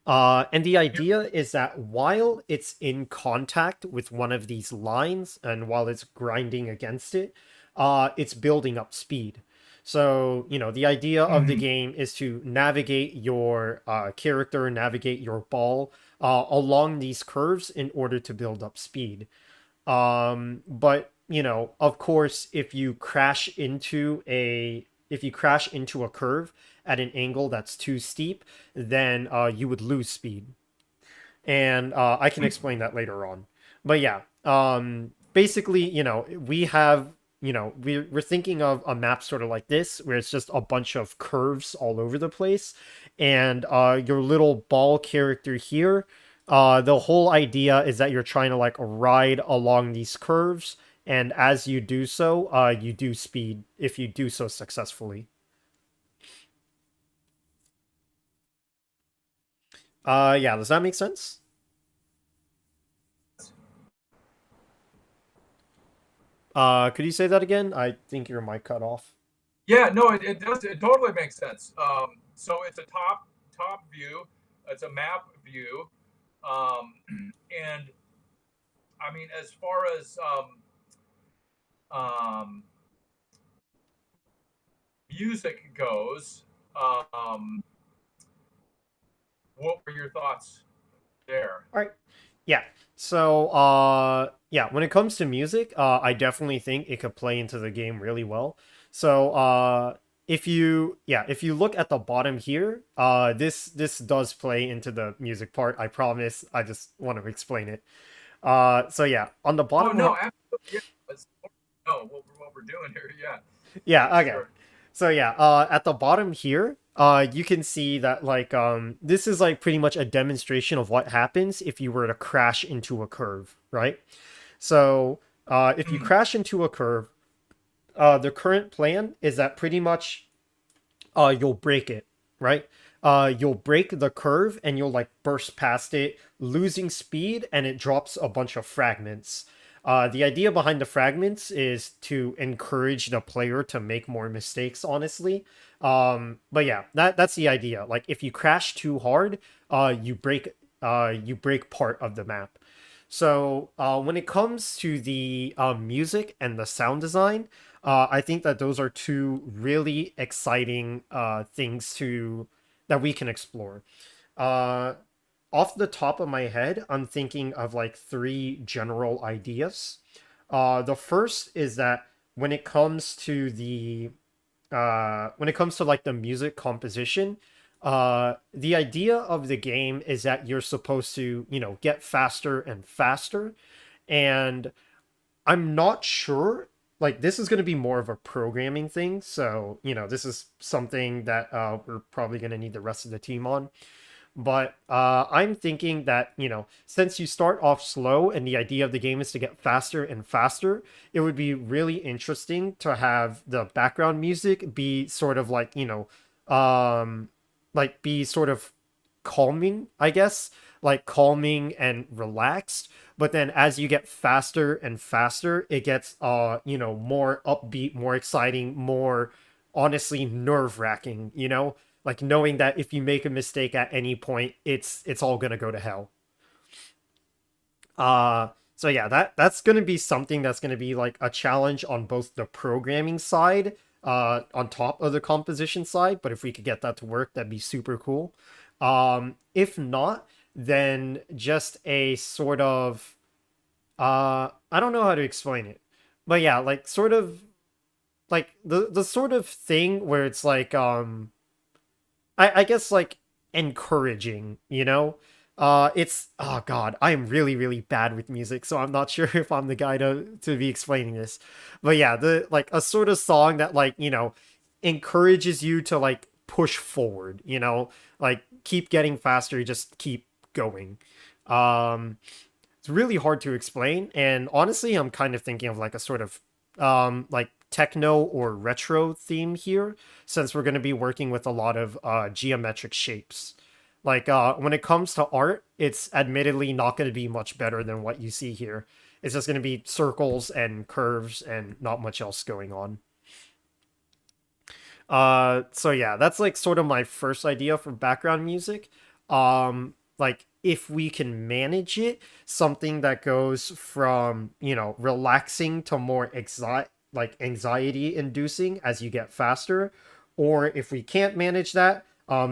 And the idea is that while it's in contact with one of these lines and while it's grinding against it, it's building up speed. So, the idea of the game is to navigate your character, navigate your ball along these curves in order to build up speed. But, of course, if you crash into a curve at an angle that's too steep, then you would lose speed. And I can explain that later on. But yeah, basically, we have, we're thinking of a map sort of like this, where it's just a bunch of curves all over the place. And your little ball character here, the whole idea is that you're trying to like ride along these curves. And as you do so, you do speed if you do so successfully. Yeah, does that make sense? Could you say that again? I think your mic cut off. Yeah, no, it does. It totally makes sense. So it's a top view. It's a map view, and I mean, as far as music goes, what were your thoughts there? All right. Yeah. So, yeah, when it comes to music, I definitely think it could play into the game really well. So, if you look at the bottom here, this does play into the music part. I promise. I just want to explain it. So yeah, on the Oh bottom. no, absolutely. Yeah. Let's know what we're doing here. Yeah. Yeah. Okay. Sure. So yeah, at the bottom here, you can see that like this is like pretty much a demonstration of what happens if you were to crash into a curve, right? So if you crash into a curve, the current plan is that pretty much you'll break it, right? You'll break the curve and you'll like burst past it, losing speed, and it drops a bunch of fragments. The idea behind the fragments is to encourage the player to make more mistakes, honestly. But yeah, that's the idea. Like if you crash too hard, you break part of the map. So when it comes to the music and the sound design, I think that those are two really exciting things that we can explore. Uh, Off the top of my head, I'm thinking of like three general ideas. The first is that when it comes to like the music composition, the idea of the game is that you're supposed to, get faster and faster. And I'm not sure, like, this is going to be more of a programming thing. So, this is something that we're probably going to need the rest of the team on. But I'm thinking that, since you start off slow and the idea of the game is to get faster and faster, it would be really interesting to have the background music be sort of like, be sort of calming, I guess, like calming and relaxed. But then as you get faster and faster, it gets, more upbeat, more exciting, more honestly nerve-wracking, like knowing that if you make a mistake at any point, it's all gonna go to hell. So yeah, that's gonna be something that's gonna be like a challenge on both the programming side, on top of the composition side. But if we could get that to work, that'd be super cool. If not, then just a sort of I don't know how to explain it, but yeah, like sort of like the sort of thing where it's like I guess like encouraging, you know? It's oh god, I am really really bad with music, so I'm not sure if I'm the guy to be explaining this. But yeah, the like a sort of song that like, encourages you to like push forward, like keep getting faster, just keep going. Um it's really hard to explain, and honestly, I'm kind of thinking of like a sort of like techno or retro theme here, since we're going to be working with a lot of geometric shapes. Like when it comes to art, it's admittedly not going to be much better than what you see here. It's just going to be circles and curves and not much else going on. So yeah, that's like sort of my first idea for background music. Like if we can manage it, something that goes from, relaxing to more anxiety inducing as you get faster, or if we can't manage that,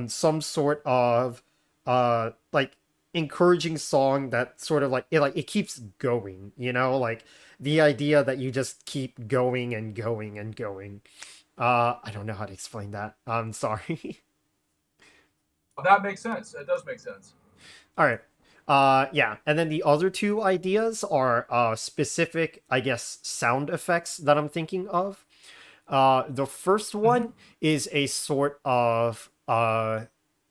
some sort of like encouraging song that sort of like it keeps going, like the idea that you just keep going and going and going. I don't know how to explain that. I'm sorry. That makes sense. It does make sense. All right. Yeah. And then the other two ideas are specific, I guess, sound effects that I'm thinking of. The first Mm-hmm. one is a sort of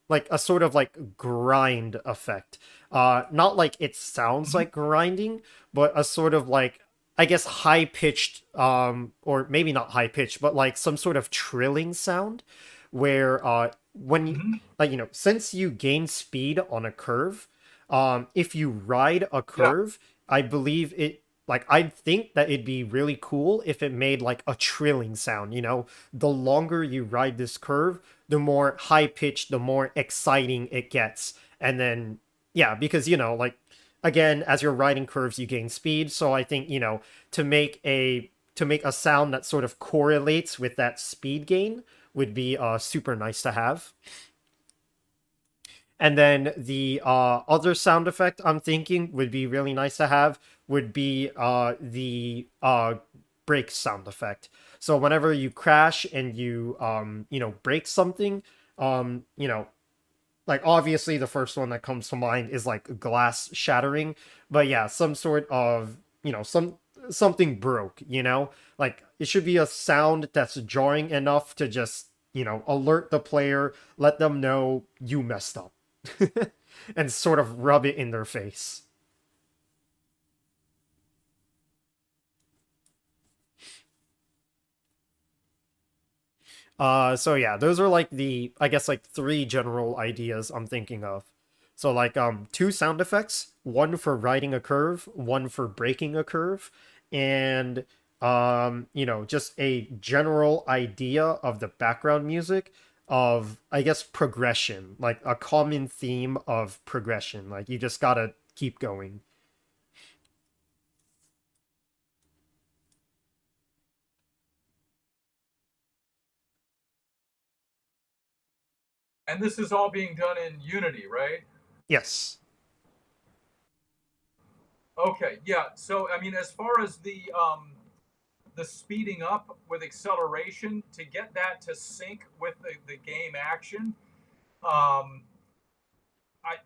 like grind effect. Not like it sounds Mm-hmm. like grinding, but a sort of like, I guess, high pitched, or maybe not high pitched, but like some sort of trilling sound, where when you Mm-hmm. like since you gain speed on a curve, if you ride a Yeah. curve, I believe it. Like I think that it'd be really cool if it made like a trilling sound. The longer you ride this curve, the more high pitched, the more exciting it gets. And then, yeah, because, like, again, as you're riding curves, you gain speed. So I think, to make a sound that sort of correlates with that speed gain would be super nice to have. And then the other sound effect I'm thinking would be really nice to have would be the brake sound effect. So whenever you crash and you break something, um, you know, like obviously the first one that comes to mind is like glass shattering, but yeah, some sort of, something broke, like it should be a sound that's jarring enough to just, alert the player, let them know you messed up. And sort of rub it in their face. So yeah, those are like the, I guess, like three general ideas I'm thinking of. So like two sound effects, one for riding a curve, one for breaking a curve, and just a general idea of the background music of, I guess, progression, like a common theme of progression. Like you just gotta keep going. And this is all being done in Unity, right? Yes. Okay. Yeah. So I mean, as far as the speeding up with acceleration to get that to sync with the game action, um, I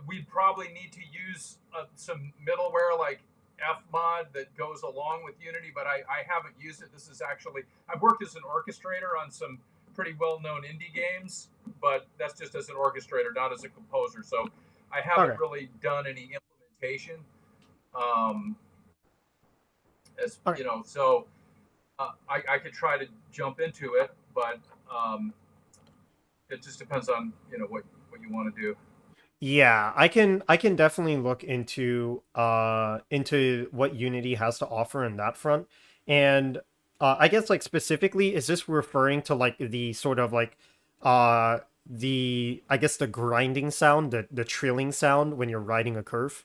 we'd probably need to use some middleware like Fmod that goes along with Unity, but I haven't used it. This is actually I've worked as an orchestrator on some pretty well-known indie games, but that's just as an orchestrator, not as a composer. So I haven't Okay. really done any implementation. Um, as Okay. so I could try to jump into it, but um, it just depends on what you want to do. Yeah, I can definitely look into what Unity has to offer in that front. And I guess like specifically, is this referring to like the sort of like the, I guess, the grinding sound, the trilling sound when you're riding a curve?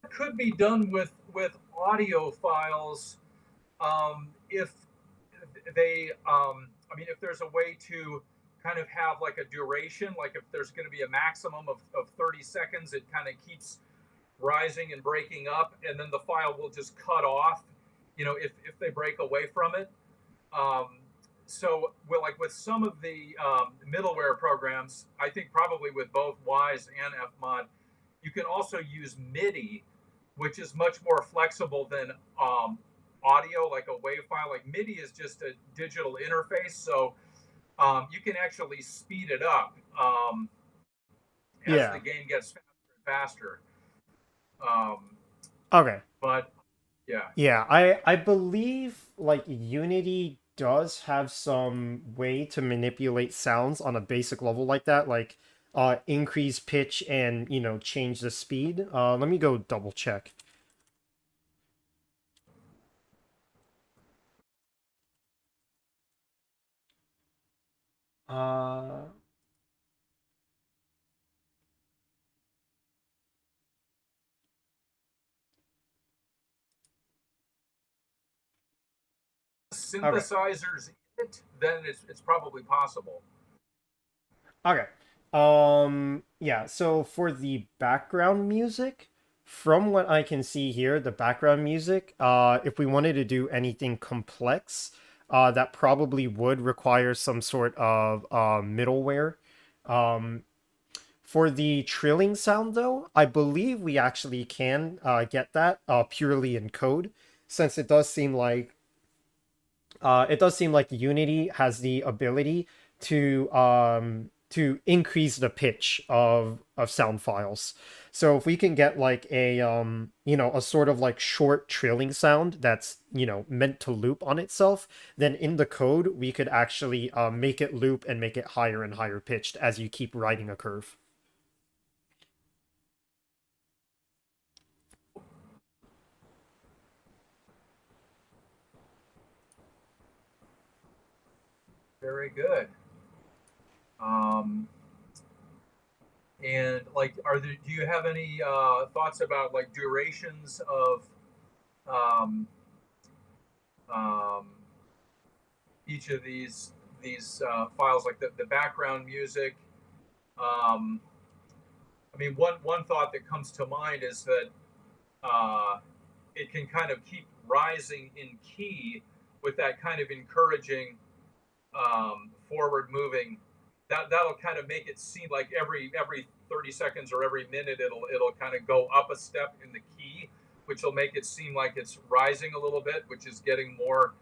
It could be done with audio files if they I mean if there's a way to kind of have like a duration, like if there's going to be a maximum of 30 seconds, it kind of keeps rising and breaking up, and then the file will just cut off if they break away from it. um, so well, like with some of the middleware programs, I think probably with both Wise and Fmod, you can also use MIDI, which is much more flexible than audio, like a WAV file. Like MIDI is just a digital interface, so you can actually speed it up as the Yeah. game gets faster and faster. Um, Okay. but yeah, Yeah, I believe like Unity does have some way to manipulate sounds on a basic level like that, like increase pitch and, change the speed. Let me go double check. Uh okay. synthesizers in it, then it's probably possible. Okay. Yeah, so for the background music, from what I can see here, the background music, if we wanted to do anything complex, that probably would require some sort of middleware. Um, for the trilling sound, though, I believe we actually can get that purely in code, since it does seem like Unity has the ability to increase the pitch of sound files. So if we can get like a sort of like short trilling sound that's meant to loop on itself, then in the code we could actually make it loop and make it higher and higher pitched as you keep riding a curve. Very good. Um, and like, do you have any thoughts about like durations of um, um, each of these files, like the background music? Um, I mean, one thought that comes to mind is that uh, it can kind of keep rising in key with that kind of encouraging forward moving. That'll kind of make it seem like every 30 seconds or every minute it'll kind of go up a step in the key, which will make it seem like it's rising a little bit, which is getting more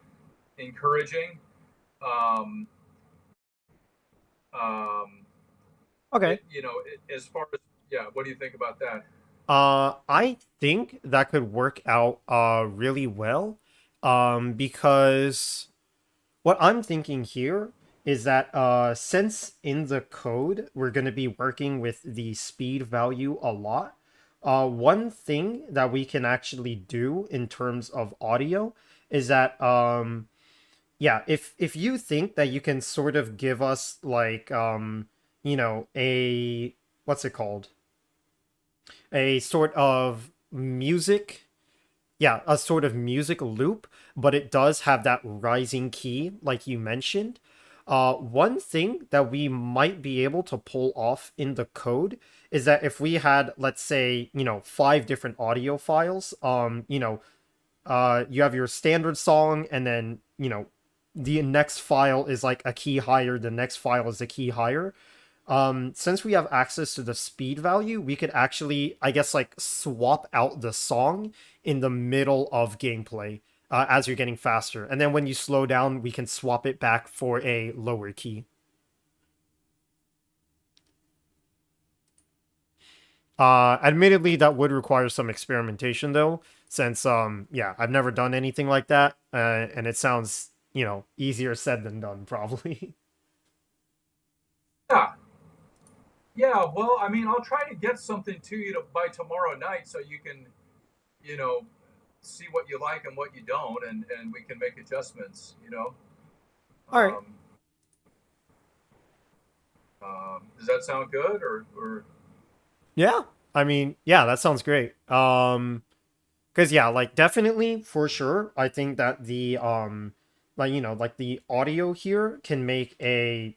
encouraging. Um, um, Okay. as far as, yeah, what do you think about that? I think that could work out really well. Because what I'm thinking here is that since in the code we're going to be working with the speed value a lot, one thing that we can actually do in terms of audio is that yeah, if you think that you can sort of give us like a what's it called? A sort of music, yeah, a sort of music loop, but it does have that rising key, like you mentioned. One thing that we might be able to pull off in the code is that if we had, let's say, five different audio files, you have your standard song, and then, the next file is like a key higher, the next file is a key higher. Since we have access to the speed value, we could actually, I guess, like swap out the song in the middle of gameplay as you're getting faster. And then when you slow down, we can swap it back for a lower key. Admittedly, that would require some experimentation though, since yeah, I've never done anything like that, and it sounds, easier said than done, probably. Yeah, yeah. Well, I mean, I'll try to get something to you by tomorrow night so you can, you know, see what you like and what you don't, and we can make adjustments. All right. Um, does that sound good or Yeah. I mean, yeah, that sounds great. Because yeah, like definitely for sure, I think that the like the audio here can make a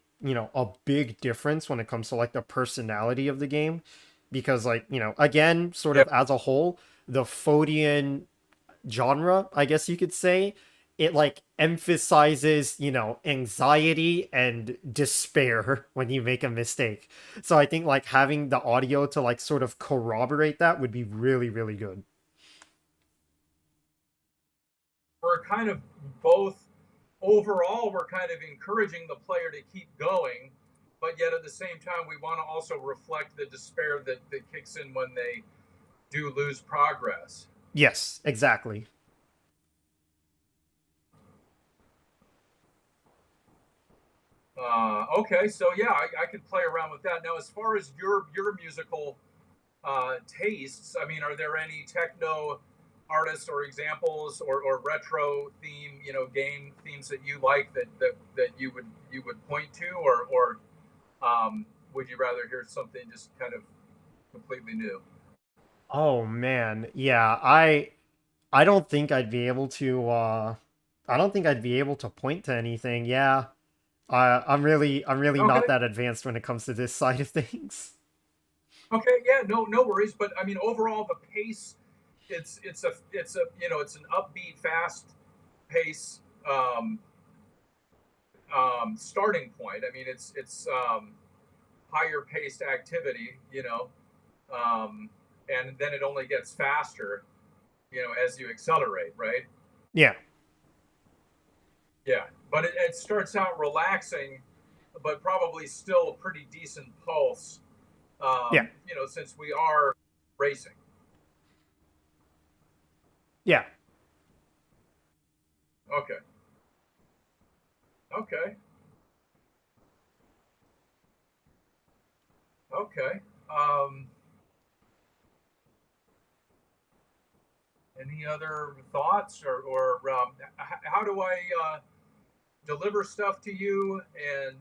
big difference when it comes to like the personality of the game, because like again, sort yeah, of as a whole, the Foddian genre, I guess you could say, it like emphasizes, you know, anxiety and despair when you make a mistake. So I think like having the audio to like sort of corroborate that would be really, really good. We're kind of both overall, we're kind of encouraging the player to keep going, but yet at the same time, we want to also reflect the despair that kicks in when they do lose progress. Yes, exactly. Okay, so yeah, I could play around with that. Now, as far as your musical tastes, I mean, are there any techno artists or examples or retro theme, you know, game themes that you like that you would point to, or would you rather hear something just kind of completely new? Oh man. Yeah, I don't think I'd be able to I don't think I'd be able to point to anything. Yeah. I'm really not Okay, that advanced when it comes to this side of things. okay, yeah, no worries. But I mean, overall, the pace, it's a you know it's an upbeat, fast pace starting point. I mean, it's higher paced activity, you know, um, and then it only gets faster, you know, as you accelerate, right? Yeah. Yeah, but it starts out relaxing, but probably still a pretty decent pulse, Yeah. you know, since we are racing. Yeah. Okay, okay, okay. Um, any other thoughts, or how do I deliver stuff to you, and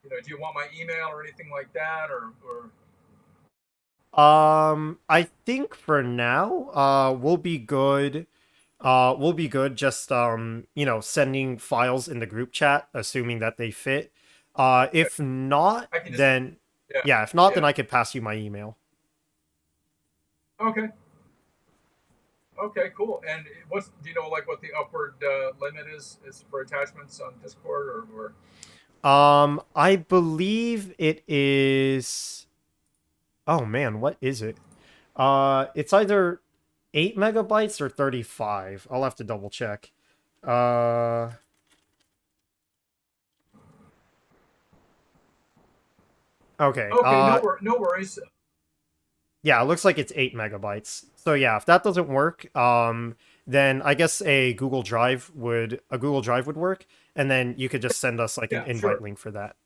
you know, do you want my email or anything like that, or I think for now, we'll be good. We'll be good just you know, sending files in the group chat, assuming that they fit. okay, If not, I can just then yeah, yeah, if not, then yeah, I could pass you my email. okay, okay, cool. And what's do you know like what the upward limit is for attachments on Discord or I believe it is. Oh man, what is it? It's either 8 MB or 35. I'll have to double check. Uh, okay. okay, no worries. Yeah, it looks like it's 8 MB. So yeah, if that doesn't work, then I guess a Google Drive would work, and then you could just send us like an Yeah, invite sure. link for that.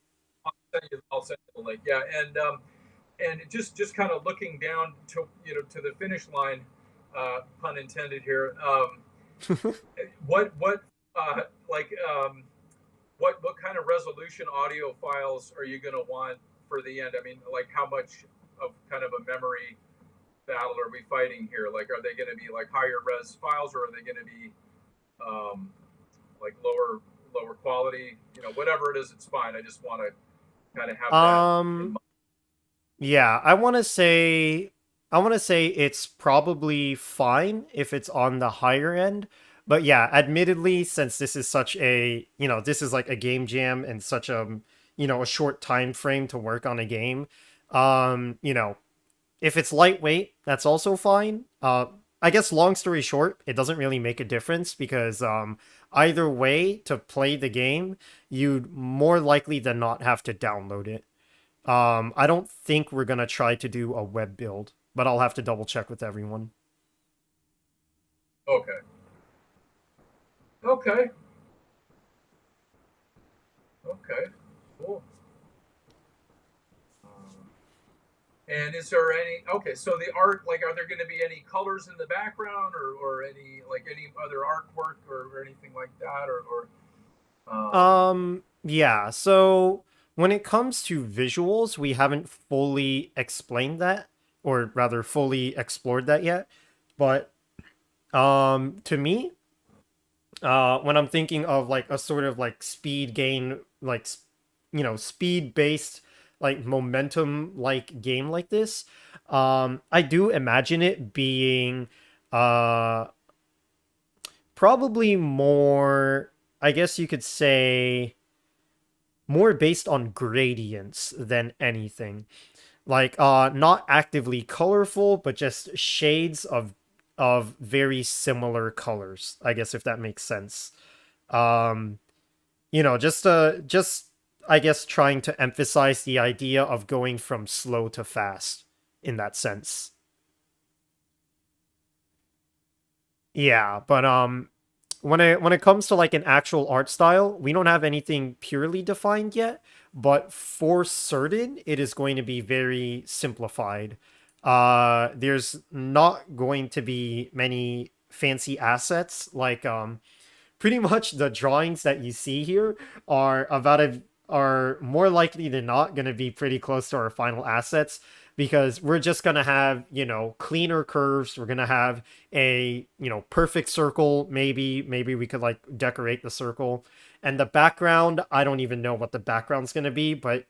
I'll send you the link. Yeah, and just kind of looking down to you know to the finish line, pun intended here. What like what kind of resolution audio files are you going to want for the end? I mean, like how much of kind of a memory battle are we fighting here? Like, are they going to be like higher res files, or are they going to be um, like lower quality? You know, whatever it is, it's fine. I just want to kind of have that in Um, mind. yeah, I want to say it's probably fine if it's on the higher end. But yeah, admittedly, since this is such a, you know, this is like a game jam and such a, you know, a short time frame to work on a game, you know, if it's lightweight, that's also fine. I guess long story short, it doesn't really make a difference because either way to play the game, you'd more likely than not have to download it. I don't think we're gonna try to do a web build, but I'll have to double check with everyone. Okay. Okay. Okay. Cool. Um, and is there any? Okay, so the art, like, are there going to be any colors in the background, or any like any other artwork or anything like that, or Yeah, so when it comes to visuals, we haven't fully explained that, or rather fully explored that yet. But to me, when I'm thinking of like a sort of like speed gain, like you know, speed based like momentum like game like this, I do imagine it being Uh, Probably more, I guess you could say, more based on gradients than anything. Like, not actively colorful, but just shades of very similar colors, I guess, if that makes sense. Um, just I guess trying to emphasize the idea of going from slow to fast in that sense. Yeah, but when it comes to like an actual art style, we don't have anything purely defined yet, but for certain it is going to be very simplified. There's not going to be many fancy assets like pretty much the drawings that you see here are more likely than not going to be pretty close to our final assets because we're just going to have, cleaner curves. We're going to have a, perfect circle. Maybe we could like decorate the circle. And the background, I don't even know what the background's going to be, but,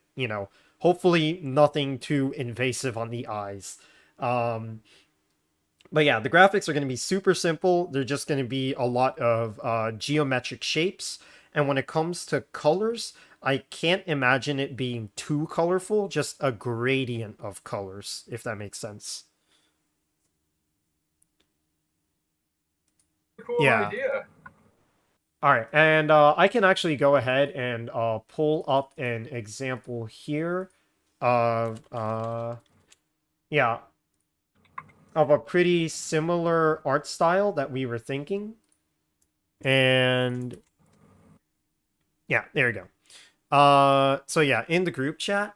hopefully nothing too invasive on the eyes. But yeah, the graphics are going to be super simple. They're just going to be a lot of geometric shapes. And when it comes to colors, I can't imagine it being too colorful, just a gradient of colors, if that makes sense. Cool Yeah. idea. All right. And I can actually go ahead and pull up an example here of, yeah, of a pretty similar art style that we were thinking. And yeah, there we go. So yeah, in the group chat,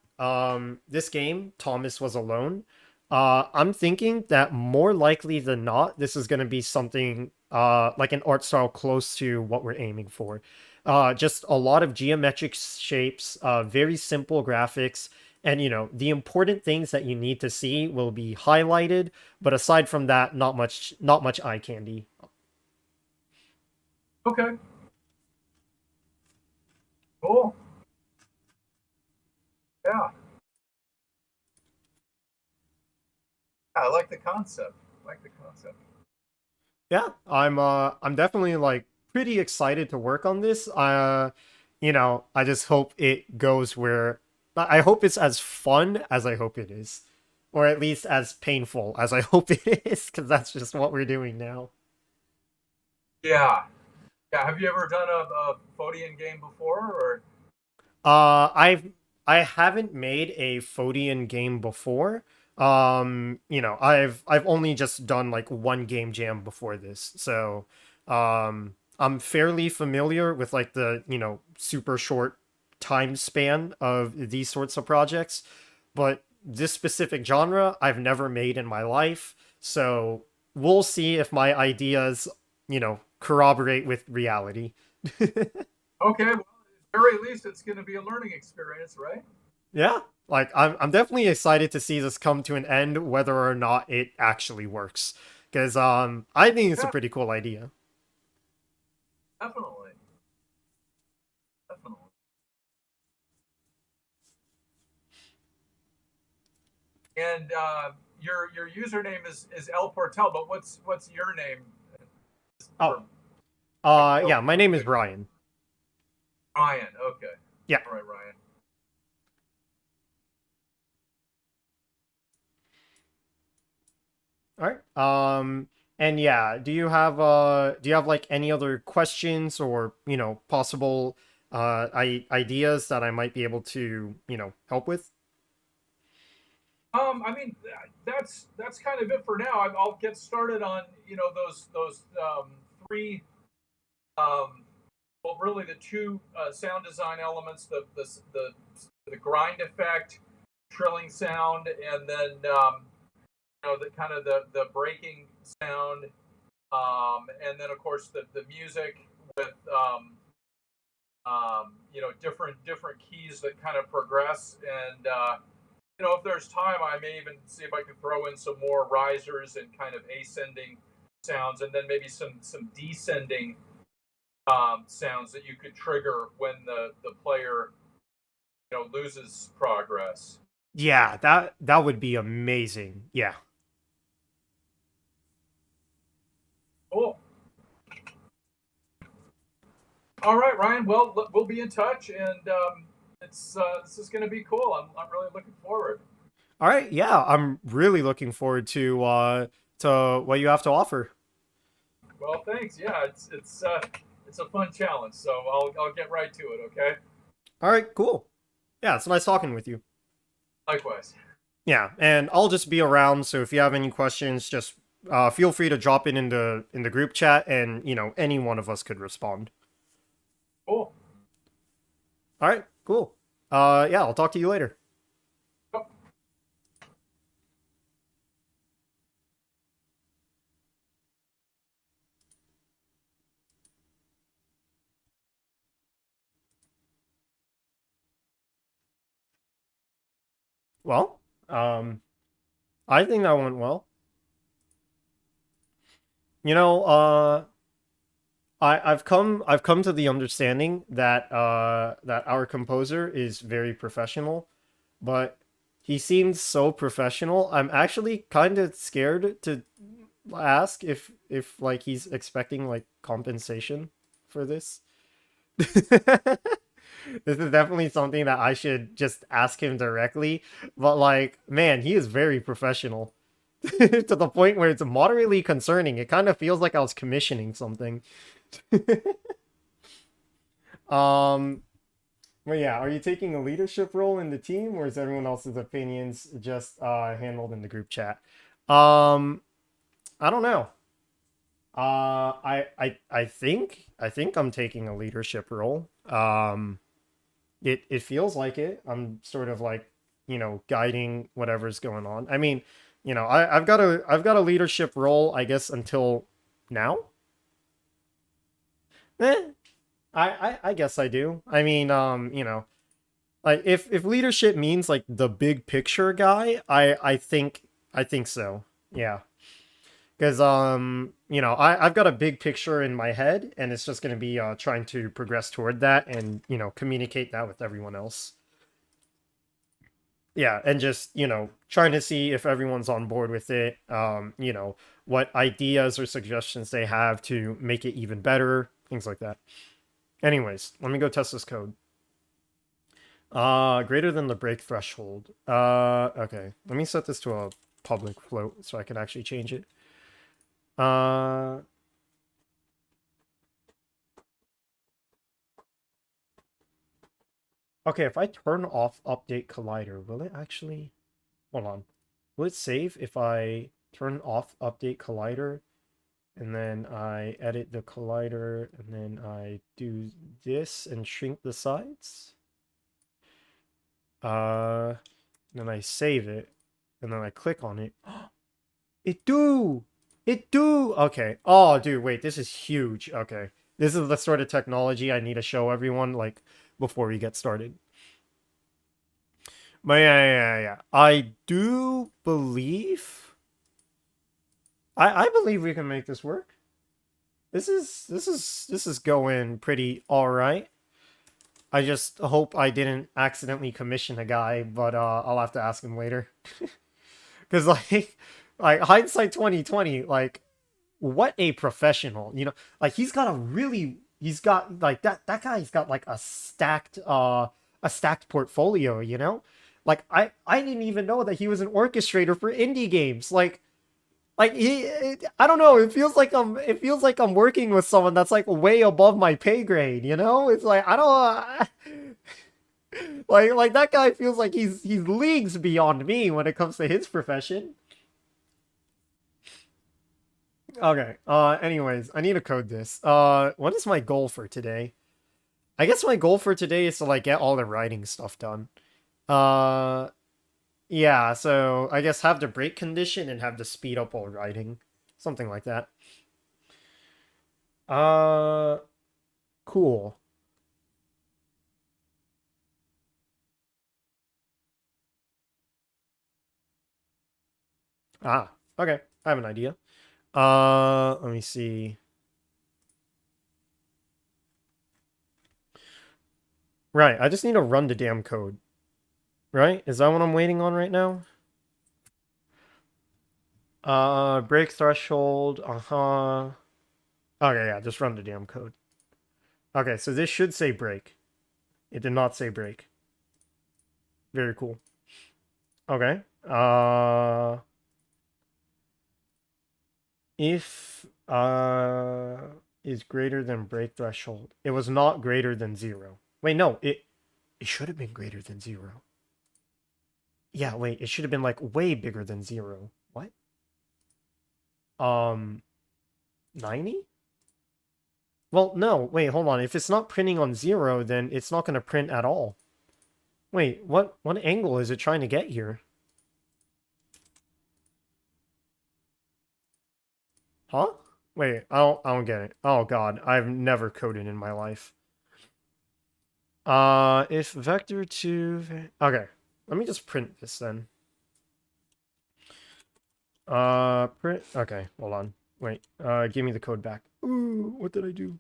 this game, Thomas was alone. I'm thinking that more likely than not, this is gonna be something like an art style close to what we're aiming for. Just a lot of geometric shapes, very simple graphics, and the important things that you need to see will be highlighted. But aside from that, not much eye candy. Okay. Cool. Yeah. I like the concept. I like the concept. Yeah, I'm definitely like pretty excited to work on this. I just hope it goes where I hope it's as fun as I hope it is. Or at least as painful as I hope it is, because that's just what we're doing now. Yeah. Yeah. Have you ever done a Foddian game before, or? I haven't made a Foddian game before. I've only just done like one game jam before this, so I'm fairly familiar with like the super short time span of these sorts of projects, but this specific genre I've never made in my life, so we'll see if my ideas corroborate with reality. Okay. Well, at the very least, it's going to be a learning experience, right? Yeah, like I'm definitely excited to see this come to an end, whether or not it actually works. Because I think it's a Yeah. pretty cool idea. Definitely. Definitely. And your username is El Portel, but what's your name? Oh, For, like, yeah, my name is Brian. Ryan. Okay. Yeah. All right, Ryan. All right. And yeah, do you have like any other questions or possible ideas that I might be able to help with? I mean, that's kind of it for now. I'll get started on those three well, really the two sound design elements: the grind effect, trilling sound, and then the kind of the breaking sound, and then of course the music with different keys that kind of progress. And if there's time, I may even see if I can throw in some more risers and kind of ascending sounds, and then maybe some descending sounds that you could trigger when the player loses progress. Yeah, that would be amazing. Yeah. All right, Ryan. Well, we'll be in touch, and this is going to be cool. I'm really looking forward. All right, yeah, I'm really looking forward to what you have to offer. Well, thanks. Yeah, it's a fun challenge, so I'll get right to it. Okay. All right, cool. Yeah, it's nice talking with you. Likewise. Yeah, and I'll just be around, so if you have any questions, just feel free to drop it in the group chat, and any one of us could respond. Cool. All right, cool. Yeah, I'll talk to you later. Yep. Well, I think that went well. You know, I've come to the understanding that that our composer is very professional, but he seems so professional. I'm actually kind of scared to ask if like he's expecting like compensation for this. This is definitely something that I should just ask him directly, but like, man, he is very professional. To the point where it's moderately concerning. It kind of feels like I was commissioning something. um but yeah, are you taking a leadership role in the team, or is everyone else's opinions just handled in the group chat? Um I don't know. I think I'm taking a leadership role. It feels like it. I'm sort of like, guiding whatever's going on. I mean, I've got a leadership role, I guess, until now. Eh, I guess I do. I mean, like if leadership means like the big picture guy, I think so. Yeah. Because I've got a big picture in my head, and it's just going to be trying to progress toward that, and communicate that with everyone else. Yeah, and just trying to see if everyone's on board with it. What ideas or suggestions they have to make it even better, things like that. Anyways, let me go test this code. Greater than the break threshold. Okay, let me set this to a public float so I can actually change it. Okay, if I turn off update collider, will it actually... Hold on. Will it save if I turn off update collider, and then I edit the collider, and then I do this and shrink the sides? Then I save it, and then I click on it. It do! It do! Okay. Oh, dude, wait, this is huge. Okay. This is the sort of technology I need to show everyone, like, before we get started. But yeah. I do believe... I believe we can make this work. This is going pretty alright. I just hope I didn't accidentally commission a guy, but I'll have to ask him later. Because like hindsight 2020, like what a professional, like he's got like that guy's got like a stacked portfolio, Like I didn't even know that he was an orchestrator for indie games. I don't know. It feels like I'm working with someone that's like way above my pay grade. It's like I don't like that guy feels like he's leagues beyond me when it comes to his profession. Okay. Anyways, I need to code this. What is my goal for today? I guess my goal for today is to like get all the writing stuff done. Uh, yeah, so I guess have the break condition and have the speed up while riding. Something like that. Uh, cool. Ah, okay. I have an idea. Let me see. Right, I just need to run the damn code. Right? Is that what I'm waiting on right now? Break threshold, uh-huh. Okay, yeah, just run the damn code. Okay, so this should say break. It did not say break. Very cool. Okay. If is greater than break threshold. It was not greater than 0. Wait, no, it should have been greater than 0. Yeah, wait, it should have been like way bigger than 0. What? 90? Well, no, wait, hold on. If it's not printing on 0, then it's not going to print at all. Wait, what angle is it trying to get here? Huh? Wait, I don't get it. Oh god, I've never coded in my life. If vector 2... Okay, let me just print this then. Print... Okay, hold on. Wait, give me the code back. Ooh, what did I do?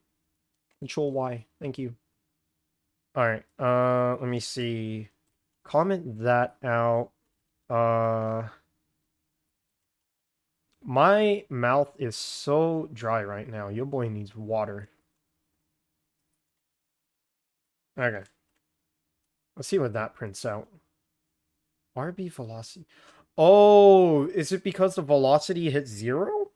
Control Y, thank you. Alright, let me see. Comment that out. My mouth is so dry right now. Your boy needs water. Okay. Let's see what that prints out. RB velocity. Oh, is it because the velocity hits 0?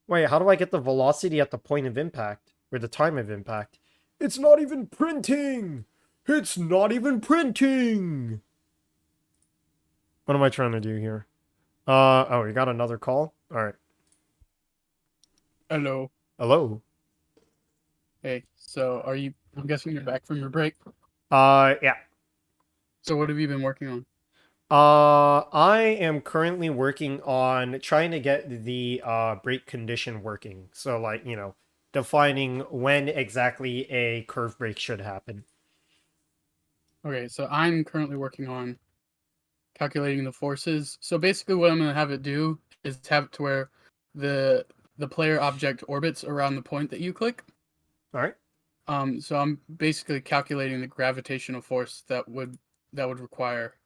Wait, how do I get the velocity at the point of impact? Or the time of impact? It's not even printing! It's not even printing! What am I trying to do here? Oh, we got another call? Alright. Hello. Hello? Hey, so I'm guessing you're back from your break. Yeah. So what have you been working on? I am currently working on trying to get the break condition working. So like, defining when exactly a curve break should happen. Okay, so I'm currently working on calculating the forces. So basically what I'm going to have it do is have it to where the player object orbits around the point that you click. All right. So I'm basically calculating the gravitational force that would require.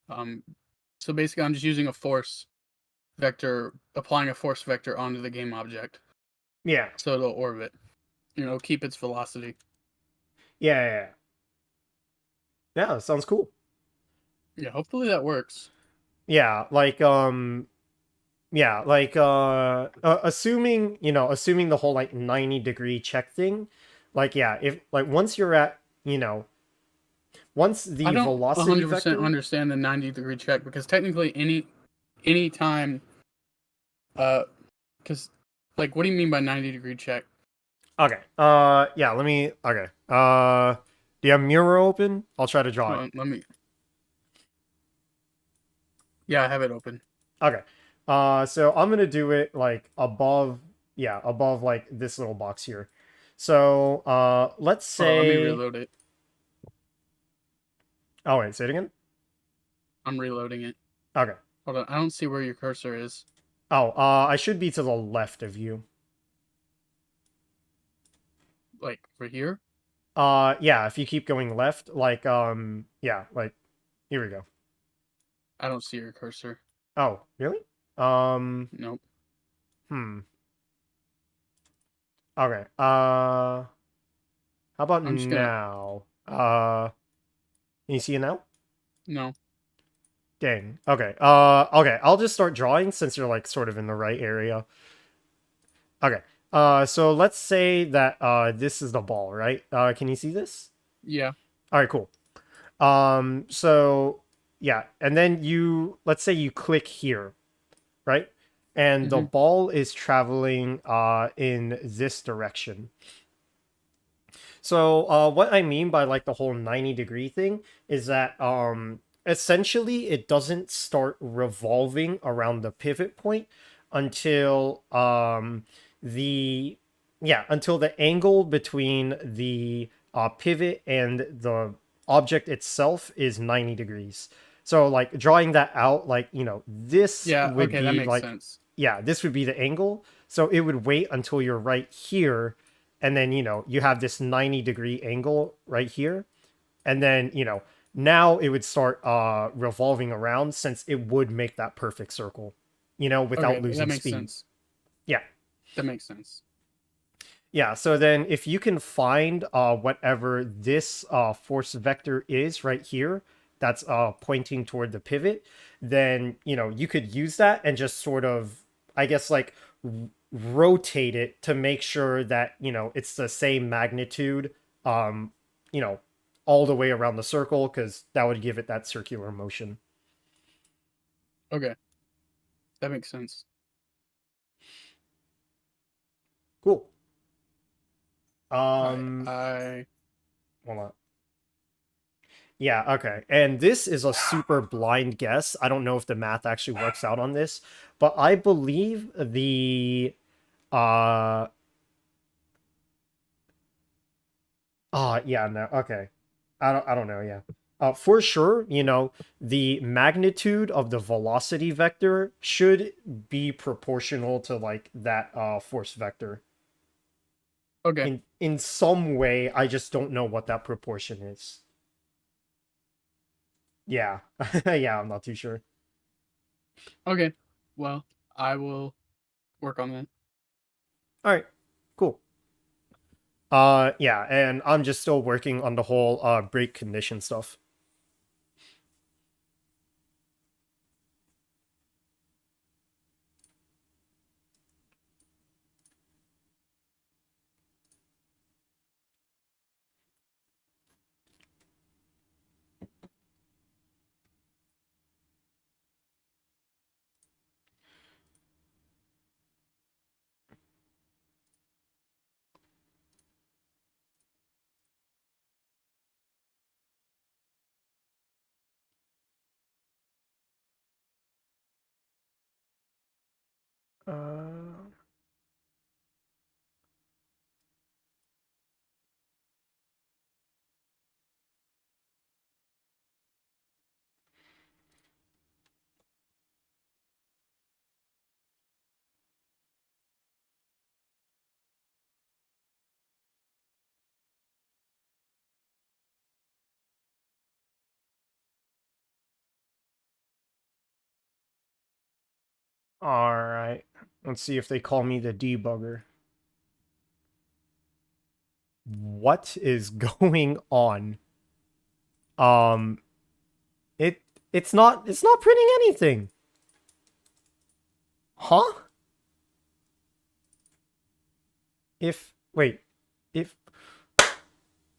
So basically I'm just using a force vector, applying a force vector onto the game object. Yeah. So it'll orbit. Keep its velocity. Yeah. Yeah, sounds cool. Yeah, hopefully that works. Yeah, like assuming the whole like 90-degree check thing, like yeah, if like once you're at, once the I don't velocity 100% vector understand the 90-degree check because technically any time, because like what do you mean by 90-degree check? Okay. Yeah, let me okay. Do you have Miro open? I'll try to draw it. Let me. Yeah, I have it open. Okay. So I'm gonna do it like above, yeah, above like this little box here. So let's say Hold on, let me reload it. Oh wait, say it again. I'm reloading it. Okay. Hold on, I don't see where your cursor is. Oh, I should be to the left of you. Like right here? Yeah, if you keep going left, like yeah, like here we go. I don't see your cursor. Oh, really? Nope. Okay. How about I'm just gonna. now? Can you see it now? No. Dang. Okay. Okay. I'll just start drawing since you're like sort of in the right area. Okay. So let's say that this is the ball, right? Can you see this? Yeah. All right. Cool. So yeah, and then let's say you click here, right? And the ball is traveling in this direction. So what I mean by like the whole 90-degree thing is that essentially it doesn't start revolving around the pivot point until until the angle between the pivot and the object itself is 90 degrees. So like drawing that out, like this would okay, be that makes like sense. yeah, this would be the angle. So it would wait until you're right here, and then you have this 90-degree angle right here, and then now it would start revolving around since it would make that perfect circle, without Okay, losing that makes speed. sense. Yeah. That makes sense. Yeah, so then if you can find whatever this force vector is right here that's pointing toward the pivot, then you could use that and just sort of, I guess, like rotate it to make sure that it's the same magnitude, um you know all the way around the circle, because that would give it that circular motion. Okay, that makes sense. Cool. Alright, I Hold on. Yeah, okay. And this is a super blind guess. I don't know if the math actually works out on this, but I believe the uh yeah, no. Okay. I don't know, yeah. For sure, the magnitude of the velocity vector should be proportional to like that force vector. okay. In some way, I just don't know what that proportion is. Yeah. Yeah, I'm not too sure. Okay. Well, I will work on that. All right. Cool. Yeah, and I'm just still working on the whole break condition stuff. Uh, all right. Let's see if they call me the debugger. What is going on? Um, it's not printing anything. Huh? If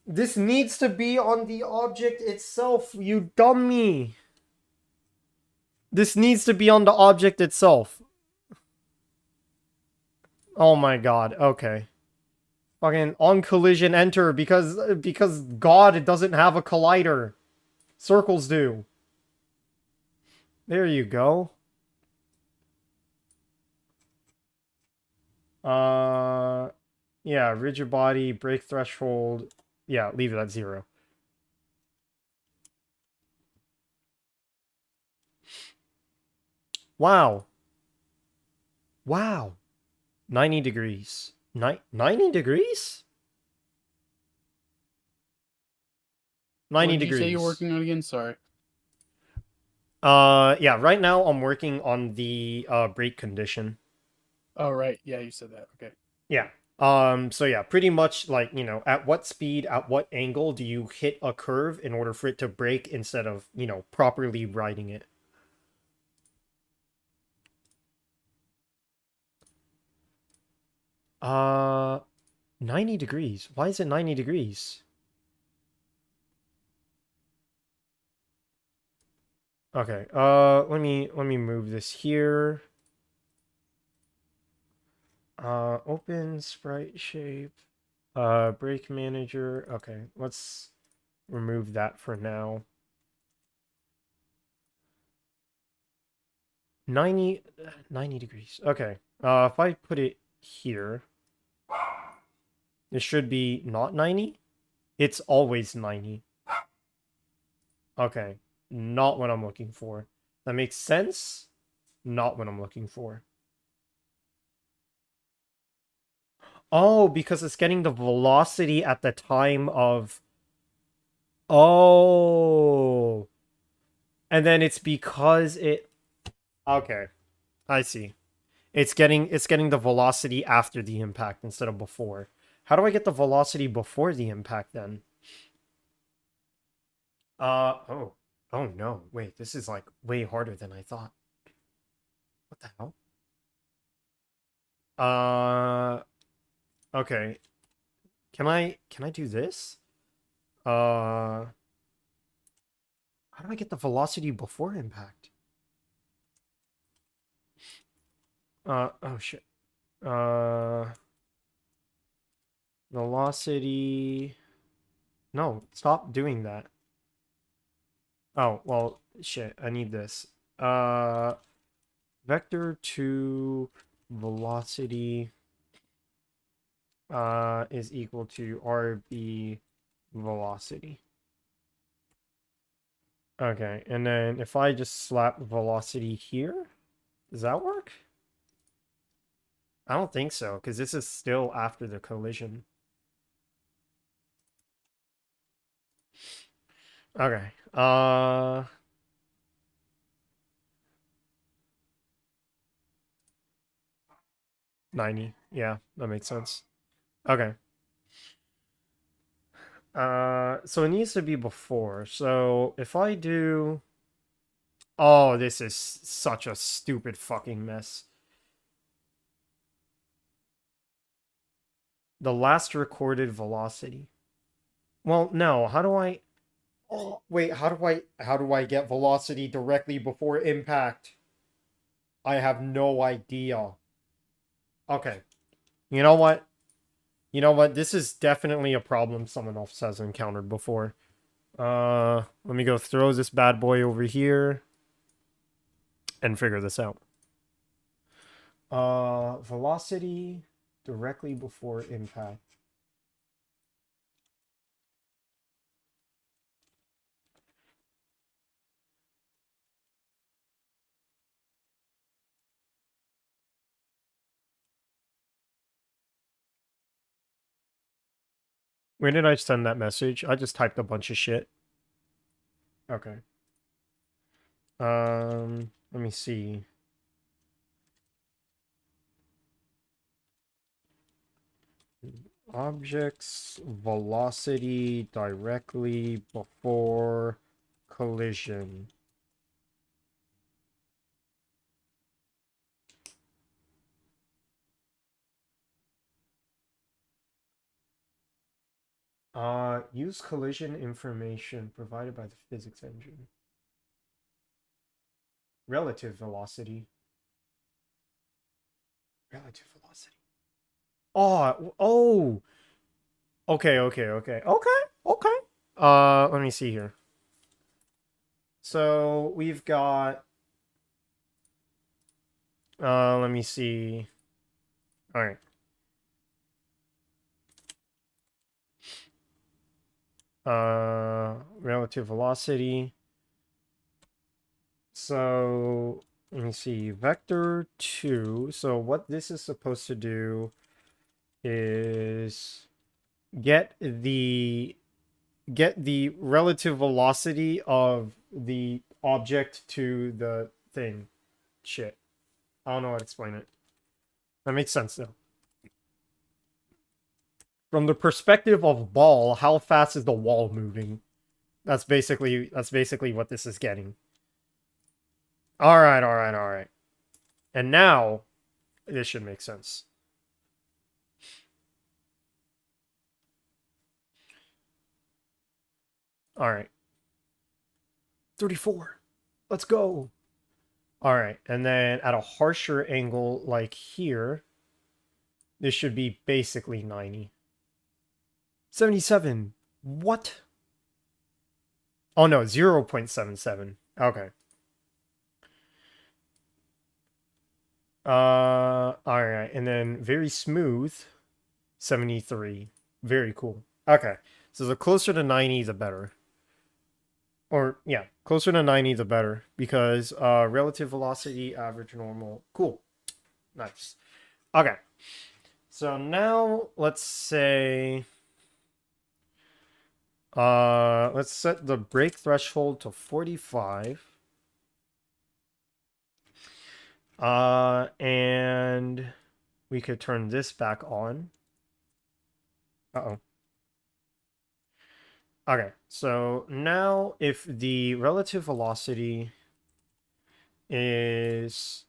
this needs to be on the object itself, you dummy. This needs to be on the object itself. Oh my god. Okay. Fucking on collision enter because God, it doesn't have a collider. Circles do. There you go. Yeah, rigid body, break threshold. Yeah, leave it at 0. Wow. Wow. 90 degrees. 90 degrees? 90 What did you degrees. say you're working on again? Sorry. Yeah, right now I'm working on the brake condition. Oh, right. Yeah, you said that. Okay. Yeah. So yeah, pretty much like, at what speed, at what angle do you hit a curve in order for it to brake instead of, properly riding it? Uh, 90 degrees. Why is it 90 degrees? Okay. Let me move this here. Open sprite shape. Brake manager. Okay, let's remove that for now. 90 degrees. Okay. If I put it here, it should be not 90. It's always 90. Okay. Not what I'm looking for. That makes sense. Not what I'm looking for. Oh, because it's getting the velocity at the time of... Oh. And then it's because it... Okay. I see. It's getting the velocity after the impact instead of before. How do I get the velocity before the impact then? Oh. Oh no, wait, this is like way harder than I thought. What the hell? Okay. Can I do this? How do I get the velocity before impact? Oh shit. Velocity. No, stop doing that. Oh, well, shit, I need this. Vector to velocity is equal to RB velocity. Okay, and then if I just slap velocity here, does that work? I don't think so, because this is still after the collision. Okay. 90. Yeah, that makes sense. Okay. So it needs to be before. So if I do... Oh, this is such a stupid fucking mess. The last recorded velocity. Well, no, how do I... Oh, wait, how do I get velocity directly before impact? I have no idea. Okay. You know what? You know what? This is definitely a problem someone else has encountered before. Let me go throw this bad boy over here and figure this out. Velocity directly before impact. Where did I send that message? I just typed a bunch of shit. Okay. Let me see. Objects velocity directly before collision. Use collision information provided by the physics engine. Relative velocity. Relative velocity. Oh. Okay. Let me see here. So we've got. Let me see. All right. Relative velocity. So let me see. Vector 2. So what this is supposed to do is get the relative velocity of the object to the thing. Shit. I don't know how to explain it. That makes sense though. From the perspective of ball, how fast is the wall moving? That's basically what this is getting. All right. And now this should make sense. All right. 34. Let's go. All right. And then at a harsher angle like here, this should be basically 90. 77. What? Oh no, 0.77. Okay. Alright, and then very smooth, 73. Very cool. Okay, so the closer to 90, the better. Or, yeah, closer to 90, the better. Because, relative velocity, average, normal. Cool. Nice. Okay. So now, let's say... let's set the brake threshold to 45. And we could turn this back on. Uh-oh. Okay, so now if the relative velocity is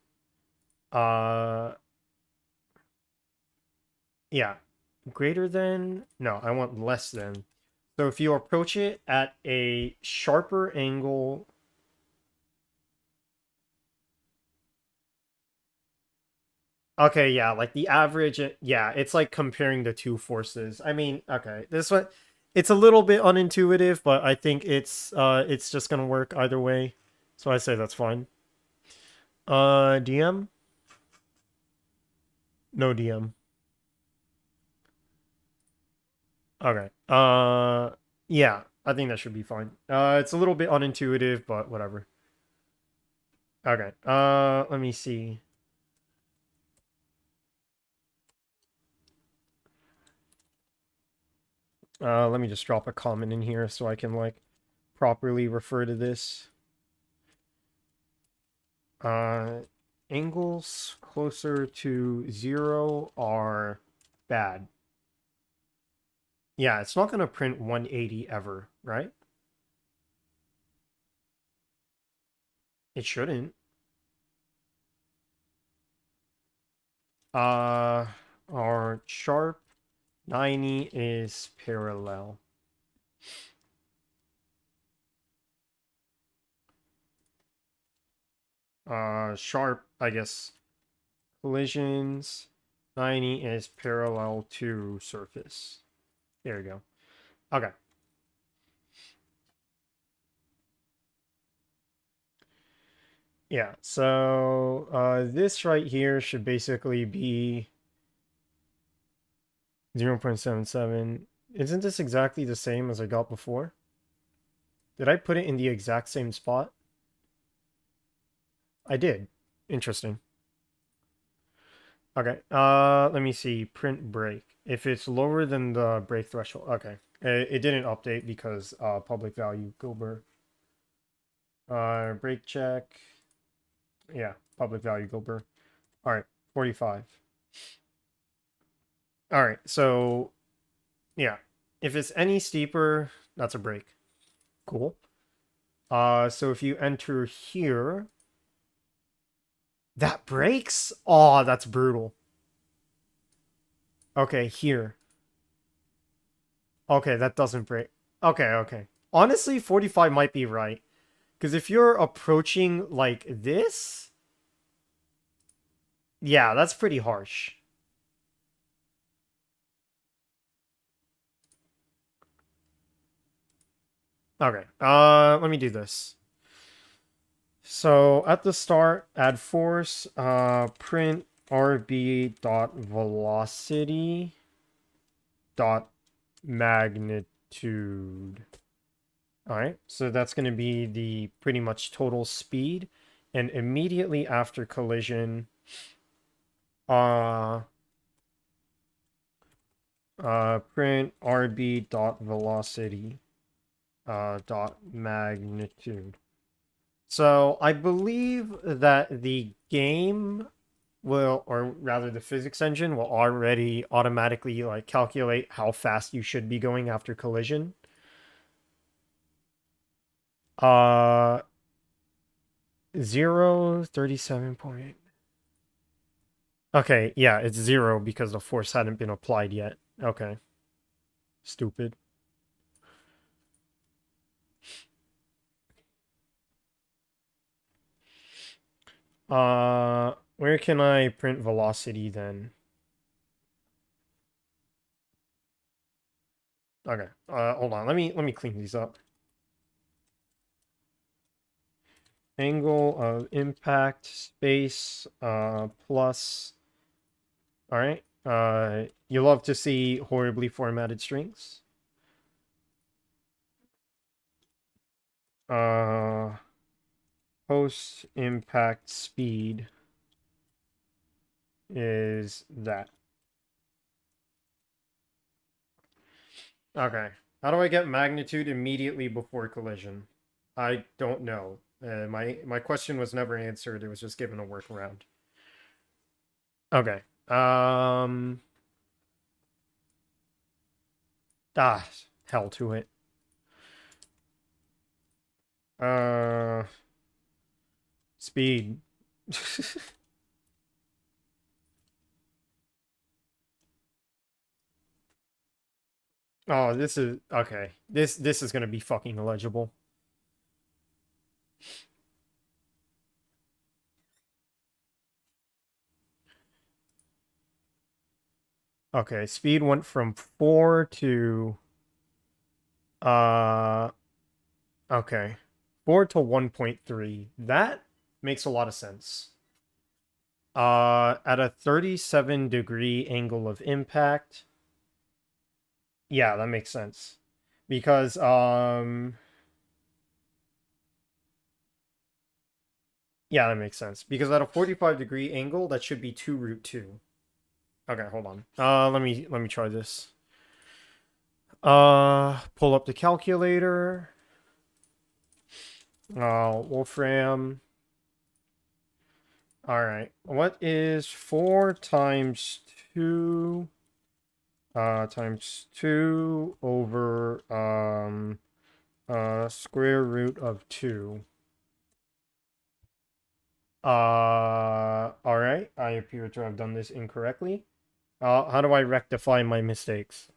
yeah, greater than, no, I want less than. So if you approach it at a sharper angle, okay, yeah, like the average, yeah, it's like comparing the two forces. I mean, okay, this one, it's a little bit unintuitive, but I think it's just gonna work either way. So I say that's fine. DM? No DM. Okay. Yeah, I think that should be fine. It's a little bit unintuitive, but whatever. Okay. Let me see. Let me just drop a comment in here so I can like properly refer to this. Uh, angles closer to 0 are bad. Yeah, it's not gonna print 180 ever, right? It shouldn't. Our sharp 90 is parallel. Sharp, I guess, collisions 90 is parallel to surface. There you go. Okay. Yeah, so this right here should basically be 0.77. Isn't this exactly the same as I got before? Did I put it in the exact same spot? I did. Interesting. Okay, let me see. Print break. If it's lower than the break threshold. Okay. It didn't update because public value Gilbert. Break check. Yeah, public value Gilbert. All right, 45. All right, so yeah, if it's any steeper, that's a break. Cool. So if you enter here, that breaks? Oh, that's brutal. Okay, here. Okay, that doesn't break. Okay, okay. Honestly, 45 might be right. Because if you're approaching like this, yeah, that's pretty harsh. Okay, let me do this. So at the start, add force, print rb dot velocity dot magnitude. All right, so that's going to be the pretty much total speed, and immediately after collision, print rb dot velocity dot magnitude. So I believe that the game will, or rather the physics engine will already automatically like calculate how fast you should be going after collision. 37 point. Okay, yeah, it's 0 because the force hadn't been applied yet. Okay. Stupid. Where can I print velocity then? Okay. Hold on. Let me clean these up. Angle of impact space plus. All right. You love to see horribly formatted strings. Post impact speed is that. Okay. How do I get magnitude immediately before collision? I don't know. My question was never answered. It was just given a workaround. Okay. Ah, hell to it. Speed. Oh, this is okay. This is gonna be fucking illegible. Okay, speed went from 4 to uh okay. 4 to 1.3. That makes a lot of sense. At a 37-degree angle of impact. Yeah, that makes sense. Because yeah, that makes sense. Because at a 45-degree angle, that should be 2 root 2. Okay, hold on. Let me try this. Pull up the calculator. Wolfram. All right. What is 4 times 2 times 2 over square root of 2? All right. I appear to have done this incorrectly. How do I rectify my mistakes?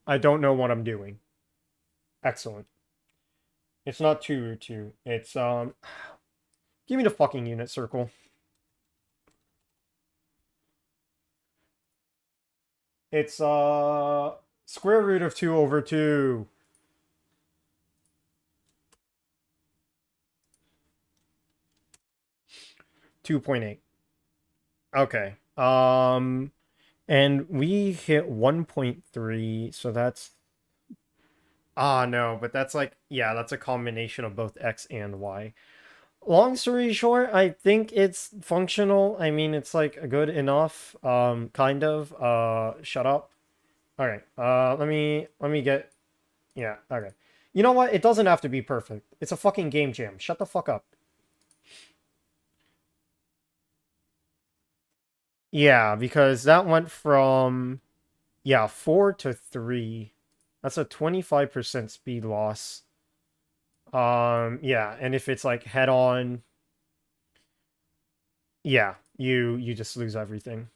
I don't know what I'm doing. Excellent. It's not 2 root 2. It's give me the fucking unit circle. It's square root of 2 over 2. 2.8. Okay. And we hit 1.3, so that's no, but that's like, yeah, that's a combination of both X and Y. Long story short, I think it's functional. I mean, it's like good enough. Kind of. Shut up. All right. Let me get. Yeah. Okay. You know what? It doesn't have to be perfect. It's a fucking game jam. Shut the fuck up. Yeah, because that went from 4 to 3. That's a 25% speed loss. Yeah, and if it's like head on, yeah, you just lose everything.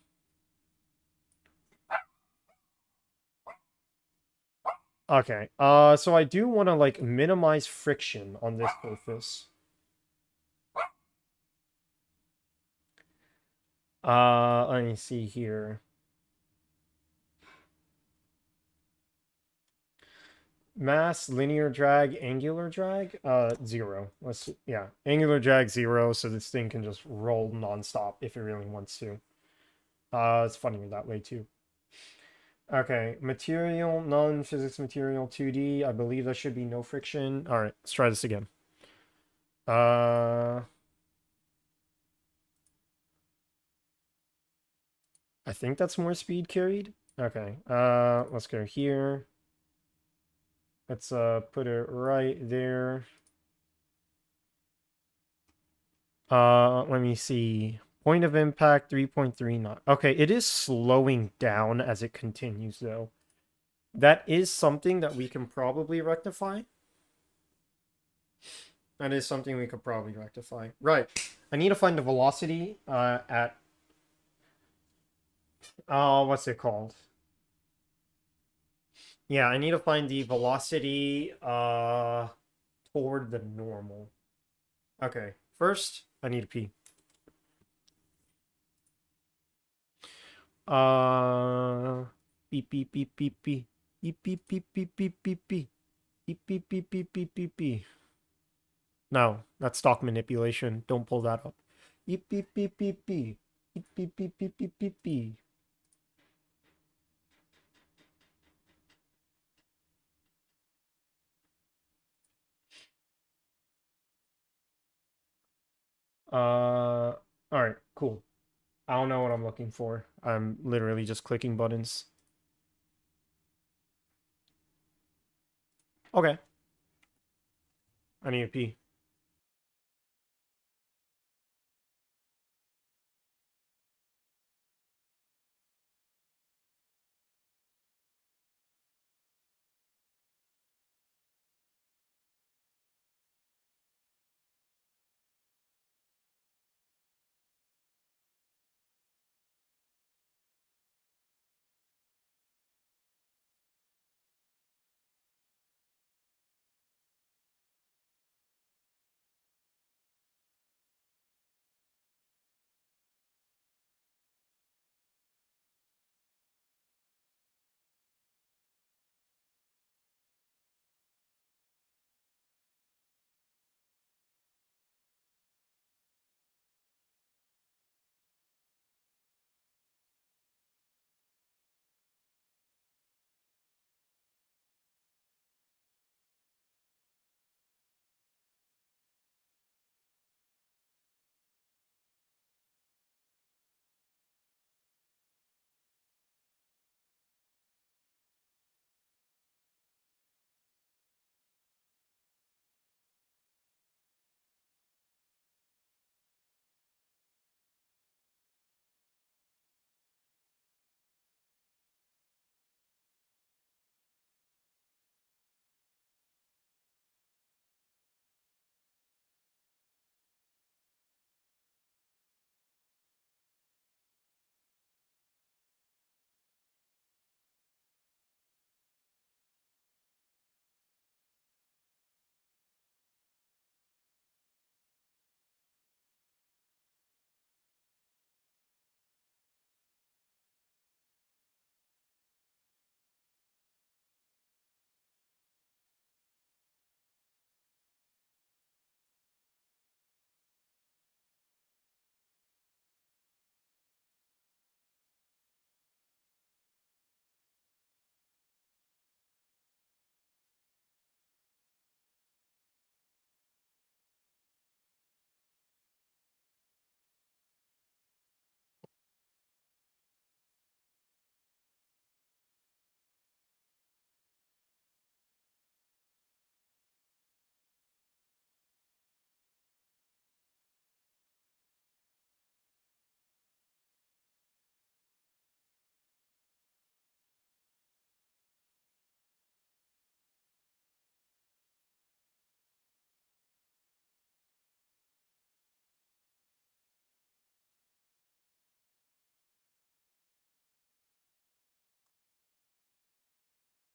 Okay. So I do want to like minimize friction on this surface. Let me see here. Mass, linear drag, angular drag, 0. Angular drag 0, so this thing can just roll nonstop if it really wants to. It's funnier that way too. Okay, material, non-physics material, 2D. I believe there should be no friction. All right, let's try this again. I think that's more speed carried. Okay, let's go here. Let's put it right there. Let me see. Point of impact 3.39. Okay, it is slowing down as it continues though. That is something that we can probably rectify. That is something we could probably rectify. Right. I need to find the velocity at what's it called? Yeah, I need to find the velocity toward the normal. Okay. First, I need to pee. Beep beep beep beep beep. Beep beep beep beep beep beep beep. Beep beep beep beep beep beep beep. No, that's stock manipulation. Don't pull that up. Beep beep beep beep beep. Beep beep beep beep beep beep beep. Alright, cool. I don't know what I'm looking for. I'm literally just clicking buttons. Okay. I need to pee.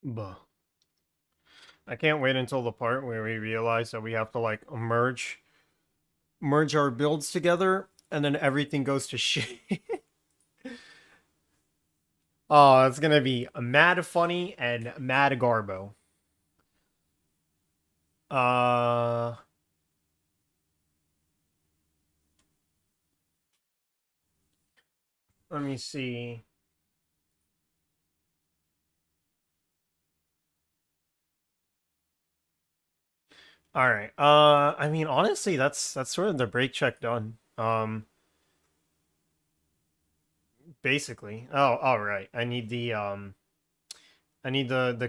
Buh. I can't wait until the part where we realize that we have to like merge our builds together and then everything goes to shit. Oh, it's gonna be mad funny and mad garbo. Uh Let me see. All right. I mean, honestly, that's sort of the break check done. Basically. Oh, all right. I need the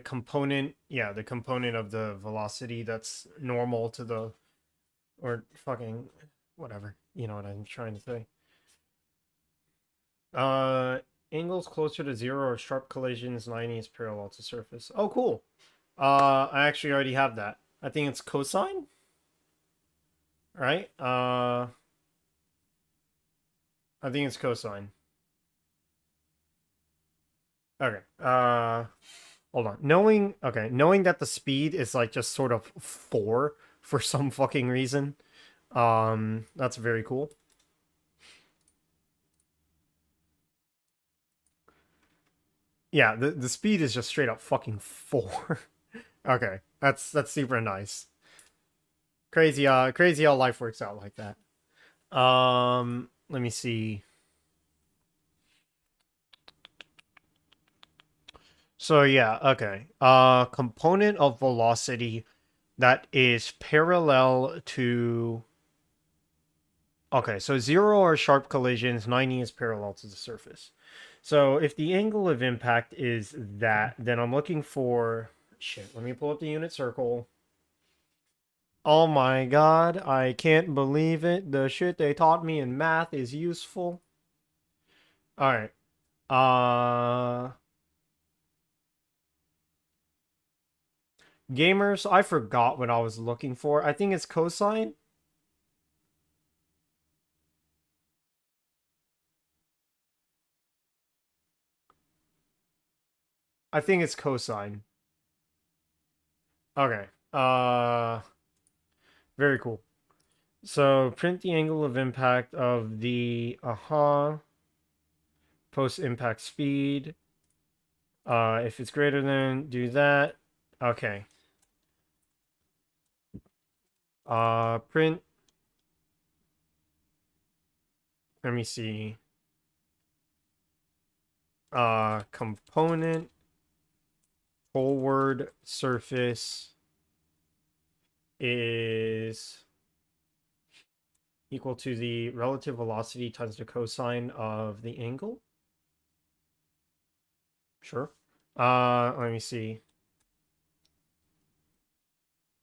component, yeah, the component of the velocity that's normal to the, or fucking whatever. You know what I'm trying to say. Angles closer to 0 or sharp collisions 90 is parallel to surface. Oh, cool. I actually already have that. I think it's cosine. Right? I think it's cosine. Okay. Hold on. Knowing that the speed is like just sort of 4 for some fucking reason. That's very cool. Yeah, the speed is just straight up fucking 4. Okay. That's super nice. Crazy how life works out like that. Let me see. So yeah, okay. Component of velocity that is parallel to, okay, so 0 are sharp collisions, 90 is parallel to the surface. So if the angle of impact is that, then I'm looking for, shit, let me pull up the unit circle. Oh my god, I can't believe it. The shit they taught me in math is useful. Alright. Gamers, I forgot what I was looking for. I think it's cosine. I think it's cosine. Okay. Very cool. So print the angle of impact of the post impact speed. If it's greater than, do that. Okay. Print. Let me see. Component forward surface is equal to the relative velocity times the cosine of the angle. Sure. Let me see.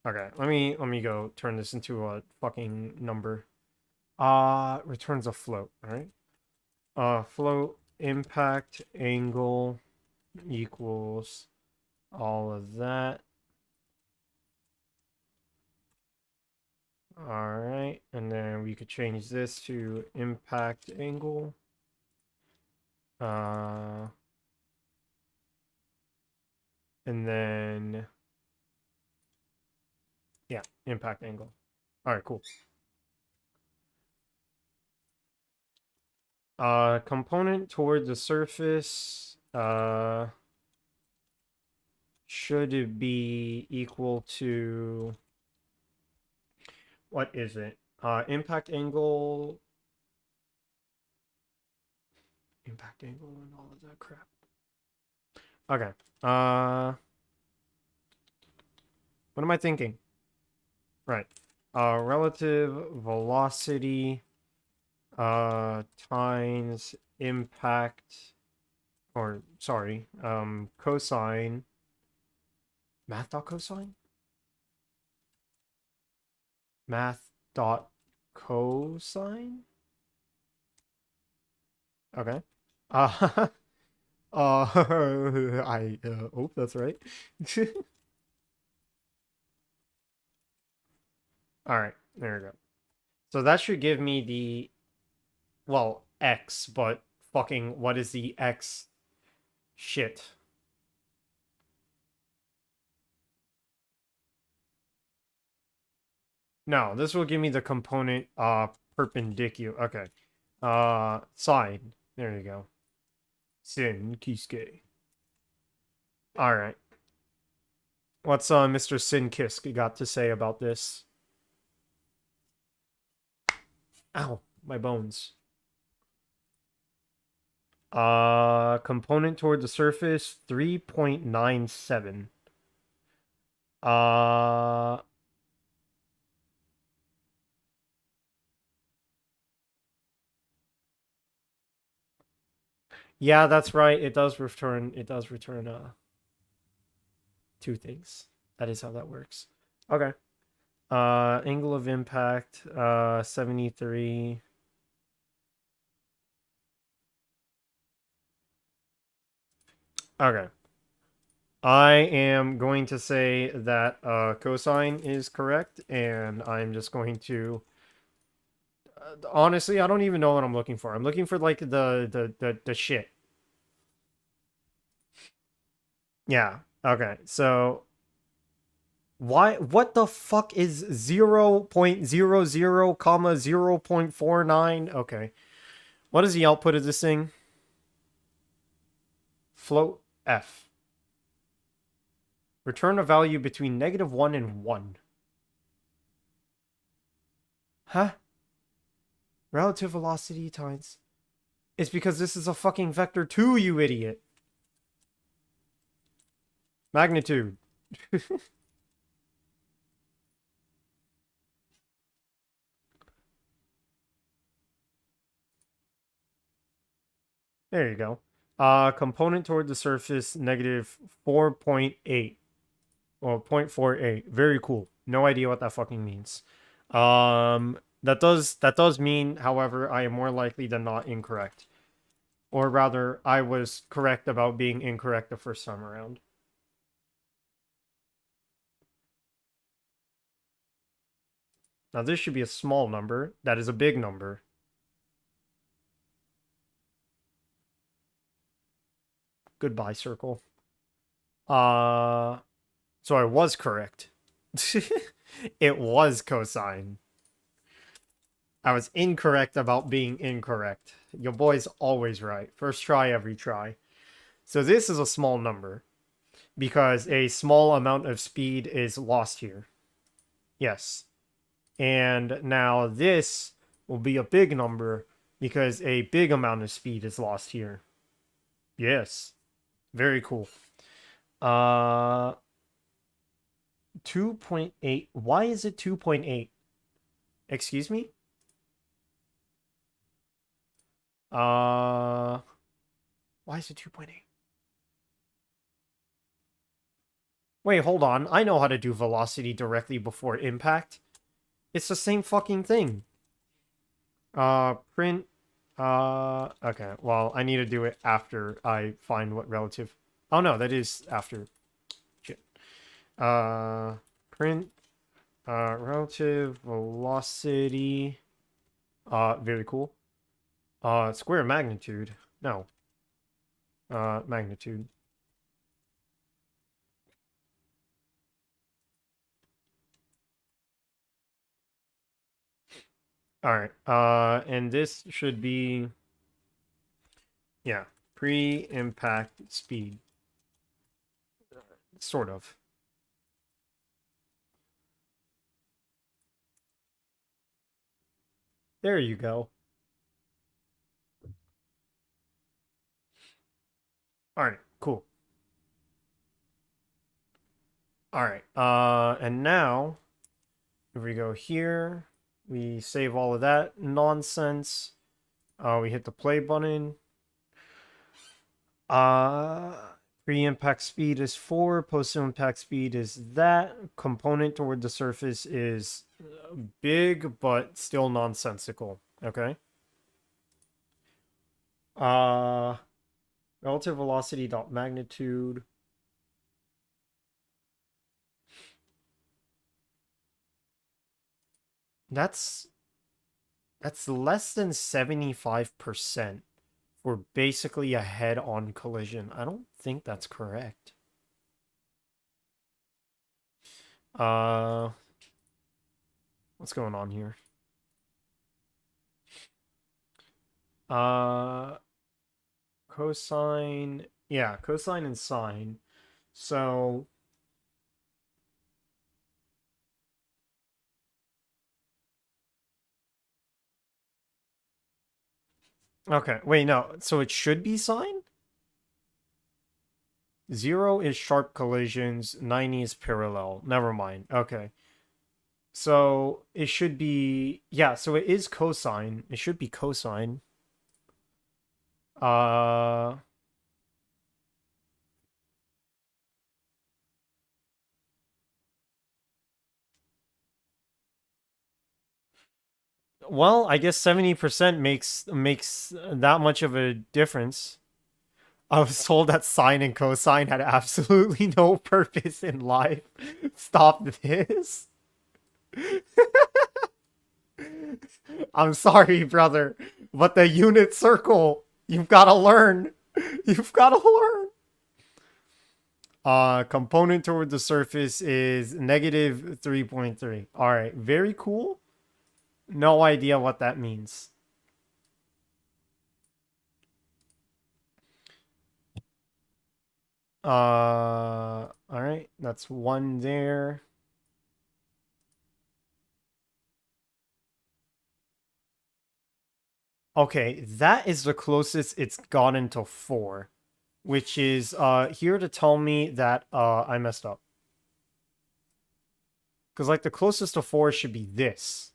Okay, let me go turn this into a fucking number. Returns a float, all right? Float impact angle equals all of that. All right, and then we could change this to impact angle. And then, yeah, impact angle. All right, cool. Component toward the surface, should it be equal to, what is it? Impact angle and all of that crap. Okay. What am I thinking? Right. Relative velocity times impact, or sorry, cosine. Math dot cosine? Math dot cosine? Okay. I hope that's right. All right, there we go. So that should give me the, well, X, but fucking what is the X? Shit. No, this will give me the component perpendicular. Okay. Side. There you go. Sin Kisuke. Alright. What's Mr. Sin Kisk got to say about this? Ow, my bones. Component toward the surface 3.97. Yeah, that's right. It does return two things. That is how that works. Okay. Angle of impact 73. Okay. I am going to say that cosine is correct, and I'm just going to honestly, I don't even know what I'm looking for. I'm looking for like the shit. Yeah. Okay. So what the fuck is 0.00 comma 0.49? Okay. What is the output of this thing? Float F. Return a value between -1 and 1. Huh? Relative velocity times. It's because this is a fucking vector 2, you idiot. Magnitude. There you go. Component toward the surface, -4.8. Well, 0.48. Very cool. No idea what that fucking means. That does mean, however, I am more likely than not incorrect. Or rather, I was correct about being incorrect the first time around. Now this should be a small number. That is a big number. Goodbye, circle. So I was correct. It was cosine. I was incorrect about being incorrect. Your boy's always right. First try, every try. So this is a small number because a small amount of speed is lost here. Yes. And now this will be a big number because a big amount of speed is lost here. Yes. Very cool. 2.8. Why is it 2.8? Excuse me? Why is it 2.8? Wait, hold on. I know how to do velocity directly before impact. It's the same fucking thing. Print. Okay. Well, I need to do it after I find what relative. Oh no, that is after. Shit. Print. Relative velocity. Very cool. Square magnitude. No. Magnitude. All right. And this should be, yeah, pre-impact speed. Sort of. There you go. All right, cool. All right. And now, if we go here, we save all of that nonsense. We hit the play button. Pre-impact speed is 4. Post-impact speed is that. Component toward the surface is big, but still nonsensical. Okay. Relative velocity dot magnitude. That's less than 75% for basically a head-on collision. I don't think that's correct. Let's What's going on here? Uh, cosine. Yeah, cosine and sine. So okay, wait, no. So it should be sine? 0 is sharp collisions, 90 is parallel. Never mind. Okay. So it should be, yeah, so it is cosine. It should be cosine. Uh well, I guess 70% makes that much of a difference. I was told that sine and cosine had absolutely no purpose in life. Stop this. I'm sorry, brother, but the unit circle, you've got to learn. You've got to learn. Component toward the surface is negative 3.3. All right, very cool. No idea what that means. All right, that's one there. Okay, that is the closest it's gotten to 4, which is here to tell me that I messed up. Because like the closest to 4 should be this.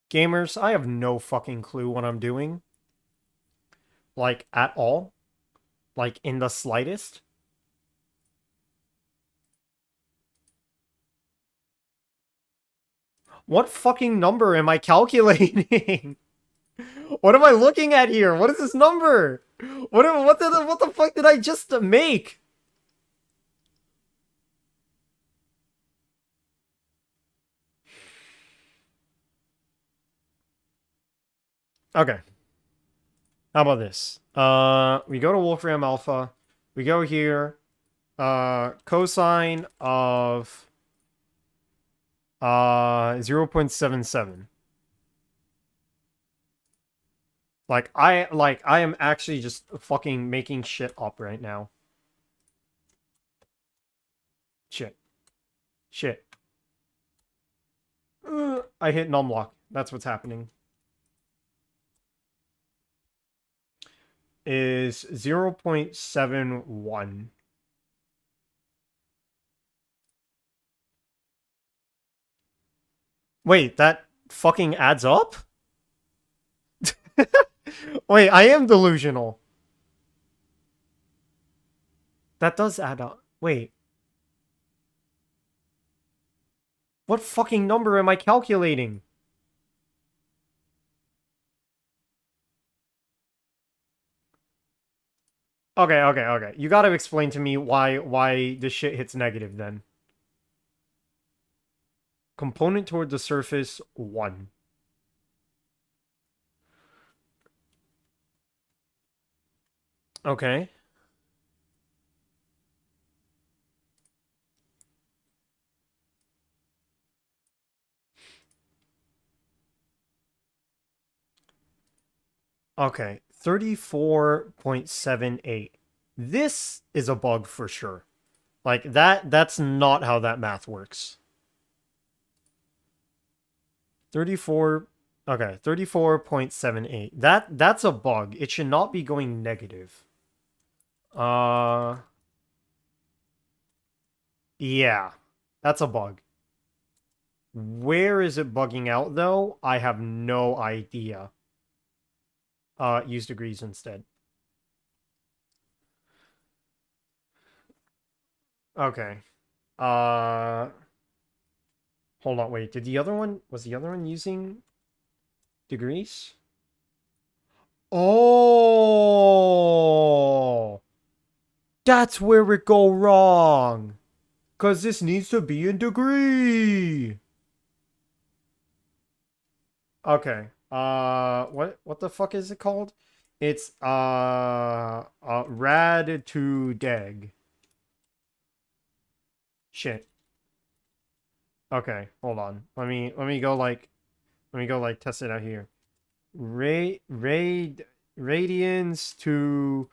Gamers, I have no fucking clue what I'm doing. Like, at all. Like, in the slightest. What fucking number am I calculating? What am I looking at here? What is this number? What the fuck did I just make? Okay. How about this? We go to Wolfram Alpha. We go here. Cosine of 0.77. Like I am actually just fucking making shit up right now. Shit. Shit. I hit numlock. That's what's happening. Is 0.71. Wait, that fucking adds up? Wait, I am delusional. That does add up. Wait. What fucking number am I calculating? Okay. You gotta explain to me why this shit hits negative then. Component toward the surface, 1. Okay. Okay. 34.78. This is a bug for sure. Like that's not how that math works. 34 Okay, 34.78. That's a bug. It should not be going negative. Yeah. That's a bug. Where is it bugging out though? I have no idea. Use degrees instead. Okay. Hold on, wait. Was the other one using degrees? Oh, that's where it go wrong. 'Cause this needs to be in degree. Okay. What the fuck is it called? It's rad to deg. Shit. Okay, hold on. Let me go like test it out here. Radians to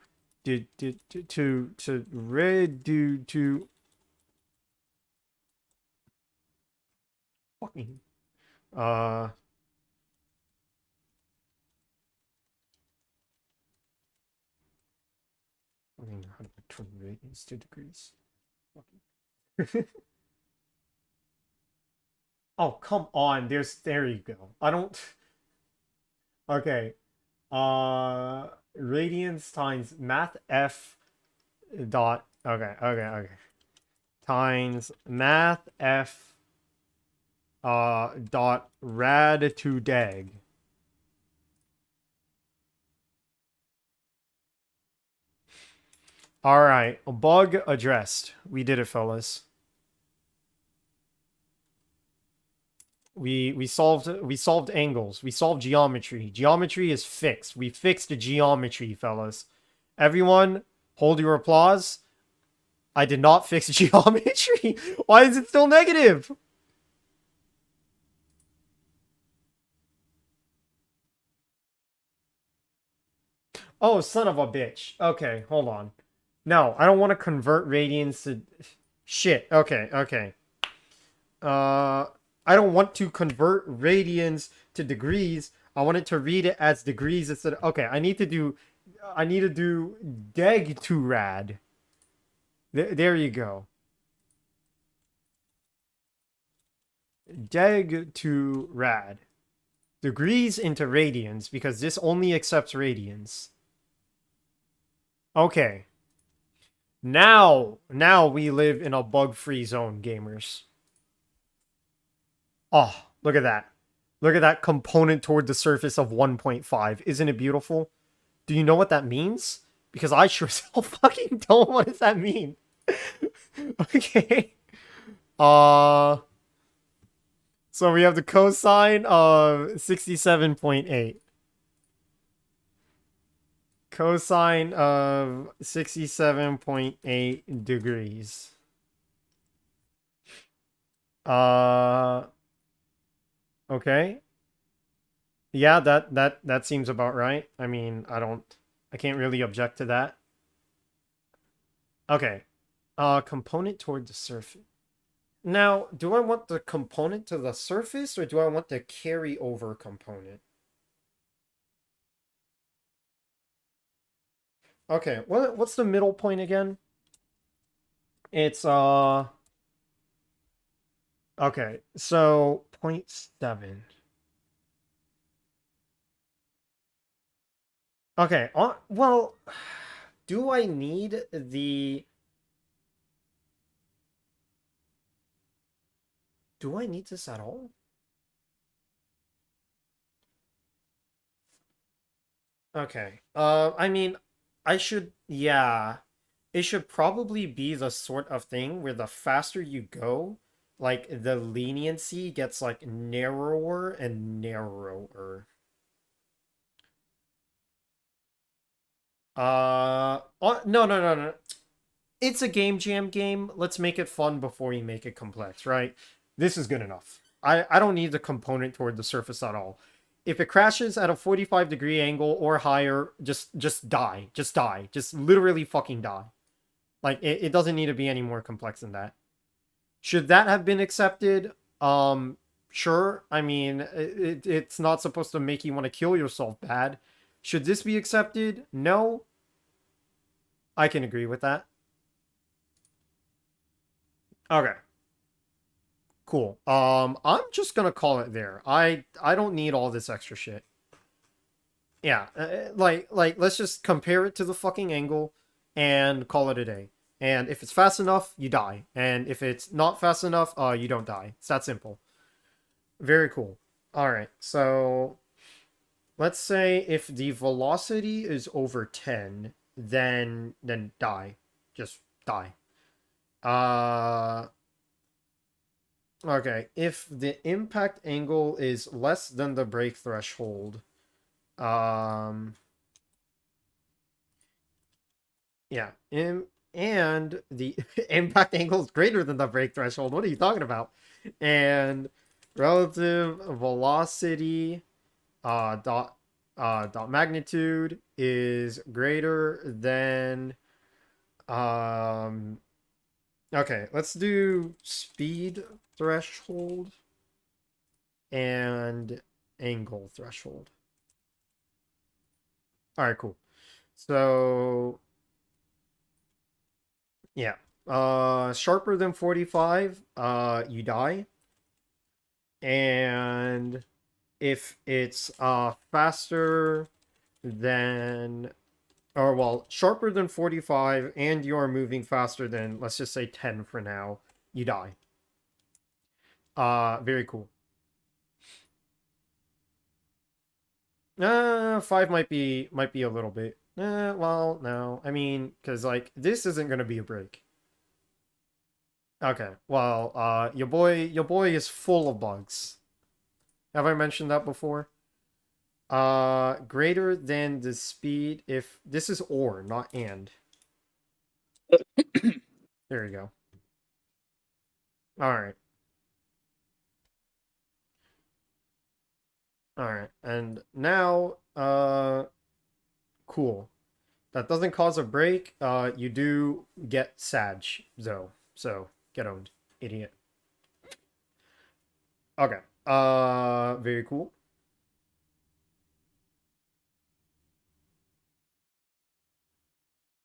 red to fucking uh I mean how do I turn radians to degrees? Fucking Oh, come on. There you go. I don't Okay. Radians times math f dot okay. Times math f dot rad to deg. All right, bug addressed. We did it, fellas. We solved angles. We solved geometry. Geometry is fixed. We fixed the geometry, fellas. Everyone, hold your applause. I did not fix geometry. Why is it still negative? Oh, son of a bitch. Okay, hold on. No, I don't want to convert radians to shit. Okay. Uh, I don't want to convert radians to degrees. I want it to read it as degrees instead. Okay, I need to do deg to rad. There you go. Deg to rad. Degrees into radians because this only accepts radians. Okay. Now we live in a bug-free zone, gamers. Oh, look at that. Look at that component toward the surface of 1.5. Isn't it beautiful? Do you know what that means? Because I sure as hell fucking don't. What does that mean? Okay. So we have the cosine of 67.8. Cosine of 67.8 degrees. Okay. Yeah, that seems about right. I mean, I can't really object to that. Okay. Component toward the surface. Now, do I want the component to the surface or do I want the carry over component? Okay, what's the middle point again? It's okay, so 0.7. Okay, well, do I need this at all? Okay. I mean, yeah. It should probably be the sort of thing where the faster you go, like the leniency gets like narrower and narrower. No. It's a game jam game. Let's make it fun before you make it complex, right? This is good enough. I don't need the component toward the surface at all. If it crashes at a 45-degree angle or higher, just die. Just die. Just literally fucking die. Like, it doesn't need to be any more complex than that. Should that have been accepted? Sure. I mean, it's not supposed to make you want to kill yourself bad. Should this be accepted? No. I can agree with that. Okay. Cool. I'm just gonna call it there. I don't need all this extra shit. Yeah, like let's just compare it to the fucking angle and call it a day. And if it's fast enough, you die. And if it's not fast enough, you don't die. It's that simple. Very cool. All right. So let's say if the velocity is over 10, then die. Just die. Okay, if the impact angle is less than the break threshold, yeah, and the impact angle is greater than the brake threshold. What are you talking about? And relative velocity dot magnitude is greater than okay, let's do speed threshold and angle threshold. All right, cool. So yeah, sharper than 45, you die. And if it's faster than, or well, sharper than 45 and you're moving faster than, let's just say 10 for now, you die. Very cool. 5 might be a little bit. Well, no. I mean, because like this isn't gonna be a break. Okay. Well, your boy is full of bugs. Have I mentioned that before? Greater than the speed if this is or, not and. There you go. All right. All right. And now, cool. That doesn't cause a break. You do get Sag, though. So, get owned, idiot. Okay. Very cool.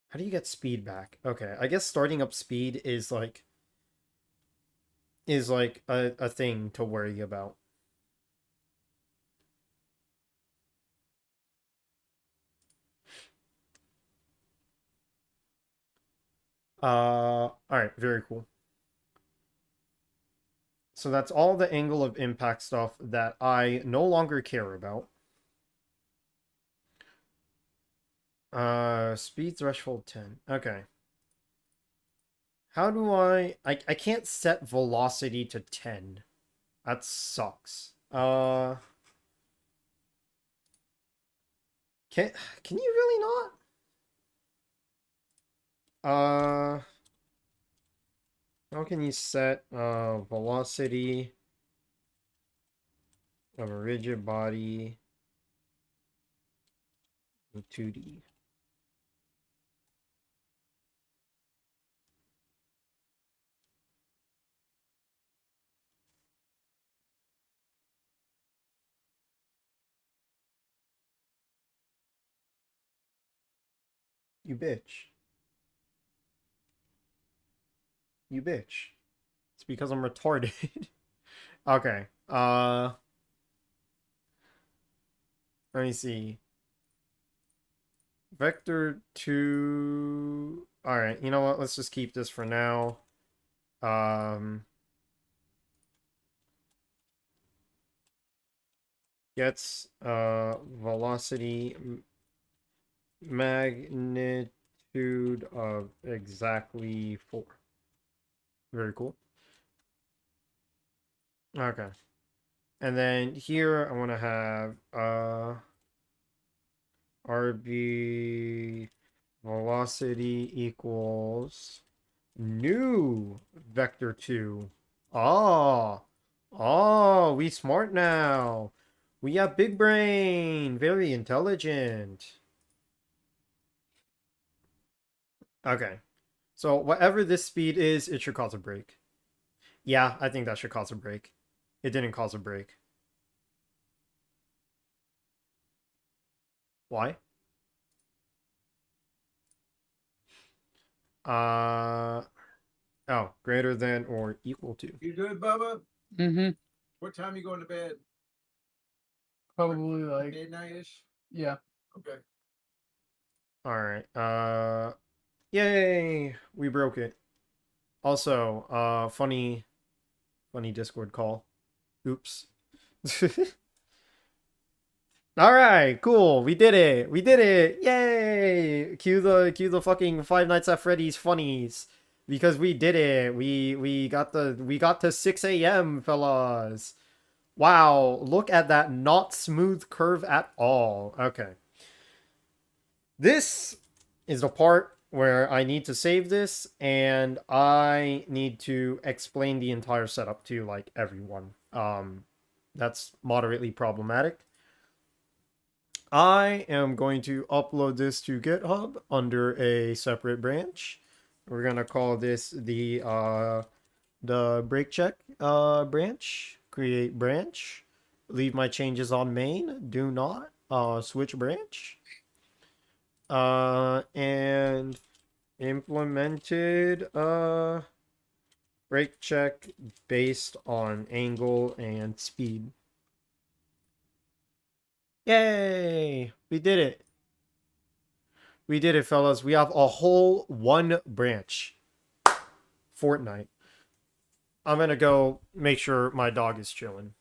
How do you get speed back? Okay, I guess starting up speed is like a thing to worry about. Alright, very cool. So that's all the angle of impact stuff that I no longer care about. Speed threshold 10. Okay. How do I can't set velocity to 10. That sucks. Can you really not? How can you set velocity of a rigid body in 2D? You bitch. You bitch. It's because I'm retarded. Okay. Let me see. Vector 2. Alright, you know what? Let's just keep this for now. Gets velocity magnitude of exactly 4. Very cool. Okay. And then here I want to have RB velocity equals new vector 2. Oh. Oh, we smart now. We have big brain. Very intelligent. Okay. So whatever this speed is, it should cause a break. Yeah, I think that should cause a break. It didn't cause a break. Why? Oh, greater than or equal to. You good, Bubba? Mm-hmm. What time you going to bed? Probably like Midnight-ish? yeah. Okay. All right. Yay, we broke it. Also, funny Discord call. Oops. All right, cool. We did it. We did it. Yay! Cue the fucking Five Nights at Freddy's funnies because we did it. We got to 6 a.m. fellas. Wow, look at that not smooth curve at all. Okay. This is the part where I need to save this and I need to explain the entire setup to like everyone. That's moderately problematic. I am going to upload this to GitHub under a separate branch. We're gonna call this the break check branch. Create branch. Leave my changes on main. Do not switch branch. And implemented break check based on angle and speed. Yay! We did it. We did it, fellas. We have a whole one branch. Fortnite. I'm gonna go make sure my dog is chilling.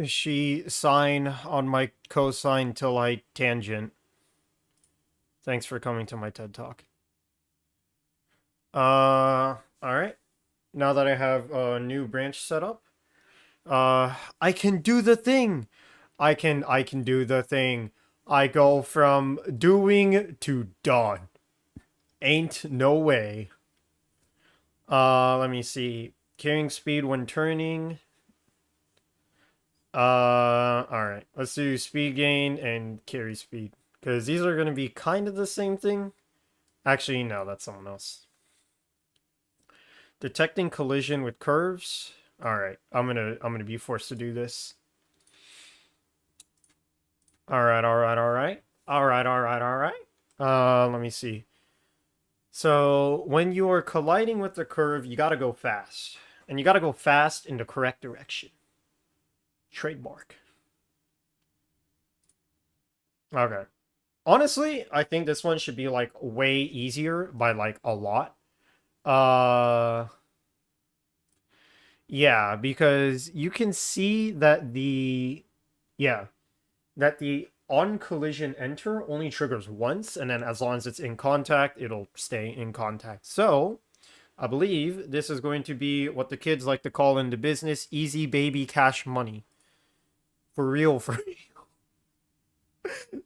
She sign on my cosine till I tangent. Thanks for coming to my TED Talk. Alright. Now that I have a new branch set up, I can do the thing. I can do the thing. I go from doing to done. Ain't no way. Let me see. Carrying speed when turning. Alright. Let's do speed gain and carry speed. Because these are going to be kind of the same thing. Actually, no, that's someone else. Detecting collision with curves. Alright, I'm gonna be forced to do this. Alright. Let me see. So, when you are colliding with the curve, you gotta go fast. And you gotta go fast in the correct direction. Trademark. Okay. Honestly, I think this one should be, like, way easier by, like, a lot. Yeah, because you can see that that the on collision enter only triggers once, and then as long as it's in contact, it'll stay in contact. So, I believe this is going to be what the kids like to call in the business easy baby cash money. For real, for real.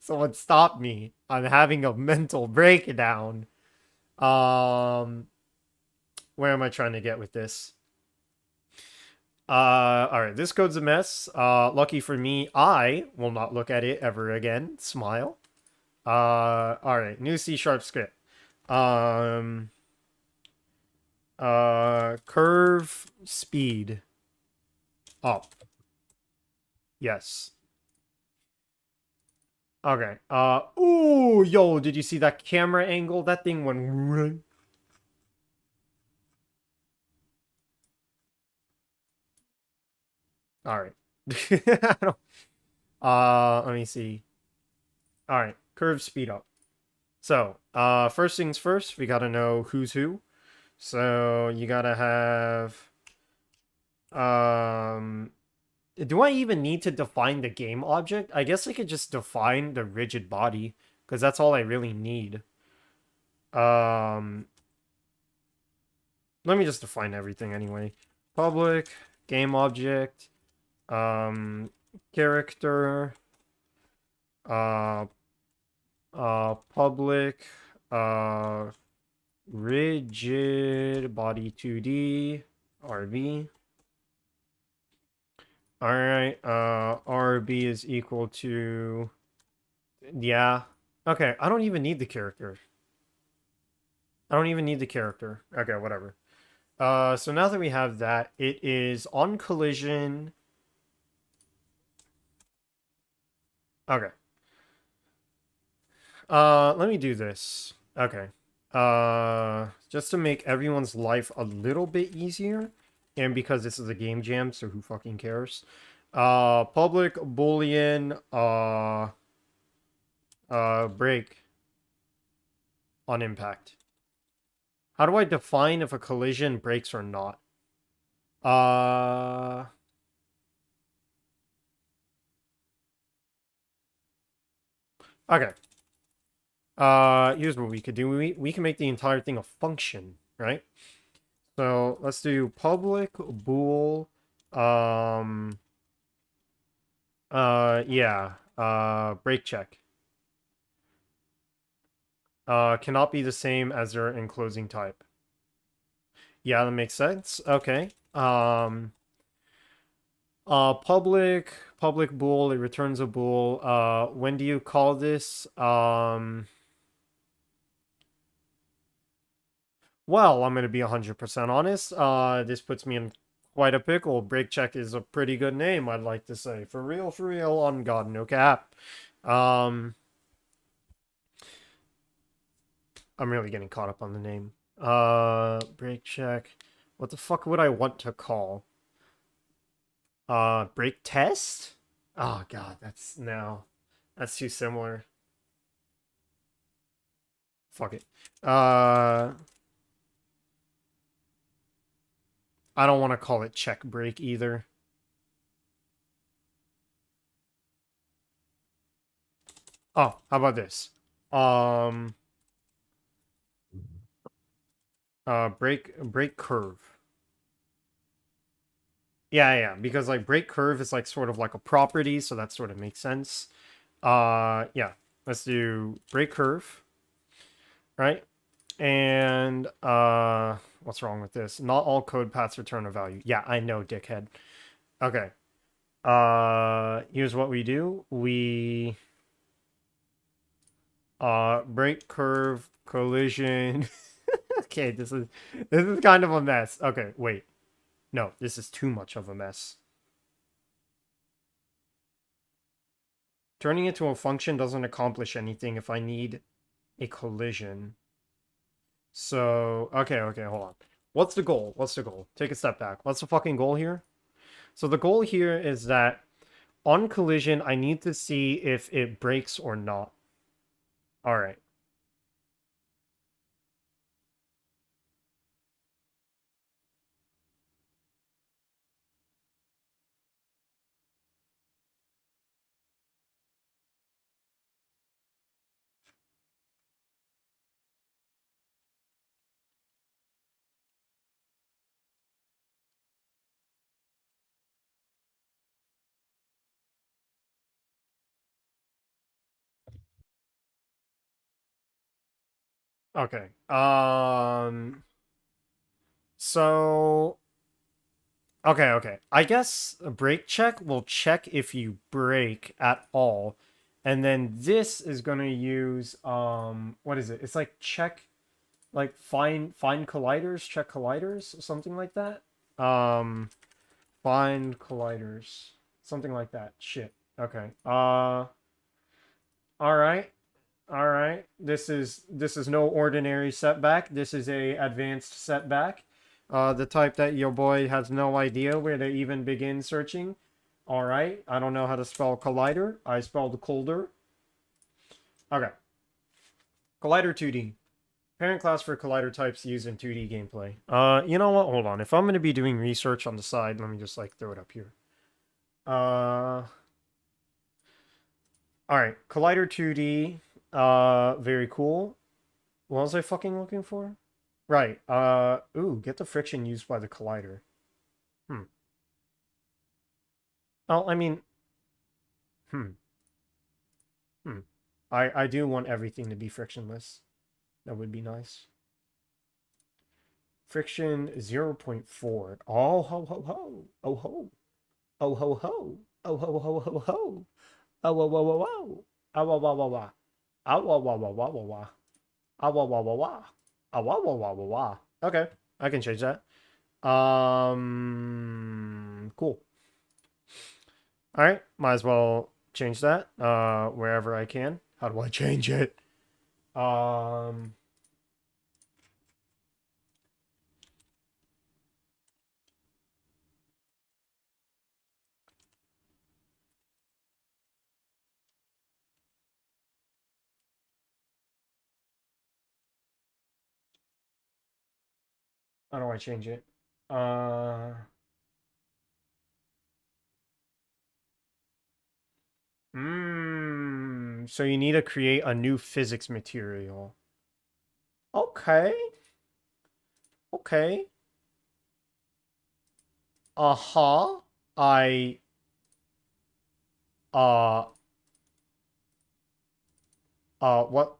Someone stop me. I'm having a mental breakdown. Where am I trying to get with this? Alright, this code's a mess. Lucky for me, I will not look at it ever again. Smile. Alright, new C# script. Curve speed up. Yes. Okay. Ooh, yo, did you see that camera angle? That thing went right. Alright. Let me see. Alright, curve speed up. So, first things first, we gotta know who's who. So, you gotta have... do I even need to define the game object? I guess I could just define the rigid body, because that's all I really need. Let me just define everything anyway. Public, game object, character, public, rigid body 2D, RB. Alright, RB is equal to... Yeah. Okay, I don't even need the character. Okay, whatever. So now that we have that, it is on collision. Okay. Let me do this. Okay. Just to make everyone's life a little bit easier, and because this is a game jam, so who fucking cares? Public boolean, break on impact. How do I define if a collision breaks or not? Okay. Here's what we could do. We can make the entire thing a function, right? So let's do public bool, break check. Cannot be the same as their enclosing type. Yeah, that makes sense. Okay. Public bool, it returns a bool. When do you call this? Well, I'm going to be 100% honest. This puts me in quite a pickle. Break check is a pretty good name, I'd like to say. For real, on God, no cap. I'm really getting caught up on the name. Break check. What the fuck would I want to call? Break test? Oh God, that's too similar. Fuck it. I don't want to call it check break either. Oh, how about this? Break curve. Yeah, because like break curve is like sort of like a property, so that sort of makes sense. Yeah, let's do break curve, right? And what's wrong with this? Not all code paths return a value. Yeah, I know, dickhead. Okay. Here's what we do. We break curve collision. Okay, this is kind of a mess. Okay, wait. No, this is too much of a mess. Turning it to a function doesn't accomplish anything if I need a collision. So, okay, hold on. What's the goal? What's the goal? Take a step back. What's the fucking goal here? So the goal here is that on collision, I need to see if it breaks or not. All right. Okay. So okay. I guess a break check will check if you break at all. And then this is gonna use what is it? It's like check like find colliders, check colliders, something like that. Find colliders. Something like that. Shit. Okay. All right. All right. This is no ordinary setback. This is a advanced setback. The type that your boy has no idea where to even begin searching. All right. I don't know how to spell collider. I spelled colder. Okay. Collider 2D. Parent class for collider types used in 2D gameplay. You know what? Hold on. If I'm going to be doing research on the side, let me just like throw it up here. All right. Collider 2D. Very cool. What was I fucking looking for? Right. Ooh, get the friction used by the collider. Hmm. Oh, I mean, hmm. Hmm. I do want everything to be frictionless. That would be nice. Friction 0.4. Oh ho ho ho. Oh ho. Oh ho ho. Oh ho ho ho ho. Oh whoa whoa whoa whoa. Ah wah wah wah wah. Ah wah wah wah wah wah wah. Ah wah wah wah wah. Ah wah wah wah wah wah. Okay, I can change that. Cool. All right, might as well change that wherever I can. How do I change it? How do I change it? So you need to create a new physics material. Okay. Okay. Uh-huh. I uh what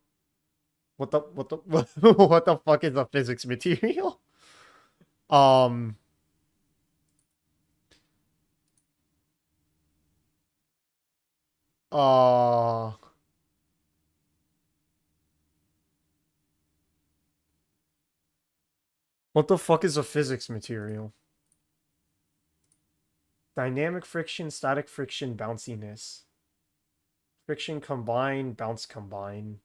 what the fuck is a physics material? Um uh what the fuck is a physics material? Dynamic friction, static friction, bounciness. Friction combine, bounce combine.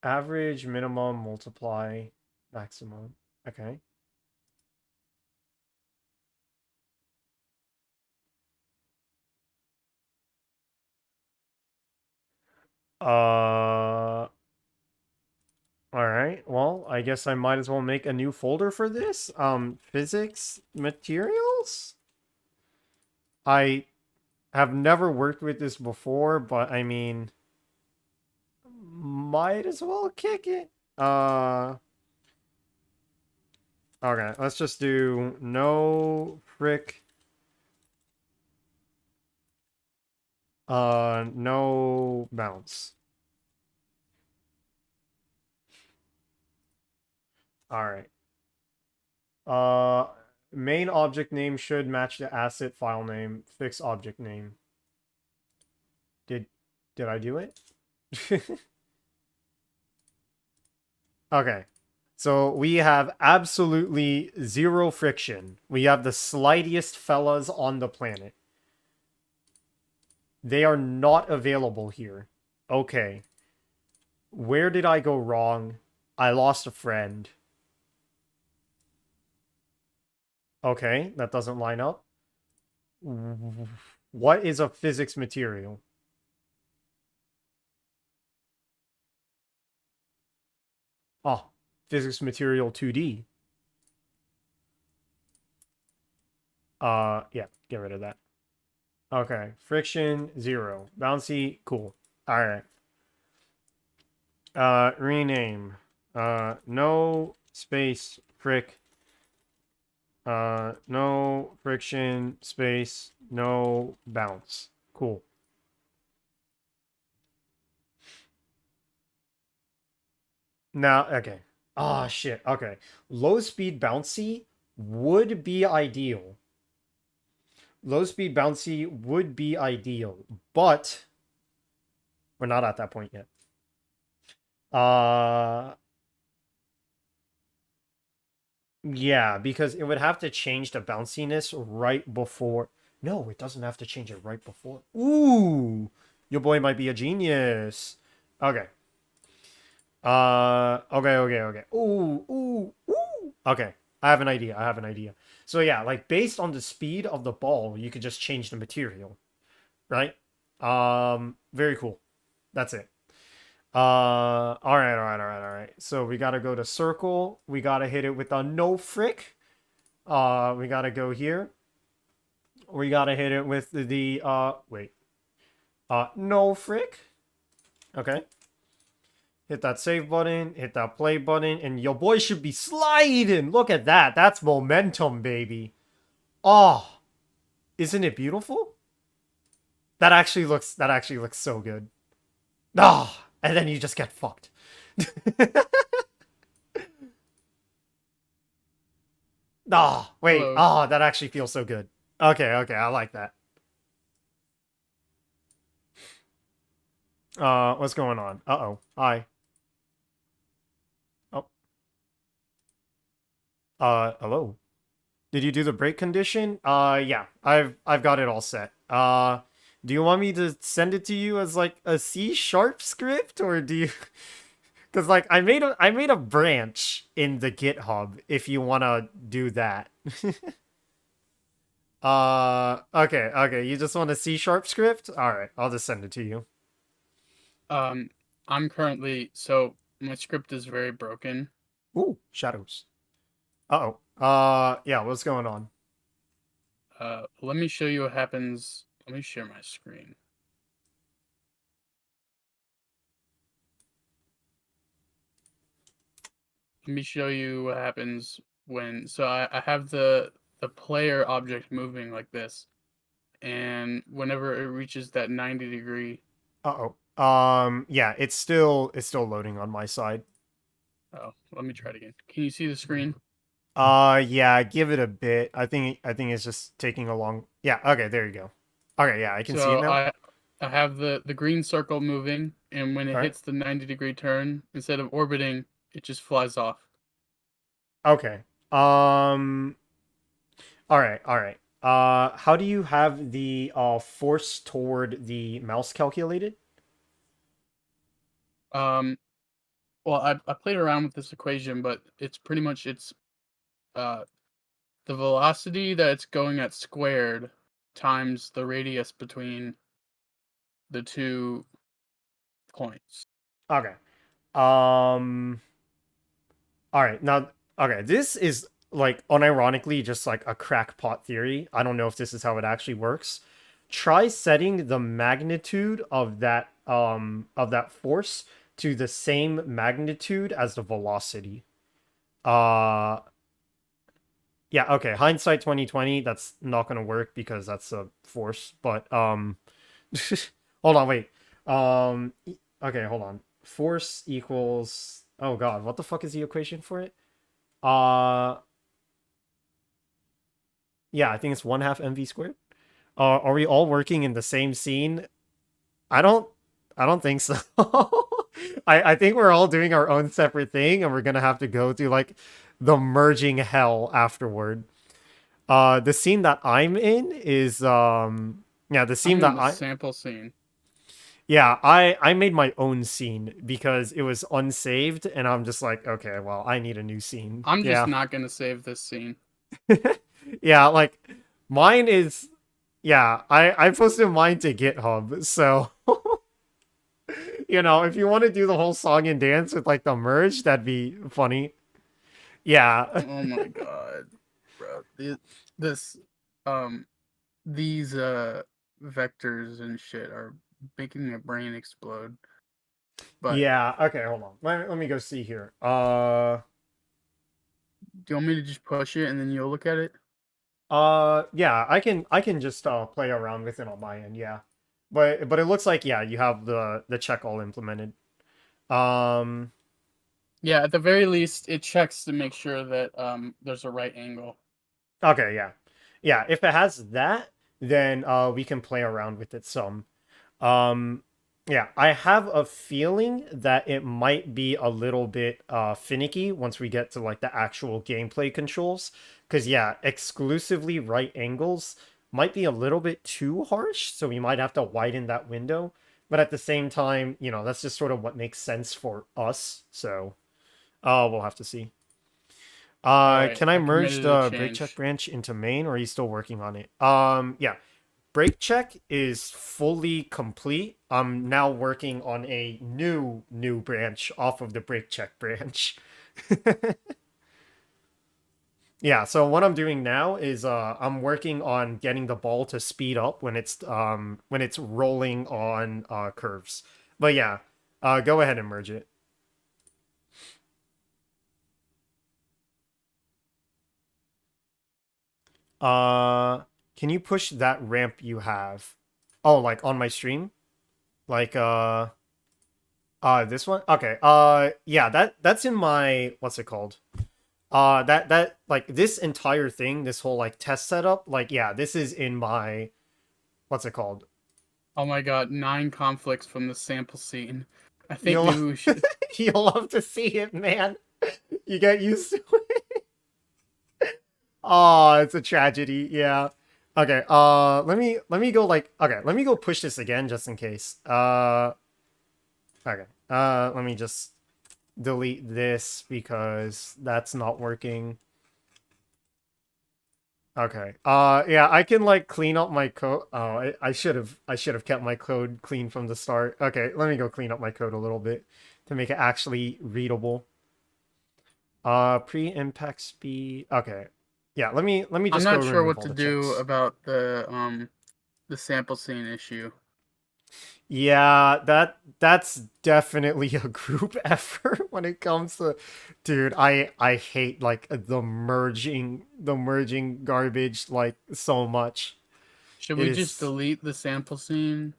Average, minimum, multiply, maximum. Okay. All right. Well, I guess I might as well make a new folder for this. Physics materials? I Have never worked with this before, but I mean, might as well kick it. Okay, let's just do no frick. No bounce. All right. Main object name should match the asset file name. Fix object name. Did I do it? Okay. So we have absolutely zero friction. We have the slightiest fellas on the planet. They are not available here. Okay. Where did I go wrong? I lost a friend. Okay, that doesn't line up. What is a physics material? Oh, physics material 2D. Yeah, get rid of that. Okay, friction 0. Bouncy, cool. Alright. Rename. No space frick. No friction space, no bounce. Cool. Now, okay. Ah, shit. Okay. Low speed bouncy would be ideal. Low speed bouncy would be ideal, but we're not at that point yet. Yeah, because it would have to change the bounciness right before. No, it doesn't have to change it right before. Ooh, your boy might be a genius. Okay. Okay. Ooh. Okay, I have an idea. So yeah, like based on the speed of the ball, you could just change the material, right? Very cool. That's it. All right. So we gotta go to circle. We gotta hit it with a no frick. We gotta go here. We gotta hit it with the wait. No frick. Okay. Hit that save button, hit that play button, and your boy should be sliding. Look at that. That's momentum, baby. Oh, isn't it beautiful? That actually looks so good. Ah, and then you just get fucked. Ah, wait. Hello. Ah, that actually feels so good. Okay, I like that. What's going on? Uh-oh. Hi. Oh. Hello. Did you do the break condition? Yeah. I've got it all set. Do you want me to send it to you as like a C# script, or do you because like I made a branch in the GitHub if you wanna do that. Okay. You just want a C# script? Alright, I'll just send it to you. I'm currently so my script is very broken. Ooh, shadows. Uh-oh. Yeah, what's going on? Let me show you what happens. Let me share my screen. Let me show you what happens when. So I have the player object moving like this, and whenever it reaches that 90-degree. Uh-oh. Yeah, it's still loading on my side. Oh, let me try it again. Can you see the screen? Yeah, give it a bit. I think it's just taking a long. Yeah, okay, there you go. Okay, yeah, I can see it now. I have the green circle moving, and when it Alright. hits the 90-degree turn, instead of orbiting, it just flies off. Okay. All right. How do you have the force toward the mouse calculated? Well, I played around with this equation, but it's pretty much the velocity that it's going at squared times the radius between the 2 points. Okay. All right. Now, okay, this is like unironically just like a crackpot theory. I don't know if this is how it actually works. try setting the magnitude of that force to the same magnitude as the velocity. Uh yeah, okay. Hindsight 2020, that's not gonna work because that's a force, but hold on, wait. Okay, hold on. Force equals, oh god, what the fuck is the equation for it? Uh yeah, I think it's 1/2 mv squared. Are we all working in the same scene? I don't I don't think so. I think we're all doing our own separate thing and we're gonna have to go through like the merging hell afterward. The scene that I'm in is yeah, the scene I'm that in the I sample scene. yeah, I made my own scene because it was unsaved and I'm just like, okay, well, I need a new scene. I'm just Yeah. not gonna save this scene. Yeah, like mine is yeah, I posted mine to GitHub, so you know, if you want to do the whole song and dance with like the merge, that'd be funny. Yeah. Oh my god, bro. This, um, these vectors and shit are making my brain explode. But Yeah, okay, hold on. Let me go see here. do you want me to just push it and then you'll look at it? Yeah, I can just play around with it on my end, yeah. But it looks like yeah, you have the check all implemented. Um Yeah, at the very least, it checks to make sure that there's a right angle. okay, yeah. Yeah, if it has that, then we can play around with it some. Um, yeah, I have a feeling that it might be a little bit finicky once we get to like the actual gameplay controls. Because yeah, exclusively right angles might be a little bit too harsh, so we might have to widen that window. But at the same time, you know, that's just sort of what makes sense for us. So, we'll have to see. Alright, Can I I merge committed a the break check change. branch into main, or are you still working on it? Yeah. Break check is fully complete. I'm now working on a new branch off of the break check branch. Yeah, so what I'm doing now is I'm working on getting the ball to speed up when it's rolling on curves. But yeah, go ahead and merge it. Uh can you push that ramp you have? Oh, like on my stream? Like this one? Okay. Yeah, that's in my what's it called? That like this entire thing, this whole like test setup, like yeah, this is in my what's it called? Oh my god, 9 conflicts from the sample scene. I think You'll maybe we should. you'll love to see it, man. You get used to it. Oh, it's a tragedy. Yeah. Okay. Let me go like okay, let me go push this again just in case. Okay. Let me just delete this because that's not working. Okay. Yeah, I can like clean up my code. Oh, I should have kept my code clean from the start. Okay, let me go clean up my code a little bit to make it actually readable. Pre-impact speed. Okay. Yeah, let me I'm just go not sure remove what all to the do checks. about the sample scene issue. Yeah, that's definitely a group effort when it comes to dude, I hate like the merging garbage like so much. Should It we just is delete the sample scene?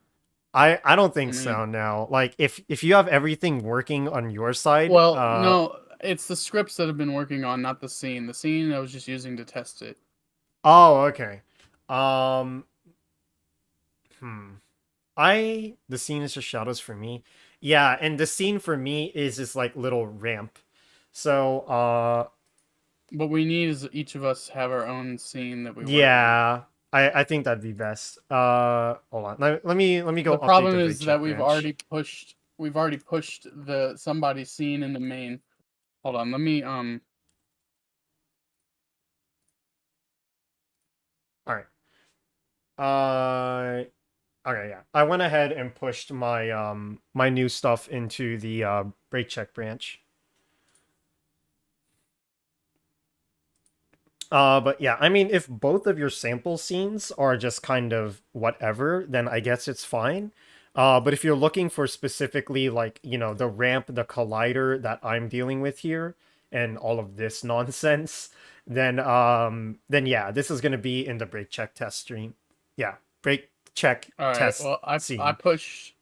I don't I think mean, so now. Like if you have everything working on your side, well, no, it's the scripts that I've been working on, not the scene. The scene I was just using to test it. oh, okay. Um hmm. The scene is just shadows for me. Yeah, and the scene for me is this like little ramp. So What we need is each of us have our own scene that we work on. yeah, I think that'd be best. Hold on. Let me go The update problem the break is that check branch. we've already pushed the somebody scene in the main. Hold on, let me All right. Okay, yeah. I went ahead and pushed my new stuff into the break check branch. But yeah, I mean, if both of your sample scenes are just kind of whatever, then I guess it's fine. But if you're looking for specifically like, the ramp, the collider that I'm dealing with here, and all of this nonsense, then yeah, this is gonna be in the brake check test stream. Yeah, brake check All right. test Well, I scene. pushed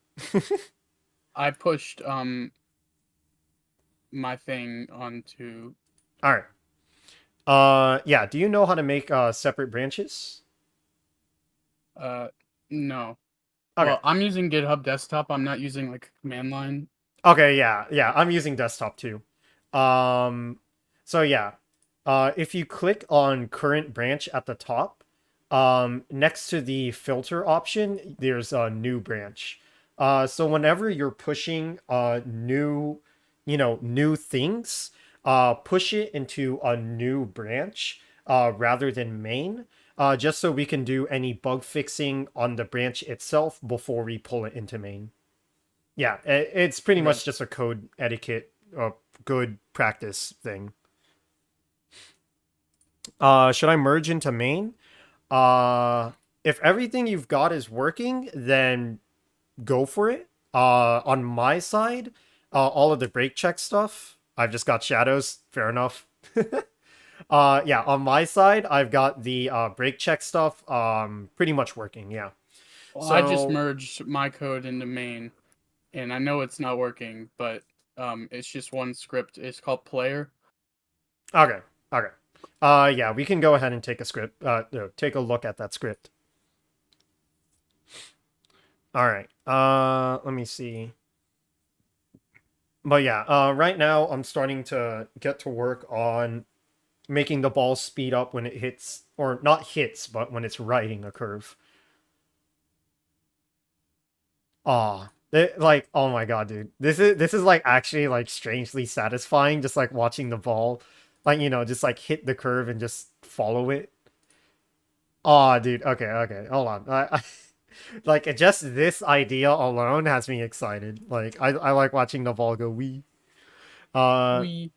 my thing onto. All right. Yeah, do you know how to make separate branches? No. Okay. Well, I'm using GitHub Desktop. I'm not using like command line. Okay, yeah, I'm using desktop too. So yeah, if you click on current branch at the top, next to the filter option, there's a new branch. So whenever you're pushing new things, push it into a new branch, rather than main, just so we can do any bug fixing on the branch itself before we pull it into main. Yeah, it's pretty Okay. much just a code etiquette, good practice thing. Should I merge into main? If everything you've got is working, then go for it. On my side, all of the brake check stuff, I've just got shadows. Fair enough. Yeah, on my side, I've got the brake check stuff, pretty much working. Yeah. Well, I just So- merged my code into main, and I know it's not working, but it's just one script. It's called player. Okay. Okay. Yeah, we can go ahead and take a script. No, take a look at that script. All right. Let me see. But yeah, right now I'm starting to get to work on making the ball speed up when it hits, or not hits, but when it's riding a curve. Like, oh my god, dude. This is like actually like strangely satisfying, just like watching the ball, like, just like hit the curve and just follow it. Aw, dude. Okay, hold on. Like, just this idea alone has me excited. Like, I like watching the ball go wee. Do We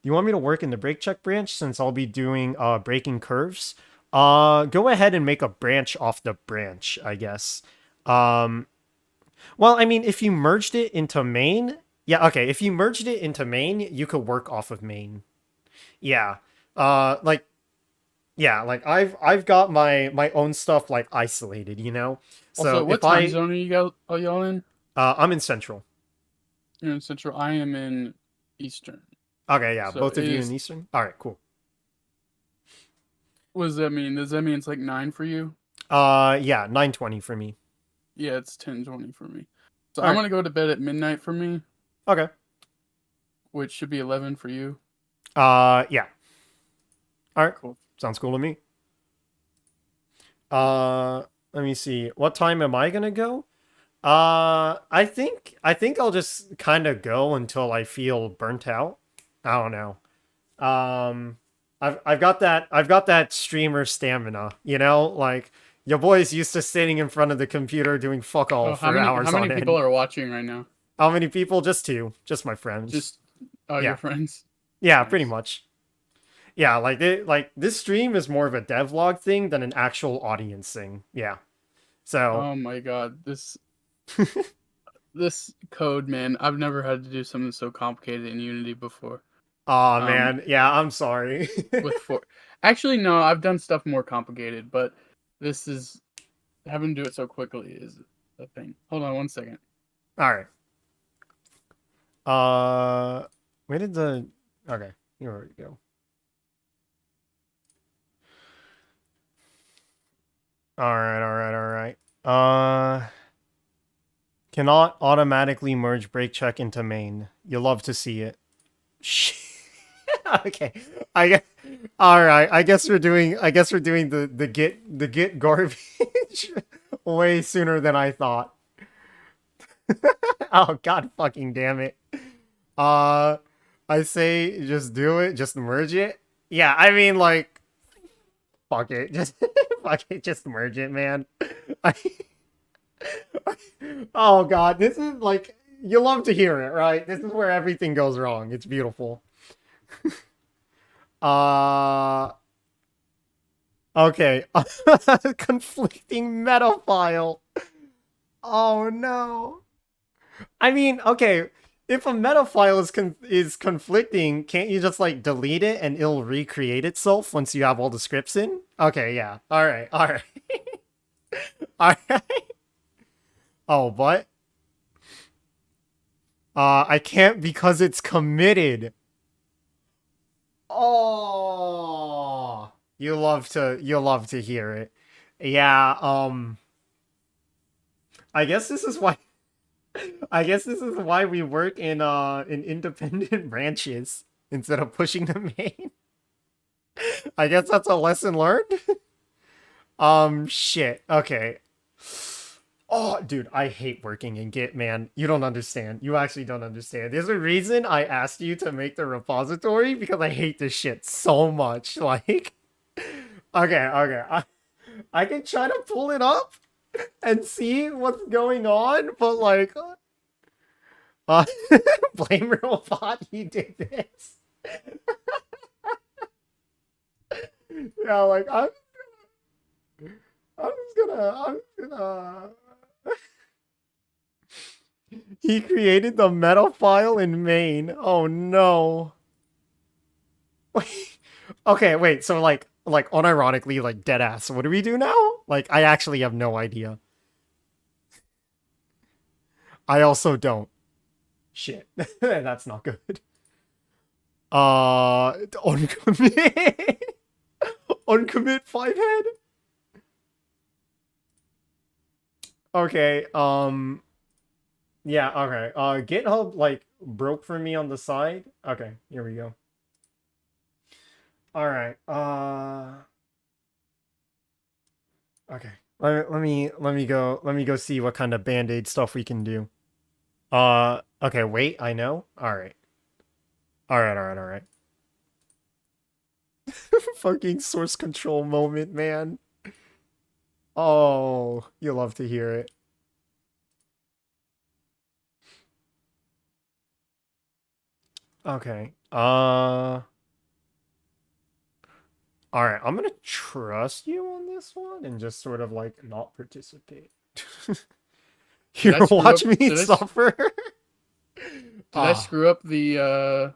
you want me to work in the brake check branch since I'll be doing braking curves? Go ahead and make a branch off the branch, I guess. Well, I mean, if you merged it into main, yeah, okay. If you merged it into main, you could work off of main. Yeah. Like, yeah, like I've got my own stuff like isolated, also, So what if time zone are y'all in? I'm in central. You're in Central. I am in Eastern. Okay, yeah, So both of it you is- in Eastern. All right, cool. What does that mean? Does that mean it's like 9 for you? Yeah, 9:20 for me. Yeah, it's 10:20 for me. So All I'm right. gonna go to bed at midnight for me, Okay. which should be 11 for you. Yeah. All right, Cool. sounds cool to me. Let me see. What time am I gonna go? I think I'll just kind of go until I feel burnt out. I don't know. I've got that streamer stamina, like your boy's used to sitting in front of the computer doing fuck all Oh, how for many hours how many on people end. are watching right now? How many people? Just two, just my friends. Just Yeah. your friends. Yeah, Nice. pretty much. Yeah, like this stream is more of a devlog thing than an actual audience thing. Yeah. So, Oh my god, this code, man. I've never had to do something so complicated in Unity before. aw man, yeah, I'm sorry. With four, actually, no, I've done stuff more complicated, but this is having to do it so quickly is a thing. Hold on 1 second. All right. Where did the? Okay, here we go. All right. Cannot automatically merge brake check into main. You love to see it. Okay. All right. I guess we're doing the git garbage way sooner than I thought. Oh god fucking damn it. I say just do it, just merge it. Yeah, I mean like fuck it. Just fuck it, just merge it, man. Oh god, this is like you love to hear it, right? This is where everything goes wrong. It's beautiful. Okay. Conflicting meta file. Oh no. I mean, okay. If a meta file is conflicting, can't you just like delete it and it'll recreate itself once you have all the scripts in? Okay, yeah. All right. All right. All right. Oh, what? I can't because it's committed. Oh, you love to hear it. Yeah, I guess this is why I guess this is why we work in independent branches instead of pushing the main. I guess that's a lesson learned. Shit. Okay. Oh, dude, I hate working in Git, man. You don't understand. You actually don't understand. There's a reason I asked you to make the repository because I hate this shit so much. Like, okay. I can try to pull it up and see what's going on, but like, uh, blame robot, he did this. Yeah, like I'm just gonna. He created the meta file in main. Oh no. Wait. Okay, wait. So like unironically, like dead ass. What do we do now? Like I actually have no idea. I also don't. Shit. That's not good. Uncommit. Uncommit 5 head. Okay, yeah, okay. GitHub like broke for me on the side. Okay, here we go. All right. Okay. Let me go see what kind of band-aid stuff we can do. Okay, wait, I know. All right. All right. Fucking source control moment, man. Oh, you love to hear it. Okay. All right, I'm gonna trust you on this one and just sort of like not participate. Did I You're screw watch up- me did I s- suffer. Did I screw up the Did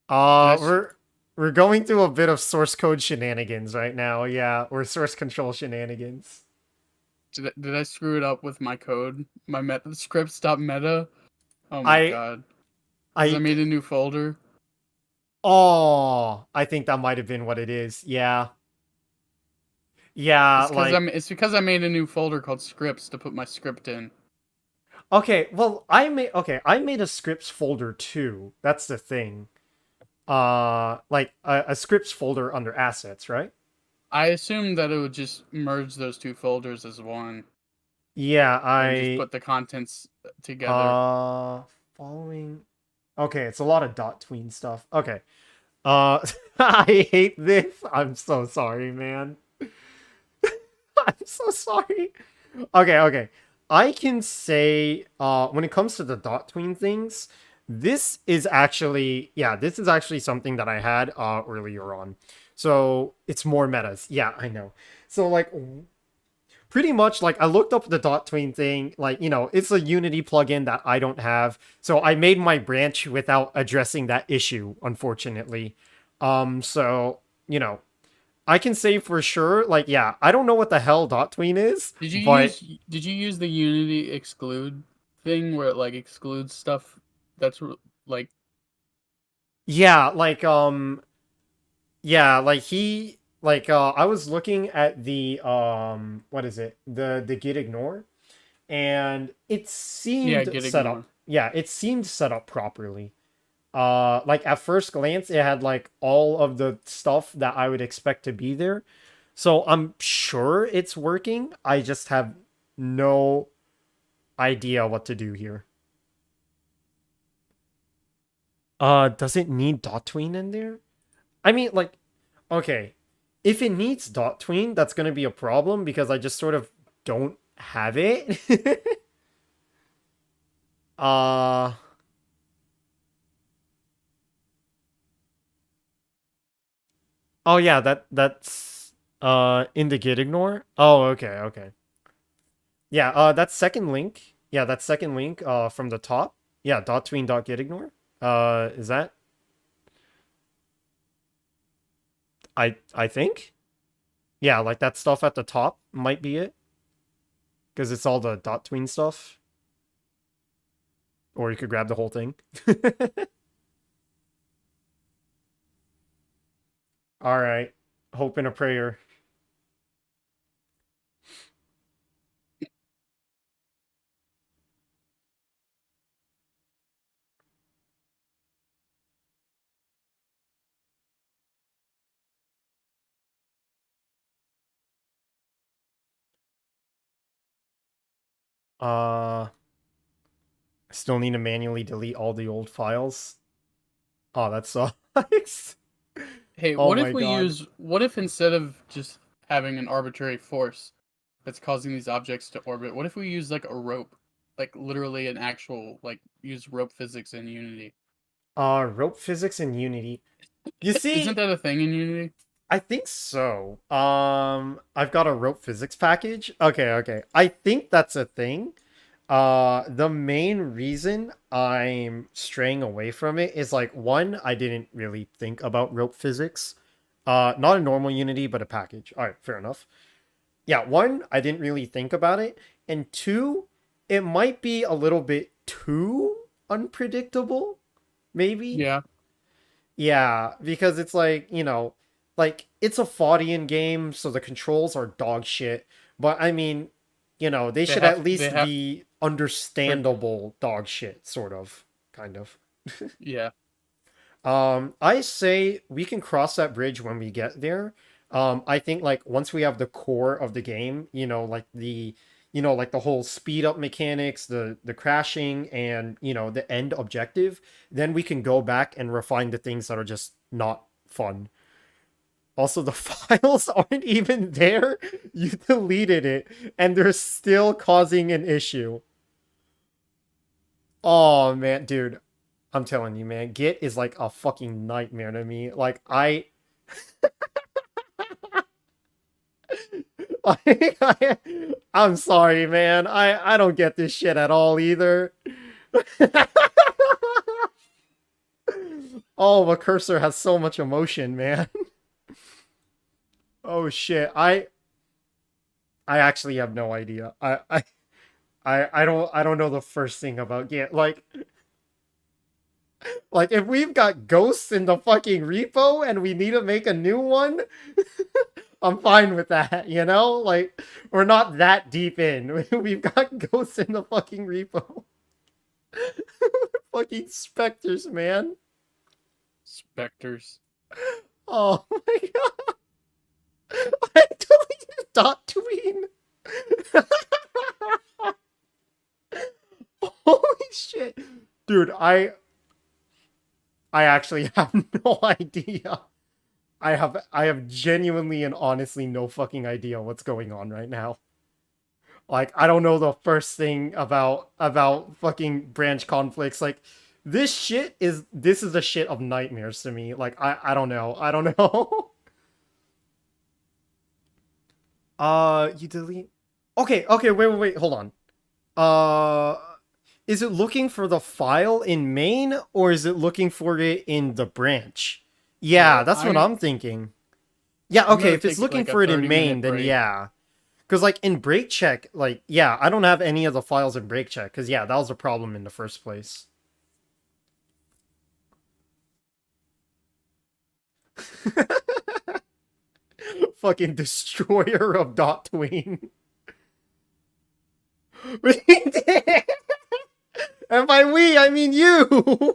I s- We're going through a bit of source code shenanigans right now. Yeah, we're source control shenanigans. did I screw it up with my code? My meta scripts.meta? Oh my I god. 'Cause I made a new folder. I think that might have been what it is. Yeah. Yeah, It's because I made a new folder called scripts to put my script in. okay, well, I made a scripts folder too. That's the thing. Like a scripts folder under assets, right? I assumed that it would just merge those two folders as one Yeah, and just put the contents together. Following. Okay, it's a lot of dot tween stuff. Okay. I hate this. I'm so sorry, man. I'm so sorry. Okay. I can say, when it comes to the dot tween things, this is actually something that I had earlier on. So it's more metas. Yeah, I know. So like pretty much like I looked up the dot tween thing, like, you know, it's a Unity plugin that I don't have. So I made my branch without addressing that issue, unfortunately. So, you know, I can say for sure, like, yeah, I don't know what the hell dot tween is, Did you but use the Unity exclude thing where it like excludes stuff that's like yeah, I was looking at the what is it? The git ignore, and it seemed git set ignore. up. Yeah, it seemed set up properly. Like at first glance, it had like all of the stuff that I would expect to be there. So I'm sure it's working. I just have no idea what to do here. Does it need dot tween in there? I mean, like, okay, if it needs dot tween, that's gonna be a problem because I just sort of don't have it. uh Oh yeah, that's in the git ignore. Oh, okay. Yeah, that second link. Yeah, that second link from the top. Yeah, dot tween dot git ignore. Is that I think? Yeah, like that stuff at the top might be it. Because it's all the dot tween stuff. Or you could grab the whole thing. Alright. Hope and a prayer. I still need to manually delete all the old files. Oh, that sucks. Hey, Oh what my if we god. use? What if instead of just having an arbitrary force that's causing these objects to orbit, what if we use like a rope, like literally an actual like use rope physics in Unity? Rope physics in Unity. You Isn't see, that a thing in Unity? I think so. I've got a rope physics package. Okay. I think that's a thing. The main reason I'm straying away from it is like one, I didn't really think about rope physics. Not a normal Unity, but a package. All right, fair enough. Yeah, one, I didn't really think about it, and two, it might be a little bit too unpredictable, maybe. Yeah, Yeah, because it's like, like it's a Foddian game, so the controls are dog shit. But I mean, they they should at have they least have be for understandable dog shit, sort of, kind of. yeah. I say we can cross that bridge when we get there. I think like once we have the core of the game, like the whole speed up mechanics, the crashing, and the end objective, then we can go back and refine the things that are just not fun. Also, the files aren't even there. You deleted it, and they're still causing an issue. Oh man, dude, I'm telling you, man, Git is like a fucking nightmare to me. Like I I'm sorry, man. I don't get this shit at all either. Oh, the cursor has so much emotion, man. Oh shit. I actually have no idea. I don't know the first thing about Git. Like if we've got ghosts in the fucking repo and we need to make a new one, I'm fine with that, you know? Like, we're not that deep in. We've got ghosts in the fucking repo. Fucking specters, man. Specters. Oh my god. I deleted dot tween. Holy shit. Dude, I actually have no idea. I have genuinely and honestly no fucking idea what's going on right now. Like I don't know the first thing about fucking branch conflicts. Like this is the shit of nightmares to me. Like I don't know. I don't know. You delete. Okay, wait, hold on. Uh is it looking for the file in main or is it looking for it in the branch? Yeah, Well, that's what I'm I'm thinking. Yeah, I'm okay, gonna if it's take looking like a for it in 30-minute main, then break. yeah. Because, like, in break check, like, yeah, I don't have any of the files in break check. Because, yeah, that was a problem in the first place. Fucking destroyer of dot tween. And by we, I mean you.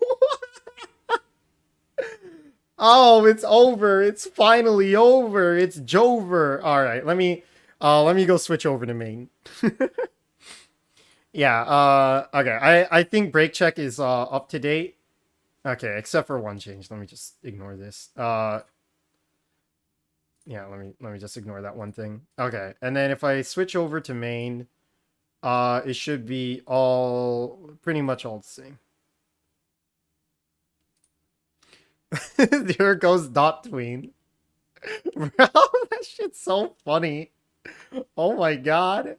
Oh, it's over. It's finally over. It's Jover. All right, let me go switch over to main. Yeah, okay. I think break check is up to date. Okay, except for one change. Let me just ignore this. Yeah, let me just ignore that one thing. Okay, and then if I switch over to main, it should be all pretty much all the same. There goes dot tween. Bro, that shit's so funny. Oh my god.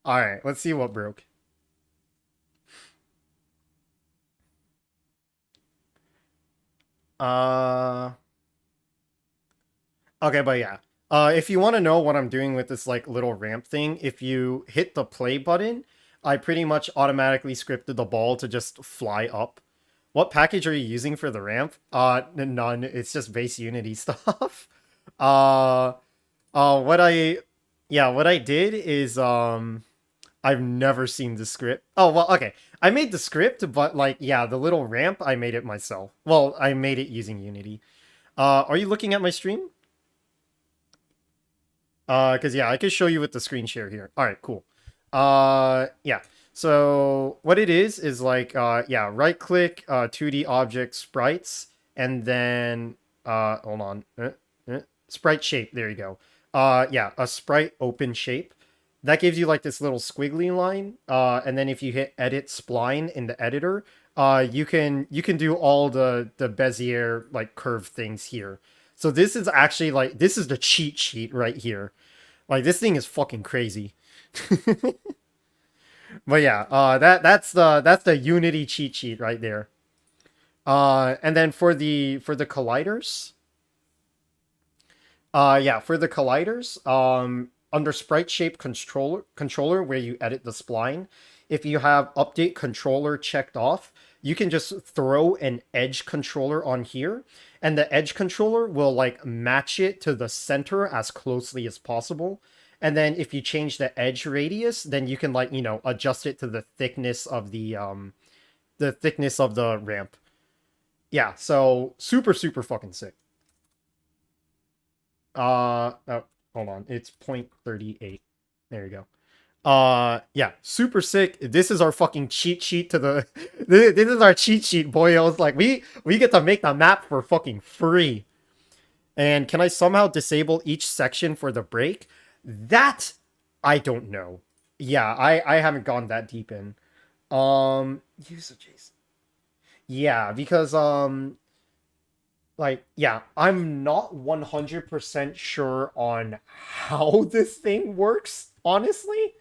Alright, let's see what broke. Okay, but yeah. If you want to know what I'm doing with this like little ramp thing, if you hit the play button, I pretty much automatically scripted the ball to just fly up. What package are you using for the ramp? None. It's just base Unity stuff. Uh, what I did is I've never seen the script. Oh well, okay. I made the script, but like yeah, the little ramp I made it myself. Well, I made it using Unity. Are you looking at my stream? Because yeah, I could show you with the screen share here. All right, cool. Yeah. So what it is like, yeah, right click, 2D object sprites, and then, hold on, sprite shape. There you go. Yeah, a sprite open shape. That gives you like this little squiggly line. And then if you hit edit spline in the editor, you can do all the Bezier like curve things here. So this is actually like this is the cheat sheet right here. Like this thing is fucking crazy. But yeah, that's the Unity cheat sheet right there. And then for the colliders, yeah, for the colliders, under sprite shape controller where you edit the spline, if you have update controller checked off, you can just throw an edge controller on here, and the edge controller will like match it to the center as closely as possible. And then if you change the edge radius, then you can like, you know, adjust it to the thickness of the ramp. Yeah, so super fucking sick. Oh, hold on. It's 0.38. There you go. Yeah, super sick. This is our fucking cheat sheet to the this is our cheat sheet, boyos. Like we get to make the map for fucking free. And can I somehow disable each section for the break? That I don't know. Yeah, I haven't gone that deep in. Use adjacent. Yeah, because like yeah, I'm not 100% sure on how this thing works, honestly.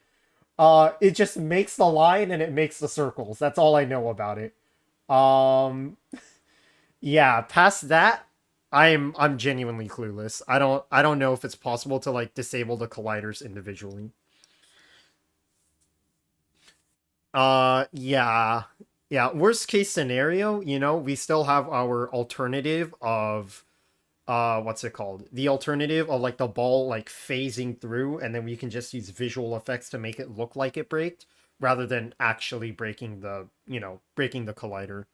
It just makes the line and it makes the circles. That's all I know about it. Um yeah, past that, I'm genuinely clueless. I don't know if it's possible to like disable the colliders individually. Yeah. Yeah, worst case scenario, you know, we still have our alternative of what's it called? The alternative of like the ball like phasing through, and then we can just use visual effects to make it look like it braked rather than actually breaking the, you know, breaking the collider.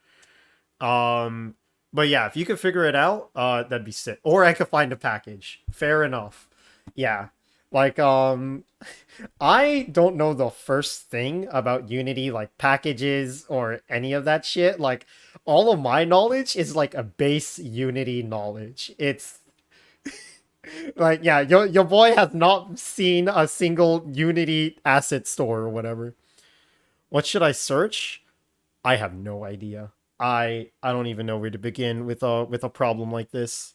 Um, but yeah, if you could figure it out, that'd be sick. Or I could find a package. Fair enough. Yeah. Like, I don't know the first thing about Unity, like packages or any of that shit. Like, all of my knowledge is like a base Unity knowledge. It's like, yeah, your boy has not seen a single Unity asset store or whatever. What should I search? I have no idea. I don't even know where to begin with a problem like this.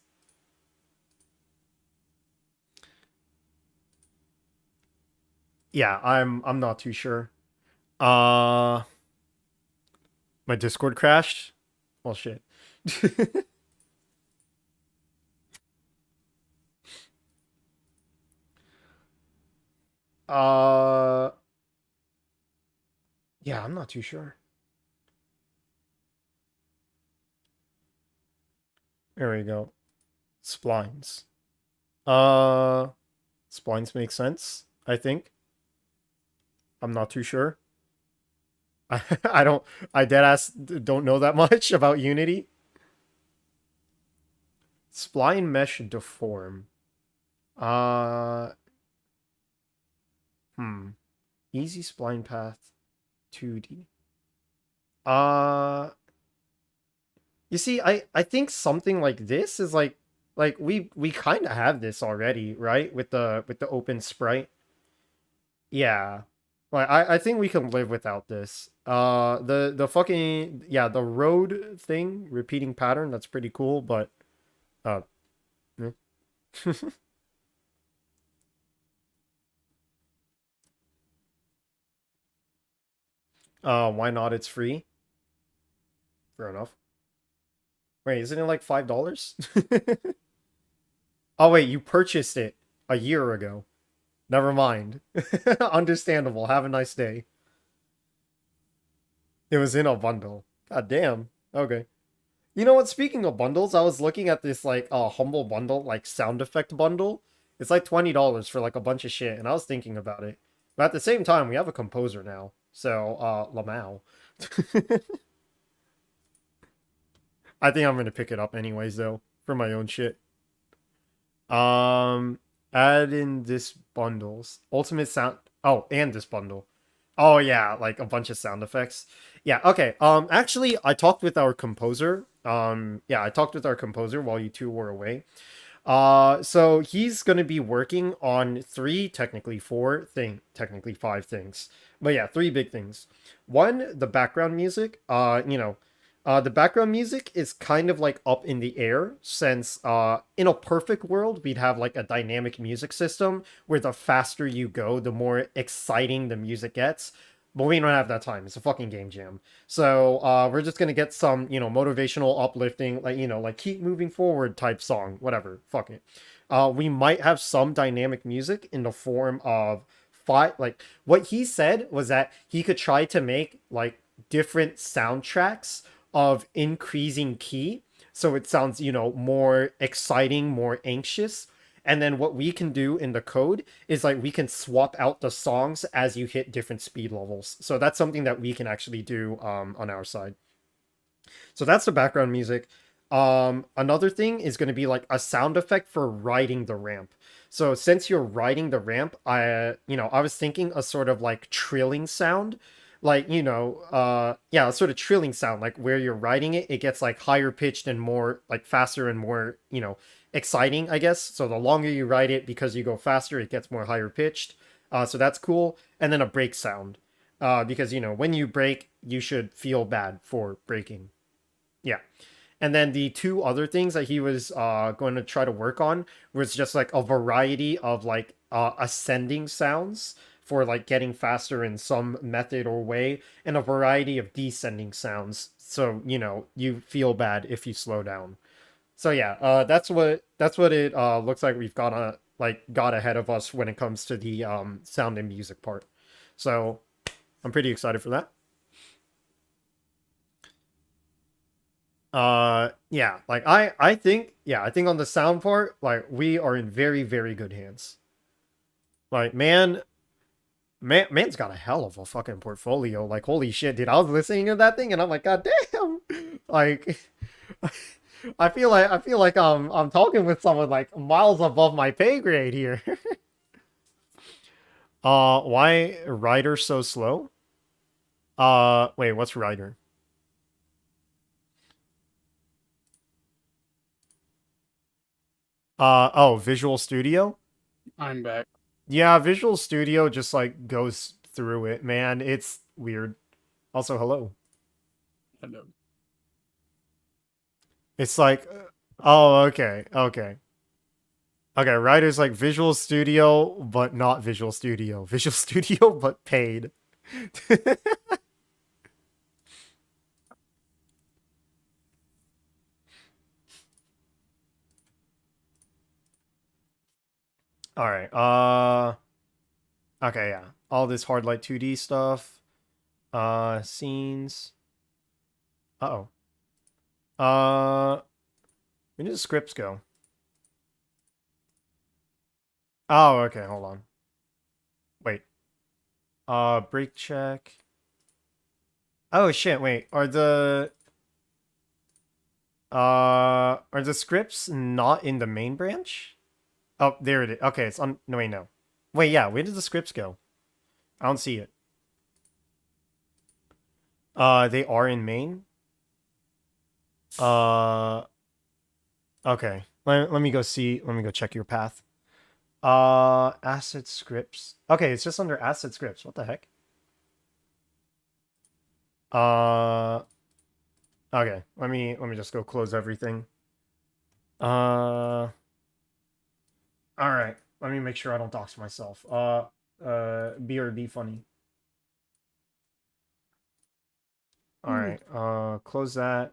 Yeah, I'm not too sure. Uh my Discord crashed. Well shit. uh yeah, I'm not too sure. There we go. Splines. Uh Splines make sense, I think. I'm not too sure. I don't I deadass don't know that much about Unity. Spline mesh deform. Uh Easy spline path 2D. Uh you see, I think something like this is like we kind of have this already, right? With the open sprite. Yeah. Like I think we can live without this. The fucking yeah, the road thing, repeating pattern, that's pretty cool, but uh eh. Why not? It's free. Fair enough. Wait, isn't it like $5? Oh wait, you purchased it a year ago. Never mind. Understandable. Have a nice day. It was in a bundle. God damn. Okay. You know what? Speaking of bundles, I was looking at this like humble bundle, like sound effect bundle. It's like $20 for like a bunch of shit, and I was thinking about it. But at the same time, we have a composer now. So, Lamau. I think I'm gonna pick it up anyways though, for my own shit. Um, add in this bundles. Ultimate sound. Oh, and this bundle. Oh yeah, like a bunch of sound effects. Yeah, okay. Actually, I talked with our composer. Yeah, I talked with our composer while you two were away. So he's gonna be working on three, technically four technically five things. But yeah, three big things. One, the background music. The background music is kind of like up in the air since in a perfect world we'd have like a dynamic music system where the faster you go, the more exciting the music gets. But we don't have that time. It's a fucking game jam. So we're just gonna get some, motivational, uplifting, like keep moving forward type song, whatever. Fuck it. We might have some dynamic music in the form of five. Like what he said was that he could try to make like different soundtracks of increasing key, so it sounds, more exciting, more anxious. And then what we can do in the code is like we can swap out the songs as you hit different speed levels. So that's something that we can actually do on our side. So that's the background music. Another thing is going to be like a sound effect for riding the ramp. So since you're riding the ramp, I was thinking a sort of like trilling sound, like, yeah, a sort of trilling sound, like where you're riding it, it gets like higher pitched and more like faster and more, exciting, I guess. So the longer you ride it, because you go faster, it gets more higher pitched. So that's cool. And then a brake sound, because, when you brake, you should feel bad for braking. Yeah. And then the two other things that he was going to try to work on was just like a variety of like ascending sounds for like getting faster in some method or way, and a variety of descending sounds. So, you feel bad if you slow down. So yeah, that's what it looks like we've got ahead of us when it comes to the sound and music part. So I'm pretty excited for that. Yeah, like I think on the sound part, like we are in very, very good hands. Like man's got a hell of a fucking portfolio. Like holy shit, dude, I was listening to that thing and I'm like, god damn. Like I feel like I'm talking with someone like miles above my pay grade here. Why Rider so slow? Wait, what's Rider? Oh, Visual Studio? I'm back. Yeah, Visual Studio just like goes through it, man. It's weird. Also, hello. Hello. It's like, oh, okay, okay. Okay, Rider's like Visual Studio, but not Visual Studio. Visual Studio, but paid. All right. Okay, yeah. All this hard light 2D stuff. Scenes. Uh-oh. Where did the scripts go? Oh, okay, hold on. Wait. Break check. Oh shit, wait. Are the scripts not in the main branch? Oh, there it is. Okay, it's on. No, wait, no. Wait, yeah. Where did the scripts go? I don't see it. They are in main. Uh, okay. Let me go see. Let me go check your path. Asset scripts. Okay, it's just under asset scripts. What the heck? Uh, okay. Let me just go close everything. Uh. All right. Let me make sure I don't dox myself. BRB funny. All right. Close that.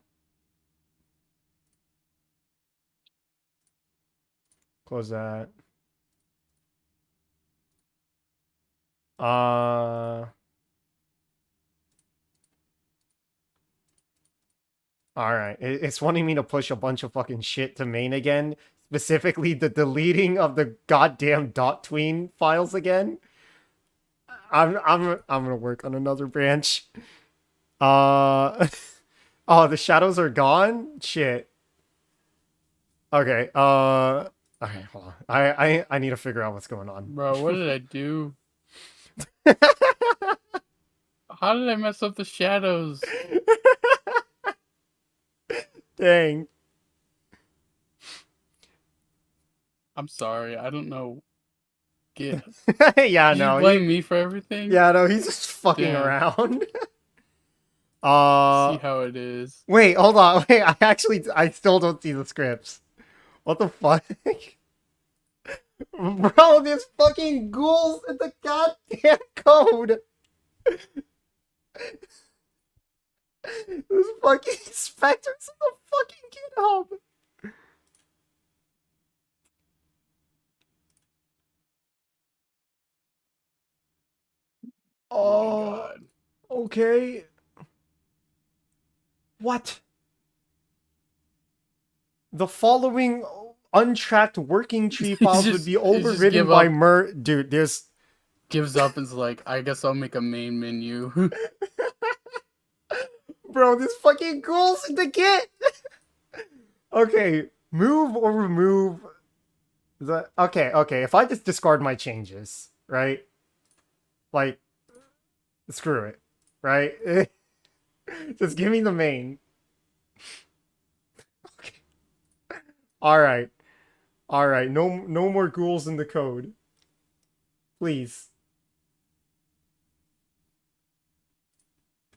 Close that. Alright. It's wanting me to push a bunch of fucking shit to main again. Specifically the deleting of the goddamn dot tween files again. I'm gonna work on another branch. Oh, the shadows are gone? Shit. Okay, okay, hold on. I need to figure out what's going on. Bro, what did I do? How did I mess up the shadows? Dang. I'm sorry. I don't know. Yeah. Yeah, Did you no. blame me for everything? Yeah, no, he's just fucking Damn. around. See how it is. Wait, hold on. Wait, I still don't see the scripts. What the fuck? Bro, there's fucking ghouls in the goddamn code. There's fucking specters in the fucking GitHub. Oh my god. Okay. What? The following untracked working tree files would be just overridden give by up. Dude, there's... Gives up and's like, I guess I'll make a main menu. Bro, there's fucking ghouls in the Git! Okay, move or remove the... Okay, if I just discard my changes, right? Like, screw it, right? Just give me the main. Okay. Alright. Alright, no more ghouls in the code. Please.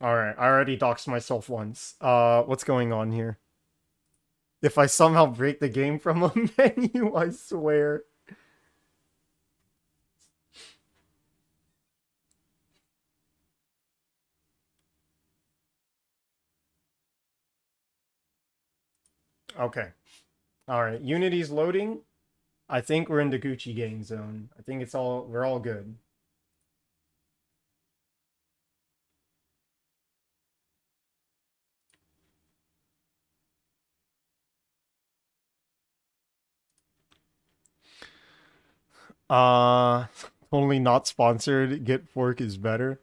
Alright, I already doxed myself once. What's going on here? If I somehow break the game from a menu, I swear. Okay. Alright, Unity's loading. I think we're in the Gucci gang zone. I think we're all good. Totally not sponsored. Git fork is better.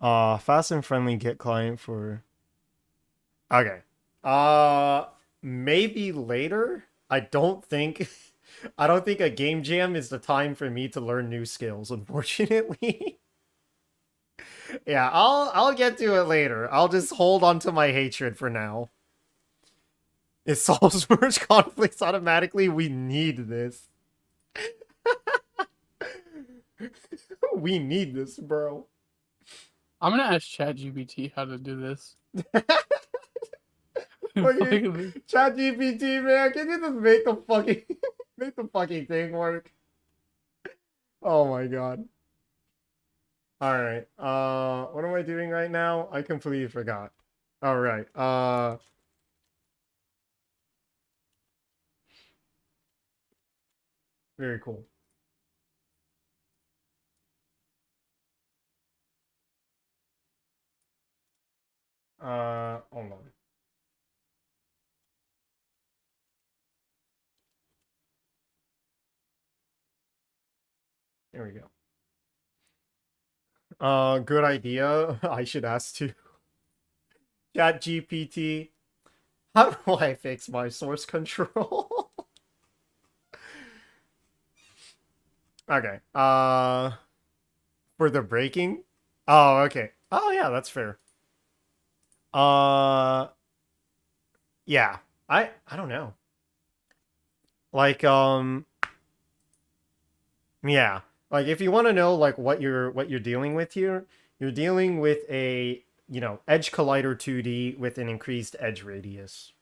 Fast and friendly Git client for... Okay. Maybe later? I don't think a game jam is the time for me to learn new skills, unfortunately. Yeah, I'll get to it later. I'll just hold on to my hatred for now. It solves merge conflicts automatically. We need this. We need this, bro. I'm gonna ask ChatGPT how to do this. ChatGPT, man, can you just make the fucking make the fucking thing work? Oh my god. Alright. What am I doing right now? I completely forgot. Alright. Very cool. Hold on. There we go. Good idea. I should ask to ChatGPT. How do I fix my source control? Okay. For the breaking? Oh, okay. Oh yeah, that's fair. Yeah. I don't know. Like, yeah. Like, if you want to know, like, what you're dealing with here, you're dealing with a, edge collider 2D with an increased edge radius.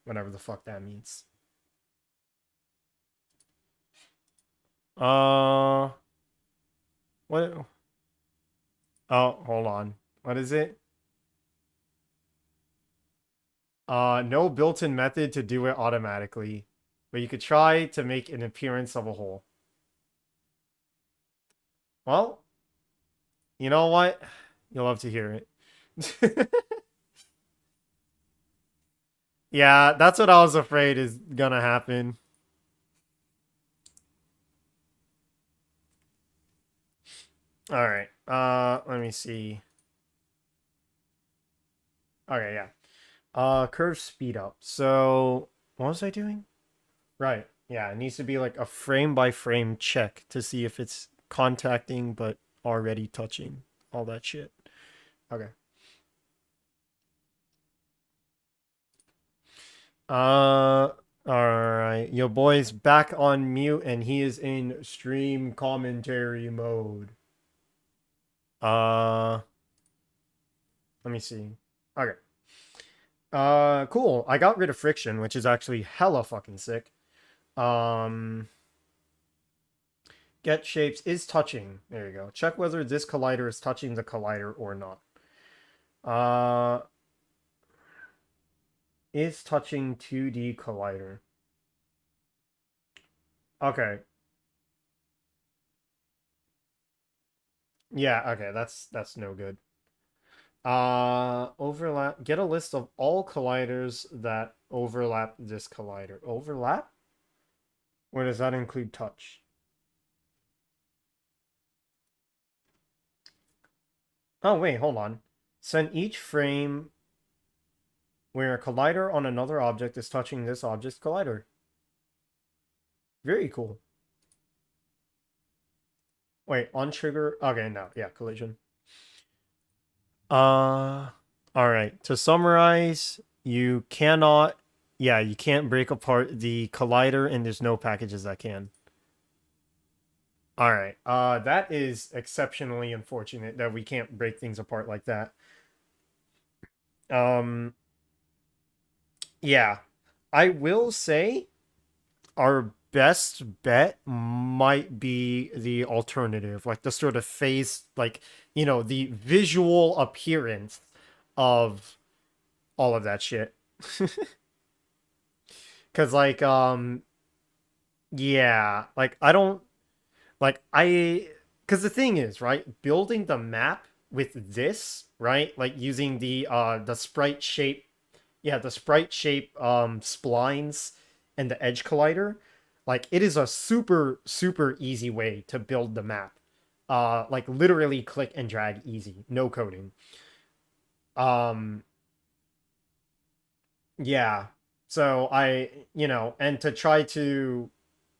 Whatever the fuck that means. What? Oh, hold on. What is it? No built-in method to do it automatically, but you could try to make an appearance of a hole. Well, you know what? You'll love to hear it. Yeah, that's what I was afraid is gonna happen. All right. Let me see. Okay, yeah. Curve speed up. So, what was I doing? Right. Yeah, it needs to be like a frame by frame check to see if it's contacting but already touching. All that shit. Okay. All right. Your boy's back on mute and he is in stream commentary mode. Let me see. Okay. Cool. I got rid of friction, which is actually hella fucking sick. Get shapes is touching. There you go. Check whether this collider is touching the collider or not. Is touching 2D collider. Okay. Yeah, okay, that's no good. Overlap. Get a list of all colliders that overlap this collider. Overlap? Or does that include touch? Oh, wait, hold on. Send each frame where a collider on another object is touching this object's collider. Very cool. Wait, on trigger. Okay, no. Yeah, collision. All right. To summarize, you cannot. Yeah, you can't break apart the collider, and there's no packages that can. All right. That is exceptionally unfortunate that we can't break things apart like that. Yeah. I will say our best bet might be the alternative, like the sort of face, like, you know, the visual appearance of all of that shit. Cause like, yeah, like I don't like cause the thing is, right, building the map with this, right, like using the sprite shape, yeah, the sprite shape splines and the edge collider, like it is a super easy way to build the map. Like literally click and drag easy, no coding. Um yeah. So you know, and to try to,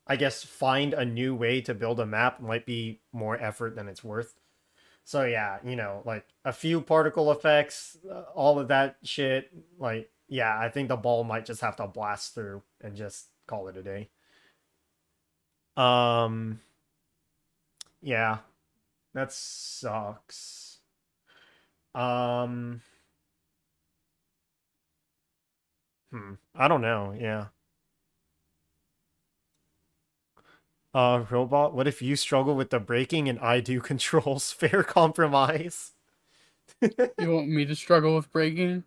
I guess, find a new way to build a map might be more effort than it's worth. So yeah, you know, like a few particle effects, all of that shit, like yeah, I think the ball might just have to blast through and just call it a day. Um yeah, that sucks. Um I don't know, yeah. Robot, what if you struggle with the braking and I do controls? Fair compromise. You want me to struggle with braking?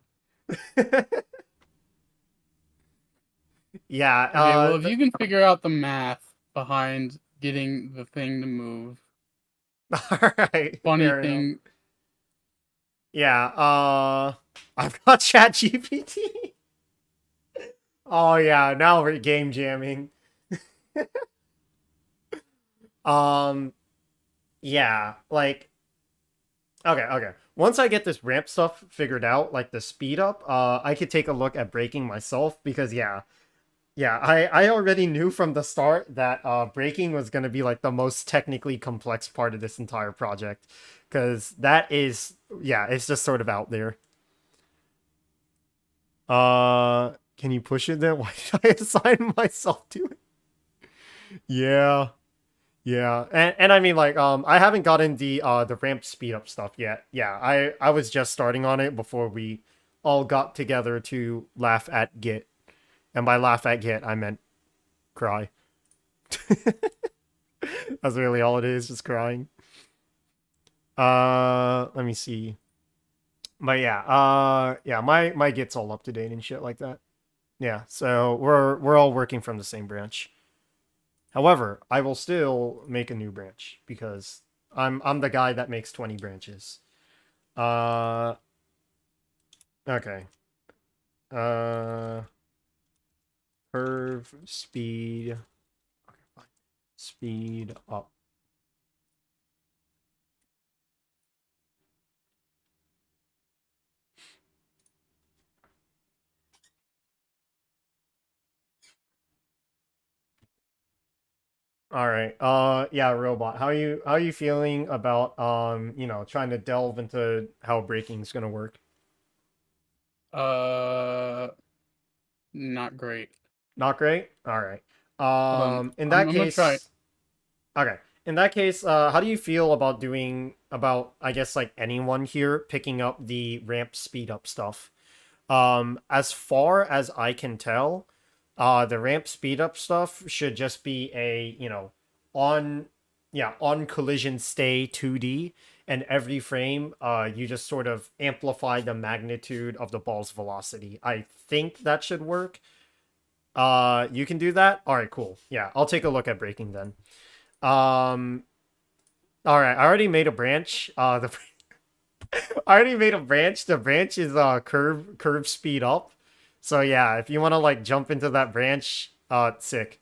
Yeah, Okay, well, if you can figure out the math behind getting the thing to move. alright, Funny fair enough. thing. Yeah, I've got Chat GPT. Oh yeah, now we're game jamming. Yeah, like okay. Once I get this ramp stuff figured out, like the speed up, I could take a look at braking myself because yeah, I already knew from the start that braking was gonna be like the most technically complex part of this entire project, because that is yeah, it's just sort of out there. Can you push it then? Why did I assign myself to it? Yeah. Yeah. And I mean like I haven't gotten the ramp speed up stuff yet. Yeah, I was just starting on it before we all got together to laugh at Git. And by laugh at Git, I meant cry. That's really all it is, just crying. Let me see. But yeah, yeah, my Git's all up to date and shit like that. Yeah, so we're all working from the same branch. However, I will still make a new branch because I'm the guy that makes 20 branches. Okay. Uh Curve speed. Okay, fine. Speed up. All right. Yeah, robot. How you feeling about trying to delve into how braking is gonna work? Uh, not great. Not great? All right. Hold on. In I'm that gonna try. case, okay. In that case, how do you feel about I guess like anyone here picking up the ramp speed up stuff? As far as I can tell, the ramp speed up stuff should just be on, on collision stay 2D, and every frame, you just sort of amplify the magnitude of the ball's velocity. I think that should work. You can do that? All right, cool. Yeah, I'll take a look at braking then. Um, all right, I already made a branch. I already made a branch. The branch is curve speed up. So yeah, if you want to like jump into that branch, sick.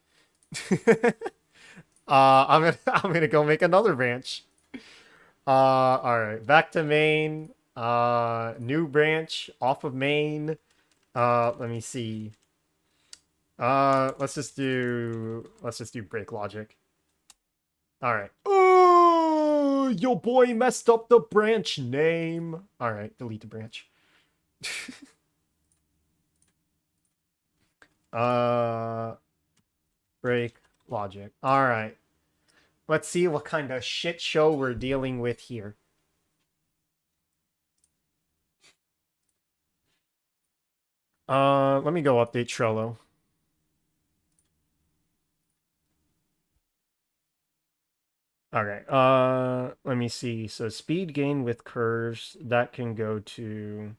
I'm gonna go make another branch. All right, back to main. New branch off of main. Let me see. Let's just do break logic. All right. Oh, your boy messed up the branch name. All right, delete the branch. uh, break logic. All right. Let's see what kind of shit show we're dealing with here. Let me go update Trello. Okay, let me see. So speed gain with curves, that can go to,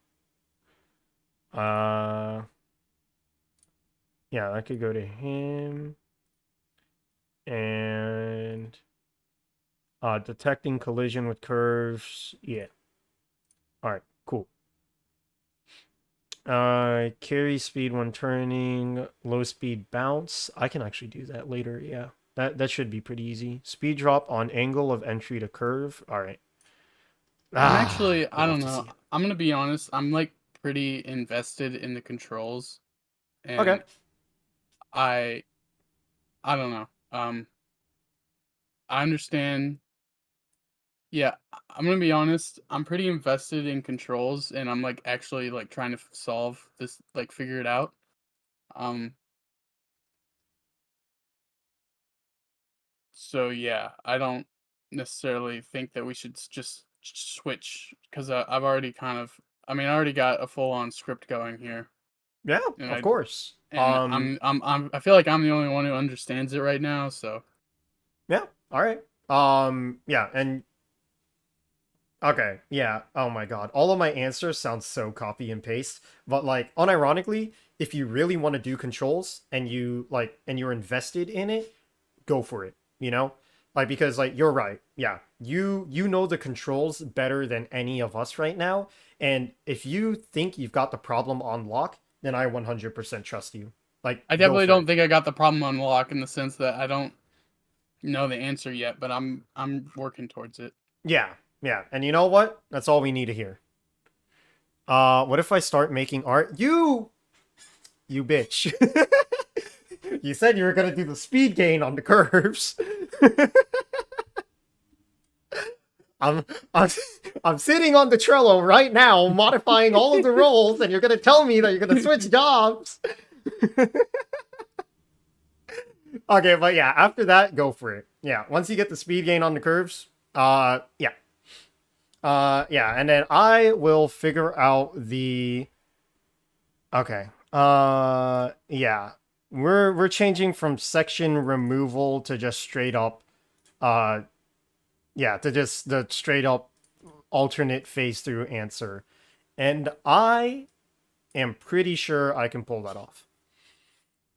yeah, that could go to him. And, detecting collision with curves, yeah. All right, cool. Carry speed when turning, low speed bounce. I can actually do that later, yeah. That should be pretty easy. Speed drop on angle of entry to curve. All right. I'm actually, I love don't to see know. it. I'm gonna be honest. I'm like pretty invested in the controls, Okay. and I, I don't know. I understand. Yeah, I'm gonna be honest. I'm pretty invested in controls, and I'm like actually like trying to solve this, like figure it out. Um, so yeah, I don't necessarily think that we should just switch because I've already kind of, I mean, I already got a full on script going here, Yeah, and of course. I feel like I'm the only one who understands it right now. So Yeah. All right. Yeah, and okay, yeah. Oh my God. All of my answers sound so copy and paste, but like unironically, if you really want to do controls and you're invested in it, go for it, you know? Like because like you're right. Yeah. You know the controls better than any of us right now, and if you think you've got the problem on lock, then I 100% trust you. Like I go definitely for it. don't think I got the problem unlocked in the sense that I don't know the answer yet, but I'm working towards it. Yeah. Yeah. And you know what? That's all we need to hear. What if I start making art? You bitch. You said you were gonna do the speed gain on the curves. I'm I'm I'm sitting on the Trello right now, modifying all of the roles, and you're gonna tell me that you're gonna switch jobs. Okay, but yeah, after that, go for it. Yeah, once you get the speed gain on the curves, yeah. Yeah, and then I will figure out the okay. Yeah. We're changing from section removal to just straight up Yeah, to just the straight up alternate phase through answer. And I am pretty sure I can pull that off.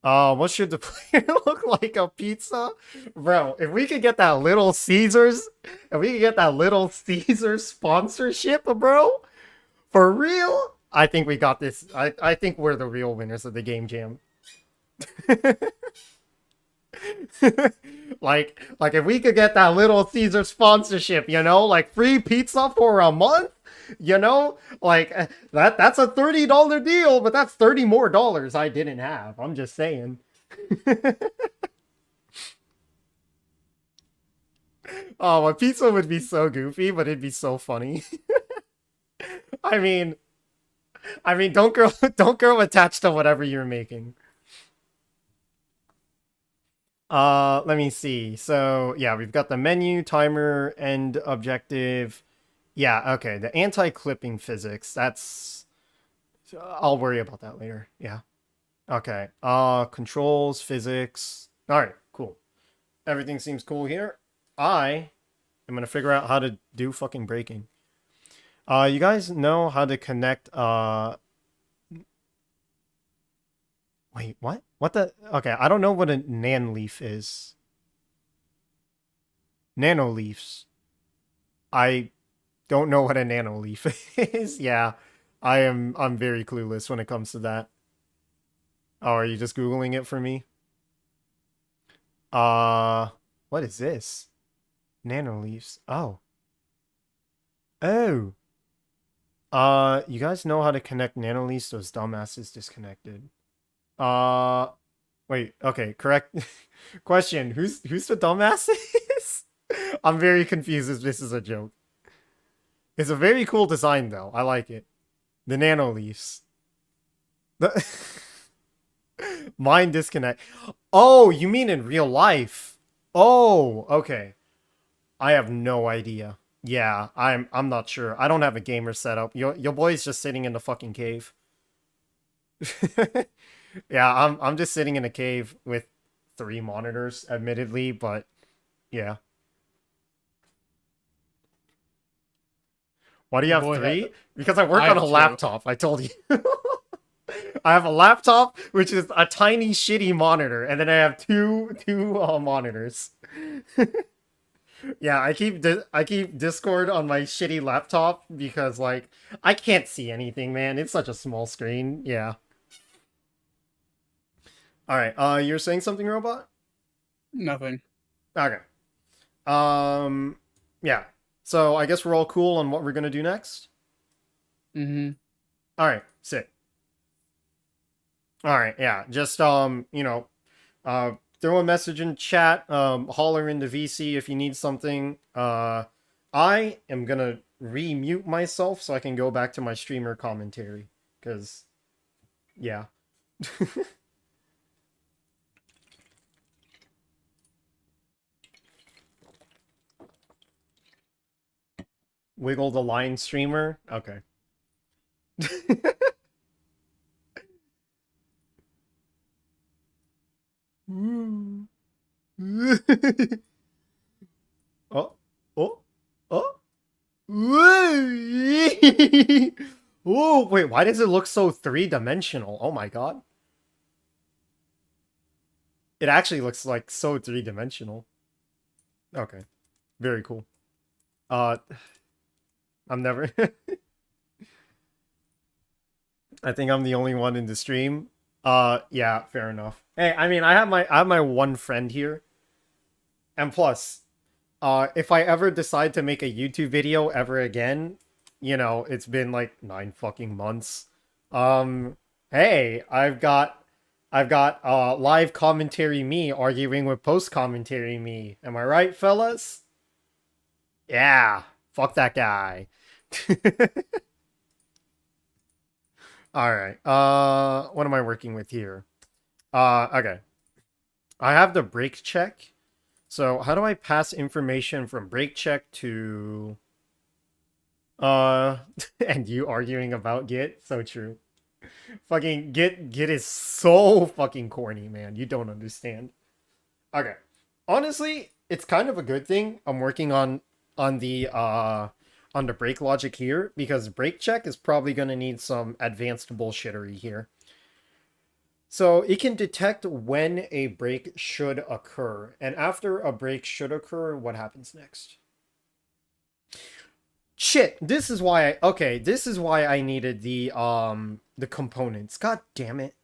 What should the player look like? A pizza? Bro, if we could get that Little Caesars, sponsorship, bro, for real, I think we got this. I think we're the real winners of the game jam. like if we could get that Little Caesar sponsorship, like free pizza for a month, like that's a $30 deal, but that's $30 more I didn't have. I'm just saying. Oh, a pizza would be so goofy, but it'd be so funny. I mean, don't grow attached to whatever you're making. Let me see. So, yeah, we've got the menu, timer, end objective. Yeah, okay. The anti-clipping physics. I'll worry about that later. Yeah. Okay. Controls, physics. All right, cool. Everything seems cool here. I am gonna figure out how to do fucking braking. You guys know how to connect, Wait, what? What the? Okay, I don't know what a nanleaf is. Nanoleafs. I don't know what a nanoleaf is. Yeah, I'm very clueless when it comes to that. Oh, are you just Googling it for me? What is this? Nanoleafs. Oh. Oh. You guys know how to connect nanoleafs? Those dumbasses disconnected. Wait, okay, correct. Question, who's the dumbasses? I'm very confused if this is a joke. It's a very cool design, though. I like it. The nanoleafs. The Mine disconnect. Oh, you mean in real life? Oh, okay. I have no idea. Yeah, I'm not sure. I don't have a gamer setup. Your boy's just sitting in the fucking cave. Yeah, I'm just sitting in a cave with 3 monitors, admittedly, but yeah. Why do you have Boy, 3? Because I work I on a have 2. laptop, I told you. I have a laptop, which is a tiny, shitty monitor, and then I have two monitors. Yeah, I keep Discord on my shitty laptop because, like, I can't see anything, man. It's such a small screen. Yeah. All right. You're saying something, Robot? Nothing. Okay. Yeah. So I guess we're all cool on what we're gonna do next. Mm-hmm. All right. Sick. All right. Yeah. Just throw a message in chat. Holler into VC if you need something. I am gonna re-mute myself so I can go back to my streamer commentary. Cause, yeah. Wiggle the line streamer? Okay. Oh, oh, oh. Oh, wait, why does it look so 3-dimensional? Oh my god. It actually looks like so 3-dimensional. Okay. Very cool. I'm never I think I'm the only one in the stream. Yeah, fair enough. Hey, I mean, I have my one friend here. And plus, if I ever decide to make a YouTube video ever again, it's been like 9 fucking months. Hey, I've got live commentary me arguing with post commentary me. Am I right, fellas? Yeah, fuck that guy. All right. What am I working with here? Okay. I have the break check. So how do I pass information from break check to and you arguing about Git? So true. Fucking Git is so fucking corny, man. You don't understand. Okay. Honestly, it's kind of a good thing I'm working on the brake logic here, because brake check is probably going to need some advanced bullshittery here. So it can detect when a break should occur, and after a break should occur, what happens next? Shit, this is why this is why I needed the components. God damn it.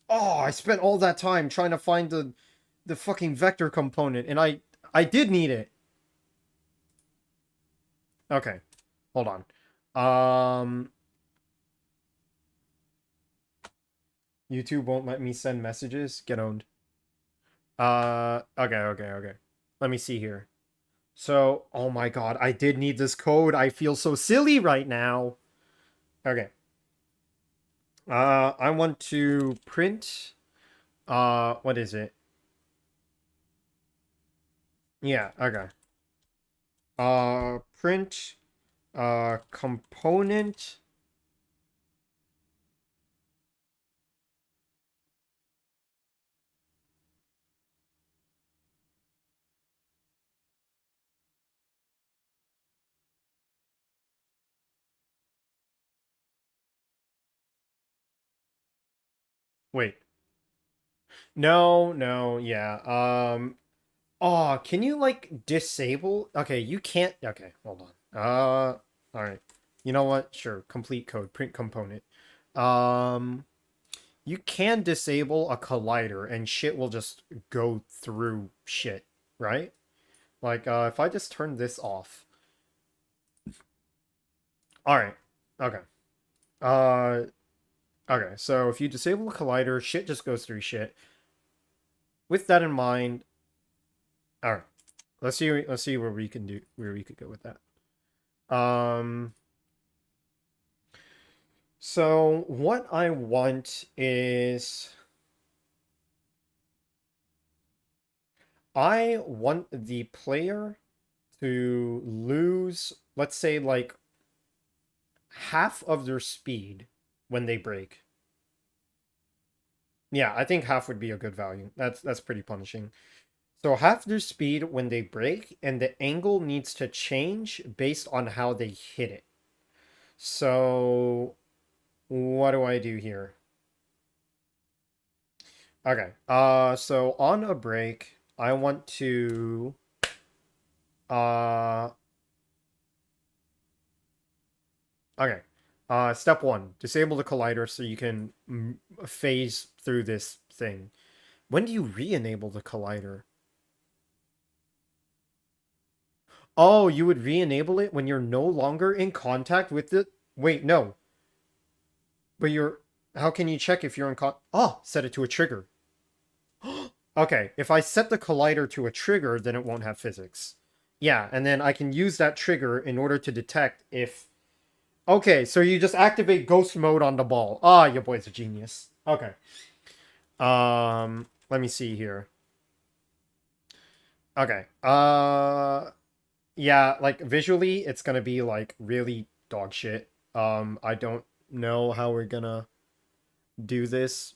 Oh, I spent all that time trying to find the fucking vector component, and I did need it. Okay. Hold on. YouTube won't let me send messages. Get owned. Okay. Let me see here. So, oh my god, I did need this code. I feel so silly right now. Okay. I want to print, what is it? Yeah, okay. Print, component. Wait. No, yeah. Oh, can you like disable? Okay, you can't. Okay, hold on. All right. You know what? Sure. Complete code, print component. Um, you can disable a collider and shit will just go through shit, right? Like, if I just turn this off. All right. Okay. Uh, okay. So if you disable a collider, shit just goes through shit. With that in mind, all right. Let's see where we can do where we could go with that. So what I want is I want the player to lose, let's say, like half of their speed when they break. Yeah, I think half would be a good value. That's pretty punishing. So half their speed when they break, and the angle needs to change based on how they hit it. So what do I do here? Okay. So on a break, I want to okay. Step 1, disable the collider so you can phase through this thing. When do you re-enable the collider? Oh, you would re-enable it when you're no longer in contact with it? Wait, no. But you're... How can you check if you're in Oh, set it to a trigger. Okay, if I set the collider to a trigger, then it won't have physics. Yeah, and then I can use that trigger in order to detect if... Okay, so you just activate ghost mode on the ball. Ah, your boy's a genius. Okay. Let me see here. Okay. Yeah, like visually it's gonna be like really dog shit. I don't know how we're gonna do this.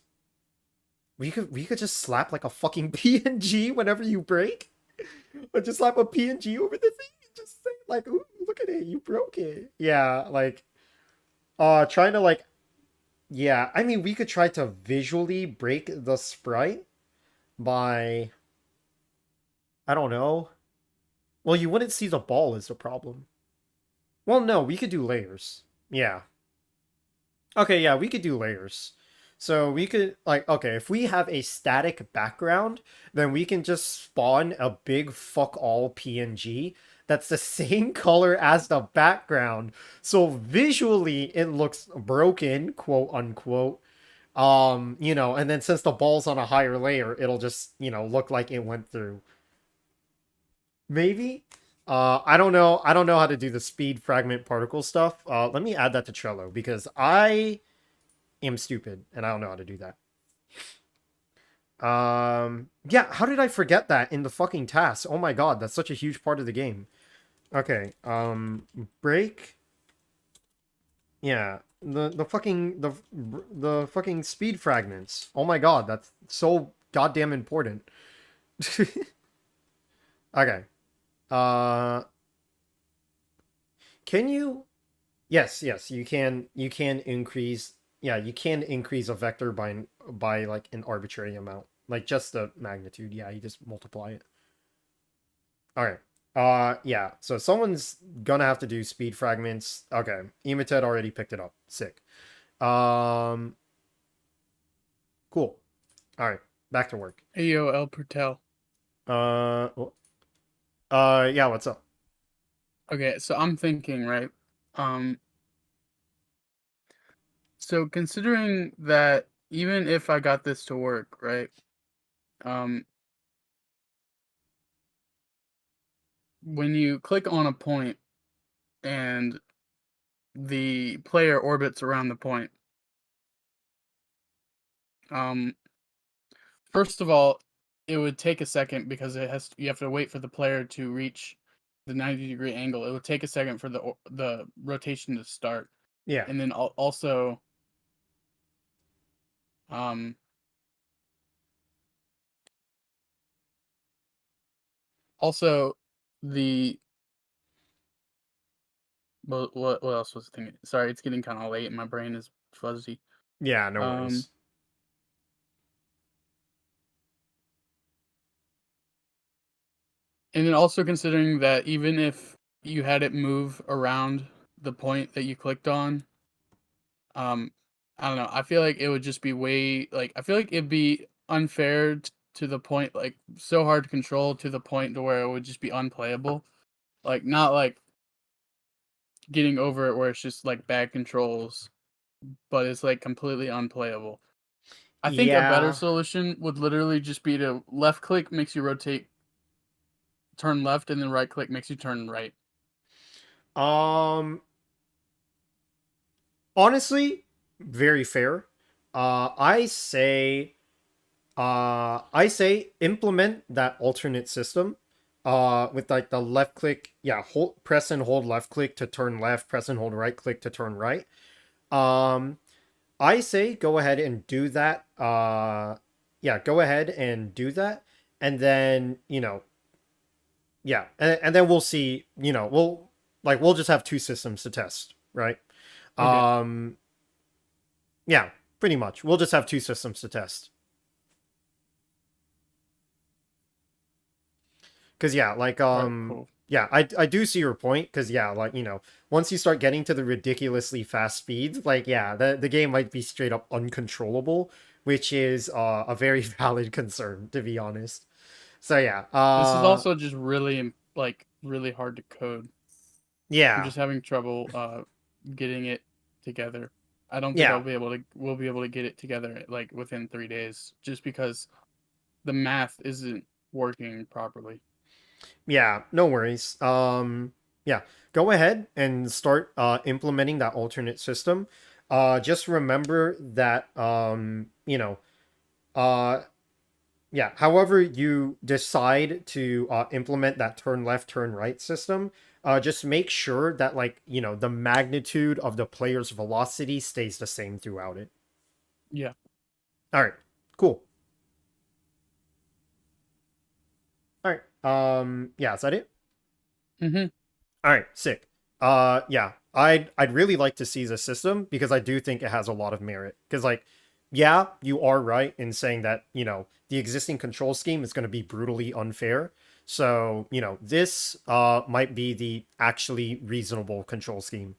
We could just slap like a fucking PNG whenever you break. Or just slap a PNG over the thing and just say like, ooh, look at it, you broke it. Yeah, like trying to like yeah, I mean we could try to visually break the sprite by I don't know. Well, you wouldn't see the ball is the problem. Well, no, we could do layers. Yeah. Okay, yeah, we could do layers. So we could, like, okay, if we have a static background, then we can just spawn a big fuck all PNG that's the same color as the background. So visually it looks broken, quote unquote. You know, and then since the ball's on a higher layer, it'll just, you know, look like it went through. Maybe? I don't know. I don't know how to do the speed fragment particle stuff. Let me add that to Trello because I am stupid and I don't know how to do that. Yeah, how did I forget that in the fucking task? Oh my god, that's such a huge part of the game. Okay, break. Yeah, the fucking speed fragments. Oh my god, that's so goddamn important. Okay. Uh, can you? Yes, yes, you can. You can increase. Yeah, you can increase a vector by like an arbitrary amount, like just the magnitude. Yeah, you just multiply it. All right. Yeah. So someone's gonna have to do speed fragments. Okay. Emotet already picked it up. Sick. Um. Cool. All right. Back to work. Ayo, El Pertel. Uh. Yeah. What's up? Okay, so I'm thinking, right? Um, so considering that even if I got this to work, right? Um, when you click on a point and the player orbits around the point, um, first of all, it would take a second because you have to wait for the player to reach the 90-degree angle. It would take a second for the rotation to start, Yeah. and then also um also the what else was I thinking? Sorry, it's getting kind of late and my brain is fuzzy. Yeah. No Um worries. and then also considering that even if you had it move around the point that you clicked on, um I don't know, I feel like it would just be way like I feel like it'd be unfair to the point, like so hard to control to the point to where it would just be unplayable. Like not like getting over it where it's just like bad controls, but it's like completely unplayable. I think a better Yeah. solution would literally just be to left click makes you rotate, turn left, and then right click makes you turn right. Um. Honestly, very fair. I say. I say implement that alternate system. With like the left click, yeah, hold, press and hold left click to turn left, press and hold right click to turn right. Um, I say go ahead and do that. Yeah, go ahead and do that, and then yeah, and then we'll see. We'll just have two systems to test, right? Okay. Um, yeah, pretty much. We'll just have two systems to test. Cause yeah, All right. Cool. yeah, I do see your point. Cause yeah, once you start getting to the ridiculously fast speeds, like yeah, the game might be straight up uncontrollable, which is a very valid concern to be honest. So yeah, This is also just really like really hard to code. I'm yeah, just having trouble getting it together. I don't think yeah, we'll be able to get it together like within 3 days, just because the math isn't working properly. yeah. No worries. Yeah, go ahead and start implementing that alternate system. Just remember that uh yeah, however you decide to implement that turn left, turn right system, just make sure that the magnitude of the player's velocity stays the same throughout it. Yeah. All right, cool. All right, yeah, is that it? Mhm. All right, sick. Yeah, I'd really like to see the system because I do think it has a lot of merit. Because yeah, you are right in saying that the existing control scheme is going to be brutally unfair. So this might be the actually reasonable control scheme.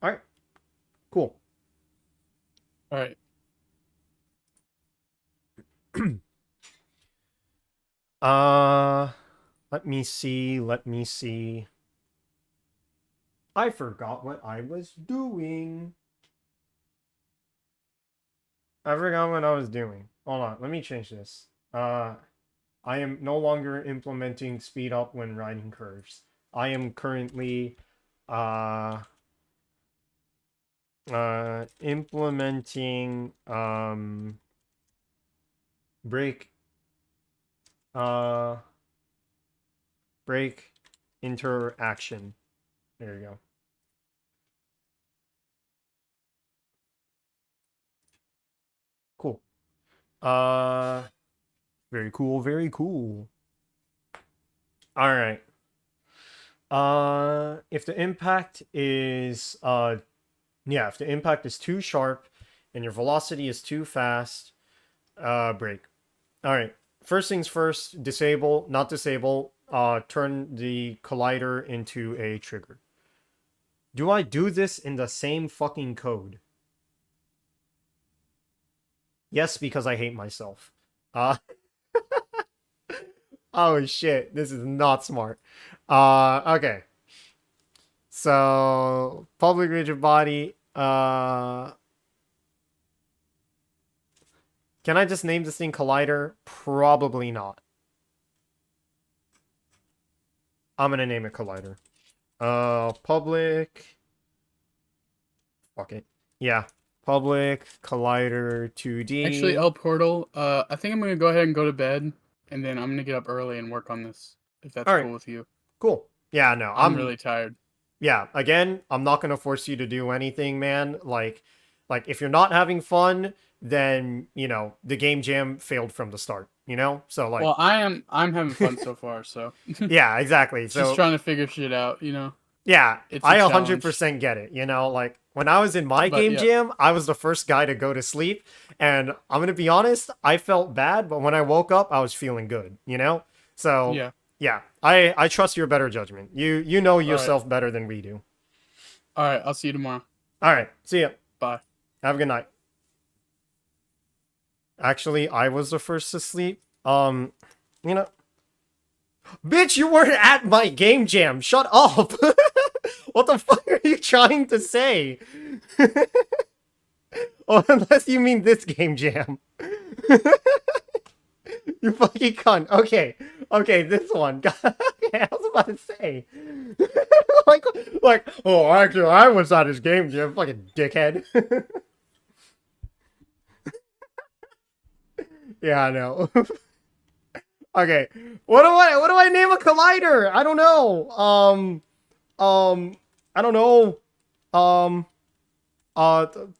All right, cool. All right. Uh, let me see. Let me see. I forgot what I was doing. I forgot what I was doing. Hold on, let me change this. I am no longer implementing speed up when riding curves. I am currently uh implementing break uh break interaction. There you go. Cool. Uh Very cool, very cool. All right. If the impact is if the impact is too sharp and your velocity is too fast, brake. All right. First things first, disable, not disable, turn the collider into a trigger. Do I do this in the same fucking code? Yes, because I hate myself. Oh shit, this is not smart. Okay. So, public rigid body, can I just name this thing Collider? Probably not. I'm gonna name it Collider. Public... Fuck it. Yeah. Public Collider 2D. Actually, El Portal, I think I'm gonna go ahead and go to bed, and then I'm gonna get up early and work on this, if that's Alright. cool with you. Cool. Yeah, no, I'm really tired. Yeah, again, I'm not gonna force you to do anything, man. Like if you're not having fun, then you know the game jam failed from the start. You know, so like. Well, I'm having fun so far, so. Yeah, exactly. So just trying to figure shit out, you know. yeah, It's a I challenge. 100% get it. You know, like when I was in my But, game yeah. jam, I was the first guy to go to sleep, and I'm gonna be honest, I felt bad, but when I woke up, I was feeling good. You know, so Yeah. yeah, I trust your better judgment. You know yourself better than we do. All right, I'll see you tomorrow. All right, see ya. Bye. Have a good night. Actually, I was the first to sleep. You know. Bitch, you weren't at my game jam. Shut up. What the fuck are you trying to say? Oh, unless you mean this game jam. You fucking cunt. Okay. Okay, this one. Okay, I was about to say. like, oh, actually, I was at his game jam. Fucking dickhead. Yeah, I know. Okay, what do I name a collider? I don't know. I don't know.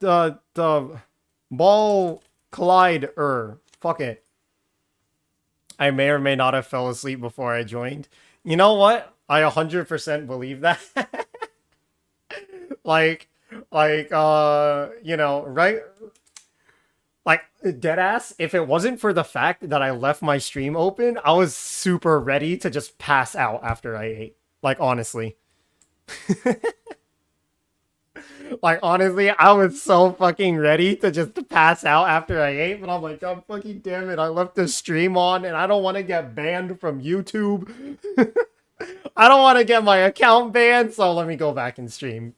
The ball collider. Fuck it. I may or may not have fell asleep before I joined. You know what? I 100% believe that. You know, right? Like, deadass, if it wasn't for the fact that I left my stream open, I was super ready to just pass out after I ate. Like, honestly. Like, honestly, I was so fucking ready to just pass out after I ate, but I'm like, God fucking damn it, I left the stream on, and I don't want to get banned from YouTube. I don't want to get my account banned, so let me go back and stream.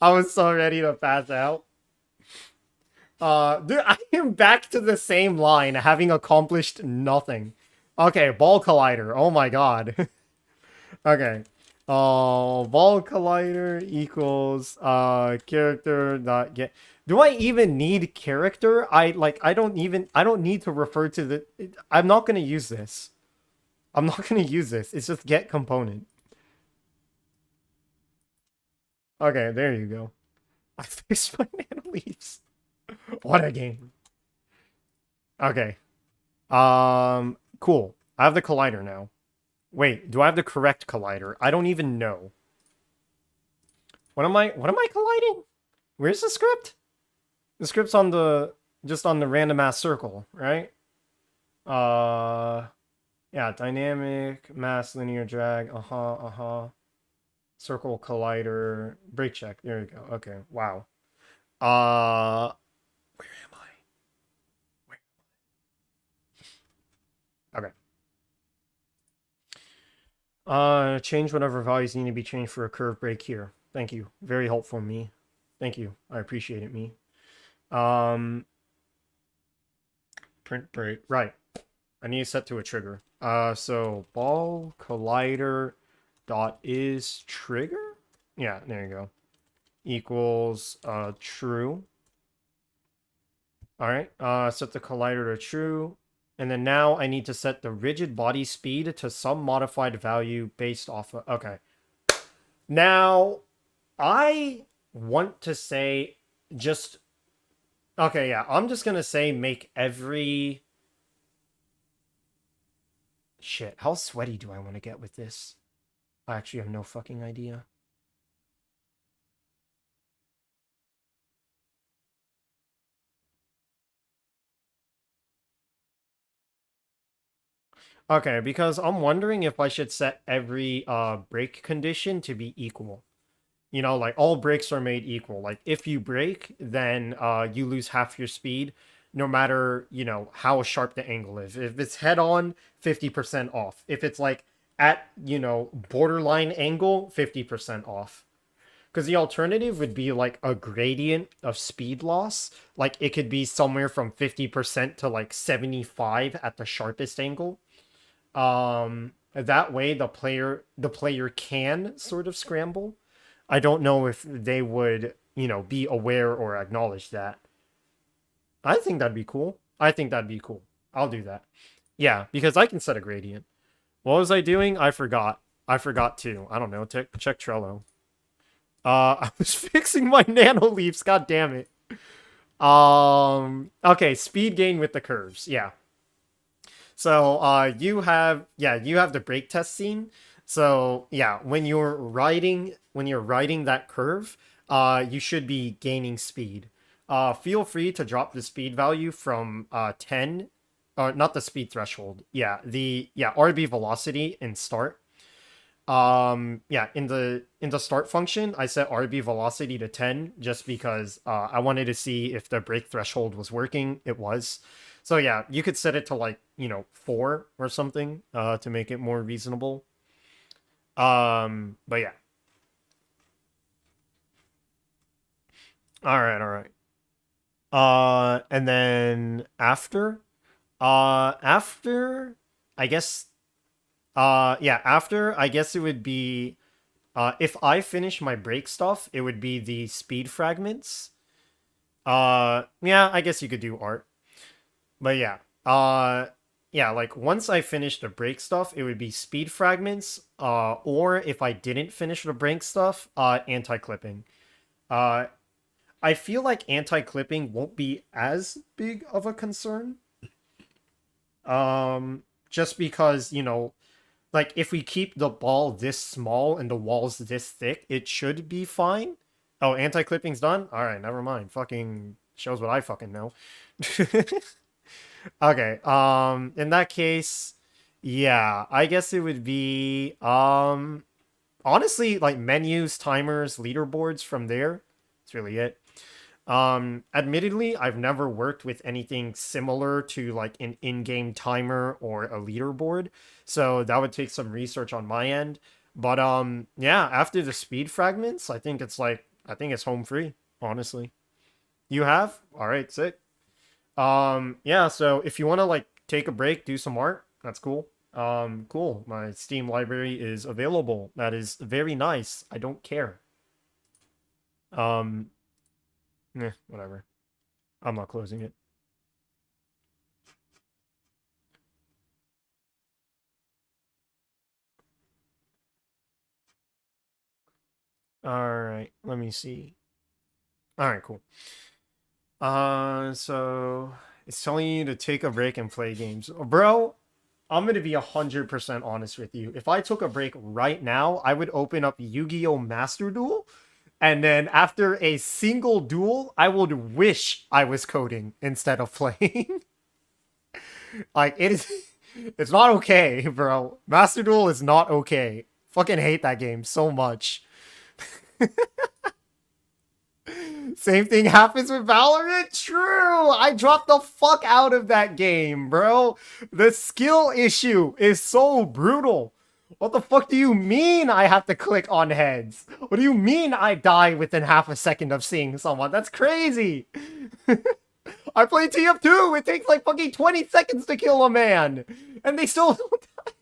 I was so ready to pass out. Dude, I am back to the same line, having accomplished nothing. Okay, ball collider. Oh my god. Okay. Ball collider equals character dot get. Do I even need character? I don't need to refer to the. I'm not gonna use this. I'm not gonna use this. It's just get component. Okay, there you go. I fixed my mana leaves. What a game. Okay. Cool. I have the collider now. Wait, do I have the correct collider? I don't even know. What am I colliding? Where's the script? The script's on the just on the random ass circle, right? Yeah, dynamic, mass, linear drag, circle collider, brake check. There you go. Okay, wow. Where am I? Okay. Change whatever values need to be changed for a curve break here. Thank you. Very helpful, me. Thank you. I appreciate it, me. Print break. Right. I need to set to a trigger. So ball collider dot is trigger? Yeah, there you go. Equals true. Alright, set the collider to true. And then now I need to set the rigid body speed to some modified value based off of... Okay. Now, I want to say just... Okay, yeah. I'm just gonna say make every... Shit, how sweaty do I want to get with this? I actually have no fucking idea. Okay, because I'm wondering if I should set every break condition to be equal. You know, like all breaks are made equal. Like if you break, then you lose half your speed, no matter, you know, how sharp the angle is. If it's head on, 50% off. If it's like at, you know, borderline angle, 50% off. Because the alternative would be like a gradient of speed loss. Like it could be somewhere from 50% to like 75 at the sharpest angle. That way the player can sort of scramble. I don't know if they would, you know, be aware or acknowledge that. I think that'd be cool. I think that'd be cool. I'll do that. Yeah, because I can set a gradient. What was I doing? I forgot. I forgot too. I don't know. Check Trello. I was fixing my nano leaps. God damn it. Okay, speed gain with the curves. Yeah. So, you have the brake test scene. So, yeah, when you're riding that curve, you should be gaining speed. Feel free to drop the speed value from 10, not the speed threshold. Yeah, RB velocity in start. Yeah, in the start function, I set RB velocity to 10 just because I wanted to see if the brake threshold was working. It was. So yeah, you could set it to like, you know, 4 or something to make it more reasonable. But yeah. All right, all right. And then after I guess yeah, after I guess it would be if I finish my break stuff, it would be the speed fragments. Yeah, I guess you could do art. But yeah. Yeah, like once I finish the break stuff, it would be speed fragments, or if I didn't finish the break stuff, anti-clipping. Uh I feel like anti-clipping won't be as big of a concern. Just because, you know, like if we keep the ball this small and the walls this thick, it should be fine. Oh, anti-clipping's done? Alright, never mind. Fucking shows what I fucking know. Okay, in that case, yeah, I guess it would be, honestly, like menus, timers, leaderboards from there. That's really it. Admittedly, I've never worked with anything similar to like an in-game timer or a leaderboard, so that would take some research on my end. But yeah, after the speed fragments, I think it's home free, honestly. You have? All right, sick. Yeah, so if you want to like take a break, do some art, that's cool. Cool. My Steam library is available. That is very nice. I don't care. Um, whatever. I'm not closing it. All right, let me see. All right, cool. So it's telling you to take a break and play games. Bro, I'm gonna be 100% honest with you. If I took a break right now, I would open up Yu-Gi-Oh! Master Duel, and then after a single duel, I would wish I was coding instead of playing. Like, it's not okay, bro. Master Duel is not okay. Fucking hate that game so much. Same thing happens with Valorant? True! I dropped the fuck out of that game, bro. The skill issue is so brutal. What the fuck do you mean I have to click on heads? What do you mean I die within half a second of seeing someone? That's crazy. I play TF2. It takes like fucking 20 seconds to kill a man. And they still don't die.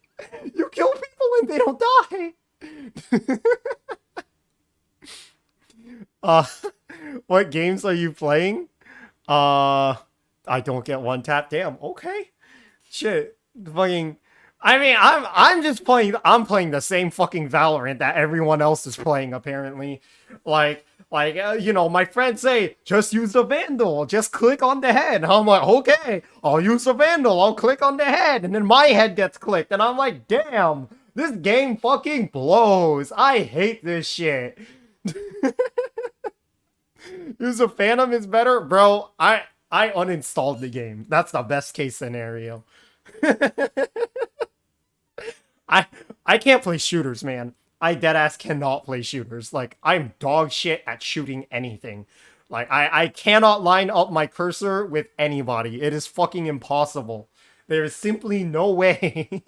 You kill people and they don't die. What games are you playing? I don't get one tap. Damn. Okay. Shit. Fucking. I mean, I'm just playing. I'm playing the same fucking Valorant that everyone else is playing. Apparently, like Like, you know, my friends say, just use the Vandal, just click on the head. I'm like, okay, I'll use the Vandal, I'll click on the head, and then my head gets clicked, and I'm like, damn, this game fucking blows. I hate this shit. Use the Phantom is better? Bro, I uninstalled the game. That's the best case scenario. I can't play shooters, man. I deadass cannot play shooters. Like, I'm dog shit at shooting anything. Like, I cannot line up my cursor with anybody. It is fucking impossible. There is simply no way.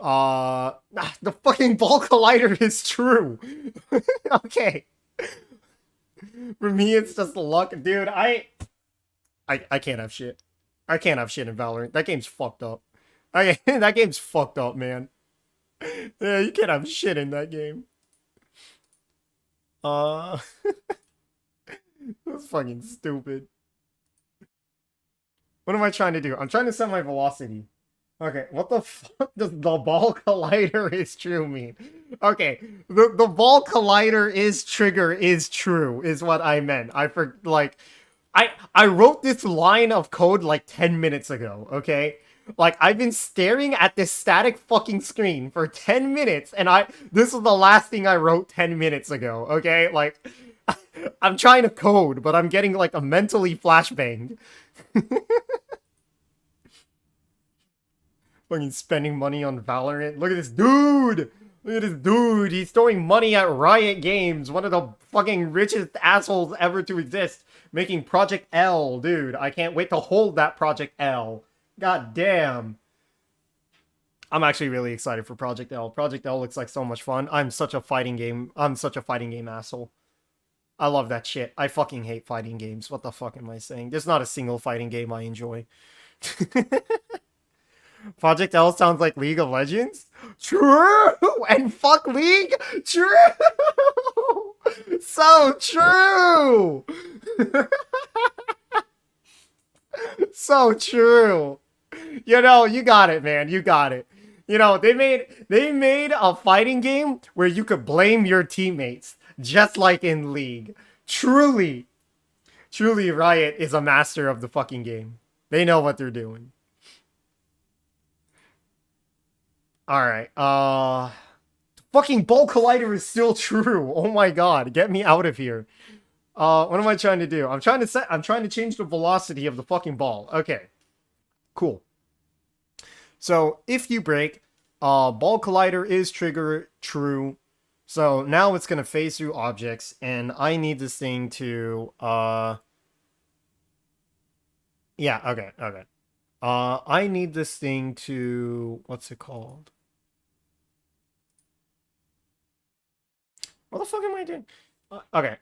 The fucking ball collider is true. Okay. For me, it's just luck. Dude, I can't have shit. I can't have shit in Valorant. That game's fucked up. That game's fucked up, man. Yeah, you can't have shit in that game. That's fucking stupid. What am I trying to do? I'm trying to set my velocity. Okay, what the fuck does the ball collider is true mean? Okay, the ball collider is trigger is true, is what I meant. I wrote this line of code like 10 minutes ago, okay? Like, I've been staring at this static fucking screen for 10 minutes, and this is the last thing I wrote 10 minutes ago, okay? Like, I'm trying to code, but I'm getting, like, a mentally flashbanged. Fucking spending money on Valorant. Look at this dude! Look at this dude! He's throwing money at Riot Games, one of the fucking richest assholes ever to exist. Making Project L, dude. I can't wait to hold that Project L. God damn. I'm actually really excited for Project L. Project L looks like so much fun. I'm such a fighting game asshole. I love that shit. I fucking hate fighting games. What the fuck am I saying? There's not a single fighting game I enjoy. Project L sounds like League of Legends? True! And fuck League? True! So true! So true! You know, you got it, man. You got it. You know, they made a fighting game where you could blame your teammates, just like in League. Truly, Riot is a master of the fucking game. They know what they're doing. Alright, fucking ball collider is still true. Oh my god, get me out of here. What am I trying to do? I'm trying to change the velocity of the fucking ball. Okay. Cool. So, if you break, ball collider is trigger true. So, now it's gonna phase through objects, and I need this thing to, yeah, okay. I need this thing to, what's it called? What the fuck am I doing? Okay,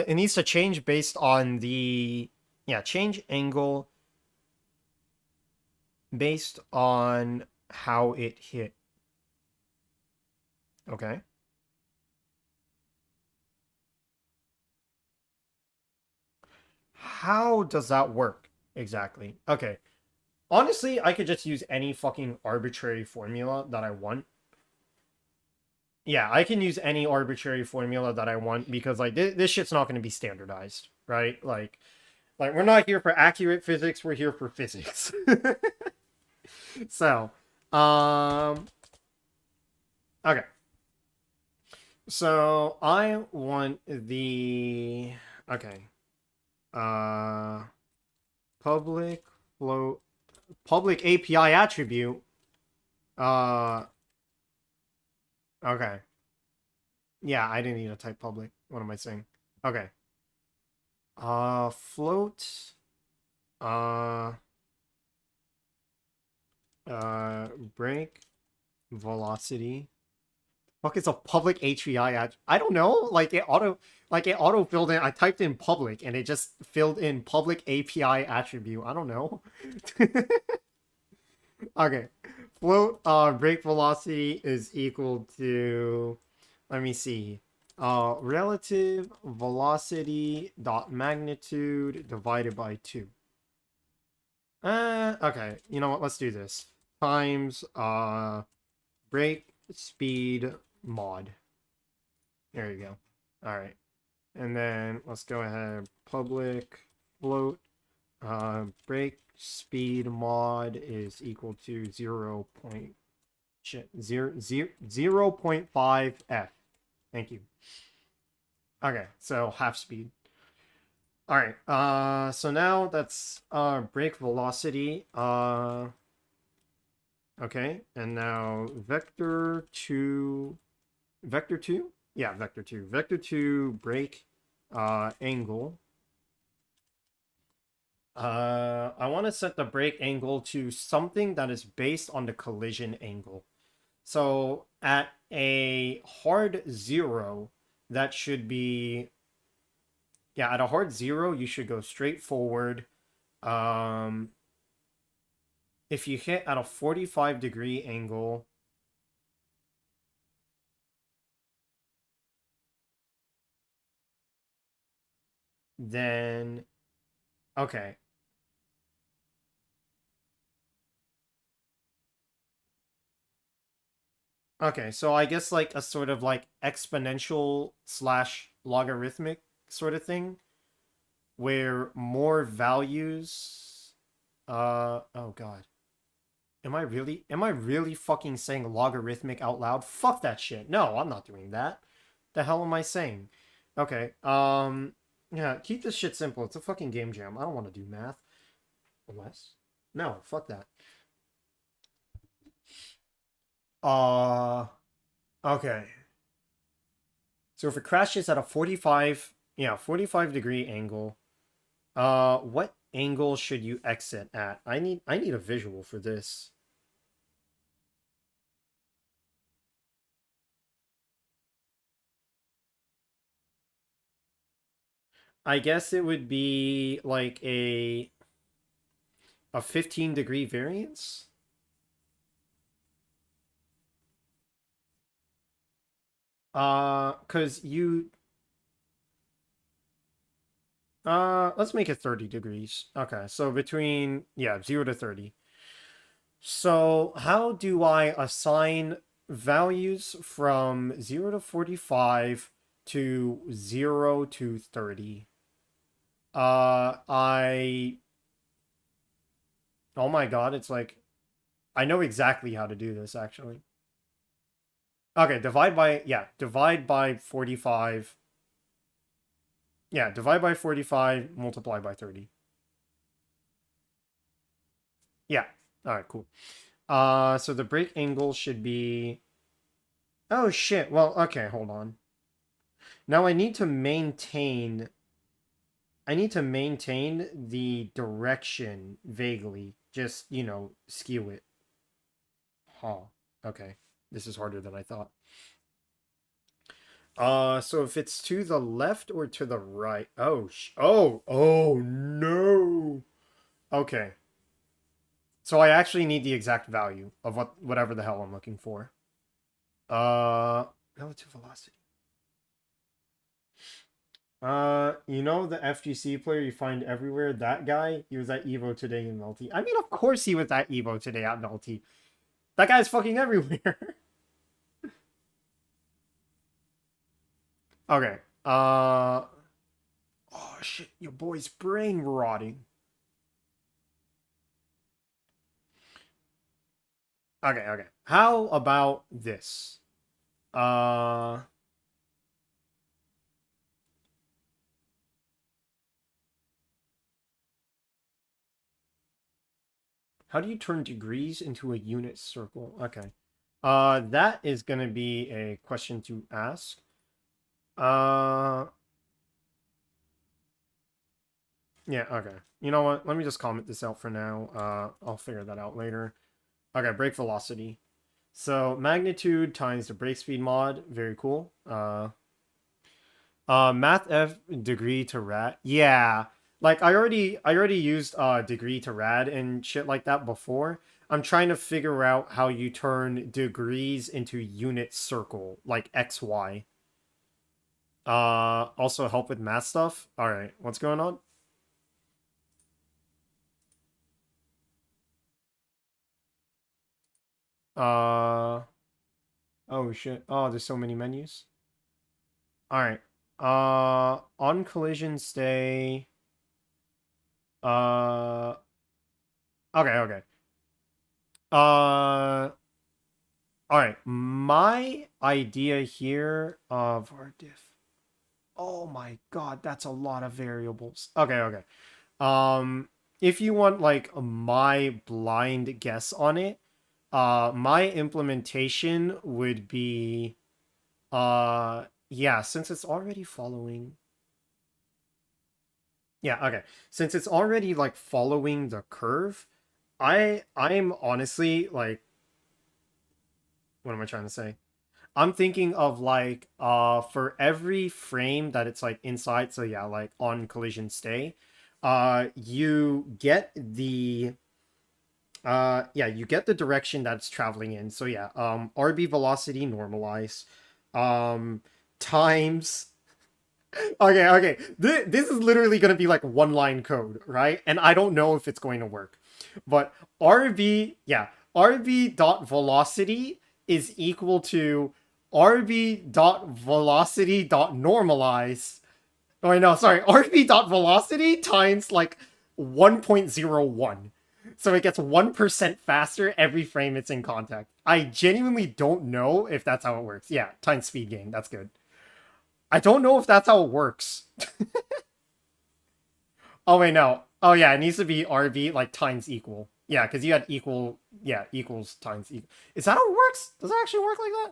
it needs to change based on the, yeah, change angle based on how it hit. Okay. How does that work exactly? Okay. Honestly, I could just use any fucking arbitrary formula that I want. Yeah, I can use any arbitrary formula that I want because, like, this shit's not going to be standardized, right? Like, we're not here for accurate physics, we're here for physics. So, okay. So, I want the, okay. Public float, public API attribute. Okay. Yeah, I didn't need to type public. What am I saying? Okay. Float. Break. Velocity. Fuck, it's a public HVI. I don't know. Like it auto filled in. I typed in public and it just filled in public API attribute. I don't know. Okay. Float break velocity is equal to, let me see, relative velocity dot magnitude divided by 2. Okay, you know what, let's do this. Times break speed mod. There you go. All right. And then let's go ahead, public float, break speed mod is equal to 0.5 F. Thank you. Okay, so half speed. All right, so now that's break velocity. Okay, and now vector 2, yeah, vector 2 break angle. I want to set the break angle to something that is based on the collision angle. So at a hard 0, that should be, yeah, at a hard 0, you should go straight forward. If you hit at a 45-degree angle, then, okay. Okay, so I guess like a sort of like exponential slash logarithmic sort of thing, where more values, oh god. Am I really fucking saying logarithmic out loud? Fuck that shit. No, I'm not doing that. The hell am I saying? Okay, yeah, keep this shit simple. It's a fucking game jam. I don't want to do math. Unless? No, fuck that. Okay. So if it crashes at a 45-degree angle, what angle should you exit at? I need a visual for this. I guess it would be like a 15-degree variance. Cause you let's make it 30 degrees. Okay, so between 0 to 30. So how do I assign values from 0 to 45 to 0 to 30? Oh my god, it's like I know exactly how to do this actually. Okay, divide by 45. Yeah, divide by 45, multiply by 30. Yeah. All right, cool. So the break angle should be, oh shit. Well, okay, hold on. Now I need to maintain the direction vaguely. Just, skew it. Huh. Okay. This is harder than I thought. So if it's to the left or to the right? Oh no. Okay. So I actually need the exact value of whatever the hell I'm looking for. Relative velocity. The FGC player you find everywhere, that guy, he was at Evo today in Melty. I mean, of course he was at Evo today at Melty. That guy's fucking everywhere. Okay. Oh shit, your boy's brain rotting. Okay. How about this? How do you turn degrees into a unit circle? Okay. That is going to be a question to ask. Yeah, okay. You know what? Let me just comment this out for now. I'll figure that out later. Okay, brake velocity. So magnitude times the brake speed mod. Very cool. Math F degree to rad. Yeah. Like I already used degree to rad and shit like that before. I'm trying to figure out how you turn degrees into unit circle, like XY. Also help with math stuff. All right, what's going on? Oh shit. Oh, there's so many menus. All right. On collision stay. Uh, okay, okay. All right. My idea here of our diff. Oh my god, that's a lot of variables. Okay, okay. If you want like my blind guess on it, my implementation would be, yeah, since it's already following. Yeah, okay. Since it's already like following the curve, I'm honestly like, what am I trying to say? I'm thinking of like for every frame that it's like inside, so yeah, like on collision stay, you get the yeah, you get the direction that's traveling in. So yeah, RB velocity normalize times okay, okay. This is literally going to be like one line code, right? And I don't know if it's going to work. But RB, yeah, RB dot velocity is equal to RB dot velocity dot normalize. Oh, wait, no, sorry. RB dot velocity times like 1.01. So it gets 1% faster every frame it's in contact. I genuinely don't know if that's how it works. Yeah, times speed gain. That's good. I don't know if that's how it works. Oh wait, no. Oh yeah, it needs to be RB like times equal. Yeah, because you had equal. Yeah, equals times equal. Is that how it works? Does it actually work like that?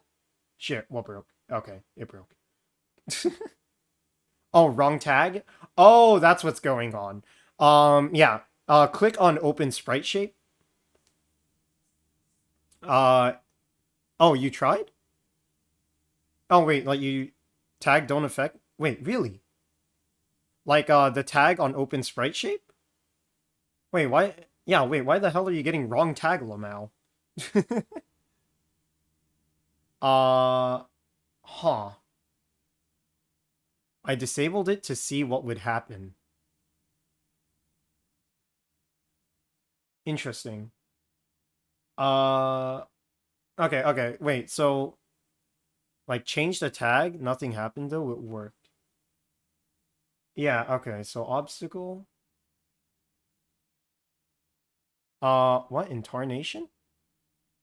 Shit, what broke? Okay, it broke. Oh, wrong tag. Oh, that's what's going on. Yeah. Click on open sprite shape. Uh, oh, you tried? Oh wait, like you tag don't affect. Wait, really? Like the tag on open sprite shape? Wait, why? Yeah, wait, why the hell are you getting wrong tag, Lamau? uh, huh. I disabled it to see what would happen. Interesting. Uh, okay, okay, wait, so, like, change the tag, nothing happened though, it worked. Yeah, okay, so obstacle. What, intarnation?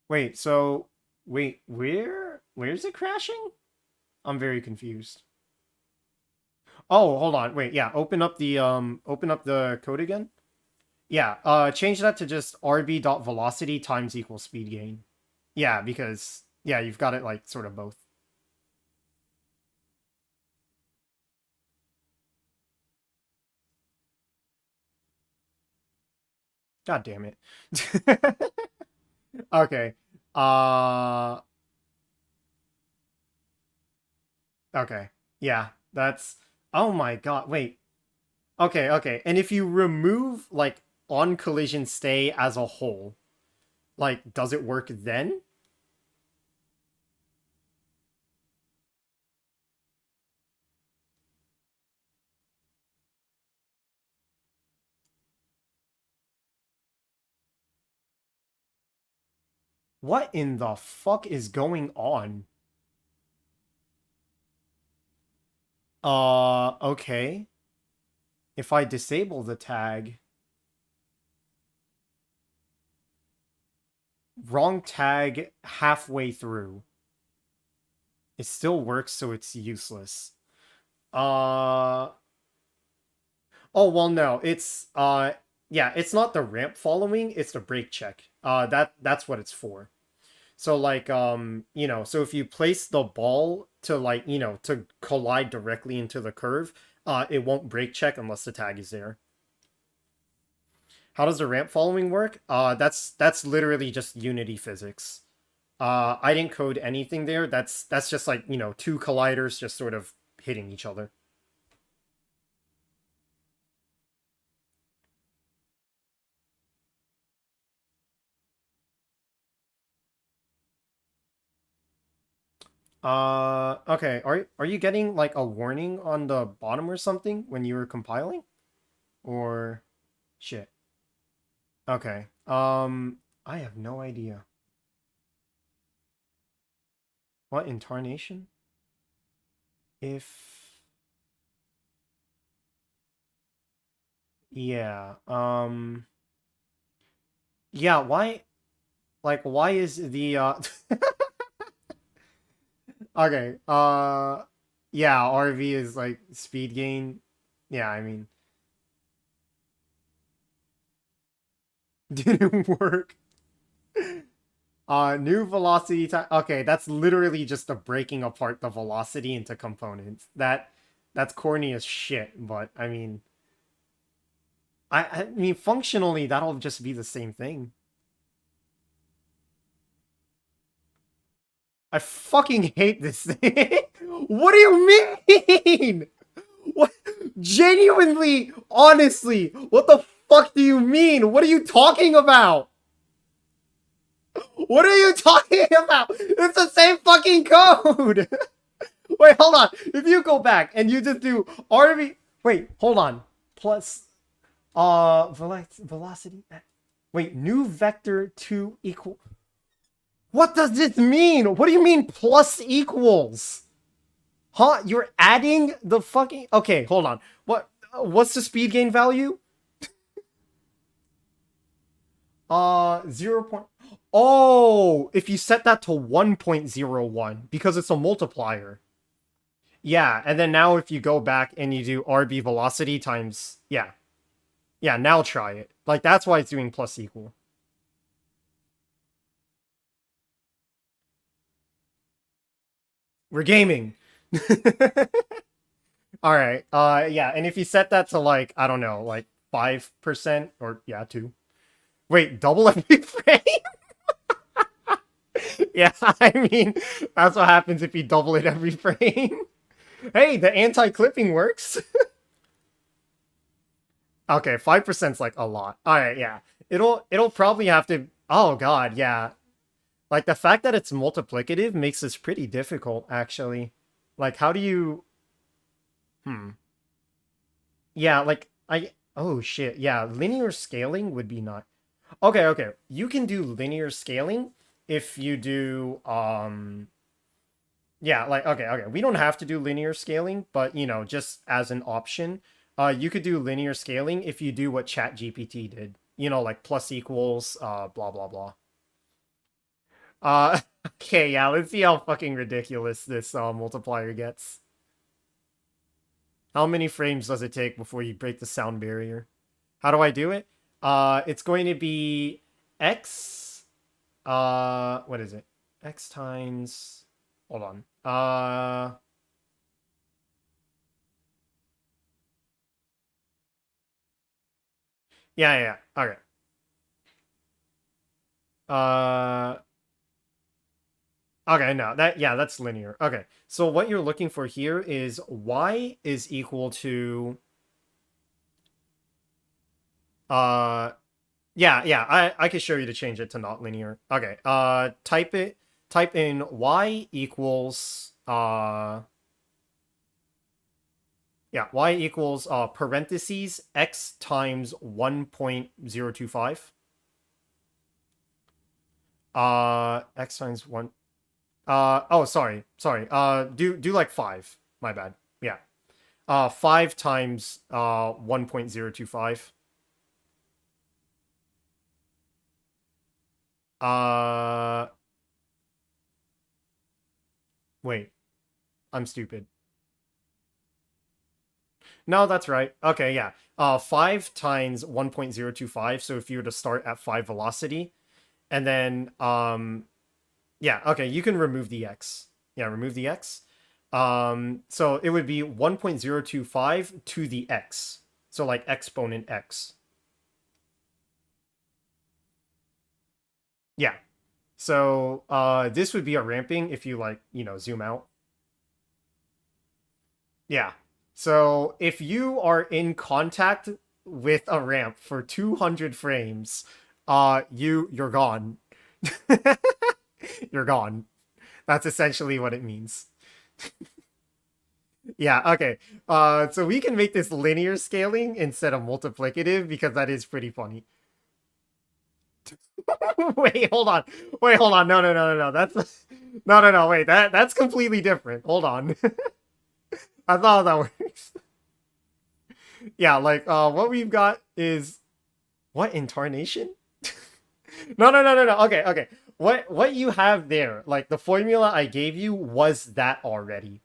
Wait, so, wait, where's it crashing? I'm very confused. Oh, hold on. Wait, yeah, open up the code again. Yeah, change that to just rb.velocity times equals speed gain. Yeah, because yeah, you've got it like sort of both. God damn it. Okay. Uh okay. Yeah, that's oh my god. Wait. Okay, okay. And if you remove like on collision stay as a whole, like does it work then? What in the fuck is going on? Okay. If I disable the tag, wrong tag halfway through. It still works, so it's useless. Uh oh well no, it's yeah, it's not the ramp following, it's the brake check. That's what it's for. So like you know, so if you place the ball to like, you know, to collide directly into the curve, it won't brake check unless the tag is there. How does the ramp following work? That's literally just Unity physics. I didn't code anything there. That's just like, you know, two colliders just sort of hitting each other. Okay. Are you getting like a warning on the bottom or something when you were compiling? Or shit. Okay. I have no idea. What incarnation? If yeah, yeah, why like why is the okay, yeah, RV is like speed gain. Yeah, I mean didn't work. New velocity time. Okay, that's literally just a breaking apart the velocity into components. That's corny as shit, but I mean I mean functionally that'll just be the same thing. I fucking hate this thing. What do you mean? What? Genuinely, honestly, what the fuck do you mean? What are you talking about? What are you talking about? It's the same fucking code. Wait, hold on. If you go back and you just do RV, wait, hold on. Plus, velocity. Wait, new vector 2 equal. What does this mean? What do you mean plus equals? Huh? You're adding the fucking... Okay, hold on. What's the speed gain value? 0. Oh, if you set that to 1.01 because it's a multiplier. Yeah, and then now if you go back and you do RB velocity times... Yeah. Yeah, now try it. Like, that's why it's doing plus equal. We're gaming. All right. Yeah, and if you set that to like, I don't know, like 5% or yeah, 2. Wait, double every frame? Yeah, I mean, that's what happens if you double it every frame. Hey, the anti-clipping works. Okay, 5%'s like a lot. All right, yeah. It'll probably have to... Oh god, yeah. Like, the fact that it's multiplicative makes this pretty difficult, actually. Like, how do you... Yeah, like, Oh, shit. Yeah, linear scaling would be not... Okay, okay. You can do linear scaling if you do, Yeah, like, okay. We don't have to do linear scaling, but, you know, just as an option, you could do linear scaling if you do what ChatGPT did. You know, like, plus equals, blah, blah, blah. Okay, yeah, let's see how fucking ridiculous this multiplier gets. How many frames does it take before you break the sound barrier? How do I do it? It's going to be x, what is it? X times, hold on. Yeah, okay. Okay, no, that's linear. Okay, so what you're looking for here is y is equal to... Yeah, I can show you to change it to not linear. Okay, type in y equals, yeah, y equals, parentheses, x times 1.025. X times 1... oh, sorry. Do like 5. My bad. Yeah. 5 times 1.025. Wait. I'm stupid. No, that's right. Okay, yeah. 5 times 1.025, so if you were to start at 5 velocity, and then, yeah, okay, you can remove the x. Yeah, remove the x. So it would be 1.025 to the x. So like exponent x. Yeah. So this would be a ramping if you like, you know, zoom out. Yeah. So if you are in contact with a ramp for 200 frames, you're gone. You're gone. That's essentially what it means. Yeah, okay. So we can make this linear scaling instead of multiplicative because that is pretty funny. Wait, hold on. No. No, wait, that's completely different. Hold on. I thought that works. Yeah, like what we've got is what incarnation? No. Okay. What you have there, like the formula I gave you was that already.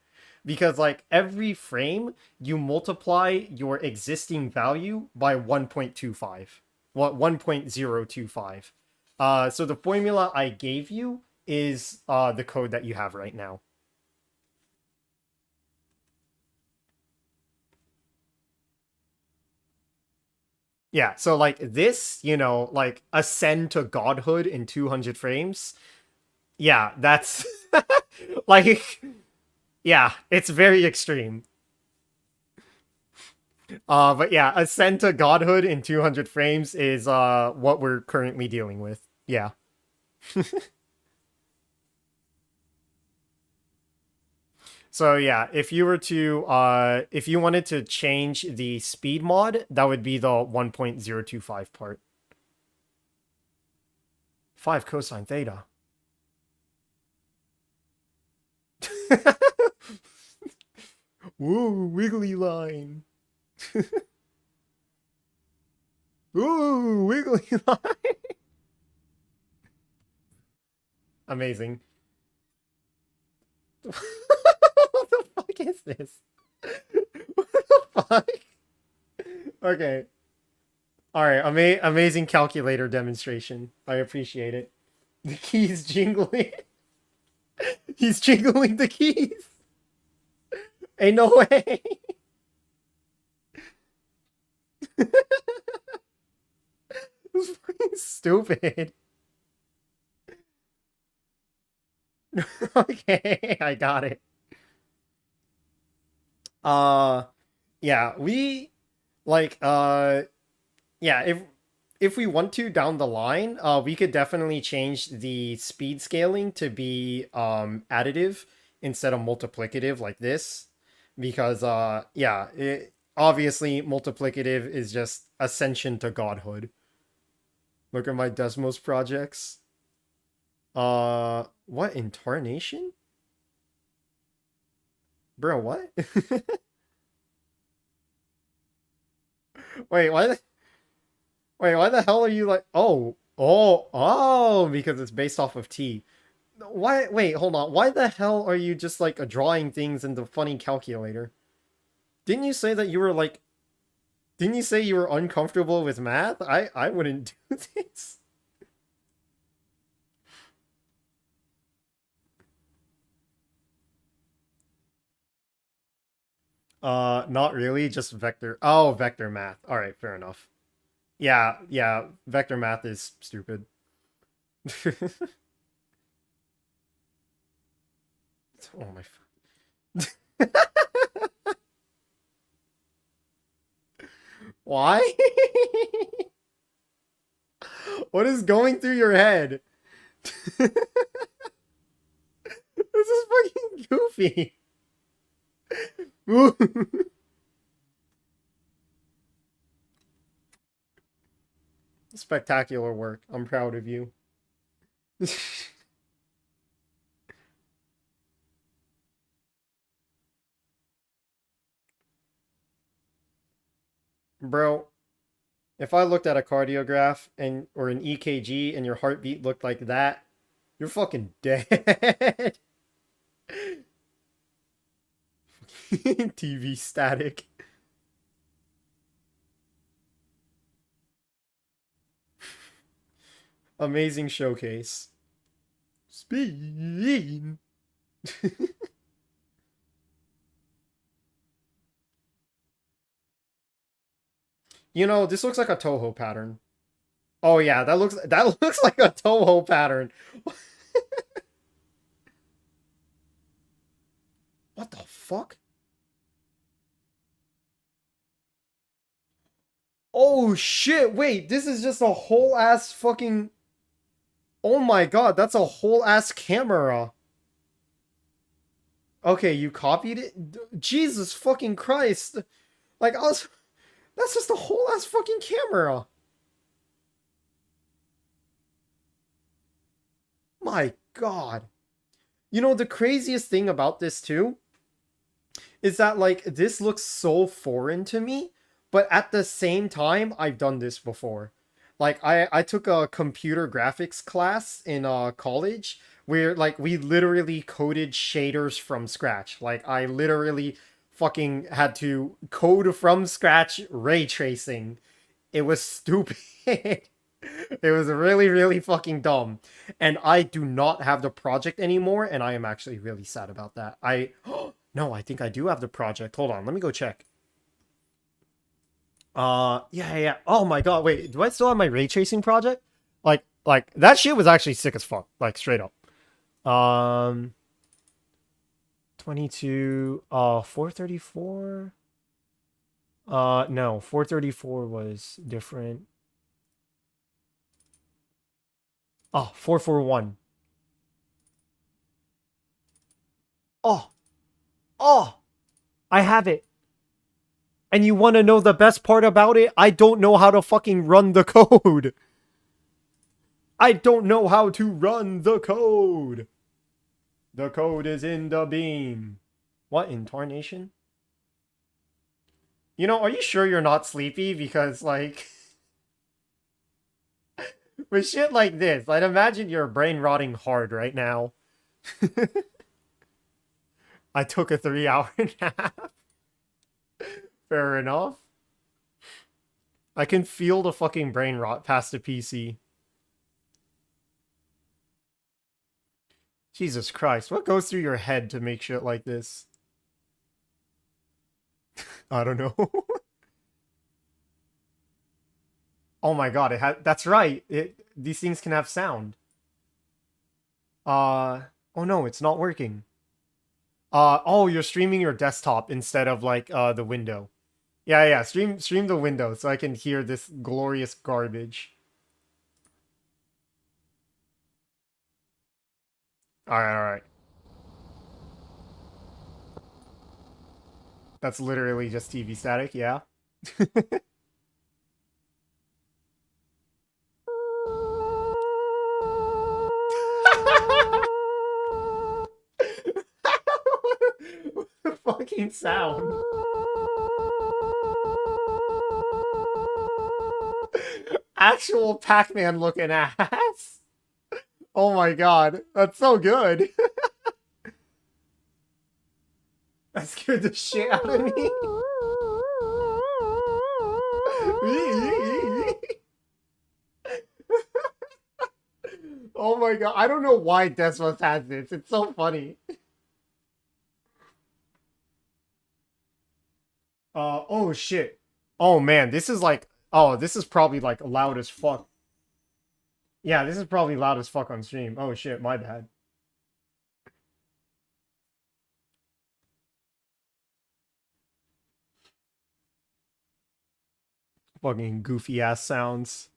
Because like every frame you multiply your existing value by 1.25. What 1.025. So the formula I gave you is the code that you have right now. Yeah, so like this, like ascend to godhood in 200 frames. Yeah, that's like yeah, it's very extreme. But yeah, ascend to godhood in 200 frames is what we're currently dealing with. Yeah. So yeah, if you were to if you wanted to change the speed mod, that would be the 1.025 part. 5 cosine theta. Woo, wiggly line. Ooh, wiggly line. Amazing. What the fuck is this? What the fuck? Okay. Alright, amazing calculator demonstration. I appreciate it. The keys jingling. He's jingling the keys. Ain't no way. This is fucking stupid. Okay, I got it. Yeah, we like yeah, if we want to down the line, we could definitely change the speed scaling to be additive instead of multiplicative like this, because yeah, obviously multiplicative is just ascension to godhood. Look at my Desmos projects. What incarnation? Bro, what? Wait, why the hell are you like, oh, because it's based off of T. Why, wait, hold on. Why the hell are you just like drawing things in the funny calculator? Didn't you say that you were like, didn't you say you were uncomfortable with math? I wouldn't do this. Not really, just vector. Oh, vector math. All right, fair enough. Yeah, vector math is stupid. Oh my. Why? What is going through your head? This is fucking goofy. Spectacular work. I'm proud of you. Bro, if I looked at a cardiograph and or an EKG and your heartbeat looked like that, you're fucking dead. TV static. Amazing showcase. Speed. This looks like a Toho pattern. Oh yeah, that looks like a Toho pattern. What the fuck? Oh shit, wait, this is just a whole ass fucking... Oh my god, that's a whole ass camera. Okay, you copied it? Jesus fucking Christ. Like, that's just a whole ass fucking camera. My god. You know, the craziest thing about this too is that like this looks so foreign to me, but at the same time I've done this before. Like I took a computer graphics class in college where like we literally coded shaders from scratch. Like I literally fucking had to code from scratch ray tracing. It was stupid. It was really, really fucking dumb. And I do not have the project anymore, and I am actually really sad about that. No, I think I do have the project. Hold on, let me go check. Yeah. Oh my god, wait, do I still have my ray tracing project? Like that shit was actually sick as fuck, like straight up. 22, 434. No, 434 was different. Oh, 441. Oh, oh, I have it. And you want to know the best part about it? I don't know how to fucking run the code. I don't know how to run the code. The code is in the beam. What in tarnation? You know, are you sure you're not sleepy? Because, like, with shit like this, I'd imagine your brain rotting hard right now. I took a 3-hour nap. Fair enough. I can feel the fucking brain rot past the PC. Jesus Christ, what goes through your head to make shit like this? I don't know. Oh my god, that's right. These things can have sound. Oh no, it's not working. Oh, you're streaming your desktop instead of like the window. Yeah, stream the window so I can hear this glorious garbage. All right. That's literally just TV static, yeah. What the fucking sound? Actual Pac-Man looking ass. Oh my god, that's so good. That scared the shit out of me. Oh my god, I don't know why Desmos has this. It's so funny. Oh shit. Oh man, this is like, oh, this is probably like loud as fuck. Yeah, this is probably loud as fuck on stream. Oh shit, my bad. Fucking goofy ass sounds.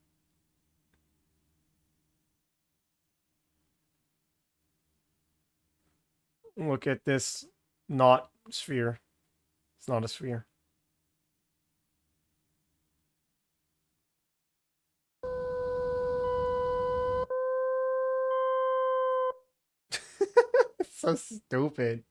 Look at this not sphere. It's not a sphere. It's so stupid.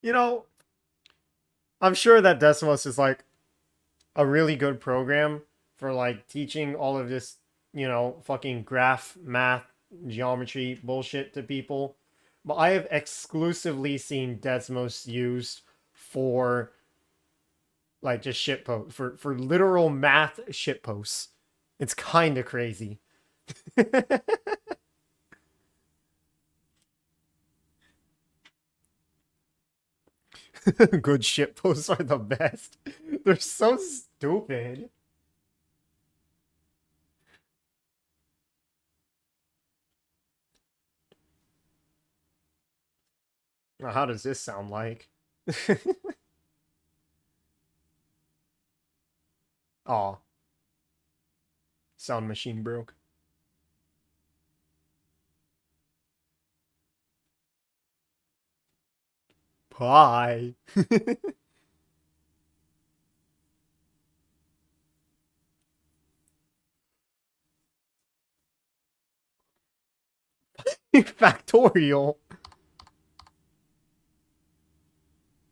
You know, I'm sure that Decimos is like a really good program for like teaching all of this, you know, fucking graph, math, geometry bullshit to people. But I have exclusively seen Desmos used for like just shitpost for literal math shitposts. It's kind of crazy. Good shitposts are the best. They're so stupid. Now, how does this sound like? Aw. Sound machine broke. Hi. Factorial.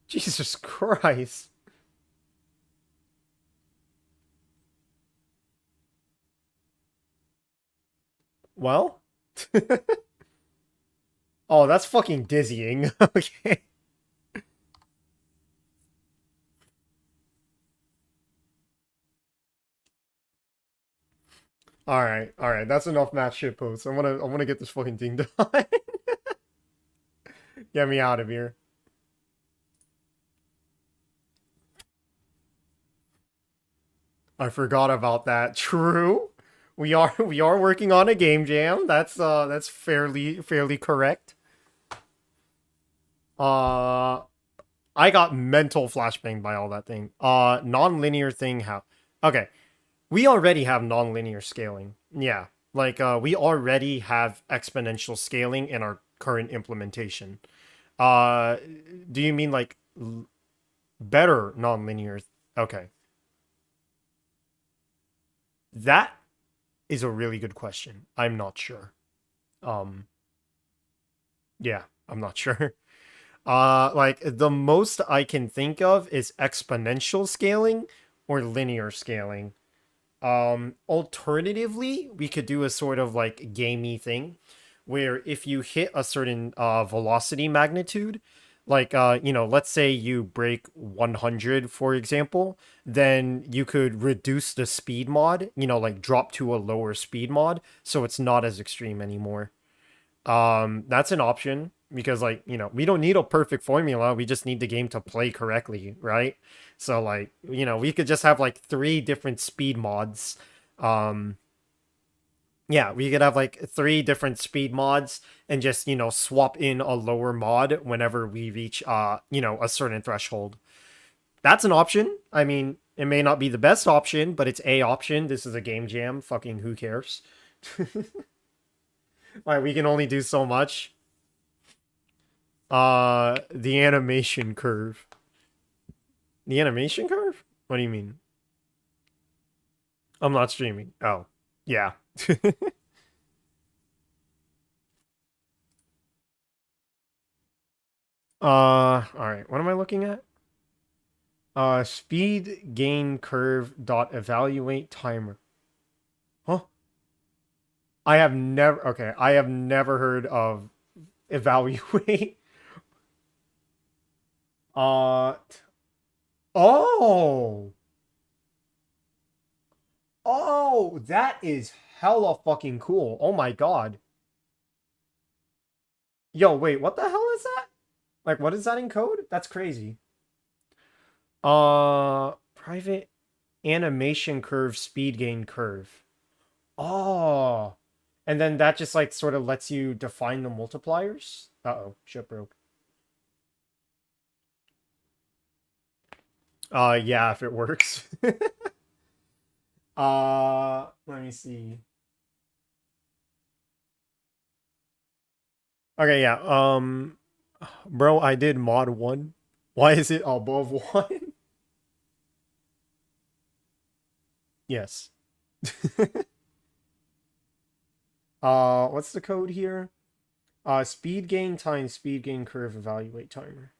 Jesus Christ. Well? Oh, that's fucking dizzying. Okay. Alright, that's enough math shit posts. I wanna get this fucking thing done. Get me out of here. I forgot about that. True. We are working on a game jam. That's fairly correct. I got mental flashbang by all that thing. Non-linear thing how okay. We already have non-linear scaling. Yeah. Like we already have exponential scaling in our current implementation. Uh do you mean like better non-linear? Okay. That is a really good question. I'm not sure. Um yeah, I'm not sure. Like the most I can think of is exponential scaling or linear scaling. Alternatively, we could do a sort of like gamey thing where if you hit a certain velocity magnitude, like let's say you break 100 for example, then you could reduce the speed mod, like drop to a lower speed mod so it's not as extreme anymore. That's an option because like, we don't need a perfect formula. We just need the game to play correctly, right? So like, we could just have like 3 different speed mods. Um, yeah, we could have like 3 different speed mods and just, swap in a lower mod whenever we reach a certain threshold. That's an option. I mean, it may not be the best option, but it's a option. This is a game jam. Fucking who cares? Like we can only do so much. The animation curve. The animation curve? What do you mean? I'm not streaming. Oh, yeah. All right. What am I looking at? Speed gain curve dot evaluate timer. Huh? I have never heard of evaluate. Uh, oh. Oh, that is hella fucking cool. Oh my god. Yo, wait, what the hell is that? Like, what is that in code? That's crazy. Private animation curve, speed gain curve. Oh. And then that just, like, sort of lets you define the multipliers? Uh-oh, shit broke. Yeah, if it works. Let me see. Okay, yeah, bro, I did mod 1. Why is it above 1? Yes. What's the code here? Speed gain times speed gain curve evaluate timer.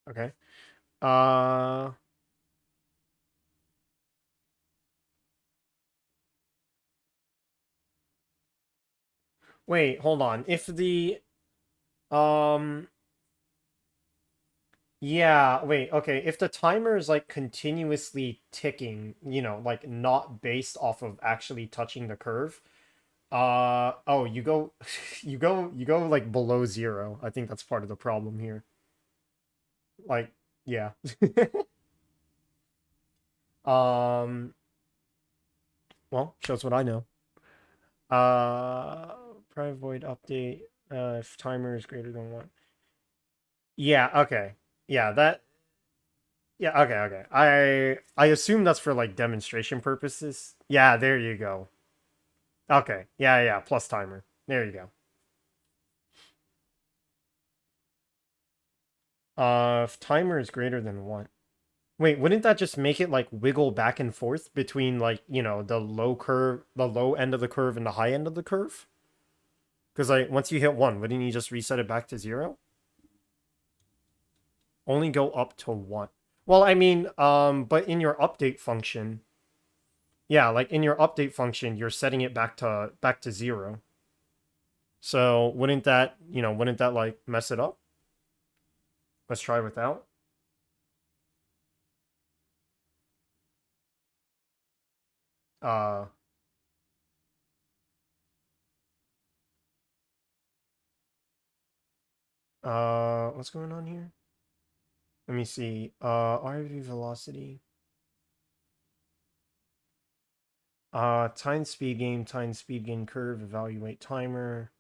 Okay. Uh, Wait, hold on. If the, um, yeah, wait, okay. If the timer is like continuously ticking, like not based off of actually touching the curve, oh, you go, you go like below 0. I think that's part of the problem here. Like, yeah. Um, well, shows what I know. Uh, Private void update, if timer is greater than 1. Yeah, okay. Yeah, yeah, okay. I assume that's for like demonstration purposes. Yeah, there you go. Okay. Yeah, plus timer. There you go. If timer is greater than 1. Wait, wouldn't that just make it like wiggle back and forth between like, the low end of the curve and the high end of the curve? Because like once you hit 1, wouldn't you just reset it back to 0? Only go up to 1. Well, I mean, but in your update function, yeah, like in your update function, you're setting it back to 0. So wouldn't that like mess it up? Let's try without. Uh what's going on here? Let me see. RV velocity. Time speed gain curve, evaluate timer.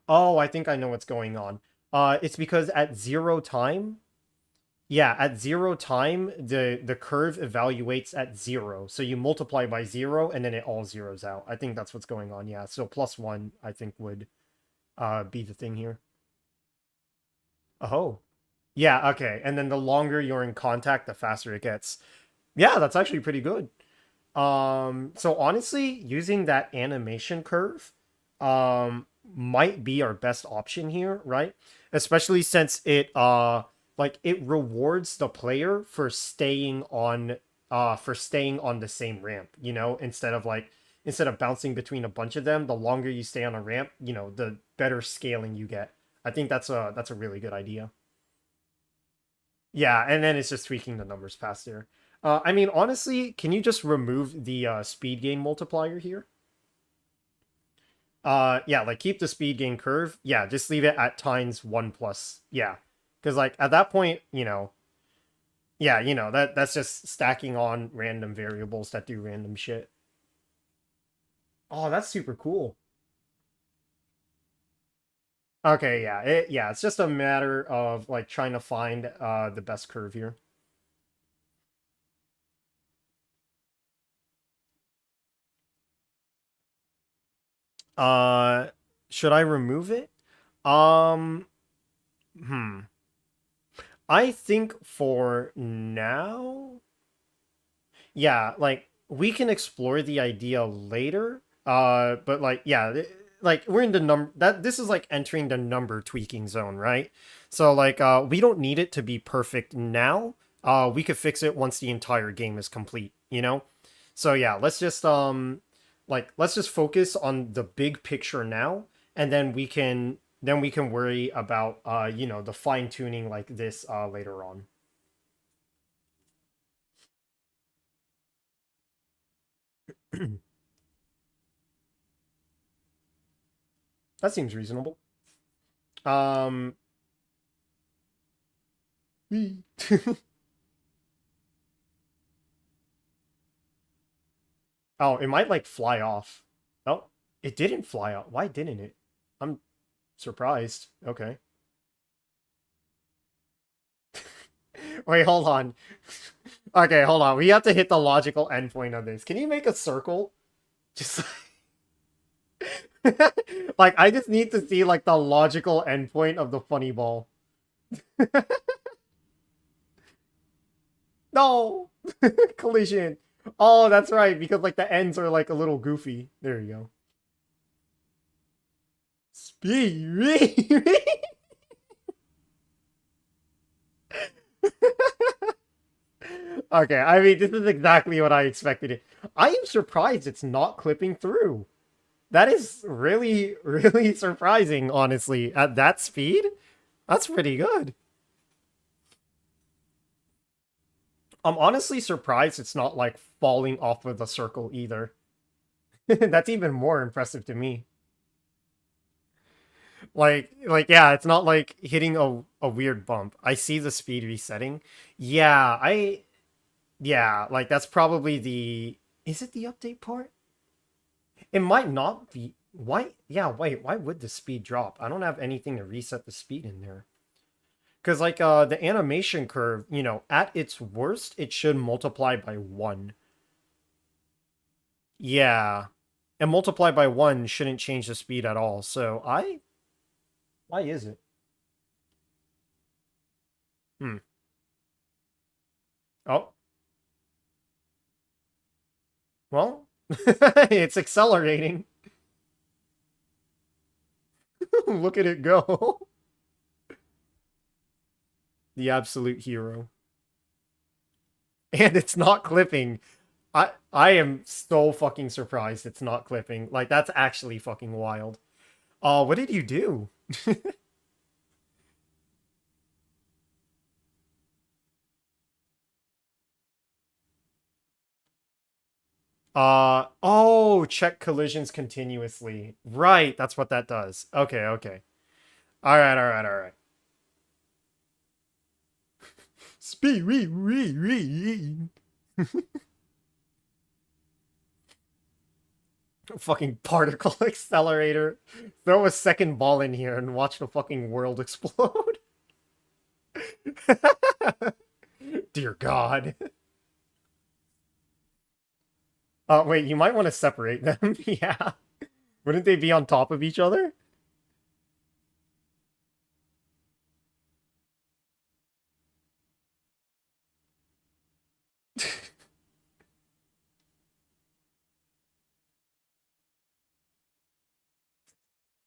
Oh, I think I know what's going on. It's because at 0 time, yeah, at 0 time, the curve evaluates at 0. So you multiply by 0 and then it all zeroes out. I think that's what's going on, yeah. So +1, I think, would be the thing here. Oh. Yeah, okay. And then the longer you're in contact, the faster it gets. Yeah, that's actually pretty good. So honestly, using that animation curve might be our best option here, right? Especially since it it rewards the player for staying on the same ramp, instead of bouncing between a bunch of them. The longer you stay on a ramp, the better scaling you get. I think that's a really good idea. Yeah, and then it's just tweaking the numbers past there. I mean, honestly, can you just remove the speed gain multiplier here? Yeah, like keep the speed gain curve. Yeah, just leave it at times 1 plus. Yeah, because like at that point, yeah, that's just stacking on random variables that do random shit. Oh, that's super cool. Okay, yeah, it's just a matter of like trying to find the best curve here. Uh, should I remove it? Um, hmm. I think for now, yeah, like we can explore the idea later. But like, yeah, like we're in the this is like entering the number tweaking zone, right? So like, we don't need it to be perfect now. We could fix it once the entire game is complete, So yeah, let's just focus on the big picture now, and then we can worry about the fine tuning like this later on. That seems reasonable. Um Oh, it might like fly off. Oh, it didn't fly off. Why didn't it? I'm surprised. Okay. Wait, hold on. Okay, hold on. We have to hit the logical endpoint of this. Can you make a circle? Just like I just need to see like the logical endpoint of the funny ball. No! Collision. Oh, that's right, because like the ends are like a little goofy. There you go. Speed. Okay, I mean, this is exactly what I expected it. I am surprised it's not clipping through. That is really, really surprising, honestly. At that speed? That's pretty good. I'm honestly surprised it's not, like, falling off of the circle either. That's even more impressive to me. Yeah, it's not, like, hitting a weird bump. I see the speed resetting. Yeah, Yeah, like, that's probably the... Is it the update part? It might not be. Why? Yeah, wait, why would the speed drop? I don't have anything to reset the speed in there. Because, like, the animation curve, at its worst, it should multiply by 1. Yeah. And multiply by 1 shouldn't change the speed at all. So why is it? Oh. Well, it's accelerating. Look at it go. The absolute hero. And it's not clipping. I am so fucking surprised it's not clipping. Like, that's actually fucking wild. What did you do? Oh, check collisions continuously. Right, that's what that does. Okay, okay. Alright, alright, alright. Speed. Fucking particle accelerator. Throw a second ball in here and watch the fucking world explode. Dear God. Wait, you might want to separate them. Yeah. Wouldn't they be on top of each other?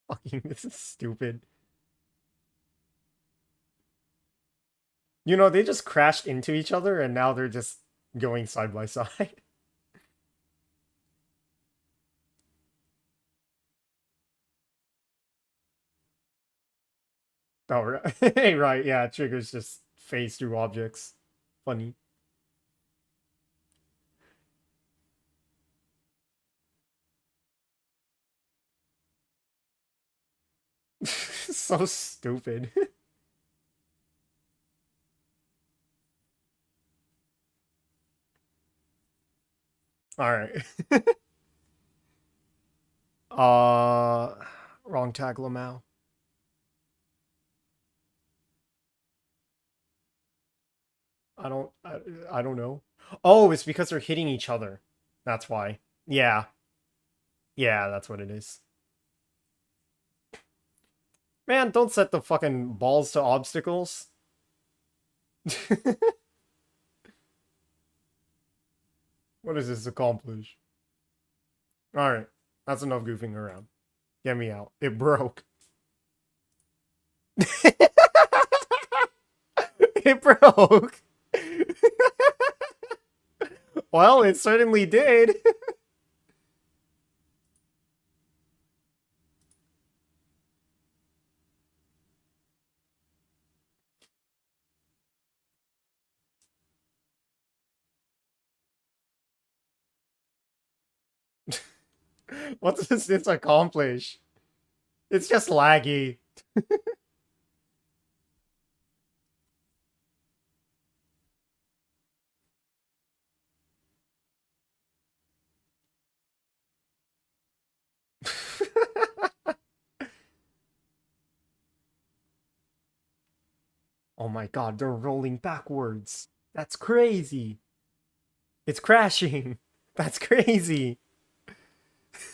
Fucking, this is stupid. You know, they just crashed into each other and now they're just going side by side. Oh, right. Right, yeah, triggers just phase through objects. Funny. So stupid. Alright. Wrong tag, Lamau. I don't know. Oh, it's because they're hitting each other. That's why. Yeah. Yeah, that's what it is. Man, don't set the fucking balls to obstacles. What does this accomplish? Alright, that's enough goofing around. Get me out. It broke. It broke. Well, it certainly did. What does this accomplish? It's just laggy. Oh my god, they're rolling backwards. That's crazy. It's crashing. That's crazy.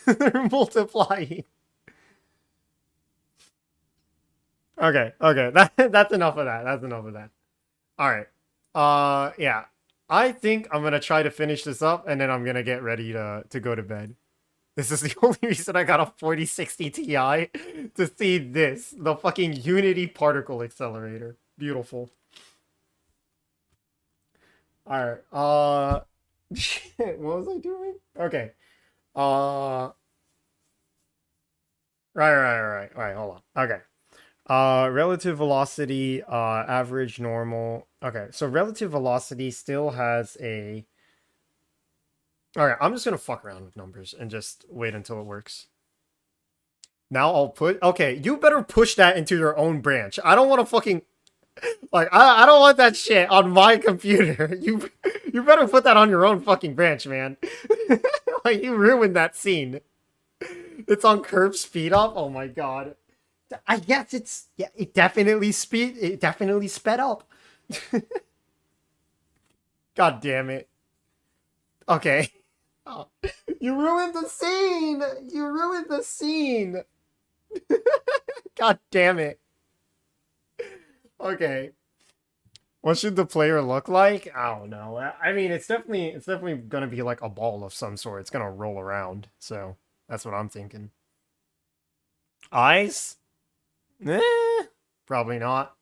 They're multiplying. Okay, okay. That's enough of that. That's enough of that. Alright. Yeah. I think I'm gonna try to finish this up and then I'm gonna get ready to go to bed. This is the only reason I got a 4060 Ti to see this. The fucking Unity particle accelerator. Beautiful. Alright, shit, what was I doing? Okay. Right, hold on. Okay. Relative velocity, average, normal. Okay, so relative velocity still has a... Alright, I'm just gonna fuck around with numbers and just wait until it works. Now I'll put... Okay, you better push that into your own branch. I don't want to fucking... Like, I don't want that shit on my computer. You better put that on your own fucking branch, man. Like, you ruined that scene. It's on curve speed up? Oh my god. I guess it's... Yeah, it definitely sped up. God damn it. Okay. You ruined the scene! You ruined the scene! God damn it. Okay. What should the player look like? I don't know. I mean, it's definitely gonna be like a ball of some sort. It's gonna roll around. So that's what I'm thinking. Eyes? Probably not.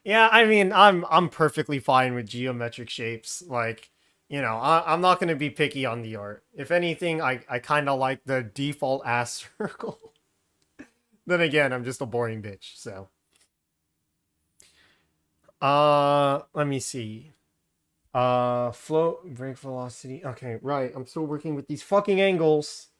Yeah, I mean, I'm perfectly fine with geometric shapes. Like, you know, I'm not gonna be picky on the art. If anything, I kind of like the default ass circle. Then again, I'm just a boring bitch. So, let me see. Float, break velocity. Okay, right. I'm still working with these fucking angles.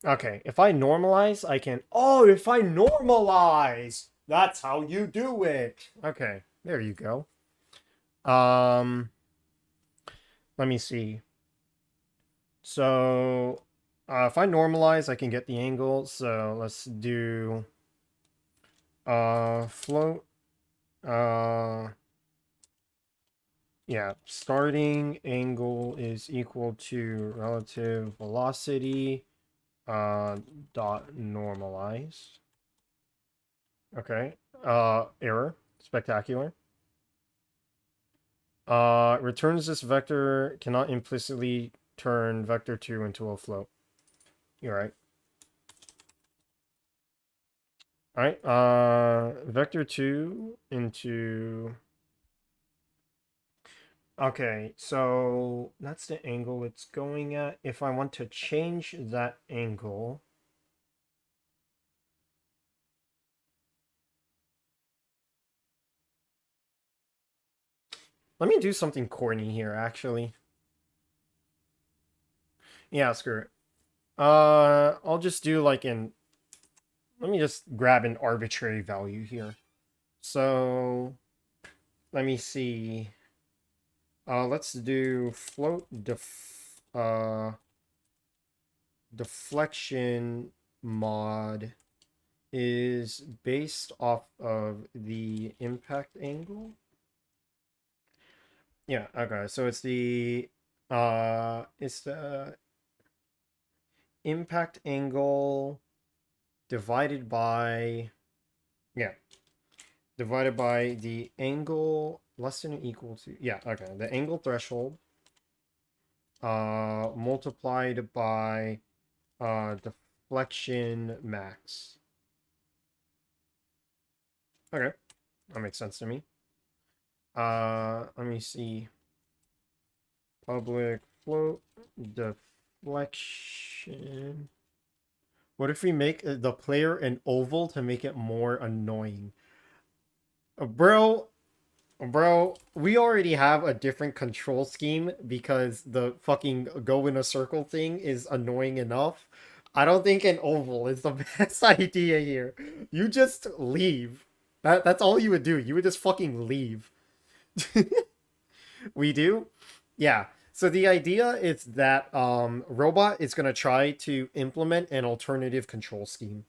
Okay, if I normalize, I can... Oh, if I normalize! That's how you do it! Okay, there you go. Let me see. So, if I normalize, I can get the angle. So, let's do... float. Yeah, starting angle is equal to relative velocity dot normalize. Okay. Error. Spectacular. Returns this vector cannot implicitly turn vector 2 into a float. You're right. Alright, vector 2 into... Okay, so that's the angle it's going at. If I want to change that angle... Let me do something corny here, actually. Yeah, screw it. I'll just do like an... Let me just grab an arbitrary value here. So, let me see. Let's do float deflection mod is based off of the impact angle. Yeah, okay, so it's the impact angle divided by the angle less than or equal to, the angle threshold multiplied by deflection max. Okay, that makes sense to me. Let me see. Public float deflection. What if we make the player an oval to make it more annoying? Bro, we already have a different control scheme because the fucking go in a circle thing is annoying enough. I don't think an oval is the best idea here. You just leave. That's all you would do. You would just fucking leave. We do? Yeah. So the idea is that Robot is going to try to implement an alternative control scheme.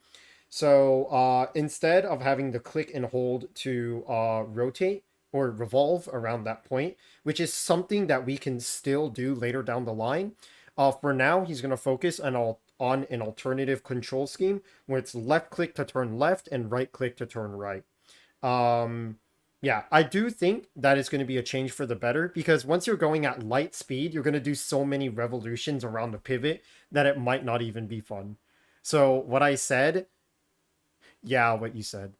So instead of having the click and hold to rotate or revolve around that point, which is something that we can still do later down the line, for now he's going to focus on an alternative control scheme where it's left click to turn left and right click to turn right. Yeah, I do think that is going to be a change for the better because once you're going at light speed, you're going to do so many revolutions around the pivot that it might not even be fun. So what I said... Yeah, what you said.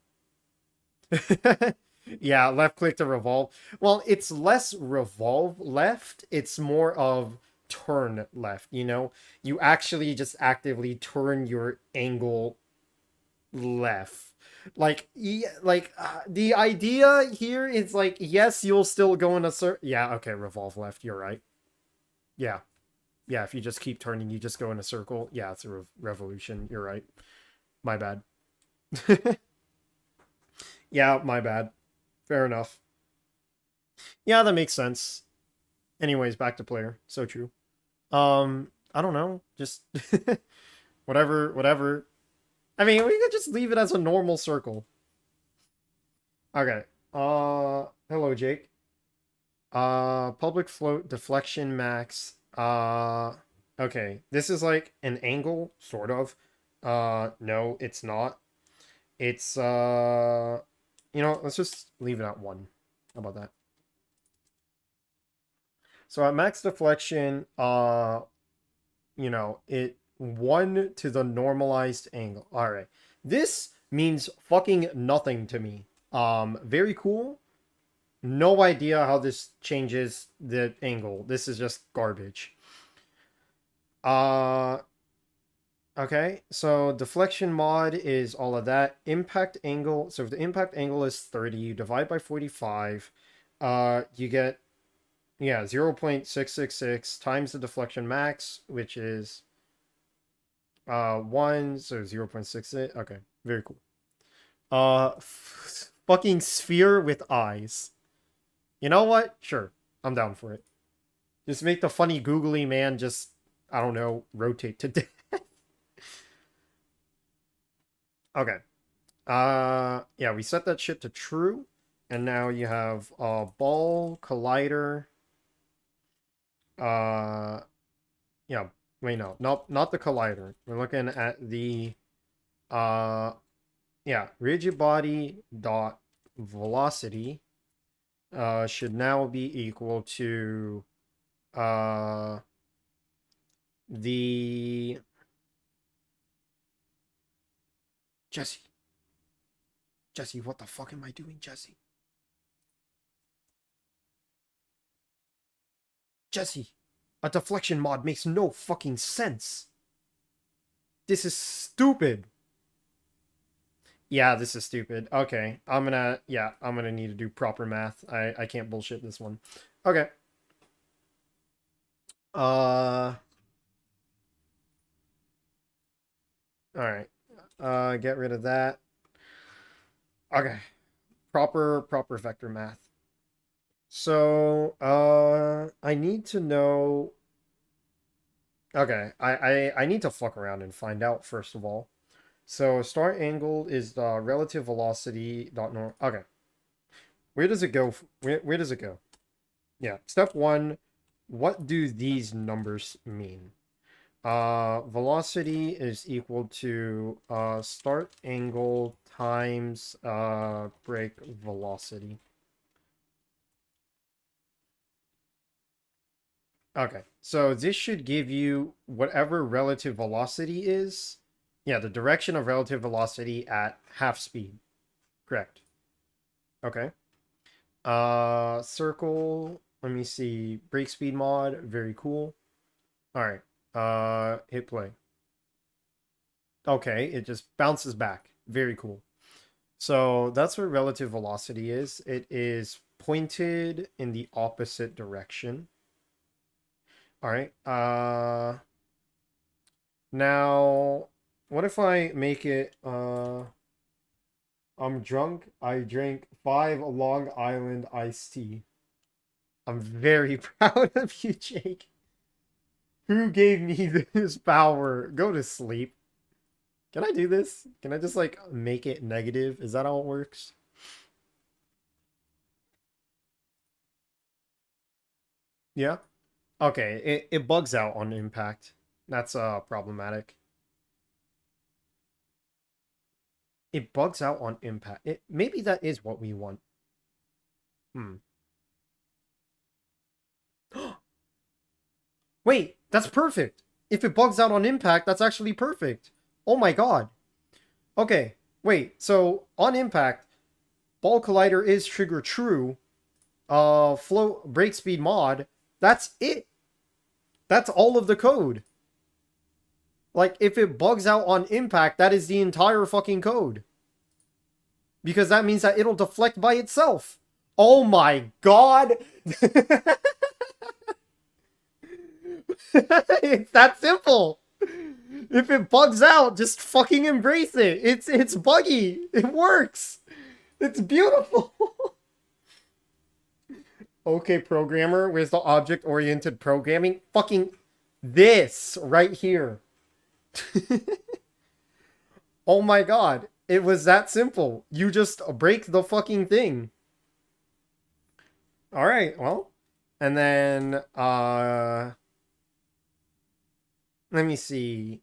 Yeah, left click to revolve. Well, it's less revolve left. It's more of turn left, you know? You actually just actively turn your angle left. Like, the idea here is like, yes, you'll still go in a yeah, okay, revolve left, you're right. Yeah. Yeah, if you just keep turning, you just go in a circle. Yeah, it's a revolution, you're right. My bad. Yeah, my bad. Fair enough. Yeah, that makes sense. Anyways, back to player. So true. I don't know. Just whatever. I mean, we could just leave it as a normal circle. Okay. Hello, Jake. Public float deflection max. Okay. This is like an angle, sort of. No, it's not. It's, let's just leave it at 1. How about that? So at max deflection, it 1 to the normalized angle. All right. This means fucking nothing to me. Very cool. No idea how this changes the angle. This is just garbage. Okay, so deflection mod is all of that. Impact angle, so if the impact angle is 30, you divide by 45, you get, 0.666 times the deflection max, which is 1, so 0.68. Okay, very cool. Fucking sphere with eyes. You know what? Sure, I'm down for it. Just make the funny googly man just, I don't know, rotate to death. Okay. Yeah, we set that shit to true. And now you have ball, collider. Yeah, wait, no, not the collider. We're looking at the rigid body dot velocity should now be equal to the Jesse, what the fuck am I doing, Jesse? Jesse, a deflection mod makes no fucking sense. This is stupid. Yeah, this is stupid. Okay, I'm gonna need to do proper math. I can't bullshit this one. Okay. All right. Get rid of that. Okay. Proper vector math. So, I need to know. Okay, I need to fuck around and find out first of all. So start angle is the relative velocity dot norm. Okay. Where does it go? Where does it go? Yeah. Step 1. What do these numbers mean? Velocity is equal to start angle times break velocity. Okay, so this should give you whatever relative velocity is. Yeah, the direction of relative velocity at half speed. Correct. Okay. Circle, let me see. Break speed mod, very cool. All right. Hit play. Okay, it just bounces back. Very cool. So that's what relative velocity is. It is pointed in the opposite direction. All right. Now, what if I make it, I'm drunk. I drank 5 Long Island iced tea. I'm very proud of you, Jake. Who gave me this power? Go to sleep. Can I do this? Can I just, like, make it negative? Is that how it works? Yeah? Okay, it bugs out on impact. That's problematic. It bugs out on impact. Maybe that is what we want. Wait, that's perfect. If it bugs out on impact, that's actually perfect. Oh my god. Okay, wait. So on impact, ball collider is trigger true. Flow break speed mod. That's it. That's all of the code. Like, if it bugs out on impact, that is the entire fucking code. Because that means that it'll deflect by itself. Oh my god! It's that simple! If it bugs out, just fucking embrace it. It's buggy. It works. It's beautiful. Okay, programmer, where's the object-oriented programming? Fucking this right here. Oh my god. It was that simple. You just break the fucking thing. All right, well, and then let me see.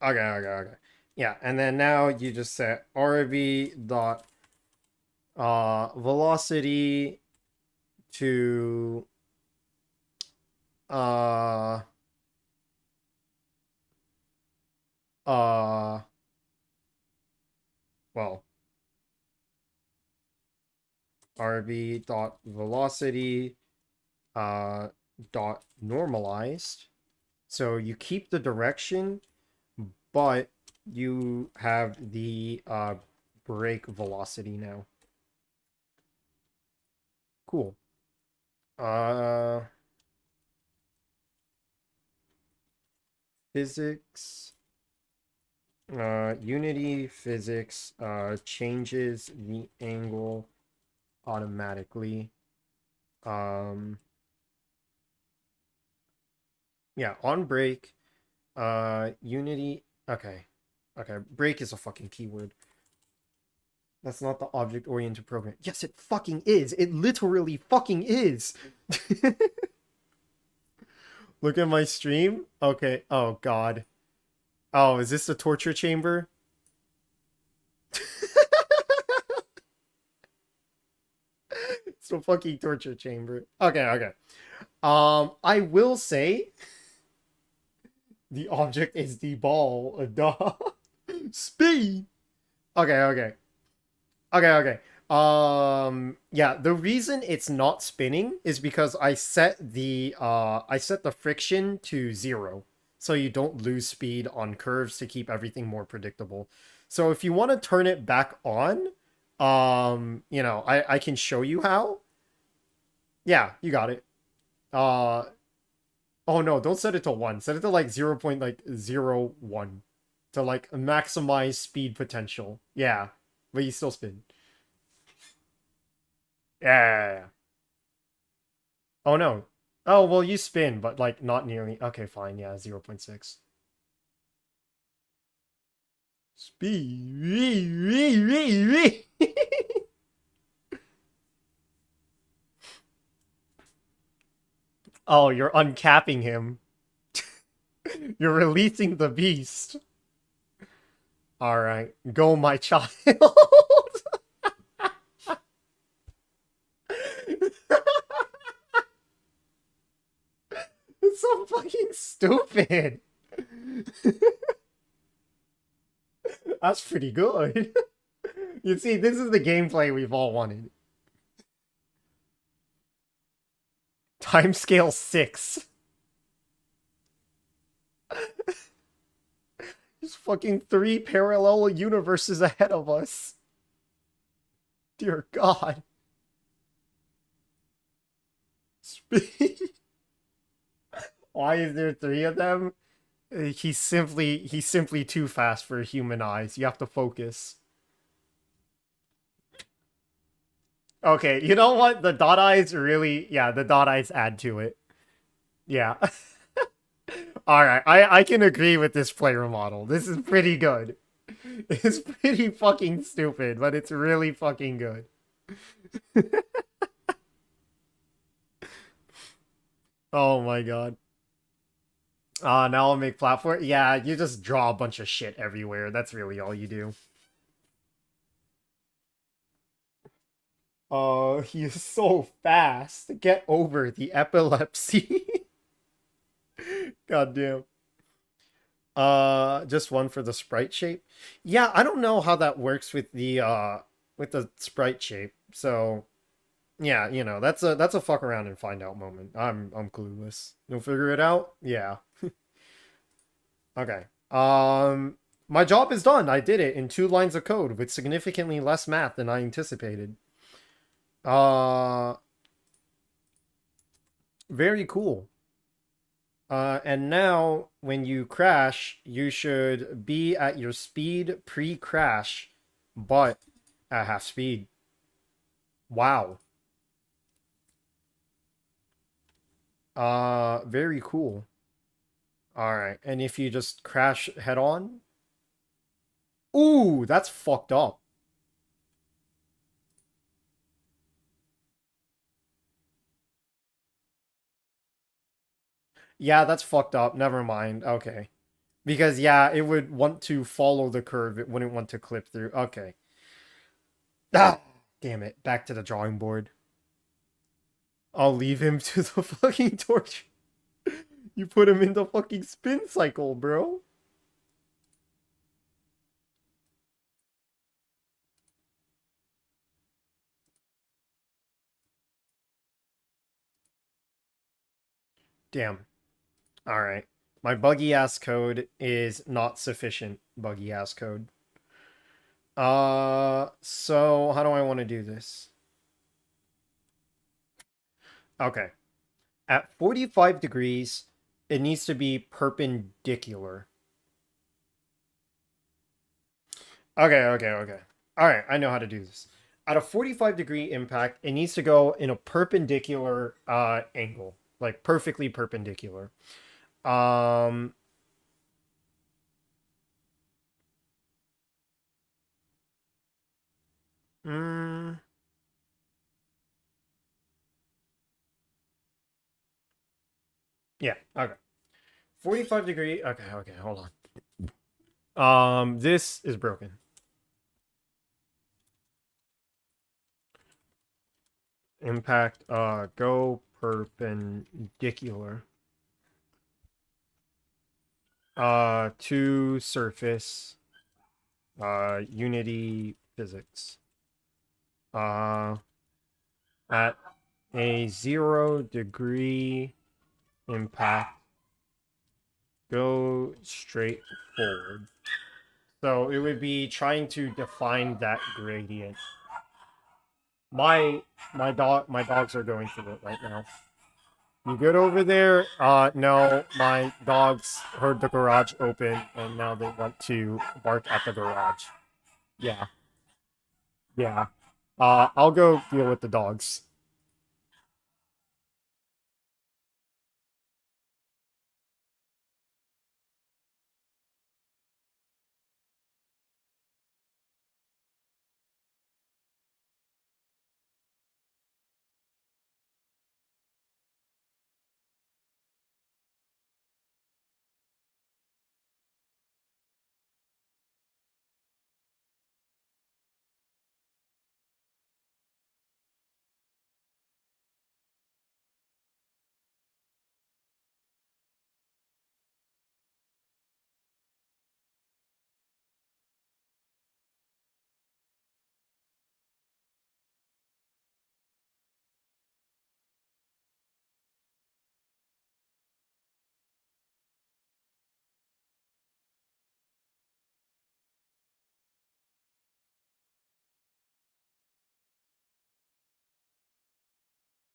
Okay. Yeah, and then now you just set RB dot velocity to uh uh well, RB dot velocity dot normalized. So you keep the direction, but you have the brake velocity now. Cool. Physics. Unity physics changes the angle automatically. Yeah, on brake, Unity. Okay, brake is a fucking keyword. That's not the object-oriented program. Yes, it fucking is. It literally fucking is. Look at my stream. Okay. Oh god. Oh, is this the torture chamber? It's the fucking torture chamber. Okay. I will say the object is the ball. Duh. Speed. Okay. Yeah, the reason it's not spinning is because I set the friction to 0 so you don't lose speed on curves to keep everything more predictable. So if you want to turn it back on, I can show you how. Yeah, you got it. Oh no, don't set it to 1. Set it to like 0.01 to like maximize speed potential. Yeah, but you still spin. Yeah. Oh no. Oh, well, you spin, but like not nearly. Okay, fine. Yeah, 0.6. Speed. Oh, you're uncapping him. You're releasing the beast. All right, go, my child. It's so fucking stupid. That's pretty good. You see, this is the gameplay we've all wanted. Timescale 6. There's fucking 3 parallel universes ahead of us. Dear God. Why is there 3 of them? He's simply too fast for human eyes. You have to focus. Okay, you know what? The dot eyes really, yeah, the dot eyes add to it. Yeah. All right, I can agree with this player model. This is pretty good. It's pretty fucking stupid, but it's really fucking good. Oh my god. Now I'll make platform. Yeah, you just draw a bunch of shit everywhere. That's really all you do. Oh, he's so fast. Get over the epilepsy. God damn. Just one for the sprite shape. Yeah, I don't know how that works with the sprite shape. So, yeah, that's a fuck around and find out moment. I'm clueless. You'll figure it out? Yeah. Okay. My job is done. I did it in 2 lines of code with significantly less math than I anticipated. Very cool. And now, when you crash, you should be at your speed pre-crash, but at half speed. Wow. Very cool. Alright, and if you just crash head-on? Ooh, that's fucked up. Yeah, that's fucked up. Never mind. Okay. Because, yeah, it would want to follow the curve. It wouldn't want to clip through. Okay. Ah, damn it. Back to the drawing board. I'll leave him to the fucking torture. You put him in the fucking spin cycle, bro. Damn. Alright. My buggy ass code is not sufficient buggy ass code. So how do I want to do this? Okay. At 45 degrees, it needs to be perpendicular. Okay. Alright, I know how to do this. At a 45-degree impact, it needs to go in a perpendicular angle. Like perfectly perpendicular. Um mm, yeah, okay. 45 degree. Okay, hold on. This is broken. Impact go perpendicular to surface unity physics uh at a 0 degree impact go straight forward. So it would be trying to define that gradient. My dogs are going through it right now. You good over there? No, my dogs heard the garage open and now they want to bark at the garage. Yeah, yeah. I'll go deal with the dogs.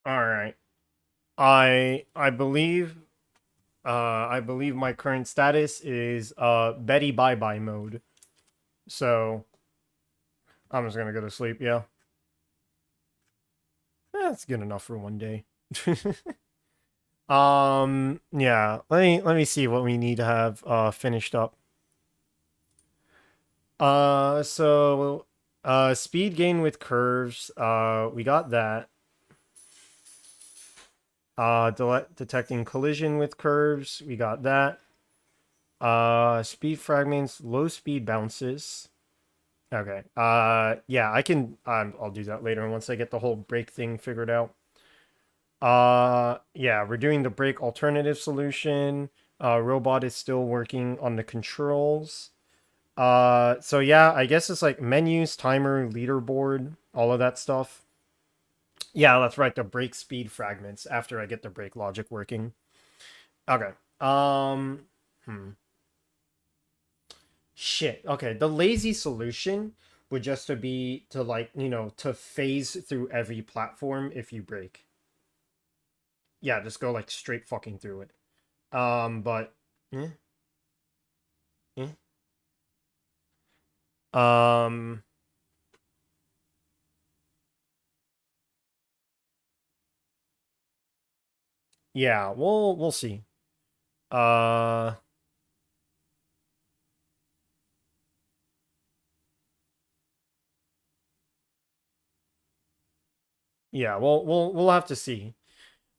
All right. I believe I believe my current status is Betty bye bye mode. So I'm just gonna go to sleep. Yeah, that's good enough for one day. Yeah. Let me see what we need to have finished up. So speed gain with curves. We got that. Detecting collision with curves. We got that. Speed fragments, low speed bounces. Okay. Yeah, I can. I'll do that later once I get the whole brake thing figured out. Yeah, we're doing the brake alternative solution. Robot is still working on the controls. So yeah, I guess it's like menus, timer, leaderboard, all of that stuff. Yeah, that's right. The brake speed fragments after I get the brake logic working. Okay. Hmm. Shit. Okay, the lazy solution would just to be to like, to phase through every platform if you break. Yeah, just go like straight fucking through it. But eh, eh. Um yeah, we'll see. Uh yeah, we'll have to see.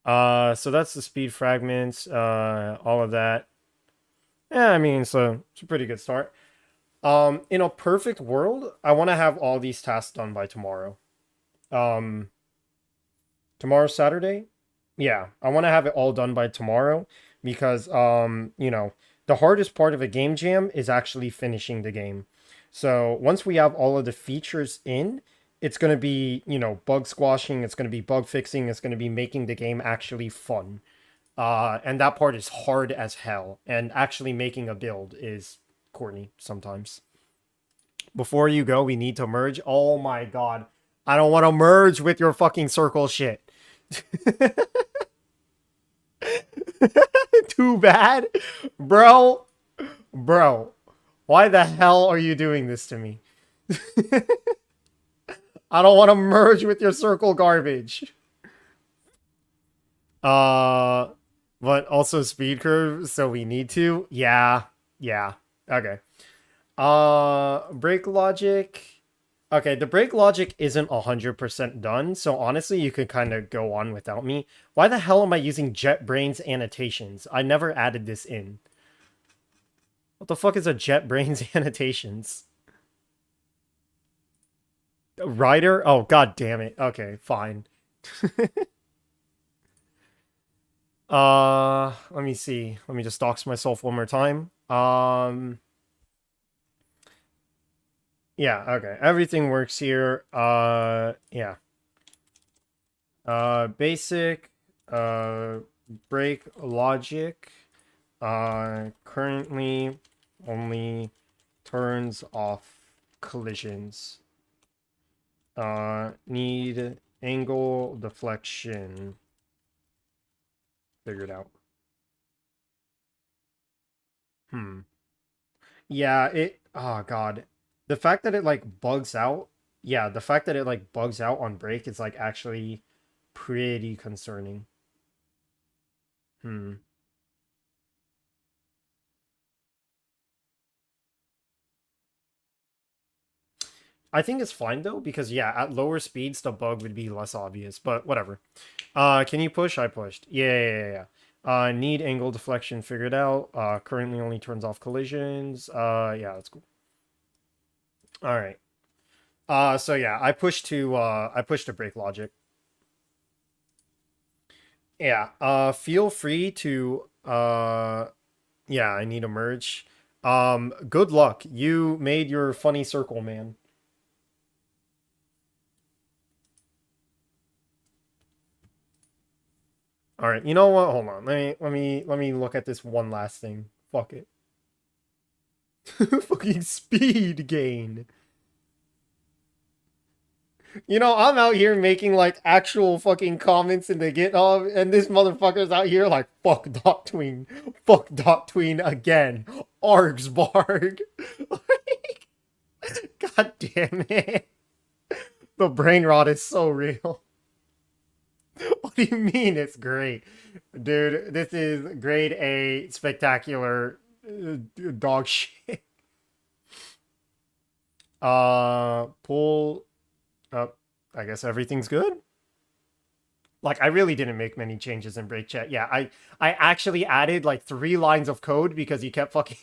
So that's the speed fragments, all of that. Yeah, I mean, so it's a pretty good start. In a perfect world, I want to have all these tasks done by tomorrow. Tomorrow's Saturday? Yeah, I want to have it all done by tomorrow because the hardest part of a game jam is actually finishing the game. So, once we have all of the features in, it's going to be, bug squashing, it's going to be bug fixing, it's going to be making the game actually fun. And that part is hard as hell. And actually making a build is corny sometimes. Before you go, we need to merge. Oh my god. I don't want to merge with your fucking circle shit. Too bad. Bro. Why the hell are you doing this to me? I don't want to merge with your circle garbage. But also speed curve, so we need to. Yeah. Okay. Break logic. Okay, the break logic isn't 100% done, so honestly, you could kind of go on without me. Why the hell am I using JetBrains annotations? I never added this in. What the fuck is a JetBrains annotations? Rider? Oh, god damn it. Okay, fine. Let me see. Let me just dox myself one more time. Yeah, okay. Everything works here. Yeah. Basic, break logic, currently only turns off collisions. Need angle deflection. Figured out. Yeah, oh god. The fact that it like bugs out, yeah, the fact that it like bugs out on break is like actually pretty concerning. I think it's fine though, because yeah, at lower speeds the bug would be less obvious, but whatever. Can you push? I pushed. Yeah. Need angle deflection figured out. Currently only turns off collisions. Yeah, that's cool. All right. So yeah, I pushed to break logic. Yeah, feel free to yeah, I need a merge. Good luck. You made your funny circle, man. All right, you know what? Hold on. Let me look at this one last thing. Fuck it. Fucking speed gain. You know, I'm out here making like actual fucking comments in the GitHub, and this motherfucker's out here like fuck dot tween again, args barg. Like, god damn it, the brain rot is so real. What do you mean it's great, dude? This is grade A spectacular dog shit. Pull up. I guess everything's good. Like, I really didn't make many changes in break chat. Yeah, I actually added like 3 lines of code because you kept fucking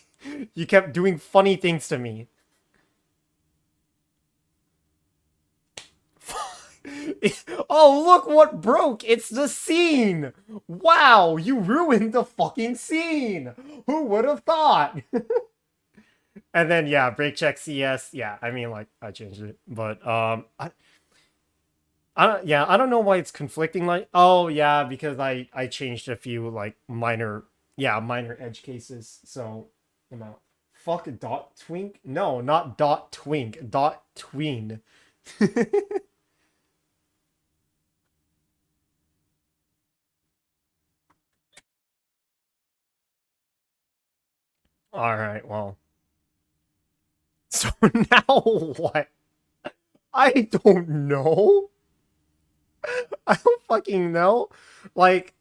you kept doing funny things to me. Oh, look what broke! It's the scene! Wow, you ruined the fucking scene! Who would have thought? And then yeah, break check CS. Yeah, I mean like I changed it, but I don't know why it's conflicting. Like, oh yeah, because I changed a few like minor edge cases. So fuck dot twink. No, not dot twink. Dot tween. All right, well. So now what? I don't know. I don't fucking know. Like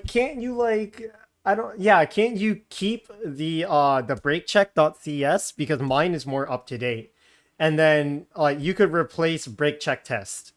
can't you like can't you keep the breakcheck.cs because mine is more up to date. And then like you could replace break check test.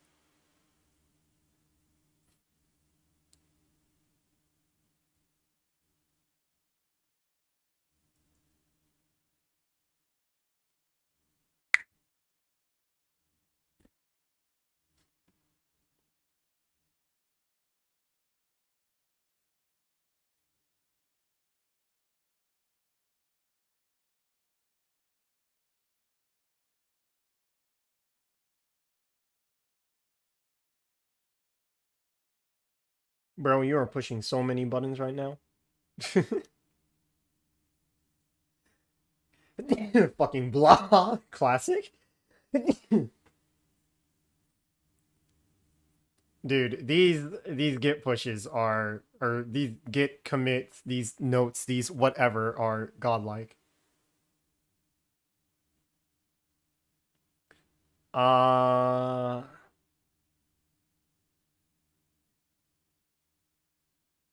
Bro, you are pushing so many buttons right now. Fucking blah. Classic. Dude, these git pushes are, or these git commits, these notes, these whatever are godlike.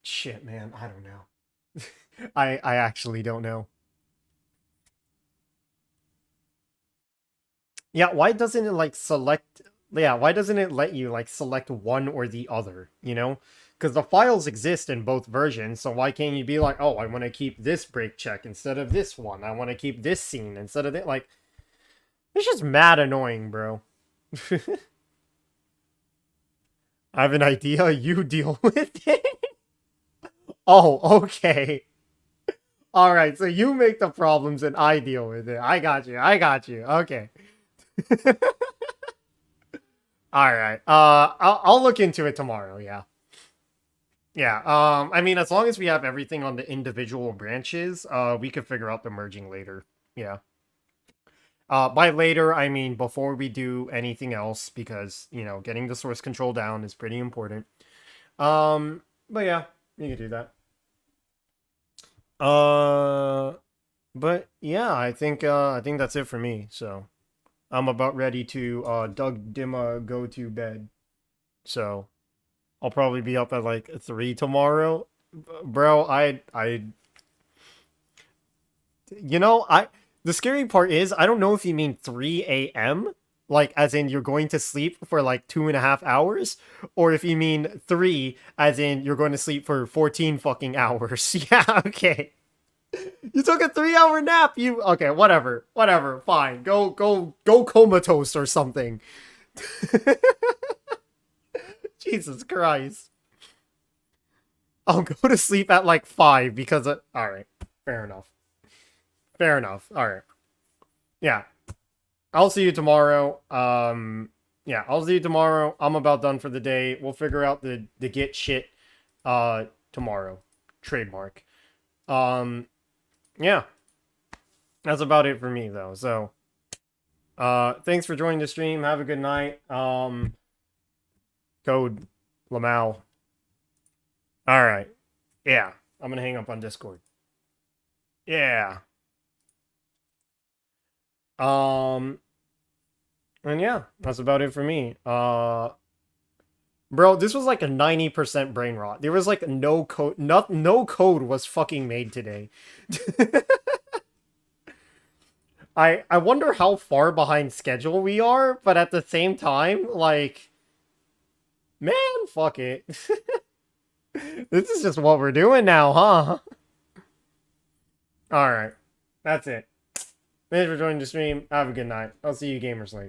Shit, man, I don't know. I actually don't know. Yeah, why doesn't it like select? Yeah, why doesn't it let you like select one or the other, you know? Because the files exist in both versions, so why can't you be like, oh, I want to keep this break check instead of this one. I want to keep this scene instead of that. Like, it's just mad annoying, bro. I have an idea, you deal with it. Oh, okay. Alright, so you make the problems and I deal with it. I got you, okay. Alright, I'll look into it tomorrow, yeah. Yeah, I mean, as long as we have everything on the individual branches, we could figure out the merging later, yeah. By later, I mean before we do anything else, because, you know, getting the source control down is pretty important. But yeah, you can do that. But yeah, I think that's it for me, so I'm about ready to Doug Dimma go to bed. So I'll probably be up at like 3 tomorrow. Bro, you know, the scary part is I don't know if you mean 3 a.m. like as in you're going to sleep for like 2.5 hours, or if you mean 3 as in you're going to sleep for 14 fucking hours. Yeah, okay. You took a 3-hour nap. You okay? Whatever. Fine. Go comatose or something. Jesus Christ. I'll go to sleep at like 5 because all right. Fair enough. All right. Yeah. I'll see you tomorrow. Yeah, I'll see you tomorrow. I'm about done for the day. We'll figure out the git shit tomorrow. Trademark. Yeah. That's about it for me though. So thanks for joining the stream. Have a good night. Code Lamau. Alright. Yeah. I'm gonna hang up on Discord. Yeah. And yeah, that's about it for me. Bro, this was like a 90% brain rot. There was like no code, no code was fucking made today. I wonder how far behind schedule we are, but at the same time, like, man, fuck it. This is just what we're doing now, huh? Alright, that's it. Thanks for joining the stream. Have a good night. I'll see you gamers later.